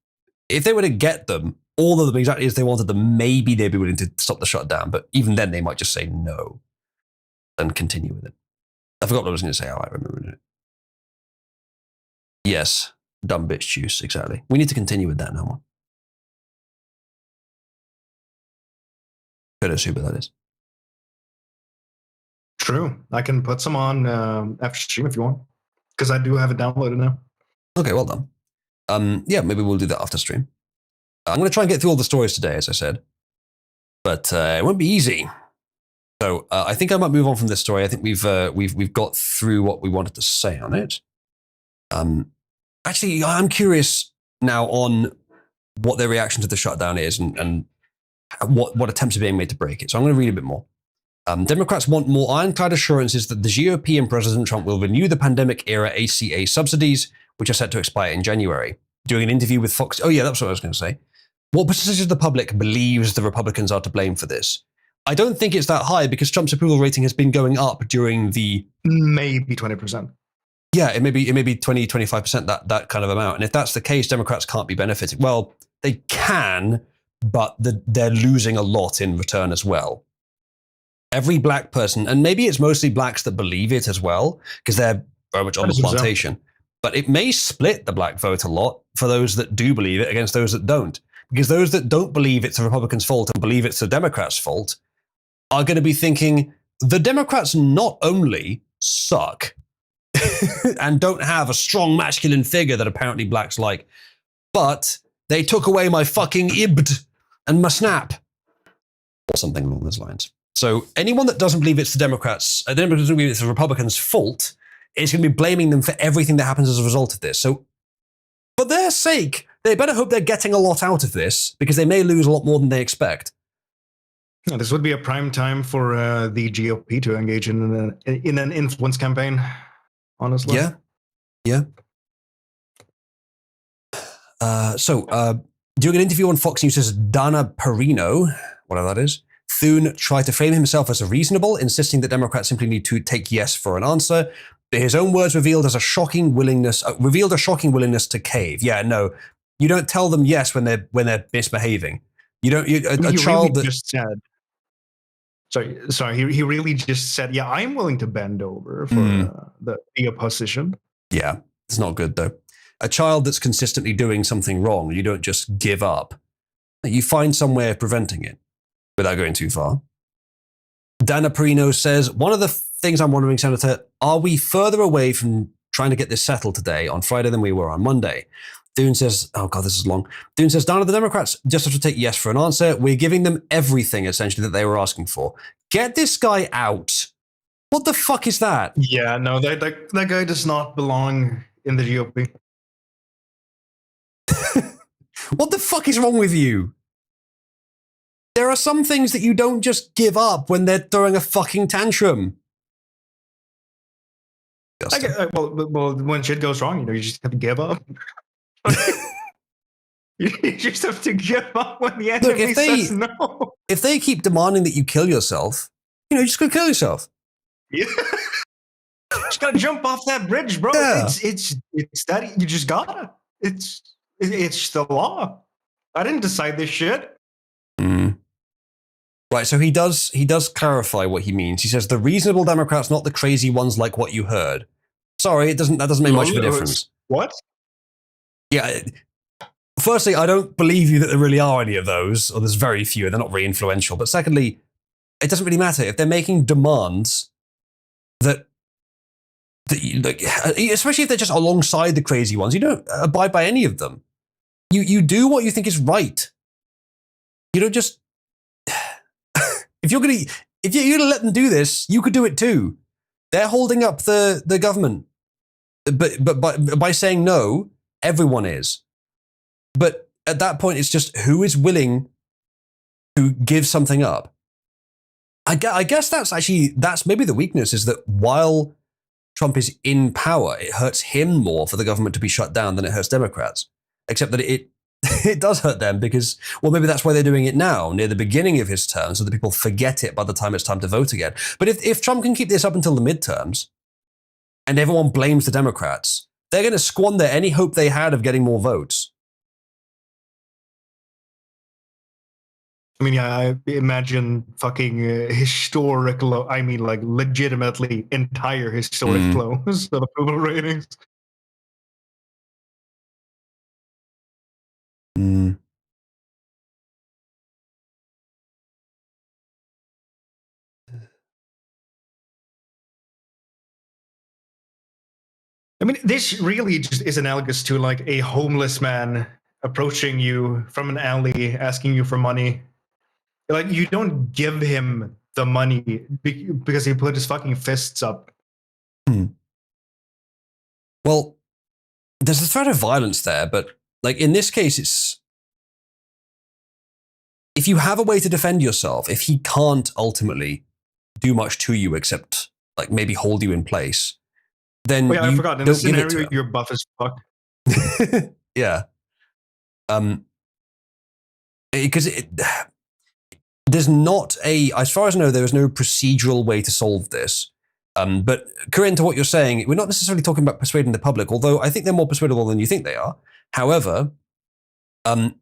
If they were to get them, all of them exactly as they wanted them, maybe they'd be willing to stop the shutdown. But even then, they might just say no and continue with it. I forgot what I was going to say. I remember it. Yes, dumb bitch juice, exactly. We need to continue with that now. Good super, that is. True. I can put some on after stream if you want, because I do have it downloaded now. Okay, well done. Yeah, maybe we'll do that after stream. I'm going to try and get through all the stories today, as I said, but it won't be easy. So I think I might move on from this story. I think we've got through what we wanted to say on it. Actually, I'm curious now on what their reaction to the shutdown is and what attempts are being made to break it. So I'm going to read a bit more. Democrats want more ironclad assurances that the GOP and President Trump will renew the pandemic-era ACA subsidies, which are set to expire in January. During an interview with Fox... Oh, yeah, that's what I was going to say. What percentage of the public believes the Republicans are to blame for this? I don't think it's that high because Trump's approval rating has been going up during the... Maybe 20%. Yeah, it may be 20, 25%, that kind of amount. And if that's the case, Democrats can't be benefiting. Well, they can, but they're losing a lot in return as well. Every black person, and maybe it's mostly blacks that believe it as well, because they're very much on the plantation. But it may split the black vote a lot for those that do believe it against those that don't. Because those that don't believe it's the Republicans' fault and believe it's the Democrats' fault are going to be thinking, the Democrats not only suck and don't have a strong masculine figure that apparently blacks like, but they took away my fucking ibd and my snap. Or something along those lines. So anyone that doesn't believe it's the Democrats, doesn't believe it's the Republicans' fault, is going to be blaming them for everything that happens as a result of this. So for their sake, they better hope they're getting a lot out of this, because they may lose a lot more than they expect. Yeah, this would be a prime time for the GOP to engage in an influence campaign, honestly. Yeah. Doing an interview on Fox News' Dana Perino, whatever that is, Thune tried to frame himself as a reasonable, insisting that Democrats simply need to take yes for an answer. But his own words revealed a shocking willingness to cave. Yeah, no, you don't tell them yes when they're misbehaving. You don't. A child that just said. Sorry. He really just said, "Yeah, I'm willing to bend over for the opposition." Yeah, it's not good though. A child that's consistently doing something wrong, you don't just give up. You find some way of preventing it without going too far. Dana Perino says, one of the things I'm wondering, Senator, are we further away from trying to get this settled today on Friday than we were on Monday? Dune says, oh God, this is long. Dune says, Dana, the Democrats just have to take yes for an answer. We're giving them everything, essentially, that they were asking for. Get this guy out. What the fuck is that? Yeah, no, that guy does not belong in the GOP. What the fuck is wrong with you? There are some things that you don't just give up when they're throwing a fucking tantrum. Well, when shit goes wrong, you just have to give up. You just have to give up when the enemy says no. If they keep demanding that you kill yourself, you just go kill yourself. Yeah. Just gotta jump off that bridge, bro. Yeah. It's that you just gotta. It's the law. I didn't decide this shit. Right, so he does clarify what he means. He says the reasonable Democrats, not the crazy ones like what you heard. Sorry, that doesn't make much of a difference. What? Yeah. Firstly, I don't believe you that there really are any of those, or there's very few. They're not very influential. But secondly, it doesn't really matter if they're making demands that like, especially if they're just alongside the crazy ones. You don't abide by any of them. You do what you think is right. You don't just. If you're gonna let them do this, you could do it too. They're holding up the government, but by saying no, everyone is. But at that point, it's just who is willing to give something up. I guess that's maybe the weakness, is that while Trump is in power, it hurts him more for the government to be shut down than it hurts Democrats. Except that it does hurt them because, well, maybe that's why they're doing it now, near the beginning of his term, so that people forget it by the time it's time to vote again. But if Trump can keep this up until the midterms, and everyone blames the Democrats, they're going to squander any hope they had of getting more votes. I mean, yeah, I imagine fucking historic low. I mean, like legitimately entire historic lows of approval ratings. Mm. I mean, this really just is analogous to like a homeless man approaching you from an alley, asking you for money. Like, you don't give him the money because he put his fucking fists up. Well, there's a threat of violence there, but like in this case, it's if you have a way to defend yourself, if he can't ultimately do much to you except like maybe hold you in place, then I forgot. In don't this give it to scenario, him. you're buff as fuck. Yeah. Because there's not as far as I know, there is no procedural way to solve this. But Corinne, to what you're saying, we're not necessarily talking about persuading the public, although I think they're more persuadable than you think they are. However, this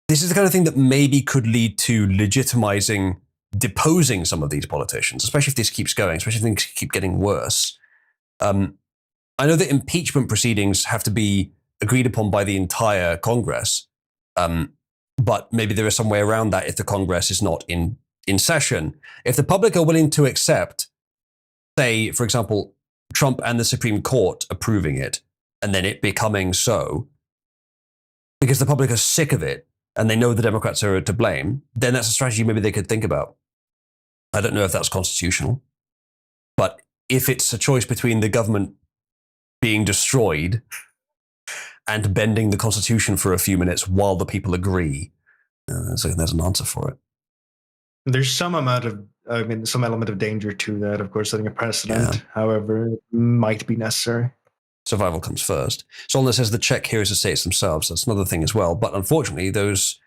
is the kind of thing that maybe could lead to legitimizing deposing some of these politicians, especially if this keeps going, especially if things keep getting worse. I know that impeachment proceedings have to be agreed upon by the entire Congress, but maybe there is some way around that if the Congress is not in session. If the public are willing to accept, say, for example, Trump and the Supreme Court approving it, and then it becoming so, because the public are sick of it, and they know the Democrats are to blame, then that's a strategy maybe they could think about. I don't know if that's constitutional, but if it's a choice between the government being destroyed and bending the Constitution for a few minutes while the people agree, there's an answer for it. There's some element of danger to that, of course, setting a precedent. Yeah. However, it might be necessary. Survival comes first. Solon says the check here is the states themselves. That's another thing as well. But unfortunately, those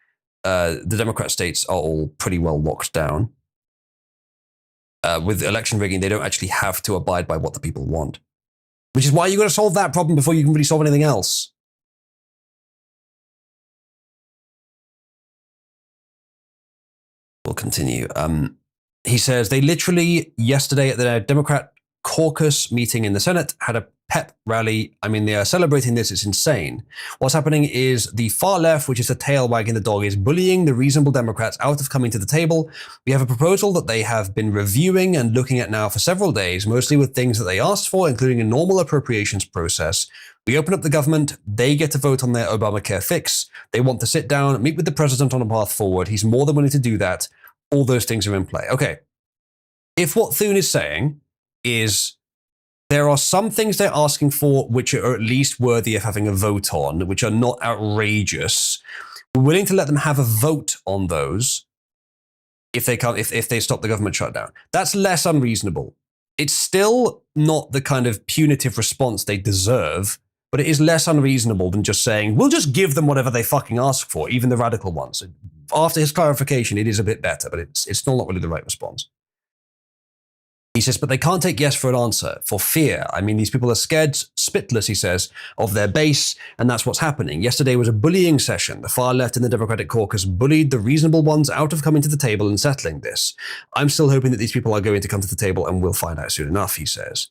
the Democrat states are all pretty well locked down. With election rigging, they don't actually have to abide by what the people want, which is why you got to solve that problem before you can really solve anything else. We'll continue. He says they literally yesterday at the Democrat caucus meeting in the Senate had a pep rally. I mean, they are celebrating this. It's insane. What's happening is the far left, which is the tail wagging the dog, is bullying the reasonable Democrats out of coming to the table. We have a proposal that they have been reviewing and looking at now for several days, mostly with things that they asked for, including a normal appropriations process. We open up the government. They get to vote on their Obamacare fix. They want to sit down, meet with the president on a path forward. He's more than willing to do that. All those things are in play. Okay. If what Thune is saying is there are some things they're asking for which are at least worthy of having a vote on, which are not outrageous, we're willing to let them have a vote on those if they can't, if they stop the government shutdown. That's less unreasonable. It's still not the kind of punitive response they deserve, but it is less unreasonable than just saying, we'll just give them whatever they fucking ask for, even the radical ones. After his clarification, it is a bit better, but it's still not really the right response. He says, but they can't take yes for an answer for fear. I mean, these people are scared spitless, he says, of their base, and that's what's happening. Yesterday was a bullying session. The far left in the Democratic caucus bullied the reasonable ones out of coming to the table and settling this. I'm still hoping that these people are going to come to the table, and we'll find out soon enough, he says.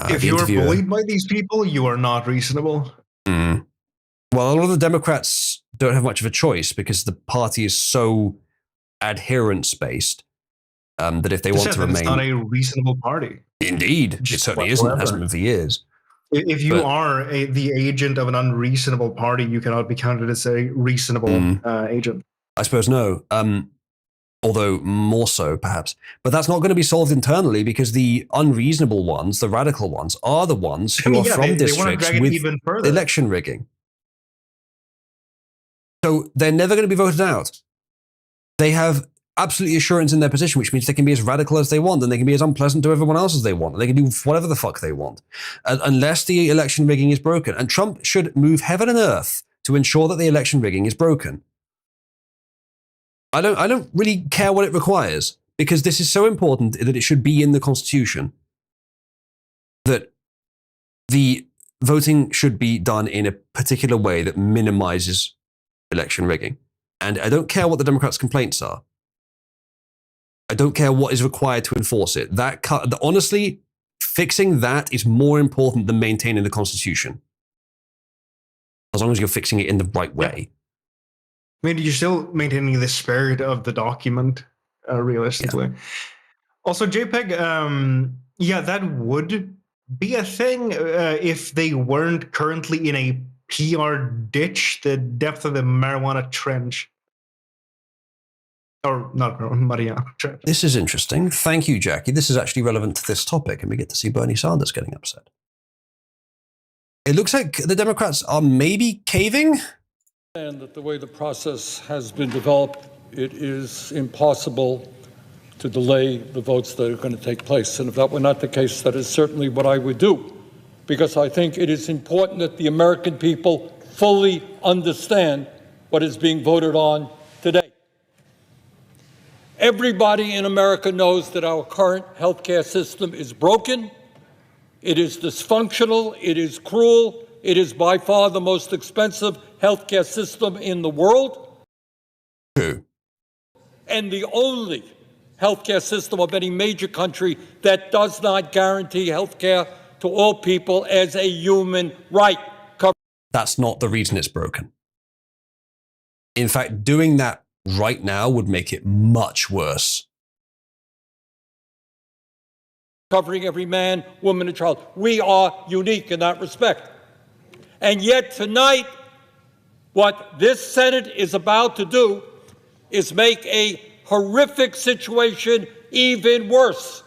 If you are bullied by these people, you are not reasonable. Well, a lot of the Democrats don't have much of a choice because the party is so adherence-based. That if they want to remain... It's not a reasonable party. Indeed. It certainly isn't. It hasn't been for years. If you are the agent of an unreasonable party, you cannot be counted as a reasonable agent. I suppose no. Although more so, perhaps. But that's not going to be solved internally because the unreasonable ones, the radical ones, are the ones who are from districts with even further. election rigging. So they're never going to be voted out. They have absolute assurance in their position, which means they can be as radical as they want, and they can be as unpleasant to everyone else as they want. And they can do whatever the fuck they want, unless the election rigging is broken. And Trump should move heaven and earth to ensure that the election rigging is broken. I don't really care what it requires, because this is so important that it should be in the Constitution that the voting should be done in a particular way that minimizes election rigging. And I don't care what the Democrats' complaints are. I don't care what is required to enforce it. Honestly, fixing that is more important than maintaining the Constitution. As long as you're fixing it in the right way. I mean, you're still maintaining the spirit of the document, realistically. Yeah. Also, JPEG, yeah, that would be a thing if they weren't currently in a PR ditch, the depth of the marijuana trench. Or not Mariana trench. This is interesting. Thank you, Jackie. This is actually relevant to this topic, and we get to see Bernie Sanders getting upset. It looks like the Democrats are maybe caving. And that the way the process has been developed, it is impossible to delay the votes that are going to take place. And if that were not the case, that is certainly what I would do, because I think it is important that the American people fully understand what is being voted on today. Everybody in America knows that our current healthcare system is broken, it is dysfunctional, it is cruel, it is by far the most expensive healthcare system in the world. True. And the only healthcare system of any major country that does not guarantee healthcare to all people as a human right. That's not the reason it's broken. In fact, doing that right now would make it much worse. Covering every man, woman, and child. We are unique in that respect. And yet tonight, what this Senate is about to do is make a horrific situation even worse.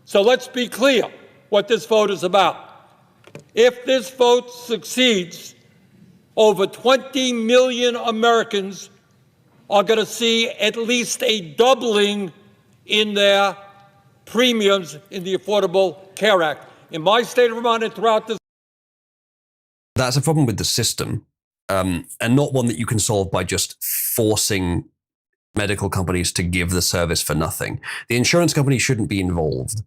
So let's be clear what this vote is about. If this vote succeeds, over 20 million Americans are going to see at least a doubling in their premiums in the Affordable Care Act. In my state of Vermont and throughout this. That's a problem with the system, and not one that you can solve by just forcing medical companies to give the service for nothing. The insurance company shouldn't be involved,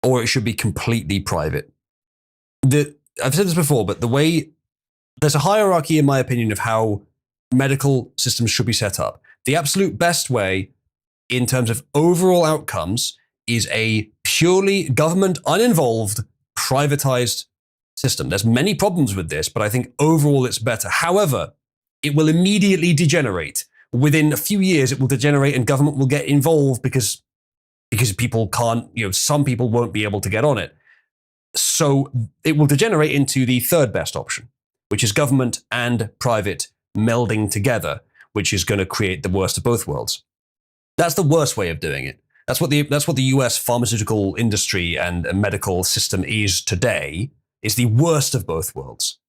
or it should be completely private. I've said this before, but there's a hierarchy, in my opinion, of how medical systems should be set up. The absolute best way, in terms of overall outcomes, is a purely government uninvolved, privatized system. There's many problems with this, but I think overall it's better. However, it will immediately degenerate. Within a few years, it will degenerate and government will get involved because people can't, some people won't be able to get on it. So it will degenerate into the third best option, which is government and private melding together, which is going to create the worst of both worlds. That's the worst way of doing it. That's what the US pharmaceutical industry and medical system is today, is the worst of both worlds,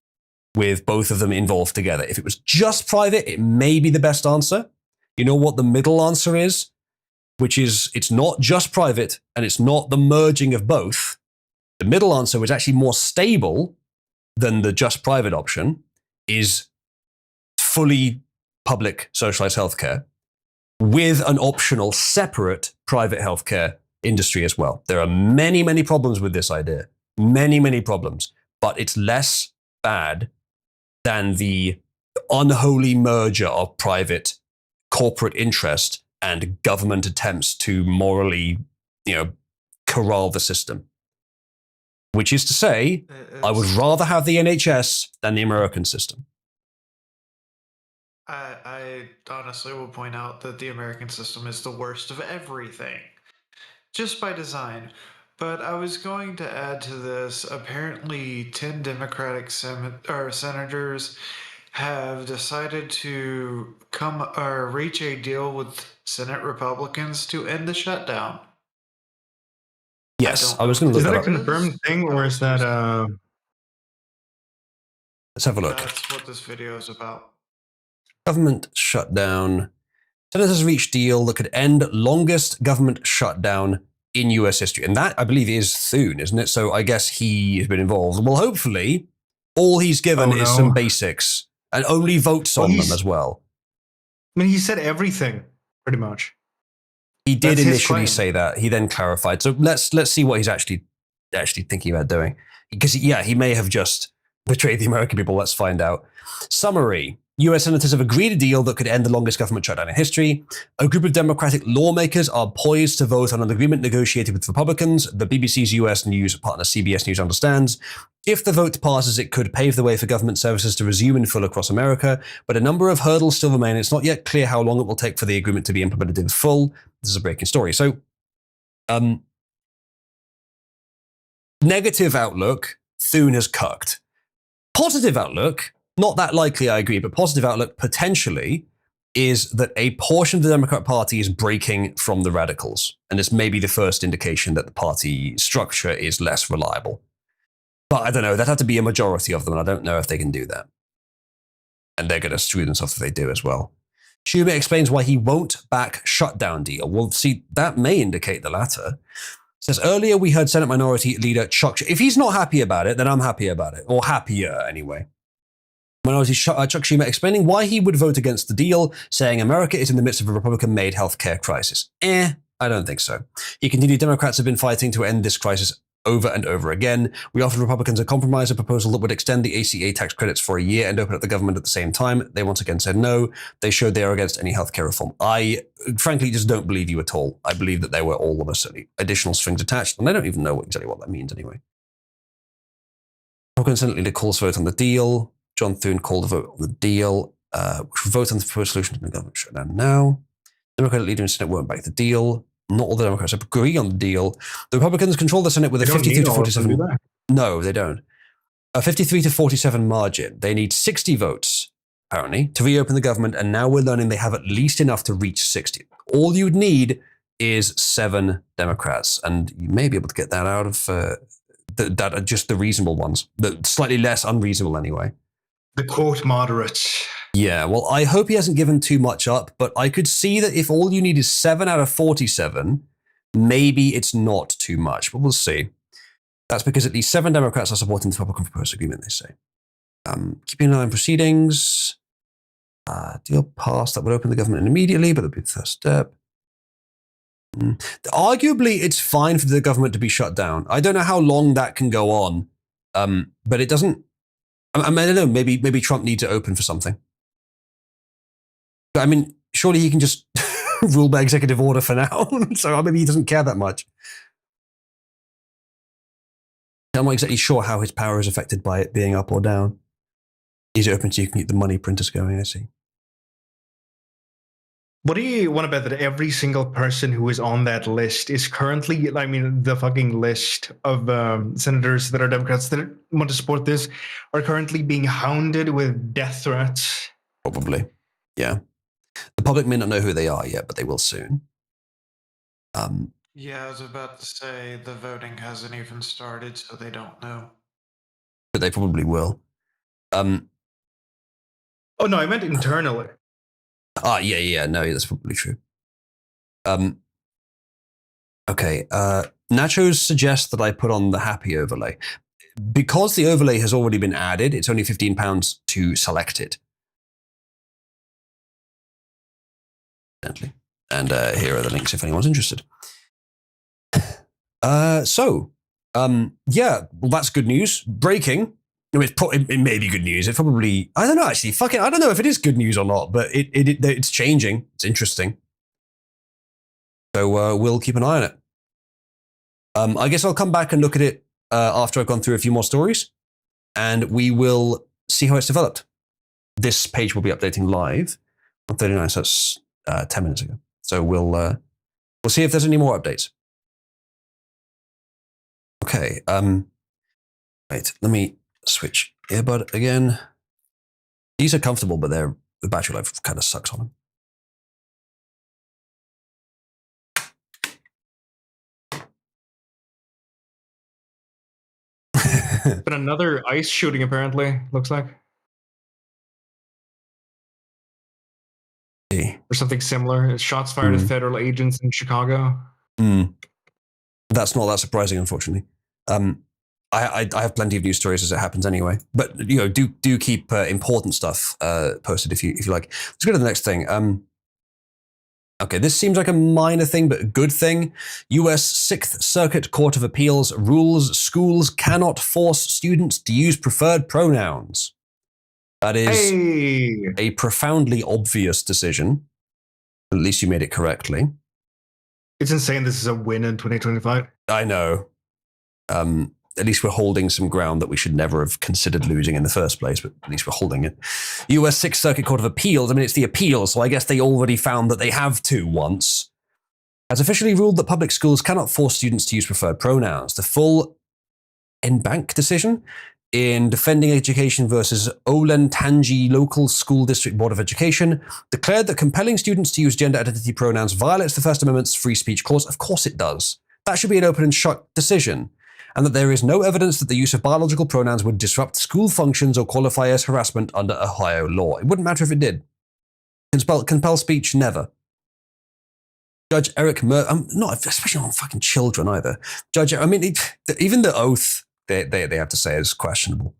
with both of them involved together. If it was just private, it may be the best answer. You know what the middle answer is? Which is, it's not just private and it's not the merging of both. The middle answer is actually more stable than the just private option, is fully public socialized healthcare with an optional separate private healthcare industry as well. There are many, many problems with this idea. Many, many problems. But it's less bad than the unholy merger of private corporate interest and government attempts to morally, corral the system. Which is to say, I would rather have the NHS than the American system. I honestly will point out that the American system is the worst of everything, just by design. But I was going to add to this, apparently 10 Democratic senators have decided to reach a deal with Senate Republicans to end the shutdown. Yes, I was going to look at that. Is that a confirmed thing, or is that Let's have a look. That's what this video is about. Government shutdown. Senators reached deal that could end longest government shutdown in US history. And that, I believe, is Thune, isn't it? So I guess he has been involved. Well, hopefully, all he's given is some basics and only votes on them as well. I mean, he said everything, pretty much. He did initially say that. He then clarified. So let's see what he's actually thinking about doing. Because, yeah, he may have just betrayed the American people. Let's find out. Summary. US senators have agreed a deal that could end the longest government shutdown in history. A group of Democratic lawmakers are poised to vote on an agreement negotiated with Republicans. The BBC's US news partner CBS News understands. If the vote passes, it could pave the way for government services to resume in full across America, but a number of hurdles still remain. It's not yet clear how long it will take for the agreement to be implemented in full. This is a breaking story. So, negative outlook, Thune has cucked. Positive outlook, not that likely, I agree, but positive outlook potentially is that a portion of the Democrat Party is breaking from the radicals. And this may be the first indication that the party structure is less reliable. But I don't know, that'd have to be a majority of them, and I don't know if they can do that. And they're going to screw themselves if they do as well. Schumer explains why he won't back shutdown deal. Well, see, that may indicate the latter. Says, earlier we heard Senate Minority Leader Chuck, if he's not happy about it, then I'm happy about it, or happier anyway. Minority Chuck Schumer explaining why he would vote against the deal, saying America is in the midst of a Republican-made healthcare crisis. I don't think so. He continued, Democrats have been fighting to end this crisis over and over again. We offered Republicans a compromise, a proposal that would extend the ACA tax credits for a year and open up the government at the same time. They once again said no. They showed they are against any healthcare reform. I frankly just don't believe you at all. I believe that they were all of a sudden additional strings attached, and I don't even know exactly what that means anyway. Republican Senate leader calls vote on the deal. John Thune called a vote on the deal. Vote on the proposed solution to the government shutdown now. Democratic leader in Senate won't back the deal. Not all the Democrats agree on the deal. The Republicans control the Senate with a 53 to 47. No, they don't. A 53 to 47 margin. They need 60 votes, apparently, to reopen the government. And now we're learning they have at least enough to reach 60. All you would need is 7 Democrats. And you may be able to get that out of that are just the reasonable ones. The slightly less unreasonable anyway. The quote moderates. Yeah, well, I hope he hasn't given too much up, but I could see that if all you need is 7 out of 47, maybe it's not too much, but we'll see. That's because at least 7 Democrats are supporting the Republican proposed agreement, they say. Keeping an eye on proceedings. Deal passed. That would open the government immediately, but that'd be the first step. Arguably, it's fine for the government to be shut down. I don't know how long that can go on, but it doesn't. I don't know. Maybe Trump needs to open for something. I mean, surely he can just rule by executive order for now. So maybe he doesn't care that much. I'm not exactly sure how his power is affected by it being up or down. Is it open so you can keep the money printers going? I see. What do you want to bet that every single person who is on that list is currently, I mean, the fucking list of senators that are Democrats that want to support this are currently being hounded with death threats? Probably, yeah. The public may not know who they are yet, but they will soon. Yeah, I was about to say the voting hasn't even started, so they don't know. But they probably will. Oh, no, I meant internally. Yeah, no, that's probably true. Okay, Nachos suggests that I put on the happy overlay. Because the overlay has already been added, it's only £15 to select it. And here are the links if anyone's interested. Yeah, well, that's good news. Breaking. No, it may be good news. It probably, I don't know, actually. I don't know if it is good news or not, but it's changing. It's interesting. So we'll keep an eye on it. I guess I'll come back and look at it after I've gone through a few more stories, and we will see how it's developed. This page will be updating live on 39, so that's 10 minutes ago. So we'll see if there's any more updates. Okay. Wait, let me switch earbud again. These are comfortable, but the battery life kind of sucks on them. But another ice shooting, apparently, looks like. or something similar. Shots fired at federal agents in Chicago. That's not that surprising, unfortunately. I have plenty of news stories as it happens anyway. But do keep important stuff posted if you like. Let's go to the next thing. Okay, this seems like a minor thing, but a good thing. U.S. Sixth Circuit Court of Appeals rules schools cannot force students to use preferred pronouns. That is a profoundly obvious decision. At least you made it correctly. It's insane this is a win in 2025. I know. At least we're holding some ground that we should never have considered losing in the first place, but at least we're holding it. U.S. Sixth Circuit Court of Appeals, I mean, it's the appeal, so I guess they already found that they have to once, has officially ruled that public schools cannot force students to use preferred pronouns. The full en-banc decision in Defending Education versus Ketanji Local School District Board of Education declared that compelling students to use gender identity pronouns violates the First Amendment's free speech clause. Of course it does. That should be an open and shut decision. And that there is no evidence that the use of biological pronouns would disrupt school functions or qualify as harassment under Ohio law. It wouldn't matter if it did. Compel speech, never. Judge Eric Murphy, not especially on fucking children either. Even the oath they have to say is questionable.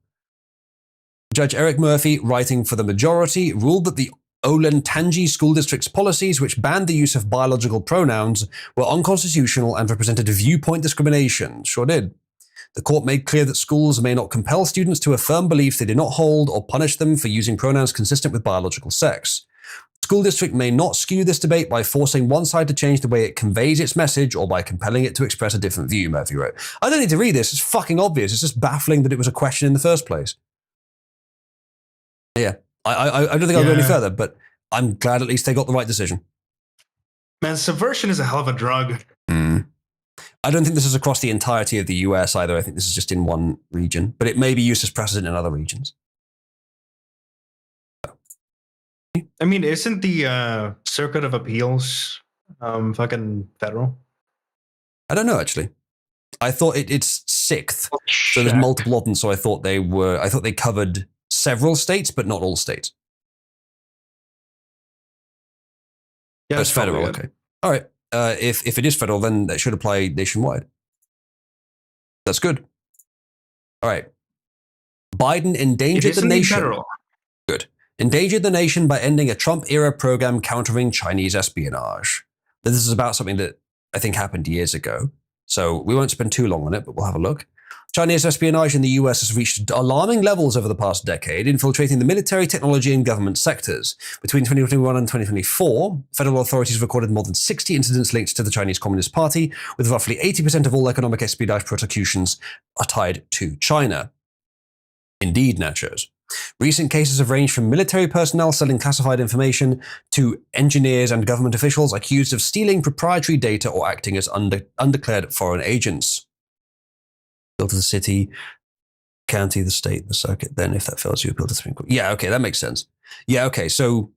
Judge Eric Murphy, writing for the majority, ruled that the Ketanji School District's policies, which banned the use of biological pronouns, were unconstitutional and represented viewpoint discrimination. Sure did. The court made clear that schools may not compel students to affirm beliefs they do not hold or punish them for using pronouns consistent with biological sex. The school district may not skew this debate by forcing one side to change the way it conveys its message or by compelling it to express a different view, Murphy wrote. I don't need to read this. It's fucking obvious. It's just baffling that it was a question in the first place. Yeah. I don't think I'll go any further, but I'm glad at least they got the right decision. Man, subversion is a hell of a drug. I don't think this is across the entirety of the US either. I think this is just in one region, but it may be used as precedent in other regions. I mean, isn't the Circuit of Appeals fucking federal? I don't know, actually. I thought it's sixth. So there's multiple of them, so I thought they covered several states, but not all states. Yeah, it's federal, okay. All right. If it is federal, then that should apply nationwide. That's good. All right. Biden endangered the nation. Federal. Good. Endangered the nation by ending a Trump-era program countering Chinese espionage. This is about something that I think happened years ago, so we won't spend too long on it, but we'll have a look. Chinese espionage in the US has reached alarming levels over the past decade, infiltrating the military, technology, and government sectors. Between 2021 and 2024, federal authorities recorded more than 60 incidents linked to the Chinese Communist Party, with roughly 80% of all economic espionage prosecutions are tied to China. Indeed, nachos. Recent cases have ranged from military personnel selling classified information to engineers and government officials accused of stealing proprietary data or acting as undeclared foreign agents. Appeal to the city, county, the state, the circuit. Then, if that fails, you appeal to the Supreme Court. Yeah, okay, that makes sense. Yeah, okay, so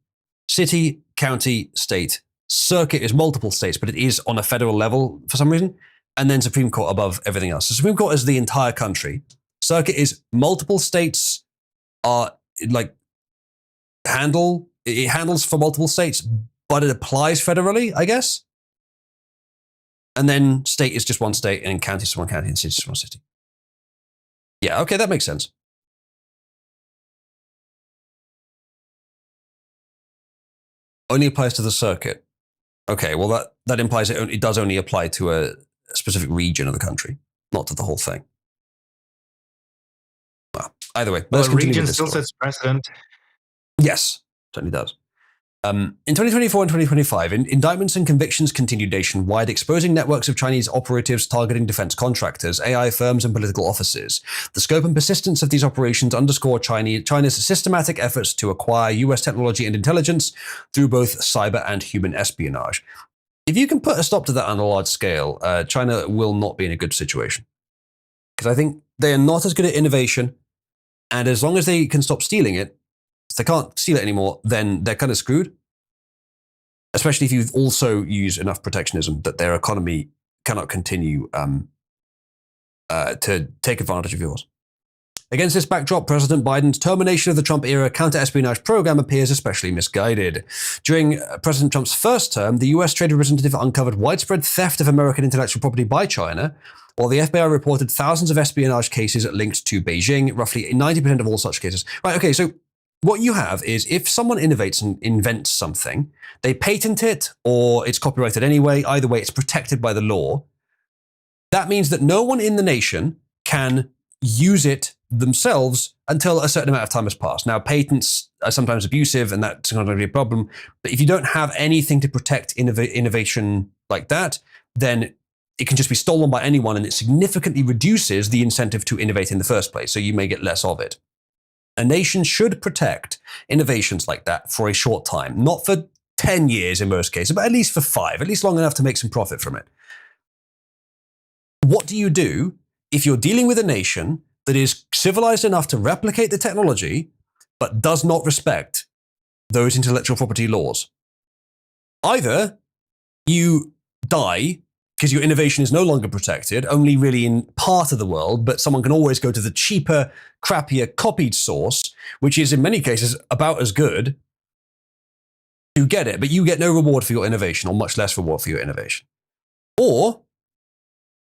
city, county, state. Circuit is multiple states, but it is on a federal level for some reason. And then Supreme Court above everything else. The Supreme Court is the entire country. Circuit is multiple states handles for multiple states, but it applies federally, I guess. And then state is just one state, and county is one county, and city is just one city. Yeah, okay, that makes sense. Only applies to the circuit. Okay, well that implies it does only apply to a specific region of the country, not to the whole thing. Well, either way, the region still sets precedent. Yes, certainly does. In 2024 and 2025, indictments and convictions continued nationwide, exposing networks of Chinese operatives targeting defense contractors, AI firms, and political offices. The scope and persistence of these operations underscore China's systematic efforts to acquire US technology and intelligence through both cyber and human espionage. If you can put a stop to that on a large scale, China will not be in a good situation. Because I think they are not as good at innovation, and as long as they can stop stealing it, if they can't steal it anymore, then they're kind of screwed. Especially if you also use enough protectionism that their economy cannot continue to take advantage of yours. Against this backdrop, President Biden's termination of the Trump-era counter-espionage program appears especially misguided. During President Trump's first term, the U.S. Trade Representative uncovered widespread theft of American intellectual property by China, while the FBI reported thousands of espionage cases linked to Beijing, roughly 90% of all such cases. Right, okay, so what you have is if someone innovates and invents something, they patent it or it's copyrighted anyway, either way it's protected by the law. That means that no one in the nation can use it themselves until a certain amount of time has passed. Now, patents are sometimes abusive and that's going to be a problem, but if you don't have anything to protect innovation like that, then it can just be stolen by anyone and it significantly reduces the incentive to innovate in the first place, so you may get less of it. A nation should protect innovations like that for a short time, not for 10 years in most cases, but at least for 5, at least long enough to make some profit from it. What do you do if you're dealing with a nation that is civilized enough to replicate the technology, but does not respect those intellectual property laws? Either you die because your innovation is no longer protected, only really in part of the world, but someone can always go to the cheaper, crappier, copied source, which is in many cases about as good, to get it, but you get no reward for your innovation, or much less reward for your innovation. Or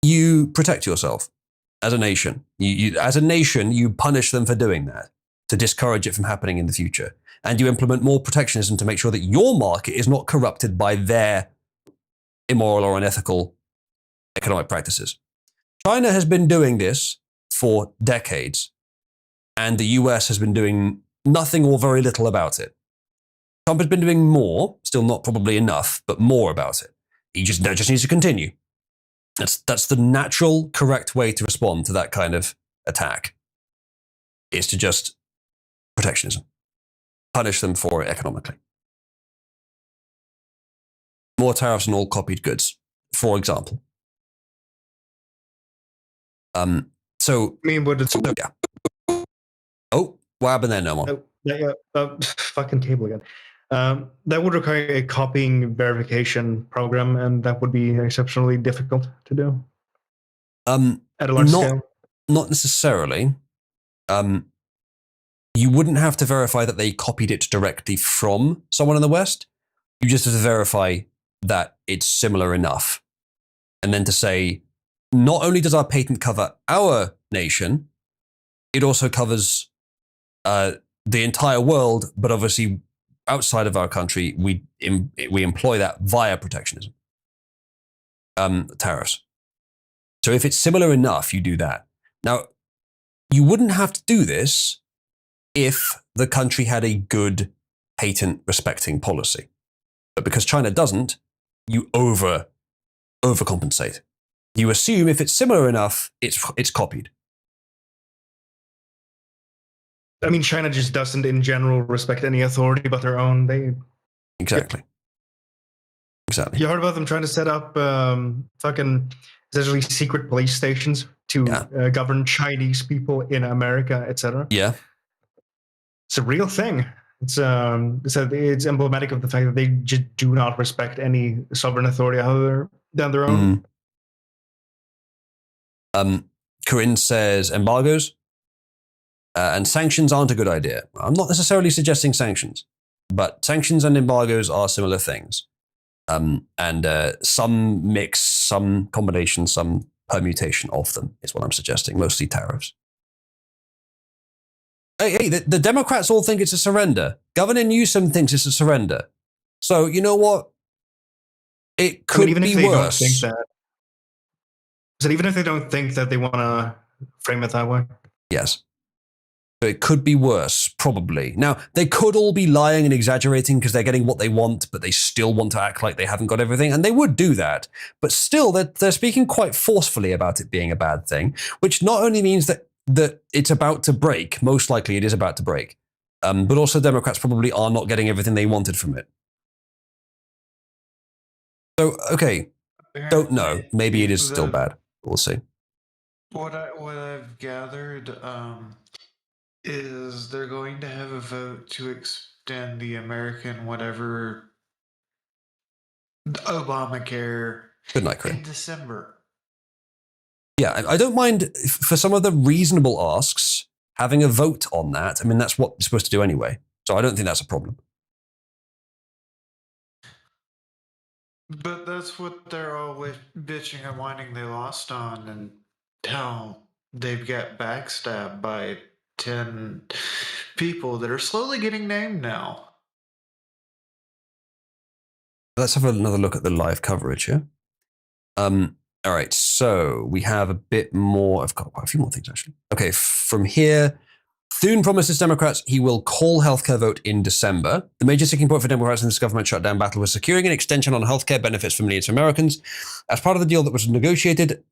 you protect yourself as a nation. As a nation, you punish them for doing that, to discourage it from happening in the future. And you implement more protectionism to make sure that your market is not corrupted by their immoral or unethical economic practices. China has been doing this for decades, and the US has been doing nothing or very little about it. Trump has been doing more, still not probably enough, but more about it. He just needs to continue. That's the natural, correct way to respond to that kind of attack, is to just protectionism. Punish them for it economically. More tariffs on all copied goods, for example. So, I mean, yeah. Oh, what happened there, Nomon? Fucking cable again. That would require a copying verification program, and that would be exceptionally difficult to do. At a large scale? Not necessarily. You wouldn't have to verify that they copied it directly from someone in the West. You just have to verify that it's similar enough. And then to say, not only does our patent cover our nation, it also covers the entire world, but obviously outside of our country, we employ that via protectionism. Tariffs. So if it's similar enough, you do that. Now, you wouldn't have to do this if the country had a good patent respecting policy. But because China doesn't, you overcompensate. You assume if it's similar enough, it's copied. I mean, China just doesn't, in general, respect any authority but their own. Exactly. You heard about them trying to set up fucking essentially secret police stations to govern Chinese people in America, etc. Yeah, it's a real thing. It's emblematic of the fact that they just do not respect any sovereign authority other than their own. Corinne says embargoes and sanctions aren't a good idea. I'm not necessarily suggesting sanctions, but sanctions and embargoes are similar things. And some mix, some combination, some permutation of them is what I'm suggesting, mostly tariffs. Hey, the Democrats all think it's a surrender. Governor Newsom thinks it's a surrender. So, you know what? It could even be if they worse. Don't think that, so even if they don't think that they want to frame it that way? Yes. So it could be worse, probably. Now, they could all be lying and exaggerating because they're getting what they want, but they still want to act like they haven't got everything, and they would do that. But still, they're speaking quite forcefully about it being a bad thing, which not only means that it's about to break, most likely it is about to break, but also Democrats probably are not getting everything they wanted from it. So, okay, don't know. Maybe it is still bad. We'll see. What I've gathered is they're going to have a vote to extend the American whatever Obamacare Good night, Corinne. in December. Yeah, I don't mind for some of the reasonable asks. having a vote on that, I mean, that's what you're supposed to do anyway. So I don't think that's a problem. But that's what they're always bitching and whining they lost on, and how they've got backstabbed by 10 people that are slowly getting named now. Let's have another look at the live coverage here. All right, so we have a bit more. I've got quite a few more things, actually. Okay, from here, Thune promises Democrats he will call healthcare vote in December. The major sticking point for Democrats in this government shutdown battle was securing an extension on healthcare benefits for millions of Americans. As part of the deal that was negotiated,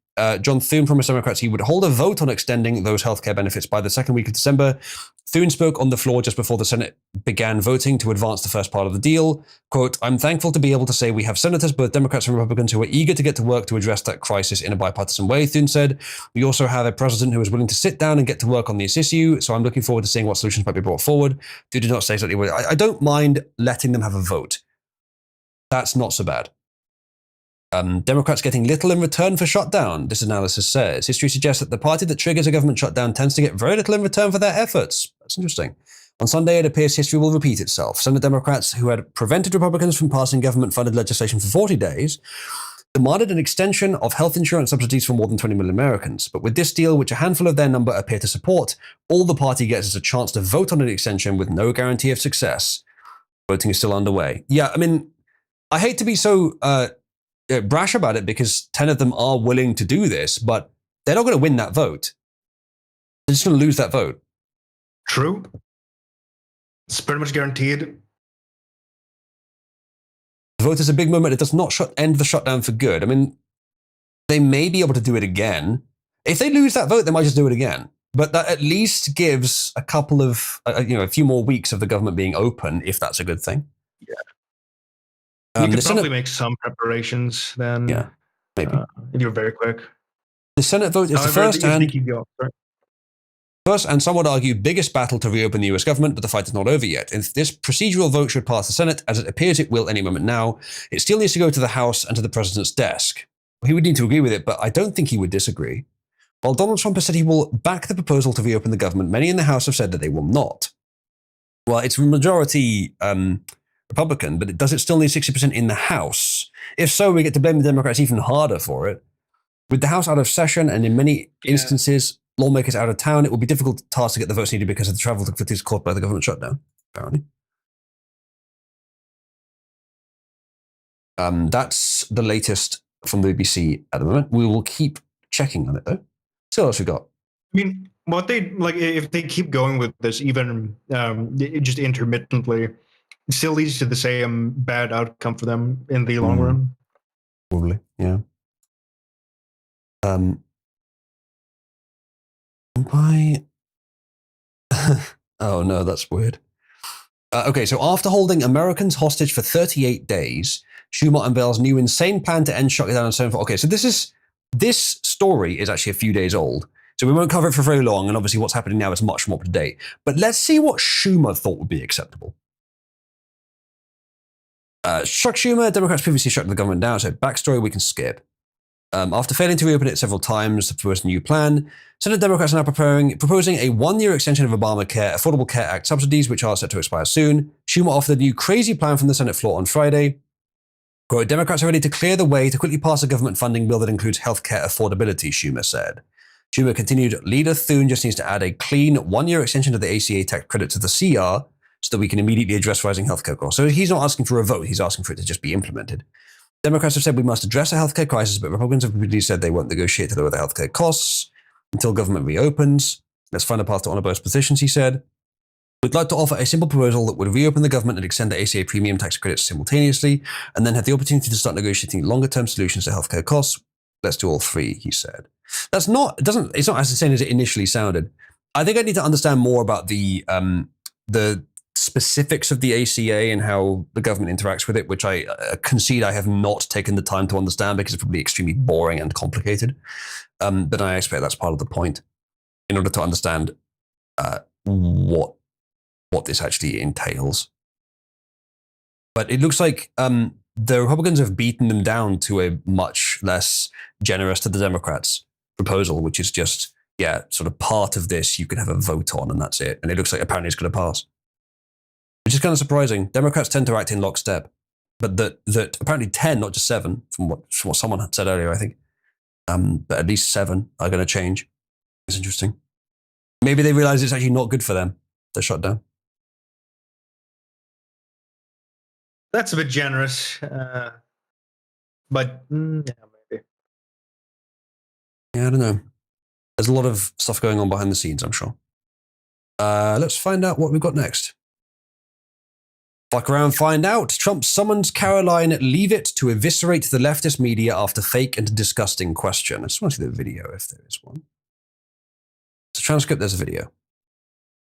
John Thune promised Democrats he would hold a vote on extending those healthcare benefits by the second week of December. Thune spoke on the floor just before the Senate began voting to advance the first part of the deal. Quote, I'm thankful to be able to say we have senators, both Democrats and Republicans, who are eager to get to work to address that crisis in a bipartisan way, Thune said. We also have a president who is willing to sit down and get to work on this issue, so I'm looking forward to seeing what solutions might be brought forward. Thune did not say exactly what. I don't mind letting them have a vote. That's not so bad. Democrats getting little in return for shutdown, this analysis says. History suggests that the party that triggers a government shutdown tends to get very little in return for their efforts. That's interesting. On Sunday, it appears history will repeat itself. Senate Democrats, who had prevented Republicans from passing government-funded legislation for 40 days, demanded an extension of health insurance subsidies for more than 20 million Americans. But with this deal, which a handful of their number appear to support, all the party gets is a chance to vote on an extension with no guarantee of success. Voting is still underway. Yeah, I mean, I hate to be so brash about it because 10 of them are willing to do this, but they're not going to win that vote. They're just going to lose that vote. True. It's pretty much guaranteed. The vote is a big moment. It does not end the shutdown for good. I mean, they may be able to do it again. If they lose that vote, they might just do it again. But that at least gives a couple of, a few more weeks of the government being open, if that's a good thing. Yeah. You could probably make some preparations then. Yeah, maybe. If you're very quick. The Senate vote is However, the first and some would argue biggest battle to reopen the US government, but the fight is not over yet. If this procedural vote should pass the Senate, as it appears it will any moment now, it still needs to go to the House and to the president's desk. He would need to agree with it, but I don't think he would disagree. While Donald Trump has said he will back the proposal to reopen the government, many in the House have said that they will not. Well, it's a majority Republican, but does it still need 60% in the House? If so, we get to blame the Democrats even harder for it. With the House out of session and in many instances, lawmakers out of town, it will be a difficult task to get the votes needed because of the travel difficulties caused by the government shutdown, apparently. That's the latest from the BBC at the moment. We will keep checking on it, though. So what else we got? I mean, what they like if they keep going with this, even just intermittently, it still leads to the same bad outcome for them in the long run. Probably, yeah. Why? Oh no, that's weird. Okay, so after holding Americans hostage for 38 days, Schumer unveils new insane plan to end shutdown and so forth. Okay, so this story is actually a few days old, so we won't cover it for very long, and obviously what's happening now is much more up to date. But let's see what Schumer thought would be acceptable. Chuck Schumer, Democrats previously shut the government down, so backstory we can skip. After failing to reopen it several times to propose a new plan, Senate Democrats are now proposing a one-year extension of Obamacare Affordable Care Act subsidies, which are set to expire soon. Schumer offered a new crazy plan from the Senate floor on Friday. Quote, Democrats are ready to clear the way to quickly pass a government funding bill that includes healthcare affordability, Schumer said. Schumer continued, Leader Thune just needs to add a clean one-year extension to the ACA tax credit to the CR so that we can immediately address rising healthcare costs. So he's not asking for a vote, he's asking for it to just be implemented. Democrats have said we must address a healthcare crisis, but Republicans have repeatedly said they won't negotiate to lower the healthcare costs until government reopens. Let's find a path to honor both positions, he said. We'd like to offer a simple proposal that would reopen the government and extend the ACA premium tax credits simultaneously, and then have the opportunity to start negotiating longer-term solutions to healthcare costs. Let's do all three, he said. It's not as insane as it initially sounded. I think I need to understand more about the specifics of the ACA and how the government interacts with it, which I concede I have not taken the time to understand because it's probably extremely boring and complicated. But I expect that's part of the point in order to understand what this actually entails. But it looks like the Republicans have beaten them down to a much less generous to the Democrats proposal, which is just, yeah, sort of part of this you can have a vote on, and that's it. And it looks like apparently it's going to pass, which is kind of surprising. Democrats tend to act in lockstep, but that apparently 10, not just 7, from what someone had said earlier, I think, but at least 7 are going to change. It's interesting. Maybe they realize it's actually not good for them. They're shut down. That's a bit generous, but yeah, maybe. Yeah, I don't know. There's a lot of stuff going on behind the scenes, I'm sure. Let's find out what we've got next. Fuck around, find out. Trump summons Caroline Leavitt to eviscerate the leftist media after fake and disgusting question. I just want to see the video if there is one. It's a transcript, there's a video.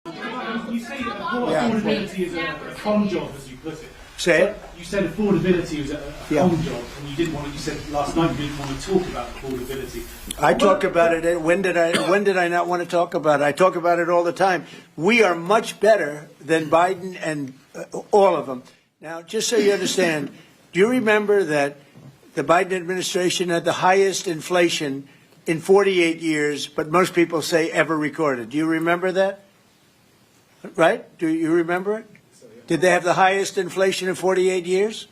You say that affordability is a con job, as you put it. Say it. You said affordability was a con job, and you didn't want to. You said last night you didn't want to talk about affordability. I talk about it. When did I not want to talk about it? I talk about it all the time. We are much better than Biden and all of them. Now, just so you understand, do you remember that the Biden administration had the highest inflation in 48 years, but most people say ever recorded? Do you remember that? Right? Do you remember it? Did they have the highest inflation in 48 years?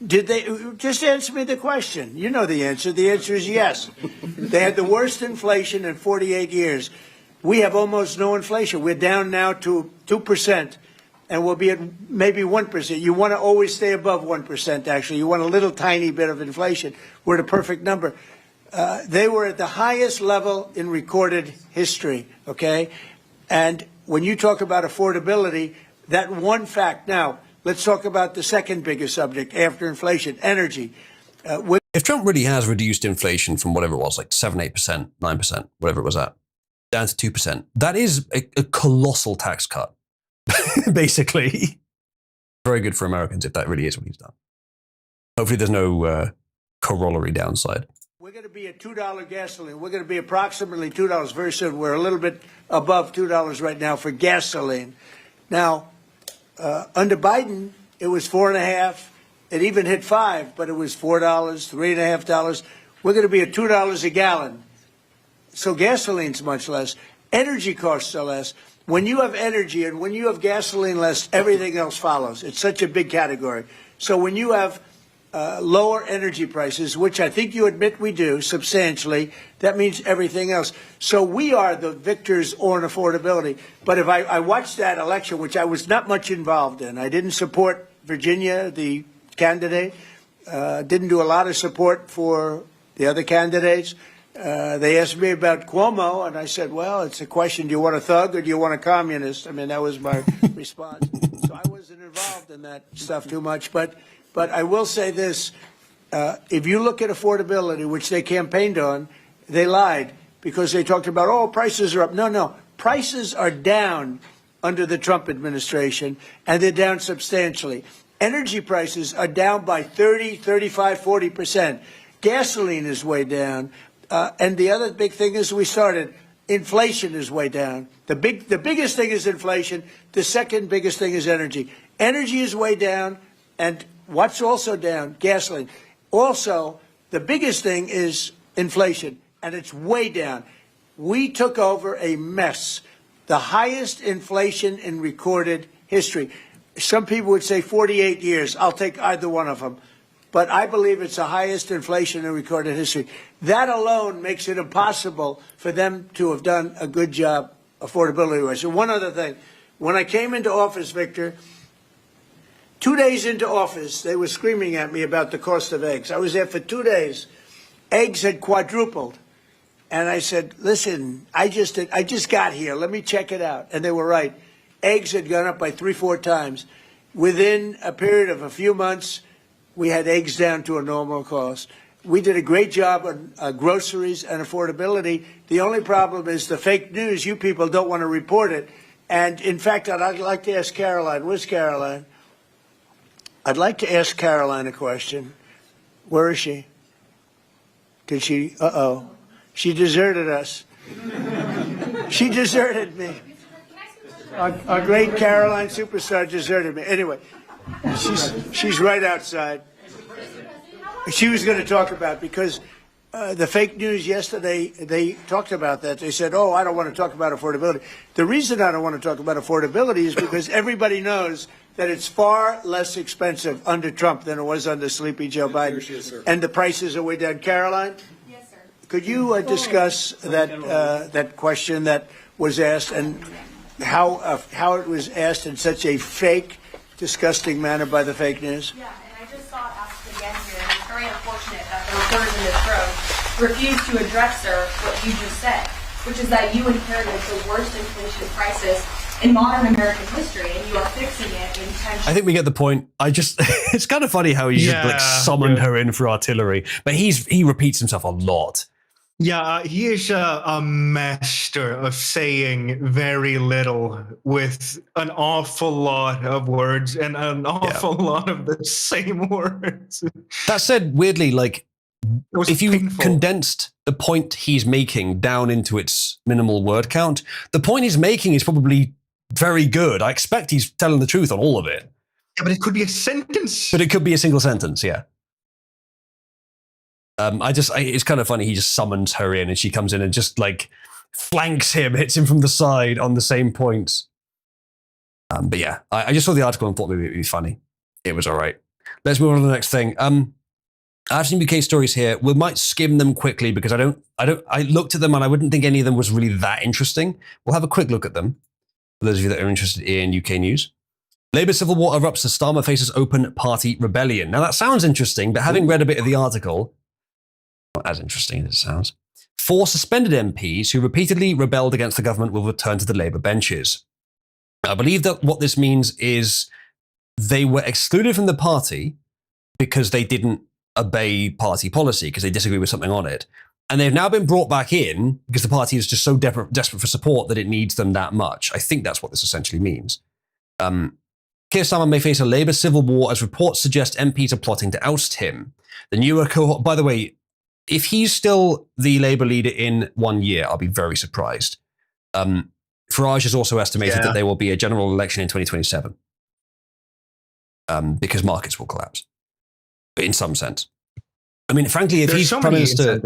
Did they? Just answer me the question. You know the answer. The answer is yes. They had the worst inflation in 48 years. We have almost no inflation. We're down now to 2%, and we'll be at maybe 1%. You want to always stay above 1%, actually. You want a little tiny bit of inflation. We're at a perfect number. They were at the highest level in recorded history, okay? And when you talk about affordability, that one fact. Now, let's talk about the second biggest subject after inflation, energy. If Trump really has reduced inflation from whatever it was, like 7, 8%, 9%, whatever it was at, down to 2%, that is a colossal tax cut, basically. Very good for Americans if that really is what he's done. Hopefully there's no corollary downside. We're going to be at $2 gasoline. We're going to be approximately $2 very soon. We're a little bit above $2 right now for gasoline. Now, under Biden, it was 4.5. It even hit 5, but it was $4, $3.50. We're going to be at $2 a gallon. So gasoline's much less. Energy costs are less. When you have energy and when you have gasoline less, everything else follows. It's such a big category. So when you have lower energy prices, which I think you admit we do substantially, that means everything else. So we are the victors on affordability. But if I watched that election, which I was not much involved in, I didn't support Virginia, the candidate, didn't do a lot of support for the other candidates. They asked me about Cuomo, and I said, well, it's a question, do you want a thug or do you want a communist? I mean, that was my response. So I wasn't involved in that stuff too much. But I will say this, if you look at affordability, which they campaigned on, they lied because they talked about, oh, prices are up. No, prices are down under the Trump administration, and they're down substantially. Energy prices are down by 30, 35, 40%. Gasoline is way down. And the other big thing is inflation is way down. The biggest thing is inflation. The second biggest thing is energy. Energy is way down, and what's also down? Gasoline. Also, the biggest thing is inflation, and it's way down. We took over a mess, the highest inflation in recorded history. Some people would say 48 years. I'll take either one of them. But I believe it's the highest inflation in recorded history. That alone makes it impossible for them to have done a good job affordability-wise. And one other thing. When I came into office, Victor, 2 days into office, they were screaming at me about the cost of eggs. I was there for 2 days. Eggs had quadrupled. And I said, listen, I just got here. Let me check it out. And they were right. Eggs had gone up by 3-4 times. Within a period of a few months, we had eggs down to a normal cost. We did a great job on groceries and affordability. The only problem is the fake news. You people don't want to report it. And, in fact, I'd like to ask Caroline. Where's Caroline? I'd like to ask Caroline a question. Where is she? Did she? Uh-oh. She deserted us. She deserted me. Our great Caroline superstar deserted me. Anyway, she's right outside. She was going to talk about, because the fake news yesterday, they talked about that. They said, oh, I don't want to talk about affordability. The reason I don't want to talk about affordability is because everybody knows that it's far less expensive under Trump than it was under Sleepy Joe Biden. Yes, and the prices are way down. Caroline? Yes, sir. Could you discuss that question that was asked and how it was asked in such a fake, disgusting manner by the fake news? Yeah, and I just saw it asked again here, and it's very unfortunate that the reporters in this room refused to address, sir, what you just said, which is that you inherited the worst inflation crisis in modern American history, and you are fixing it intentionally. I think we get the point. It's kind of funny how he just like summoned her in for artillery, but he repeats himself a lot. Yeah, he is a master of saying very little with an awful lot of words and an awful lot of the same words. That said, weirdly, like if you condensed the point he's making down into its minimal word count, the point he's making is probably very good. I expect he's telling the truth on all of it. Yeah, but it could be a sentence. But it could be a single sentence, yeah. It's kind of funny. He just summons her in, and she comes in and just like flanks him, hits him from the side on the same points. But yeah, I just saw the article and thought maybe it'd be funny. It was all right. Let's move on to the next thing. I have some UK stories here. We might skim them quickly because I looked at them and I wouldn't think any of them was really that interesting. We'll have a quick look at them for those of you that are interested in UK news. Labour civil war erupts as Starmer faces open party rebellion. Now that sounds interesting, but having read a bit of the article, not as interesting as it sounds. 4 suspended MPs who repeatedly rebelled against the government will return to the Labour benches. I believe that what this means is they were excluded from the party because they didn't obey party policy, because they disagree with something on it. And they've now been brought back in because the party is just so desperate for support that it needs them that much. I think that's what this essentially means. Keir Starmer may face a Labour civil war as reports suggest MPs are plotting to oust him. The newer cohort, by the way, if he's still the Labour leader in 1 year, I'll be very surprised. Farage has also estimated that there will be a general election in 2027 because markets will collapse, in some sense. I mean, frankly, if he's Prime Minister...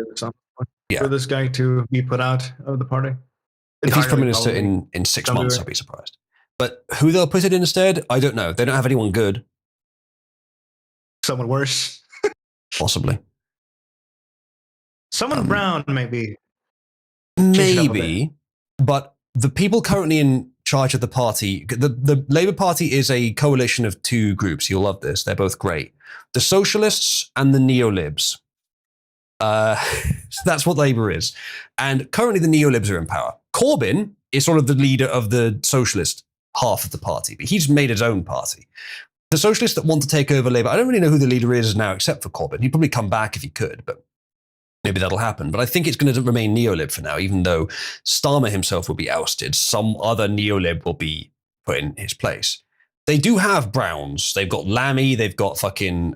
for this guy to be put out of the party. If he's Prime Minister in 6 months, I'd be surprised. But who they'll put it in instead, I don't know. They don't have anyone good. Someone worse. Possibly. Someone brown, maybe. Maybe, but the people currently in charge of the party, the Labour Party is a coalition of 2 groups. You'll love this. They're both great. The Socialists and the Neolibs. So that's what Labour is. And currently the Neolibs are in power. Corbyn is sort of the leader of the socialist half of the party, but he's made his own party. The socialists that want to take over Labour, I don't really know who the leader is now except for Corbyn. He'd probably come back if he could, but maybe that'll happen. But I think it's going to remain Neolib for now, even though Starmer himself will be ousted. Some other Neolib will be put in his place. They do have Browns. They've got Lammy. They've got fucking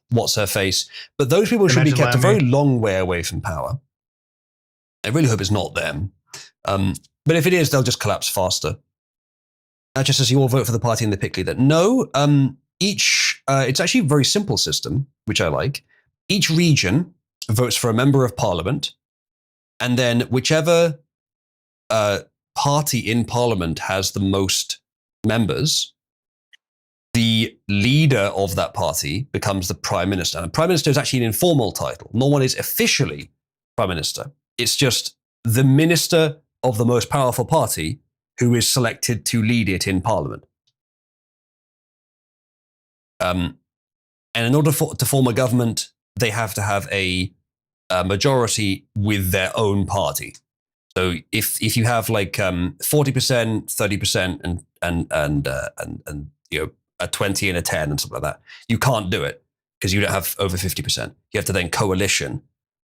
what's-her-face. But those people should be kept a very long way away from power. I really hope it's not them. But if it is, they'll just collapse faster. Just as you all vote for the party in the pick leader. No, it's actually a very simple system, which I like. Each region votes for a member of parliament, and then whichever party in parliament has the most members, the leader of that party becomes the prime minister. And prime minister is actually an informal title. No one is officially prime minister. It's just the minister of the most powerful party who is selected to lead it in parliament. And in order to form a government, they have to have a majority with their own party. So if you have like 40%, 30%, and you know a 20 and a 10 and something like that, you can't do it because you don't have over 50%. You have to then coalition,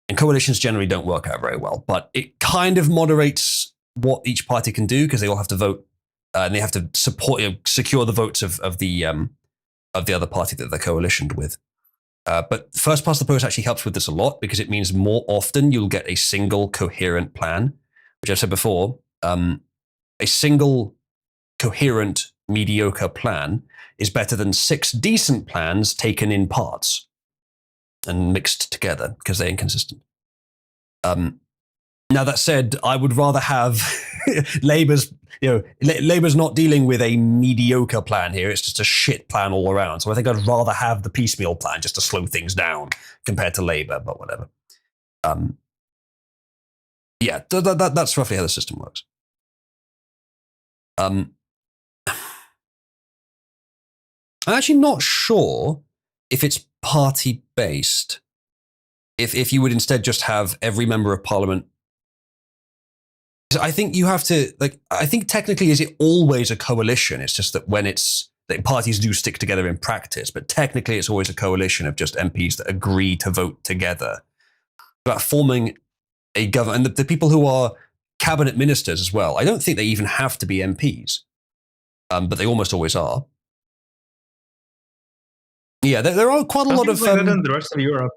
and coalitions generally don't work out very well. But it kind of moderates what each party can do because they all have to vote and they have to secure the votes of the other party that they're coalitioned with. But first past the post actually helps with this a lot because it means more often you'll get a single coherent plan, which I've said before. A single coherent mediocre plan is better than 6 decent plans taken in parts and mixed together because they're inconsistent. Now that said, I would rather have Labour's, Labour's not dealing with a mediocre plan here. It's just a shit plan all around. So I think I'd rather have the piecemeal plan just to slow things down compared to Labour, but whatever. Yeah, that's roughly how the system works. I'm actually not sure if it's party based. If you would instead just have every member of parliament. I think you have to, I think technically, is it always a coalition? It's just that when that parties do stick together in practice, but technically it's always a coalition of just MPs that agree to vote together. About forming a government, and the people who are cabinet ministers as well, I don't think they even have to be MPs, but they almost always are. Yeah, there are quite a lot of... like that in the rest of Europe.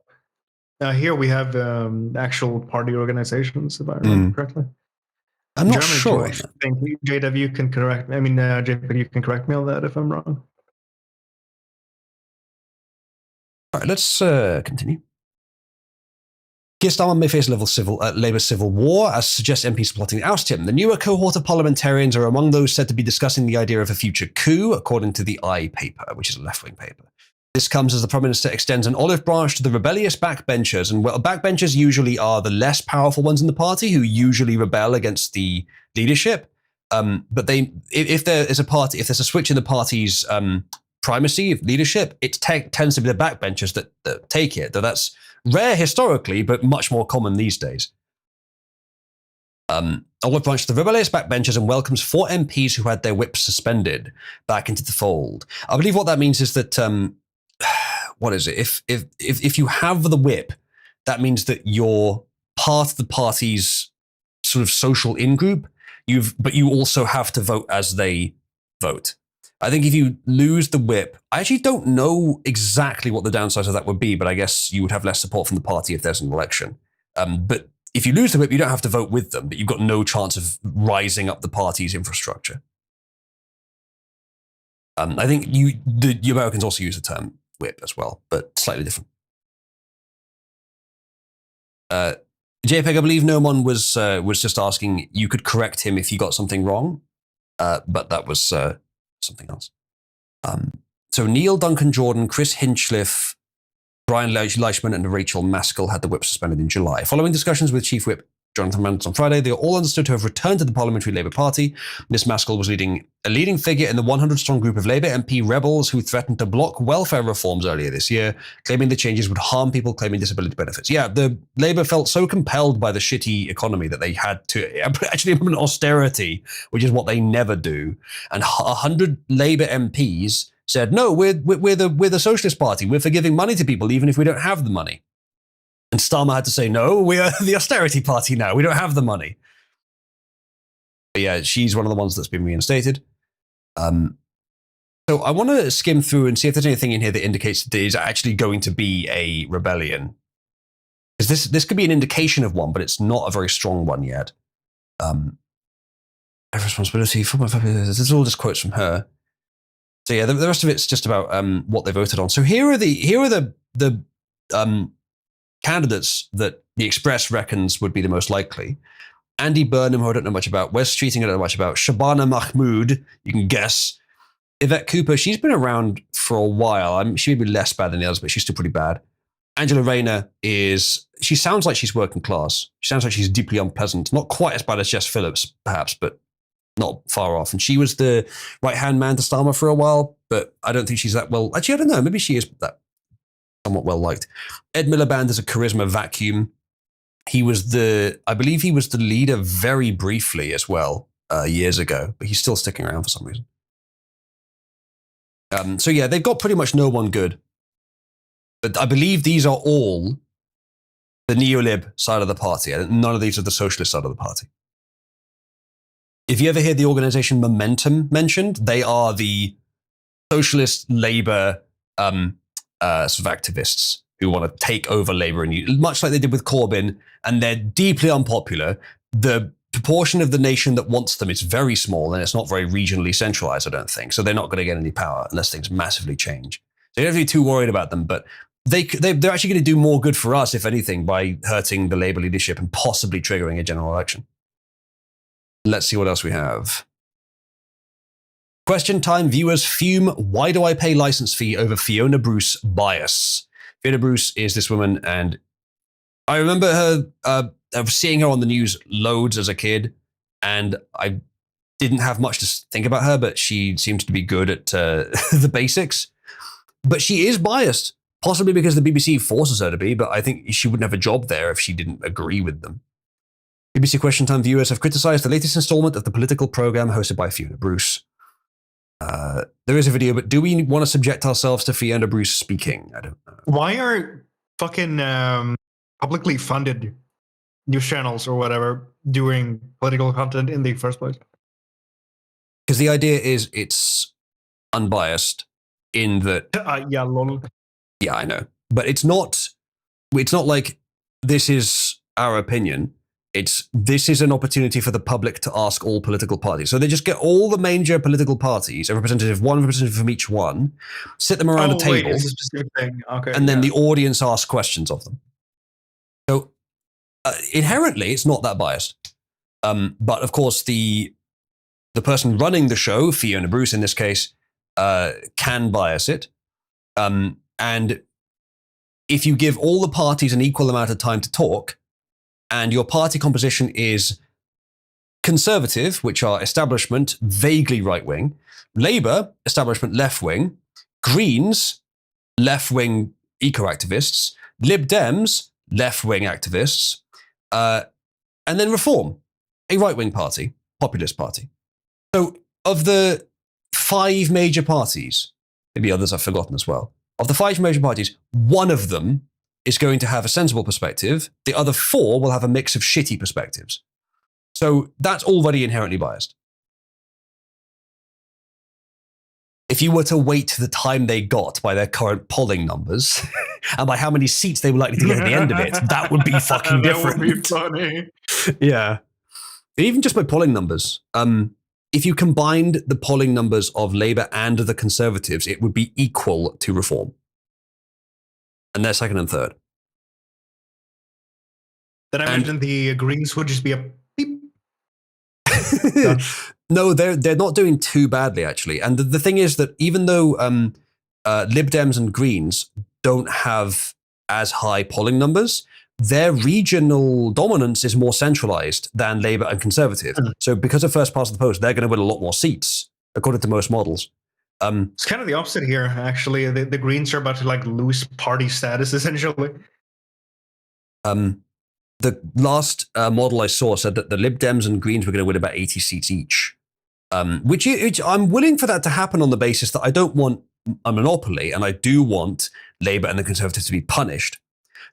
Here we have actual party organizations, if I remember correctly. I'm not sure. I think JW, you can correct me. I mean, JP, you can correct me on that if I'm wrong. All right, let's continue. Keir Starmer may face Labour civil war, as suggests MPs plotting to oust him. The newer cohort of parliamentarians are among those said to be discussing the idea of a future coup, according to the I paper, which is a left-wing paper. This comes as the Prime Minister extends an olive branch to the rebellious backbenchers. And backbenchers usually are the less powerful ones in the party who usually rebel against the leadership. But if there is if there's a switch in the party's primacy of leadership, it tends to be the backbenchers that take it. Though that's rare historically, but much more common these days. Olive branch to the rebellious backbenchers and welcomes 4 MPs who had their whips suspended back into the fold. I believe what that means is that what is it? If you have the whip, that means that you're part of the party's sort of social in-group, but you also have to vote as they vote. I think if you lose the whip, I actually don't know exactly what the downsides of that would be, but I guess you would have less support from the party if there's an election. But if you lose the whip, you don't have to vote with them, but you've got no chance of rising up the party's infrastructure. I think the Americans also use the term whip as well, but slightly different. JPEG, I believe no one was just asking, you could correct him if he got something wrong, but that was something else. So Neil Duncan Jordan, Chris Hinchliffe, Brian Leichman, and Rachel Maskell had the whip suspended in July. Following discussions with Chief Whip Jonathan Manders on Friday, they are all understood to have returned to the Parliamentary Labour Party. Miss Maskell was a leading figure in the 100-strong group of Labour MP rebels who threatened to block welfare reforms earlier this year, claiming the changes would harm people claiming disability benefits. Yeah, the Labour felt so compelled by the shitty economy that they had to actually implement austerity, which is what they never do. And 100 Labour MPs said, no, we're the Socialist Party. We're for giving money to people even if we don't have the money. And Starmer had to say, no, we are the austerity party now. We don't have the money. But yeah, she's one of the ones that's been reinstated. So I want to skim through and see if there's anything in here that indicates that there's actually going to be a rebellion. Because this could be an indication of one, but it's not a very strong one yet. Responsibility for this is all just quotes from her. So yeah, the rest of it's just about what they voted on. So here are the candidates that the Express reckons would be the most likely. Andy Burnham, who I don't know much about. Wes Streeting, I don't know much about. Shabana Mahmood, you can guess. Yvette Cooper, she's been around for a while. She may be less bad than the others, but she's still pretty bad. Angela Rayner she sounds like she's working class. She sounds like she's deeply unpleasant. Not quite as bad as Jess Phillips, perhaps, but not far off. And she was the right-hand man to Starmer for a while, but I don't think she's that well. Actually, I don't know. Maybe she is that somewhat well liked. Ed Miliband is a charisma vacuum. I believe he was the leader very briefly as well years ago, but he's still sticking around for some reason. So yeah, they've got pretty much no one good. But I believe these are all the neolib side of the party. None of these are the socialist side of the party. If you ever hear the organization Momentum mentioned, they are the socialist Labour sort of activists who want to take over Labour, and much like they did with Corbyn, and they're deeply unpopular. The proportion of the nation that wants them is very small, and it's not very regionally centralized, I don't think. So they're not going to get any power unless things massively change. So you don't have to be too worried about them, but they're actually going to do more good for us, if anything, by hurting the Labour leadership and possibly triggering a general election. Let's see what else we have. Question time viewers fume. Why do I pay license fee over Fiona Bruce bias? Fiona Bruce is this woman, and I remember her seeing her on the news loads as a kid, and I didn't have much to think about her, but she seemed to be good at the basics. But she is biased, possibly because the BBC forces her to be, but I think she wouldn't have a job there if she didn't agree with them. BBC Question Time viewers have criticised the latest instalment of the political programme hosted by Fiona Bruce. There is a video, but do we want to subject ourselves to Fiona Bruce speaking? I don't know. Why are fucking publicly funded news channels or whatever doing political content in the first place? Because the idea is it's unbiased in that... yeah, lol. Yeah, I know. But it's not like this is our opinion. This is an opportunity for the public to ask all political parties. So they just get all the major political parties, one representative from each one, sit them around a table, wait, it's a specific thing. Okay, and then the audience asks questions of them. So inherently, it's not that biased. But of course, the person running the show, Fiona Bruce in this case, can bias it. And if you give all the parties an equal amount of time to talk, and your party composition is Conservative, which are establishment, vaguely right-wing, Labour, establishment, left-wing, Greens, left-wing eco-activists, Lib Dems, left-wing activists, and then Reform, a right-wing party, populist party. So of the 5 major parties, maybe others I've forgotten as well, of the 5 major parties, one of them is going to have a sensible perspective. The other 4 will have a mix of shitty perspectives. So that's already inherently biased. If you were to weight the time they got by their current polling numbers and by how many seats they were likely to get at the end of it, that would be fucking different. That would be funny. Yeah. Even just by polling numbers. If you combined the polling numbers of Labour and the Conservatives, it would be equal to Reform. And they're second and third. Then I imagine the Greens would just be a beep. No, they're not doing too badly, actually. And the thing is that even though Lib Dems and Greens don't have as high polling numbers, their regional dominance is more centralized than Labour and Conservative. So because of first past the post, they're going to win a lot more seats, according to most models. It's kind of the opposite here, actually. The Greens are about to lose party status, essentially. The last model I saw said that the Lib Dems and Greens were going to win about 80 seats each, which I'm willing for that to happen on the basis that I don't want a monopoly, and I do want Labour and the Conservatives to be punished.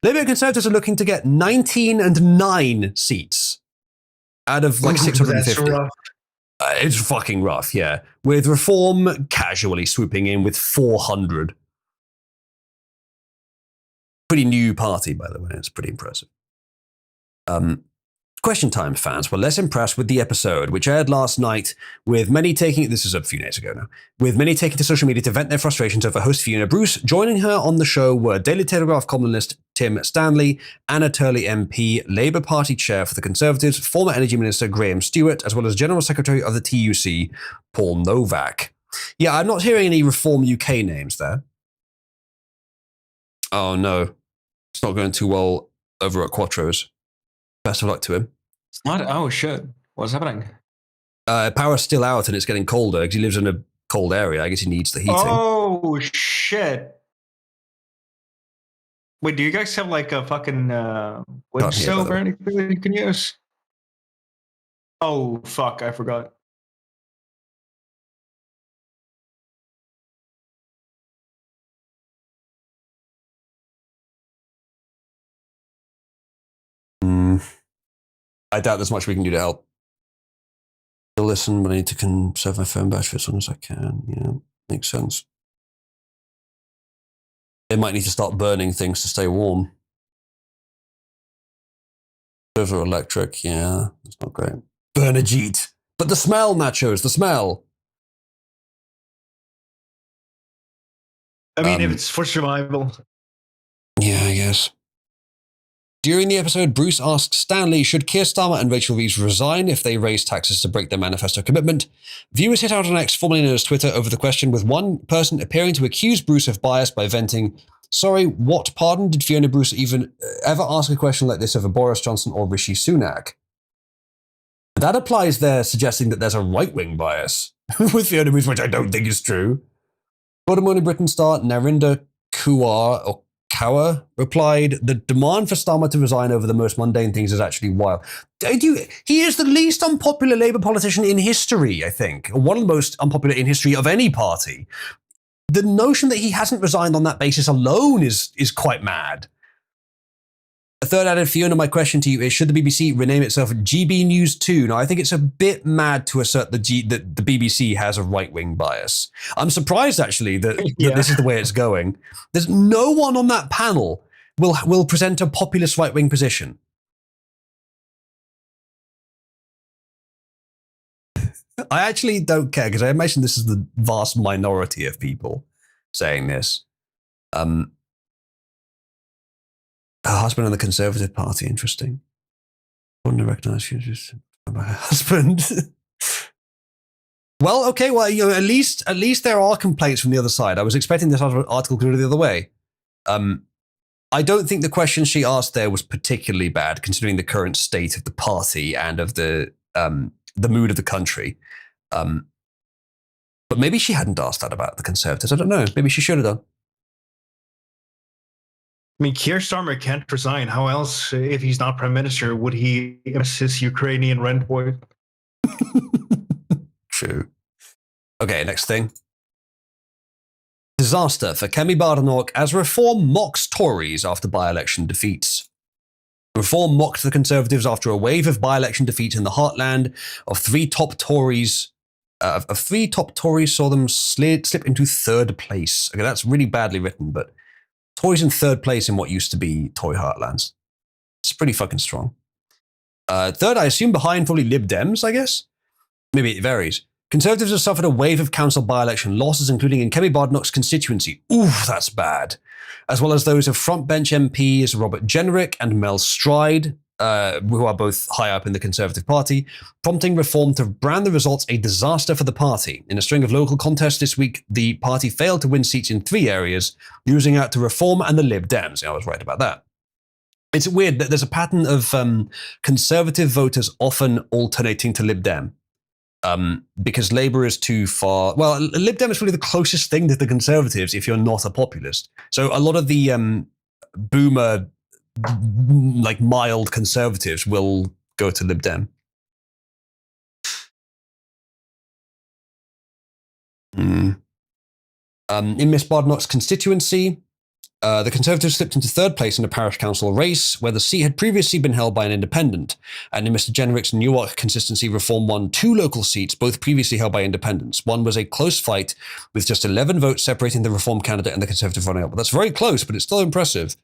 Labour and Conservatives are looking to get 19 and 9 seats out of 650. That's rough. It's fucking rough, yeah. With Reform casually swooping in with 400. Pretty new party, by the way. It's pretty impressive. Question Time fans were less impressed with the episode, which aired last night, with many taking, this is a few days ago now, with many taking to social media to vent their frustrations over host Fiona Bruce. Joining her on the show were Daily Telegraph columnist Tim Stanley, Anna Turley MP, Labour Party Chair for the Conservatives, former Energy Minister Graham Stewart, as well as General Secretary of the TUC, Paul Novak. Yeah, I'm not hearing any Reform UK names there. Oh no, it's not going too well over at Quattro's. Best of luck to him. It's not. Oh shit! What's happening? Power's still out and it's getting colder because he lives in a cold area. I guess he needs the heating. Oh shit! Wait, do you guys have a fucking wood stove or anything that you can use? Oh fuck! I forgot. I doubt there's much we can do to help. I'll listen, but I need to conserve my phone battery as long as I can. Yeah, makes sense. They might need to start burning things to stay warm. Those are electric, yeah, that's not great. Bernadette. But the smell, Nachos, the smell. I mean, if it's for survival. Yes. During the episode, Bruce asks Stanley, should Keir Starmer and Rachel Reeves resign if they raise taxes to break their manifesto commitment? Viewers hit out on X, formerly known as Twitter, over the question, with one person appearing to accuse Bruce of bias by venting, sorry, what pardon? Did Fiona Bruce even ever ask a question like this of Boris Johnson or Rishi Sunak? That applies there, suggesting that there's a right-wing bias with Fiona Bruce, which I don't think is true. Good Morning Britain star Narinder Kaur replied, the demand for Starmer to resign over the most mundane things is actually wild. He is the least unpopular Labour politician in history, I think. One of the most unpopular in history of any party. The notion that he hasn't resigned on that basis alone is quite mad. A third added, Fiona, my question to you is, should the BBC rename itself GB News 2? Now, I think it's a bit mad to assert that the BBC has a right-wing bias. I'm surprised, actually, that this is the way it's going. There's no one on that panel will present a populist right-wing position. I actually don't care, because I imagine this is the vast minority of people saying this. Her husband in the Conservative Party, interesting. Wouldn't have recognised you just my husband. Well, okay, well, at least there are complaints from the other side. I was expecting this article to go the other way. I don't think the question she asked there was particularly bad, considering the current state of the party and of the mood of the country. But maybe she hadn't asked that about the Conservatives. I don't know. Maybe she should have done. I mean, Keir Starmer can't resign. How else, if he's not prime minister, would he assist Ukrainian rent boy? True. Okay, next thing. Disaster for Kemi Badenoch as Reform mocks Tories after by-election defeats. Reform mocked the Conservatives after a wave of by-election defeats in the heartland of three top Tories saw them slip into third place. Okay, that's really badly written, but Tories in third place in what used to be Tory heartlands. It's pretty fucking strong. Third, I assume behind probably Lib Dems, I guess? Maybe it varies. Conservatives have suffered a wave of council by-election losses, including in Kemi Badenoch's constituency. Oof, that's bad. As well as those of frontbench MPs Robert Jenrick and Mel Stride, who are both high up in the Conservative Party, prompting Reform to brand the results a disaster for the party. In a string of local contests this week, the party failed to win seats in 3 areas, losing out to Reform and the Lib Dems. I was right about that. It's weird that there's a pattern of Conservative voters often alternating to Lib Dem. Because Labour is too far. Well, Lib Dem is really the closest thing to the Conservatives if you're not a populist. So a lot of the boomer, like mild Conservatives will go to Lib Dem. In Miss Badenoch's constituency, the Conservatives slipped into third place in a parish council race, where the seat had previously been held by an independent. And in Mr. Jenrick's Newark consistency, Reform won 2 local seats, both previously held by independents. One was a close fight, with just 11 votes separating the Reform candidate and the Conservative running-up. That's very close, but it's still impressive.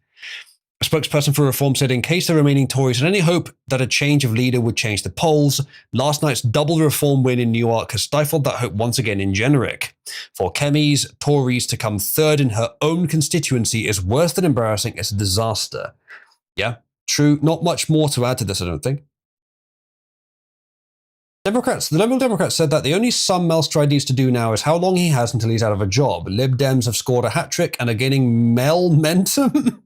A spokesperson for Reform said, in case the remaining Tories had any hope that a change of leader would change the polls, last night's double Reform win in Newark has stifled that hope once again in Jenrick. For Kemi's Tories to come third in her own constituency is worse than embarrassing. It's a disaster. Yeah, true. Not much more to add to this, I don't think. The Liberal Democrats said that the only sum Mel Stride needs to do now is how long he has until he's out of a job. Lib Dems have scored a hat-trick and are gaining momentum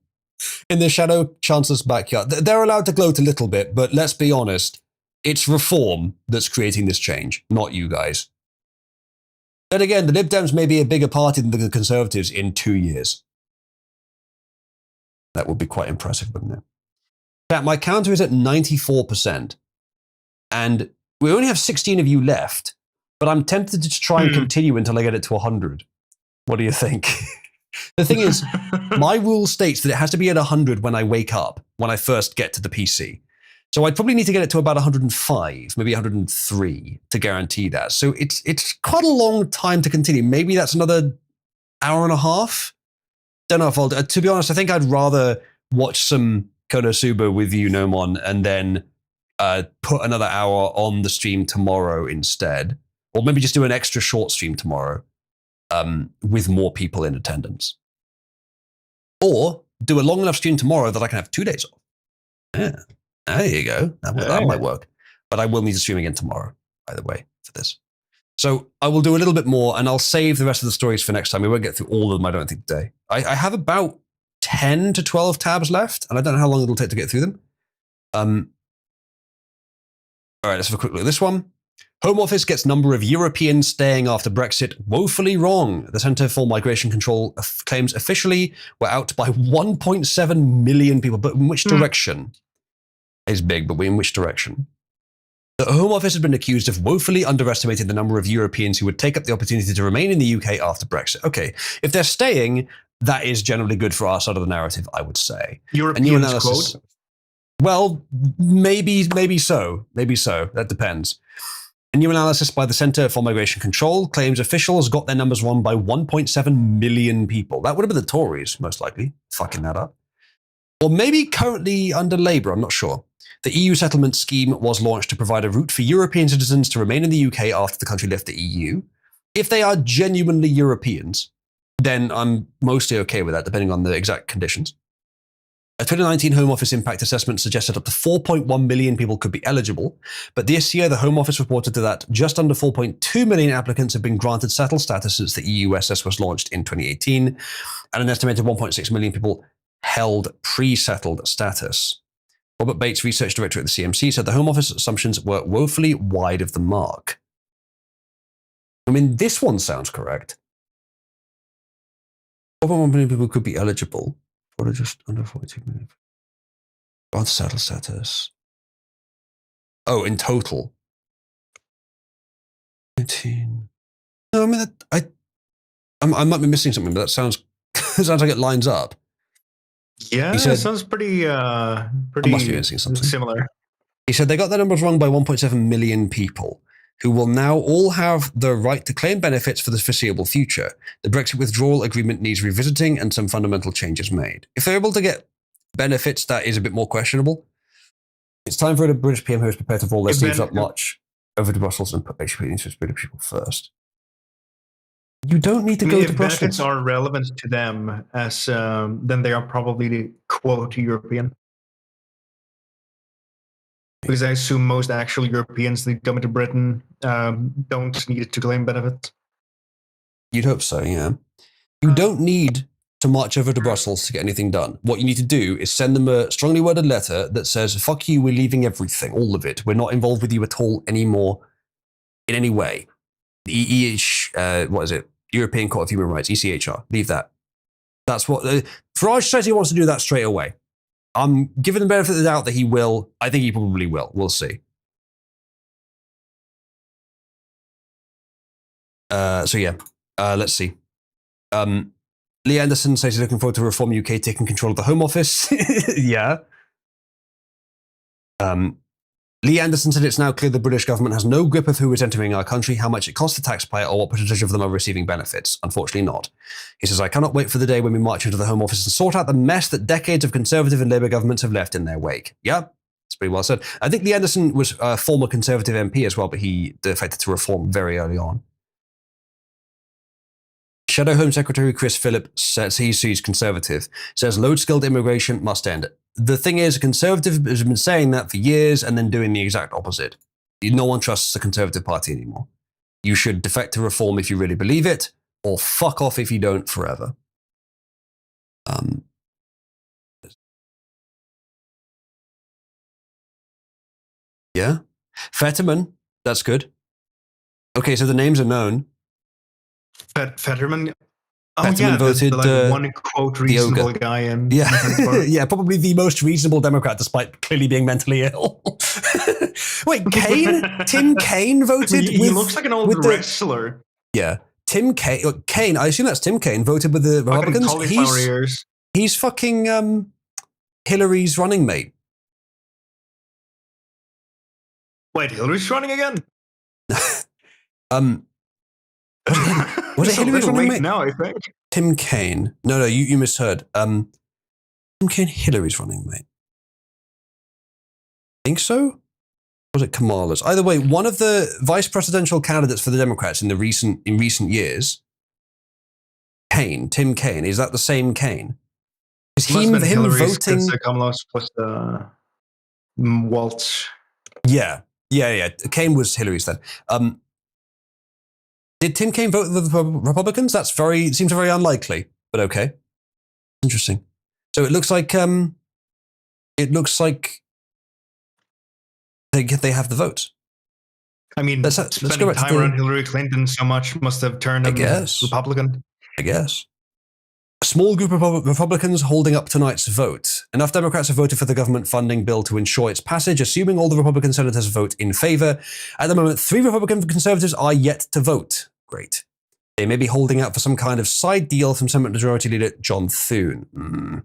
in the Shadow Chancellor's backyard. They're allowed to gloat a little bit, but let's be honest, it's Reform that's creating this change, not you guys. Then again, the Lib Dems may be a bigger party than the Conservatives in 2 years. That would be quite impressive, wouldn't it? Chat, my counter is at 94%. And we only have 16 of you left, but I'm tempted to try and continue until I get it to 100. What do you think? The thing is, my rule states that it has to be at 100 when I wake up, when I first get to the PC. So I'd probably need to get it to about 105, maybe 103 to guarantee that. So it's quite a long time to continue. Maybe that's another hour and a half. Don't know if I'll, to be honest, I think I'd rather watch some Konosuba with you, Nomon, and then put another hour on the stream tomorrow instead. Or maybe just do an extra short stream tomorrow with more people in attendance. Or do a long enough stream tomorrow that I can have 2 days off. Yeah, there you go. That might work. But I will need to stream again tomorrow, by the way, for this. So I will do a little bit more, and I'll save the rest of the stories for next time. We won't get through all of them, I don't think, today. I have about 10 to 12 tabs left, and I don't know how long it'll take to get through them. All right, let's have a quick look at this one. Home Office gets number of Europeans staying after Brexit woefully wrong. The Centre for Migration Control claims officially we're out by 1.7 million people. But in which direction? It's big, but in which direction? The Home Office has been accused of woefully underestimating the number of Europeans who would take up the opportunity to remain in the UK after Brexit. Okay, if they're staying, that is generally good for our side of the narrative, I would say. Europeans, quote? Well, maybe so. Maybe so. That depends. A new analysis by the Centre for Migration Control claims officials got their numbers wrong by 1.7 million people. That would have been the Tories, most likely, fucking that up. Or maybe currently under Labour, I'm not sure. The EU settlement scheme was launched to provide a route for European citizens to remain in the UK after the country left the EU. If they are genuinely Europeans, then I'm mostly okay with that, depending on the exact conditions. A 2019 Home Office impact assessment suggested up to 4.1 million people could be eligible, but this year the Home Office reported that just under 4.2 million applicants have been granted settled status since the EUSS was launched in 2018, and an estimated 1.6 million people held pre-settled status. Robert Bates, research director at the CMC, said the Home Office assumptions were woefully wide of the mark. I mean, this one sounds correct. 4.1 million people could be eligible. Or just under 42 million. On settled status. Oh, in total. 19. No, I mean, I might be missing something, but that sounds sounds like it lines up. Yeah, He said, it sounds pretty I must be missing something. similar. He said they got their numbers wrong by 1.7 million people, who will now all have the right to claim benefits for the foreseeable future. The Brexit withdrawal agreement needs revisiting and some fundamental changes made. If they're able to get benefits, that is a bit more questionable. It's time for the British PM who is prepared to roll their sleeves up much over to Brussels and put HP into British people first. You don't need to go to if Brussels. benefits are relevant to them, as then they are probably the quote European. Because I assume most actual Europeans that come into Britain don't need to claim benefits. You'd hope so, yeah. You don't need to march over to Brussels to get anything done. What you need to do is send them a strongly worded letter that says, fuck you, we're leaving everything, all of it. We're not involved with you at all anymore in any way. The what is it? European Court of Human Rights, ECHR. Leave that. That's what... Farage says he wants to do that straight away. I'm giving the benefit of the doubt that he will. I think he probably will. We'll see. So yeah, let's see. Lee Anderson says he's looking forward to Reform UK taking control of the Home Office. Yeah. Lee Anderson said it's now clear the British government has no grip of who is entering our country, how much it costs the taxpayer, or what percentage of them are receiving benefits. Unfortunately not. He says, I cannot wait for the day when we march into the Home Office and sort out the mess that decades of Conservative and Labour governments have left in their wake. Yeah, that's pretty well said. I think Lee Anderson was a former Conservative MP as well, but he defected to Reform very early on. Shadow Home Secretary Chris Phillip says he's Conservative, says load-skilled immigration must end. The thing is, a Conservative has been saying that for years and then doing the exact opposite. No one trusts the Conservative Party anymore. You should defect to Reform if you really believe it, or fuck off if you don't forever. Yeah. Fetterman, that's good. Okay, so the names are known. Fetterman. Oh Fetterman yeah, voted the one quote reasonable guy in. Yeah, yeah, probably the most reasonable Democrat, despite clearly being mentally ill. Wait, Kane? Tim Kaine voted. He looks like an old wrestler. Yeah, Tim Kaine. I assume that's Tim Kaine. Voted with the Republicans. He's fucking Hillary's running mate. Wait, Hillary's running again? Was it Hillary's running mate? Now, I think. Tim Kaine. No, you misheard. Tim Kaine, Hillary's running mate. Think so? Was it Kamala's? Either way, one of the vice presidential candidates for the Democrats in recent years, Tim Kaine. Is that the same Kaine? Is Must him have been Hillary's, voting? because Kamala's was Waltz. Yeah. Kane was Hillary's then. Did Tim Kaine vote with the Republicans? Seems very unlikely, but okay. Interesting. So it looks like they have the vote. I mean, spending time around Hillary Clinton so much must have turned them Republican. I guess. A small group of Republicans holding up tonight's vote. Enough Democrats have voted for the government funding bill to ensure its passage, assuming all the Republican senators vote in favor. At the moment, 3 Republican conservatives are yet to vote. Great. They may be holding out for some kind of side deal from Senate Majority Leader John Thune.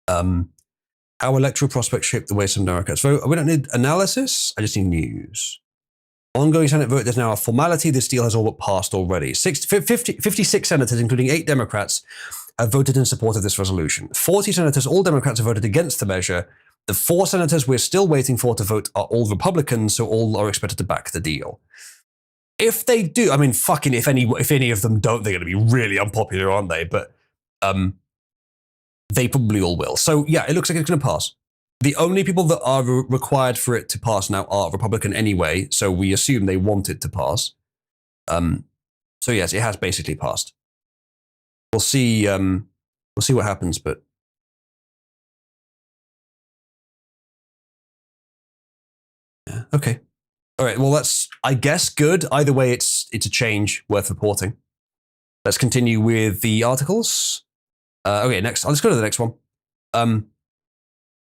How electoral prospects shape the way some Democrats vote. We don't need analysis. I just need news. Ongoing Senate vote is now a formality. This deal has all but passed already. 56 senators, including 8 Democrats, have voted in support of this resolution. 40 senators, all Democrats, have voted against the measure. The 4 senators we're still waiting for to vote are all Republicans, so all are expected to back the deal. If they do, I mean, fucking if any of them don't, they're going to be really unpopular, aren't they? But they probably all will. So yeah, it looks like it's going to pass. The only people that are required for it to pass now are Republican anyway, so we assume they want it to pass. So yes, it has basically passed. We'll see what happens, but yeah, okay. All right, well, that's, I guess, good. Either way, it's a change worth reporting. Let's continue with the articles. Okay, next. Let's go to the next one.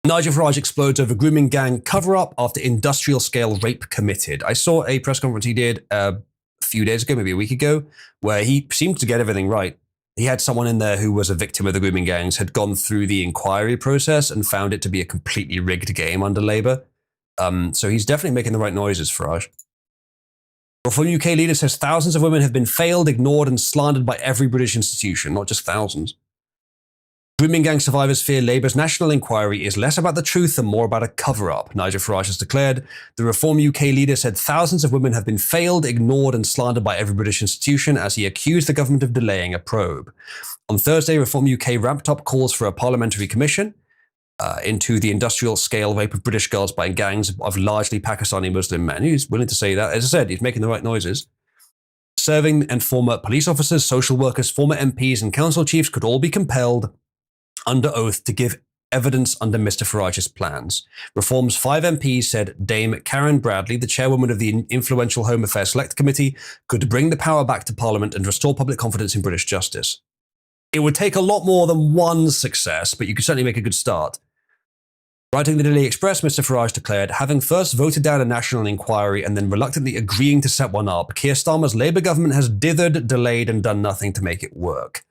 Nigel Farage explodes over grooming gang cover-up after industrial-scale rape committed. I saw a press conference he did a few days ago, maybe a week ago, where he seemed to get everything right. He had someone in there who was a victim of the grooming gangs, had gone through the inquiry process and found it to be a completely rigged game under Labour. So he's definitely making the right noises, Farage. Reform UK leader says thousands of women have been failed, ignored and slandered by every British institution, not just thousands. Grooming gang survivors fear Labour's national inquiry is less about the truth and more about a cover-up, Nigel Farage has declared. The Reform UK leader said thousands of women have been failed, ignored and slandered by every British institution as he accused the government of delaying a probe. On Thursday, Reform UK ramped up calls for a parliamentary commission into the industrial-scale rape of British girls by gangs of largely Pakistani Muslim men. He's willing to say that. As I said, he's making the right noises. Serving and former police officers, social workers, former MPs and council chiefs could all be compelled under oath to give evidence under Mr. Farage's plans. Reform's 5 MPs said Dame Karen Bradley, the chairwoman of the influential Home Affairs Select Committee, could bring the power back to Parliament and restore public confidence in British justice. It would take a lot more than one success, but you could certainly make a good start. Writing the Daily Express, Mr. Farage declared, having first voted down a national inquiry and then reluctantly agreeing to set one up, Keir Starmer's Labour government has dithered, delayed and done nothing to make it work.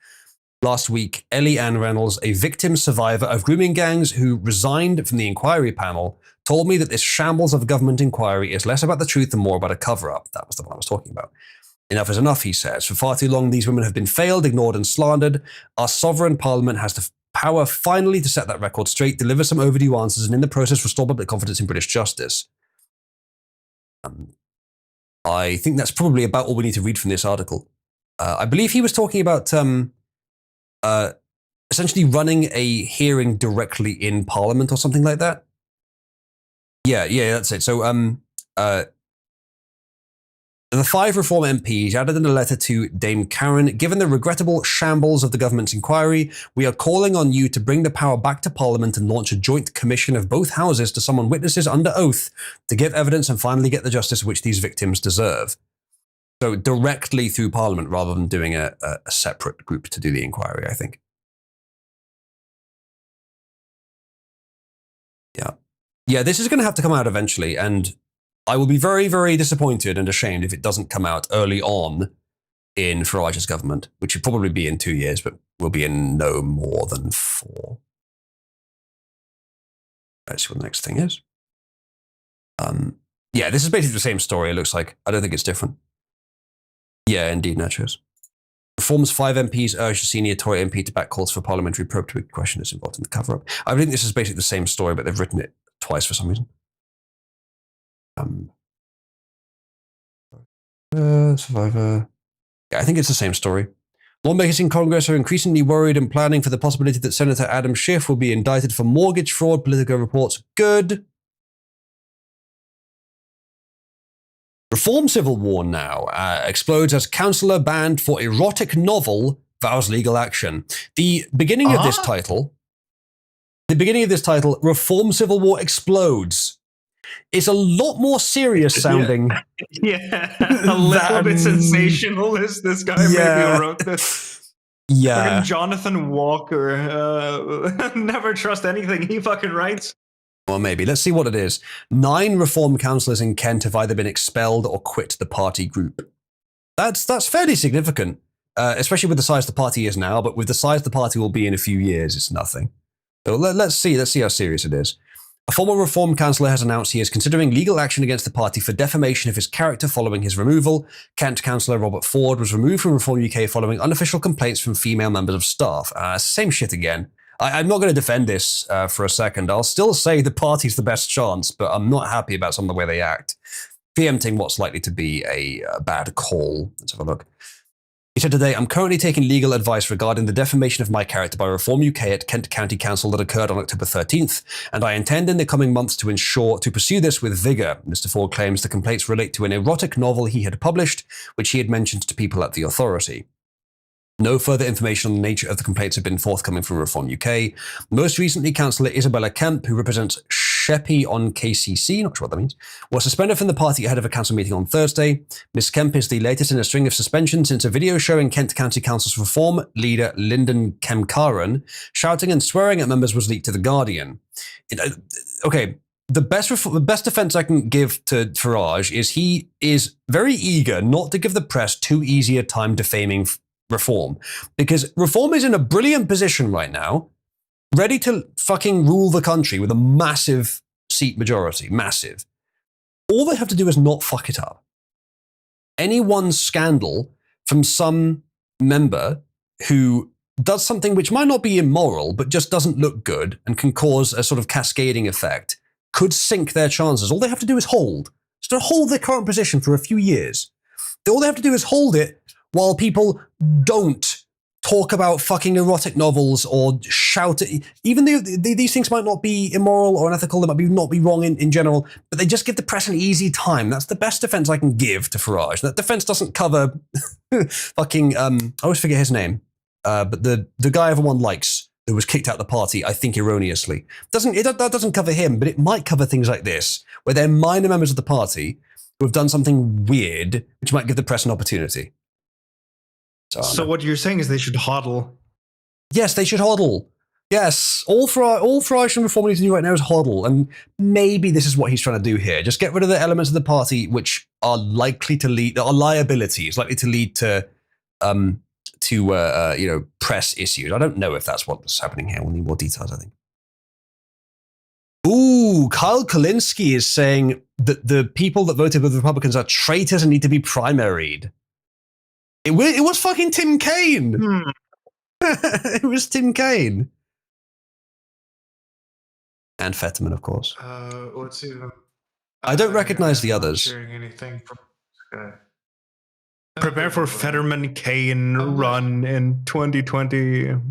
Last week, Ellie Ann Reynolds, a victim survivor of grooming gangs who resigned from the inquiry panel, told me that this shambles of government inquiry is less about the truth and more about a cover-up. That was the one I was talking about. Enough is enough, he says. For far too long, these women have been failed, ignored and slandered. Our sovereign parliament has the power finally to set that record straight, deliver some overdue answers, and in the process restore public confidence in British justice. I think that's probably about all we need to read from this article. I believe he was talking about essentially running a hearing directly in Parliament or something like that. Yeah, that's it. So the 5 Reform MPs added in a letter to Dame Karen, given the regrettable shambles of the government's inquiry, we are calling on you to bring the power back to Parliament and launch a joint commission of both houses to summon witnesses under oath to give evidence and finally get the justice which these victims deserve. So directly through Parliament rather than doing a separate group to do the inquiry, I think. Yeah, this is going to have to come out eventually, and I will be very, very disappointed and ashamed if it doesn't come out early on in Farage's government, which would probably be in 2 years, but will be in no more than 4. Let's see what the next thing is. Yeah, this is basically the same story, it looks like. I don't think it's different. Yeah, indeed, Nachos. Reform's 5 MPs urged a senior Tory MP to back calls for parliamentary probe to question that's involved in the cover-up. I think this is basically the same story, but they've written it twice for some reason. Survivor. Yeah, I think it's the same story. Lawmakers in Congress are increasingly worried and planning for the possibility that Senator Adam Schiff will be indicted for mortgage fraud, Politico reports. Good. Reform civil war now explodes as counselor banned for erotic novel vows legal action. The beginning of this title, Reform civil war explodes, is a lot more serious sounding. Yeah, a little bit sensationalist. This guy maybe who wrote this. Yeah. Fucking Jonathan Walker. Never trust anything he fucking writes. Well, maybe. Let's see what it is. 9 reform councillors in Kent have either been expelled or quit the party group. That's fairly significant, especially with the size the party is now, but with the size the party will be in a few years, it's nothing. So let's see how serious it is. A former Reform councillor has announced he is considering legal action against the party for defamation of his character following his removal. Kent councillor Robert Ford was removed from Reform UK following unofficial complaints from female members of staff. Same shit again. I'm not going to defend this for a second. I'll still say the party's the best chance, but I'm not happy about some of the way they act. Preempting what's likely to be a bad call. Let's have a look. He said today, I'm currently taking legal advice regarding the defamation of my character by Reform UK at Kent County Council that occurred on October 13th, and I intend in the coming months to pursue this with vigour. Mr. Ford claims the complaints relate to an erotic novel he had published, which he had mentioned to people at the authority. No further information on the nature of the complaints have been forthcoming from Reform UK. Most recently, Councillor Isabella Kemp, who represents Sheppey on KCC, not sure what that means, was suspended from the party ahead of a council meeting on Thursday. Ms. Kemp is the latest in a string of suspensions since a video showing Kent County Council's Reform leader Lyndon Kemkaran shouting and swearing at members was leaked to The Guardian. Okay, the best defense I can give to Farage is he is very eager not to give the press too easy a time defaming Reform, because Reform is in a brilliant position right now, ready to fucking rule the country with a massive seat majority. Massive. All they have to do is not fuck it up. Any one scandal from some member who does something which might not be immoral, but just doesn't look good and can cause a sort of cascading effect could sink their chances. All they have to do is hold. Just to hold their current position for a few years. All they have to do is hold it while people don't talk about fucking erotic novels or shout at, even though these things might not be immoral or unethical, they might not be wrong in general, but they just give the press an easy time. That's the best defense I can give to Farage. That defense doesn't cover fucking, I always forget his name, but the guy everyone likes who was kicked out of the party, I think erroneously. That doesn't cover him, but it might cover things like this, where they're minor members of the party who have done something weird, which might give the press an opportunity. So what you're saying is they should hodl. Yes, they should hodl. Yes, all Farage and Reform needs to do right now is hodl, and maybe this is what he's trying to do here. Just get rid of the elements of the party which are likely to lead, are liabilities, likely to lead to press issues. I don't know if that's what's happening here. We'll need more details, I think. Ooh, Kyle Kolinsky is saying that the people that voted with the Republicans are traitors and need to be primaried. It was fucking Tim Kaine. It was Tim Kaine. And Fetterman, of course. Let's see. I don't recognize the others. Sharing anything from Prepare for Fetterman Kaine run in 2020 or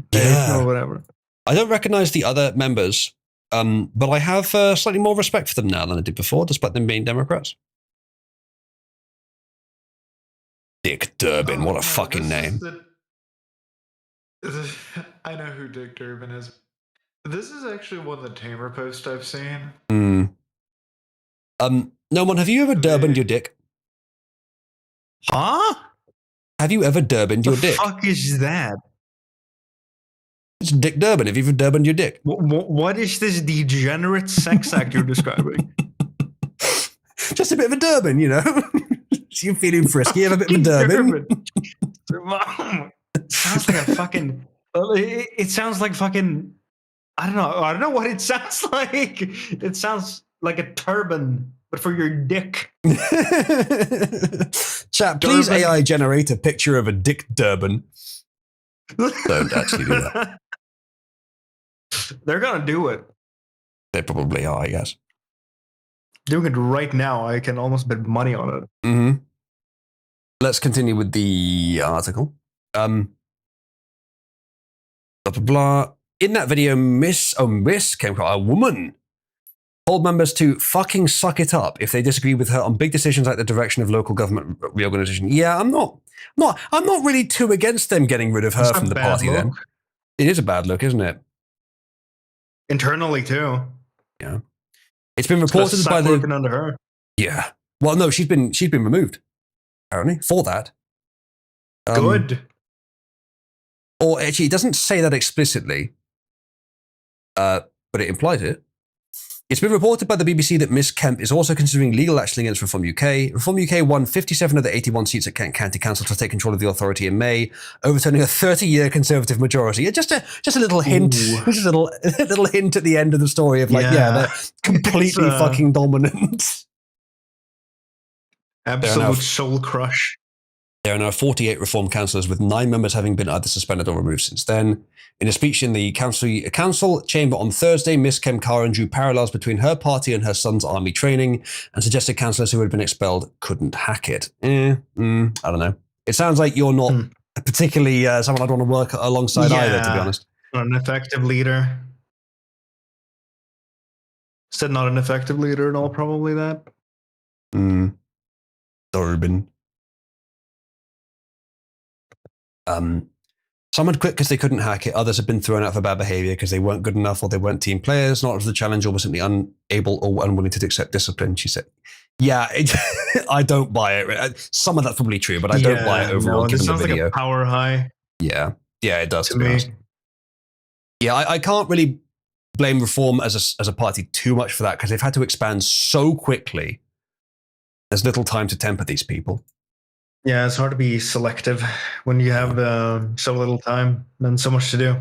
whatever. I don't recognize the other members, but I have slightly more respect for them now than I did before, despite them being Democrats. Dick Durbin, what a fucking name. I know who Dick Durbin is. This is actually one of the tamer posts I've seen. No one, have you ever Durbined your dick? Huh? Have you ever Durbined your dick? What the fuck is that? It's Dick Durbin. Have you ever Durbined your dick? What is this degenerate sex act you're describing? Just a bit of a Durbin, you know? So you're feeling frisky, have a bit of a Durbin. Sounds like a fucking... It sounds like fucking... I don't know what it sounds like. It sounds like a turban, but for your dick. Chat, please AI generate a picture of a Dick Durbin. Don't actually do that. They're gonna do it. They probably are, I guess. Doing it right now, I can almost bet money on it. Mm-hmm. Let's continue with the article. Blah, blah, blah. In that video, Miss came across a woman told members to fucking suck it up if they disagree with her on big decisions like the direction of local government reorganization. Yeah, I'm not really too against them getting rid of her That's from a the bad party then. look. It is a bad look, isn't it? Internally too. Yeah. It's been reported by the working under her. Yeah. Well, no, she's been removed, apparently, for that. Good. Or actually, it doesn't say that explicitly, but it implies it. It's been reported by the BBC that Miss Kemp is also considering legal action against Reform UK. Reform UK won 57 of the 81 seats at Kent County Council to take control of the authority in May, overturning a 30-year Conservative majority. Just a little hint, just a little hint at the end of the story of they're completely fucking dominant. Absolute soul crush. There are now 48 Reform councillors, with 9 members having been either suspended or removed since then. In a speech in the council chamber on Thursday, Miss Kem Karan drew parallels between her party and her son's army training and suggested councillors who had been expelled couldn't hack it. I don't know. It sounds like you're not particularly someone I'd want to work alongside either, to be honest. Not an effective leader. Said not an effective leader at all, probably that. Durbin. Some had quit because they couldn't hack it. Others had been thrown out for bad behavior because they weren't good enough or they weren't team players, not of the challenge, or were simply unable or unwilling to accept discipline, she said. Yeah, I don't buy it. Some of that's probably true, but I don't buy it overall. No, this given sounds the video. like a power high. Yeah, it does, to be me. honest. Yeah, I can't really blame Reform as a party too much for that because they've had to expand so quickly. There's little time to temper these people. Yeah, it's hard to be selective when you have so little time and so much to do.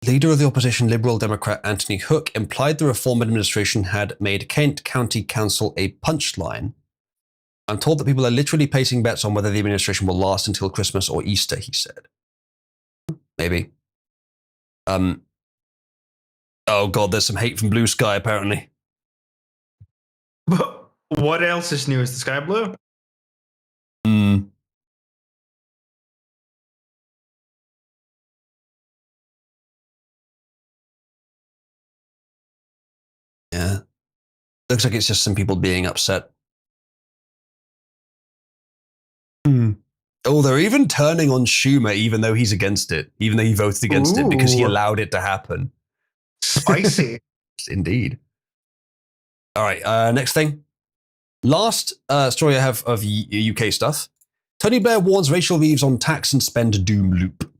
Leader of the opposition Liberal Democrat Anthony Hook implied the Reform administration had made Kent County Council a punchline. I'm told that people are literally placing bets on whether the administration will last until Christmas or Easter, he said. Maybe. Oh God, there's some hate from Blue Sky, apparently. What else is new? Is the sky blue? Yeah. Looks like it's just some people being upset. Oh, they're even turning on Schumer, even though he's against it, even though he voted against it because he allowed it to happen. Spicy. Indeed. All right, next thing. Last story I have of UK stuff. Tony Blair warns Rachel Reeves on tax and spend doom loop.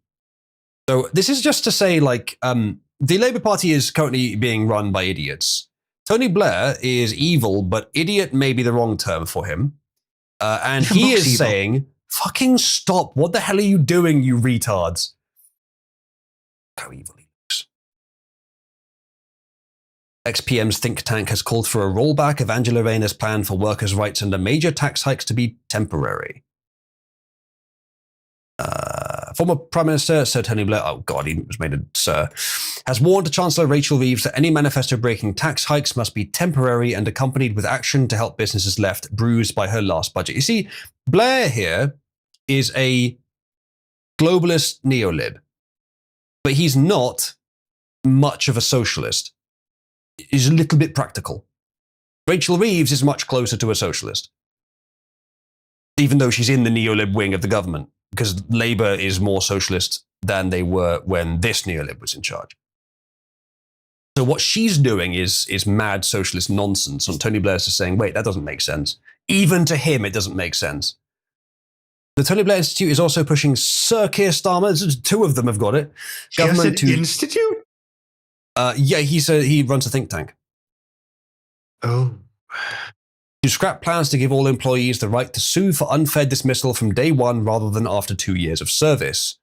So this is just to say, the Labour Party is currently being run by idiots. Tony Blair is evil, but idiot may be the wrong term for him. And he is saying, fucking stop. What the hell are you doing, you retards? How evil he looks. XPM's think tank has called for a rollback of Angela Rayner's plan for workers' rights under major tax hikes to be temporary. Former Prime Minister Sir Tony Blair, oh God, he was made a Sir, has warned Chancellor Rachel Reeves that any manifesto-breaking tax hikes must be temporary and accompanied with action to help businesses left bruised by her last budget. You see, Blair here is a globalist neolib, but he's not much of a socialist. He's a little bit practical. Rachel Reeves is much closer to a socialist, even though she's in the neolib wing of the government, because Labour is more socialist than they were when this neolib was in charge. So what she's doing is mad socialist nonsense. And Tony Blair's just saying, wait, that doesn't make sense. Even to him, it doesn't make sense. The Tony Blair Institute is also pushing Sir Keir Starmer. 2 of them have got it. Institute? Yeah, he runs a think tank. Oh. To scrap plans to give all employees the right to sue for unfair dismissal from day one rather than after 2 years of service.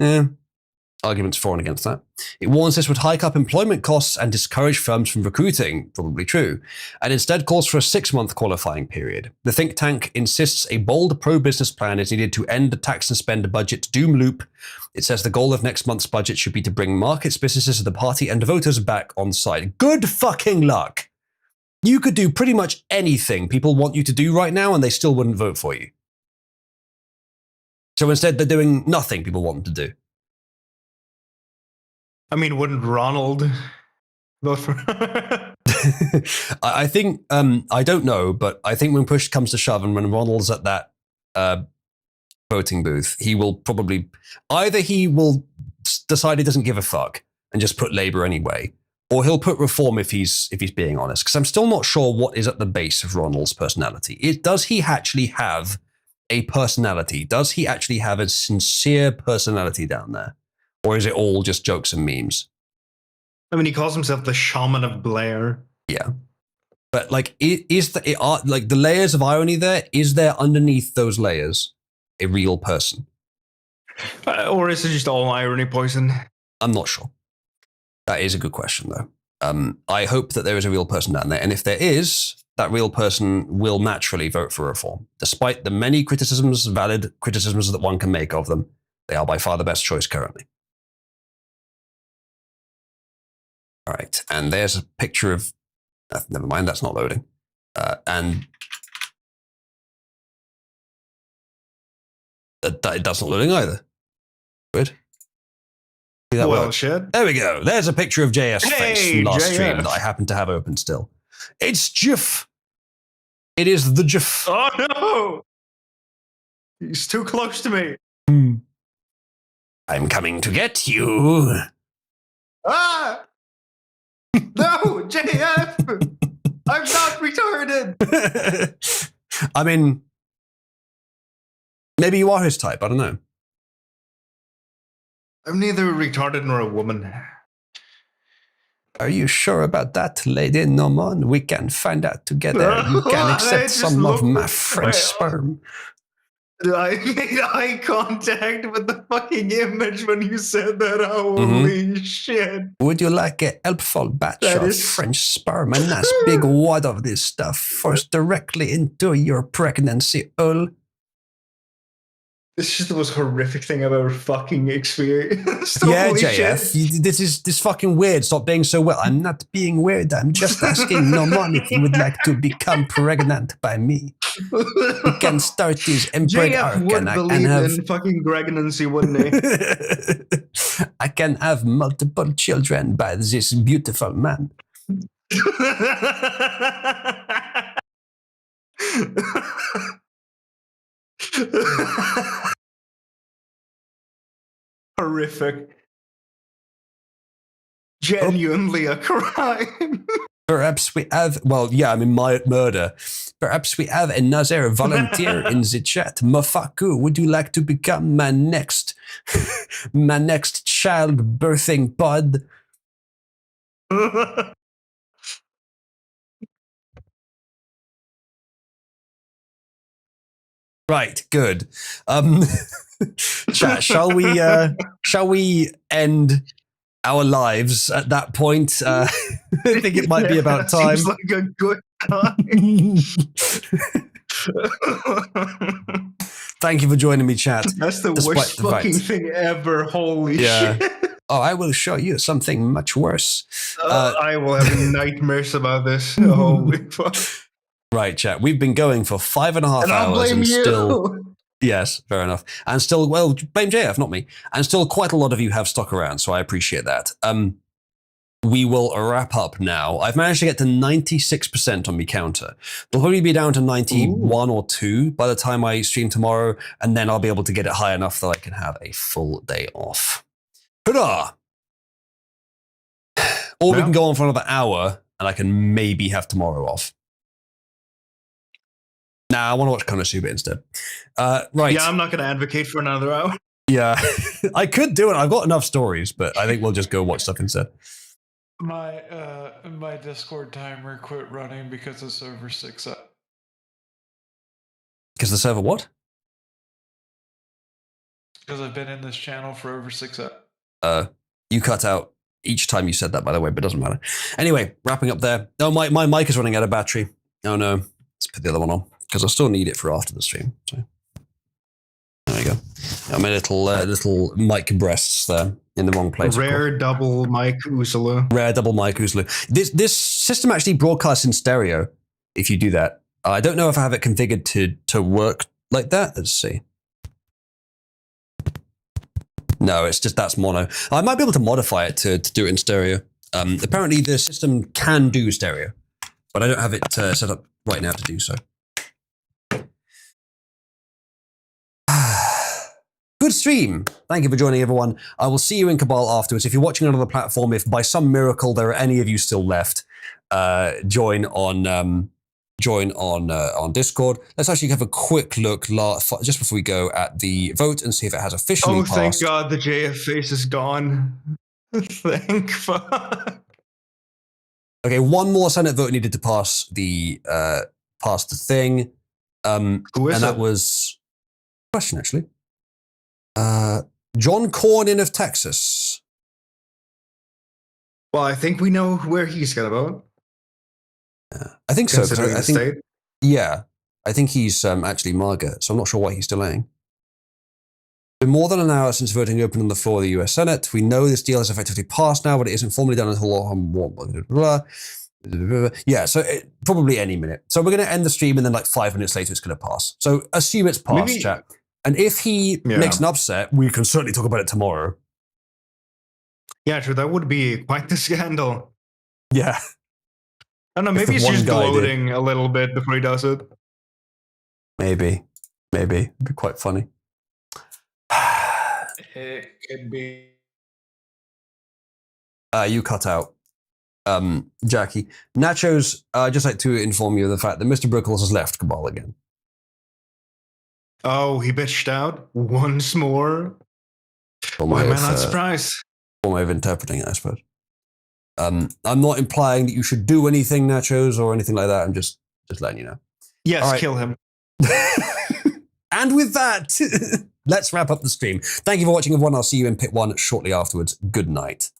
Arguments for and against that. It warns this would hike up employment costs and discourage firms from recruiting, probably true, and instead calls for a 6-month qualifying period. The think tank insists a bold pro-business plan is needed to end the tax and spend budget doom loop. It says the goal of next month's budget should be to bring markets, businesses of the party and voters back on side. Good fucking luck! You could do pretty much anything people want you to do right now and they still wouldn't vote for you. So instead, they're doing nothing people want them to do. I mean, wouldn't Ronald vote for? I think I don't know, but I think when push comes to shove, and when Ronald's at that voting booth, he will probably either he will decide he doesn't give a fuck and just put Labour anyway, or he'll put Reform if he's being honest. Because I'm still not sure what is at the base of Ronald's personality. Does he actually have a personality? Does he actually have a sincere personality down there, or is it all just jokes and memes? I mean, he calls himself the Shaman of Blair. Yeah. But like, like the layers of irony there, is there underneath those layers a real person? Or is it just all irony poison? I'm not sure. That is a good question, though. I hope that there is a real person down there. And if there is, that real person will naturally vote for Reform. Despite the many criticisms, valid criticisms that one can make of them, they are by far the best choice currently. All right, and there's a picture of, never mind, that's not loading. And that's not loading either. Good. Well, shit. There we go. There's a picture of JF's face from last JF. stream that I happen to have open still. It's GIF. It is the GIF. Oh, no. He's too close to me. I'm coming to get you. Ah! No, JF! I'm not retarded! I mean, maybe you are his type. I don't know. I'm neither retarded nor a woman. Are you sure about that, Lady Norman? We can find out together. You can accept some of my French sperm. I made eye contact with the fucking image when you said that. Holy shit. Would you like a helpful batch That of is- French sperm? A nice big wad of this stuff forced directly into your pregnancy hole? This is the most horrific thing I've ever fucking experienced. Yeah, Holy JF, shit. this fucking weird. Stop being so well. I'm not being weird. I'm just asking Norman if you would like to become pregnant by me. We can start this inbred JF arc would and I can believe have in fucking pregnancy, wouldn't he? I can have multiple children by this beautiful man. Horrific. Genuinely a crime. Perhaps we have, well, yeah, I mean, my murder. Perhaps we have another volunteer in the chat. Mofaku, would you like to become my next child birthing pod? Right, good. Chat, shall we end our lives at that point? I think it might be about time. Seems like a good time. Thank you for joining me, chat. That's the despite worst the fucking fact- thing ever. Holy Yeah. shit. Oh, I will show you something much worse. I will have nightmares about this. Holy fuck. Right, chat. We've been going for 5.5 And I'll hours blame and you. still. Yes, fair enough. And still, well, blame JF, not me. And still, quite a lot of you have stuck around, so I appreciate that. We will wrap up now. I've managed to get to 96% on my counter. It'll probably be down to 91 or 2 by the time I stream tomorrow, and then I'll be able to get it high enough that I can have a full day off. Hurrah! Or we Yeah. can go on for another hour, and I can maybe have tomorrow off. Nah, I want to watch Konosuba instead. Right. Yeah, I'm not going to advocate for another hour. Yeah, I could do it. I've got enough stories, but I think we'll just go watch stuff instead. My Discord timer quit running because the server 6 up. Because the server what? Because I've been in this channel for over 6 up. You cut out each time you said that, by the way, but it doesn't matter. Anyway, wrapping up there. Oh, my mic is running out of battery. Oh no, let's put the other one on because I still need it for after the stream. So there you go. Got my little mic breasts there in the wrong place. Rare double mic Usala. Rare double mic Uslu. This system actually broadcasts in stereo. If you do that, I don't know if I have it configured to work like that. Let's see. No, it's just that's mono. I might be able to modify it to do it in stereo. Apparently, the system can do stereo, but I don't have it set up right now to do so. Good stream. Thank you for joining, everyone. I will see you in Cabal afterwards. If you're watching on another platform, if by some miracle there are any of you still left, join on Discord. Let's actually have a quick look just before we go at the vote and see if it has officially passed. Thank God the JF face is gone. Thank fuck. Okay, one more Senate vote needed to pass the thing. Who is and that it? was a question, actually. John Cornyn of Texas. Well, I think we know where he's gonna vote. I think so. 'Cause Considering I the think, state. yeah, I think he's actually MAGA, so I'm not sure why he's delaying. Been more than an hour since voting opened on the floor of the US Senate. We know this deal is effectively passed now, but it isn't formally done until yeah, so probably any minute. So we're going to end the stream, and then like 5 minutes later, it's going to pass. So assume it's passed, Maybe- chat. And if he makes an upset, we can certainly talk about it tomorrow. Yeah, true. That would be quite the scandal. Yeah. I don't know. If Maybe the he's one just guy did. gloating a little bit before he does it. Maybe. It'd be quite funny. It could be. You cut out. Jackie. Nachos, I'd just like to inform you of the fact that Mr. Brickles has left Cabal again. Oh, he bitched out once more. Why am I not surprised? One way of interpreting it, I suppose. I'm not implying that you should do anything, Nachos, or anything like that. I'm just letting you know. Yes, All right. kill him. And with that, let's wrap up the stream. Thank you for watching, everyone. I'll see you in Pit 1 shortly afterwards. Good night.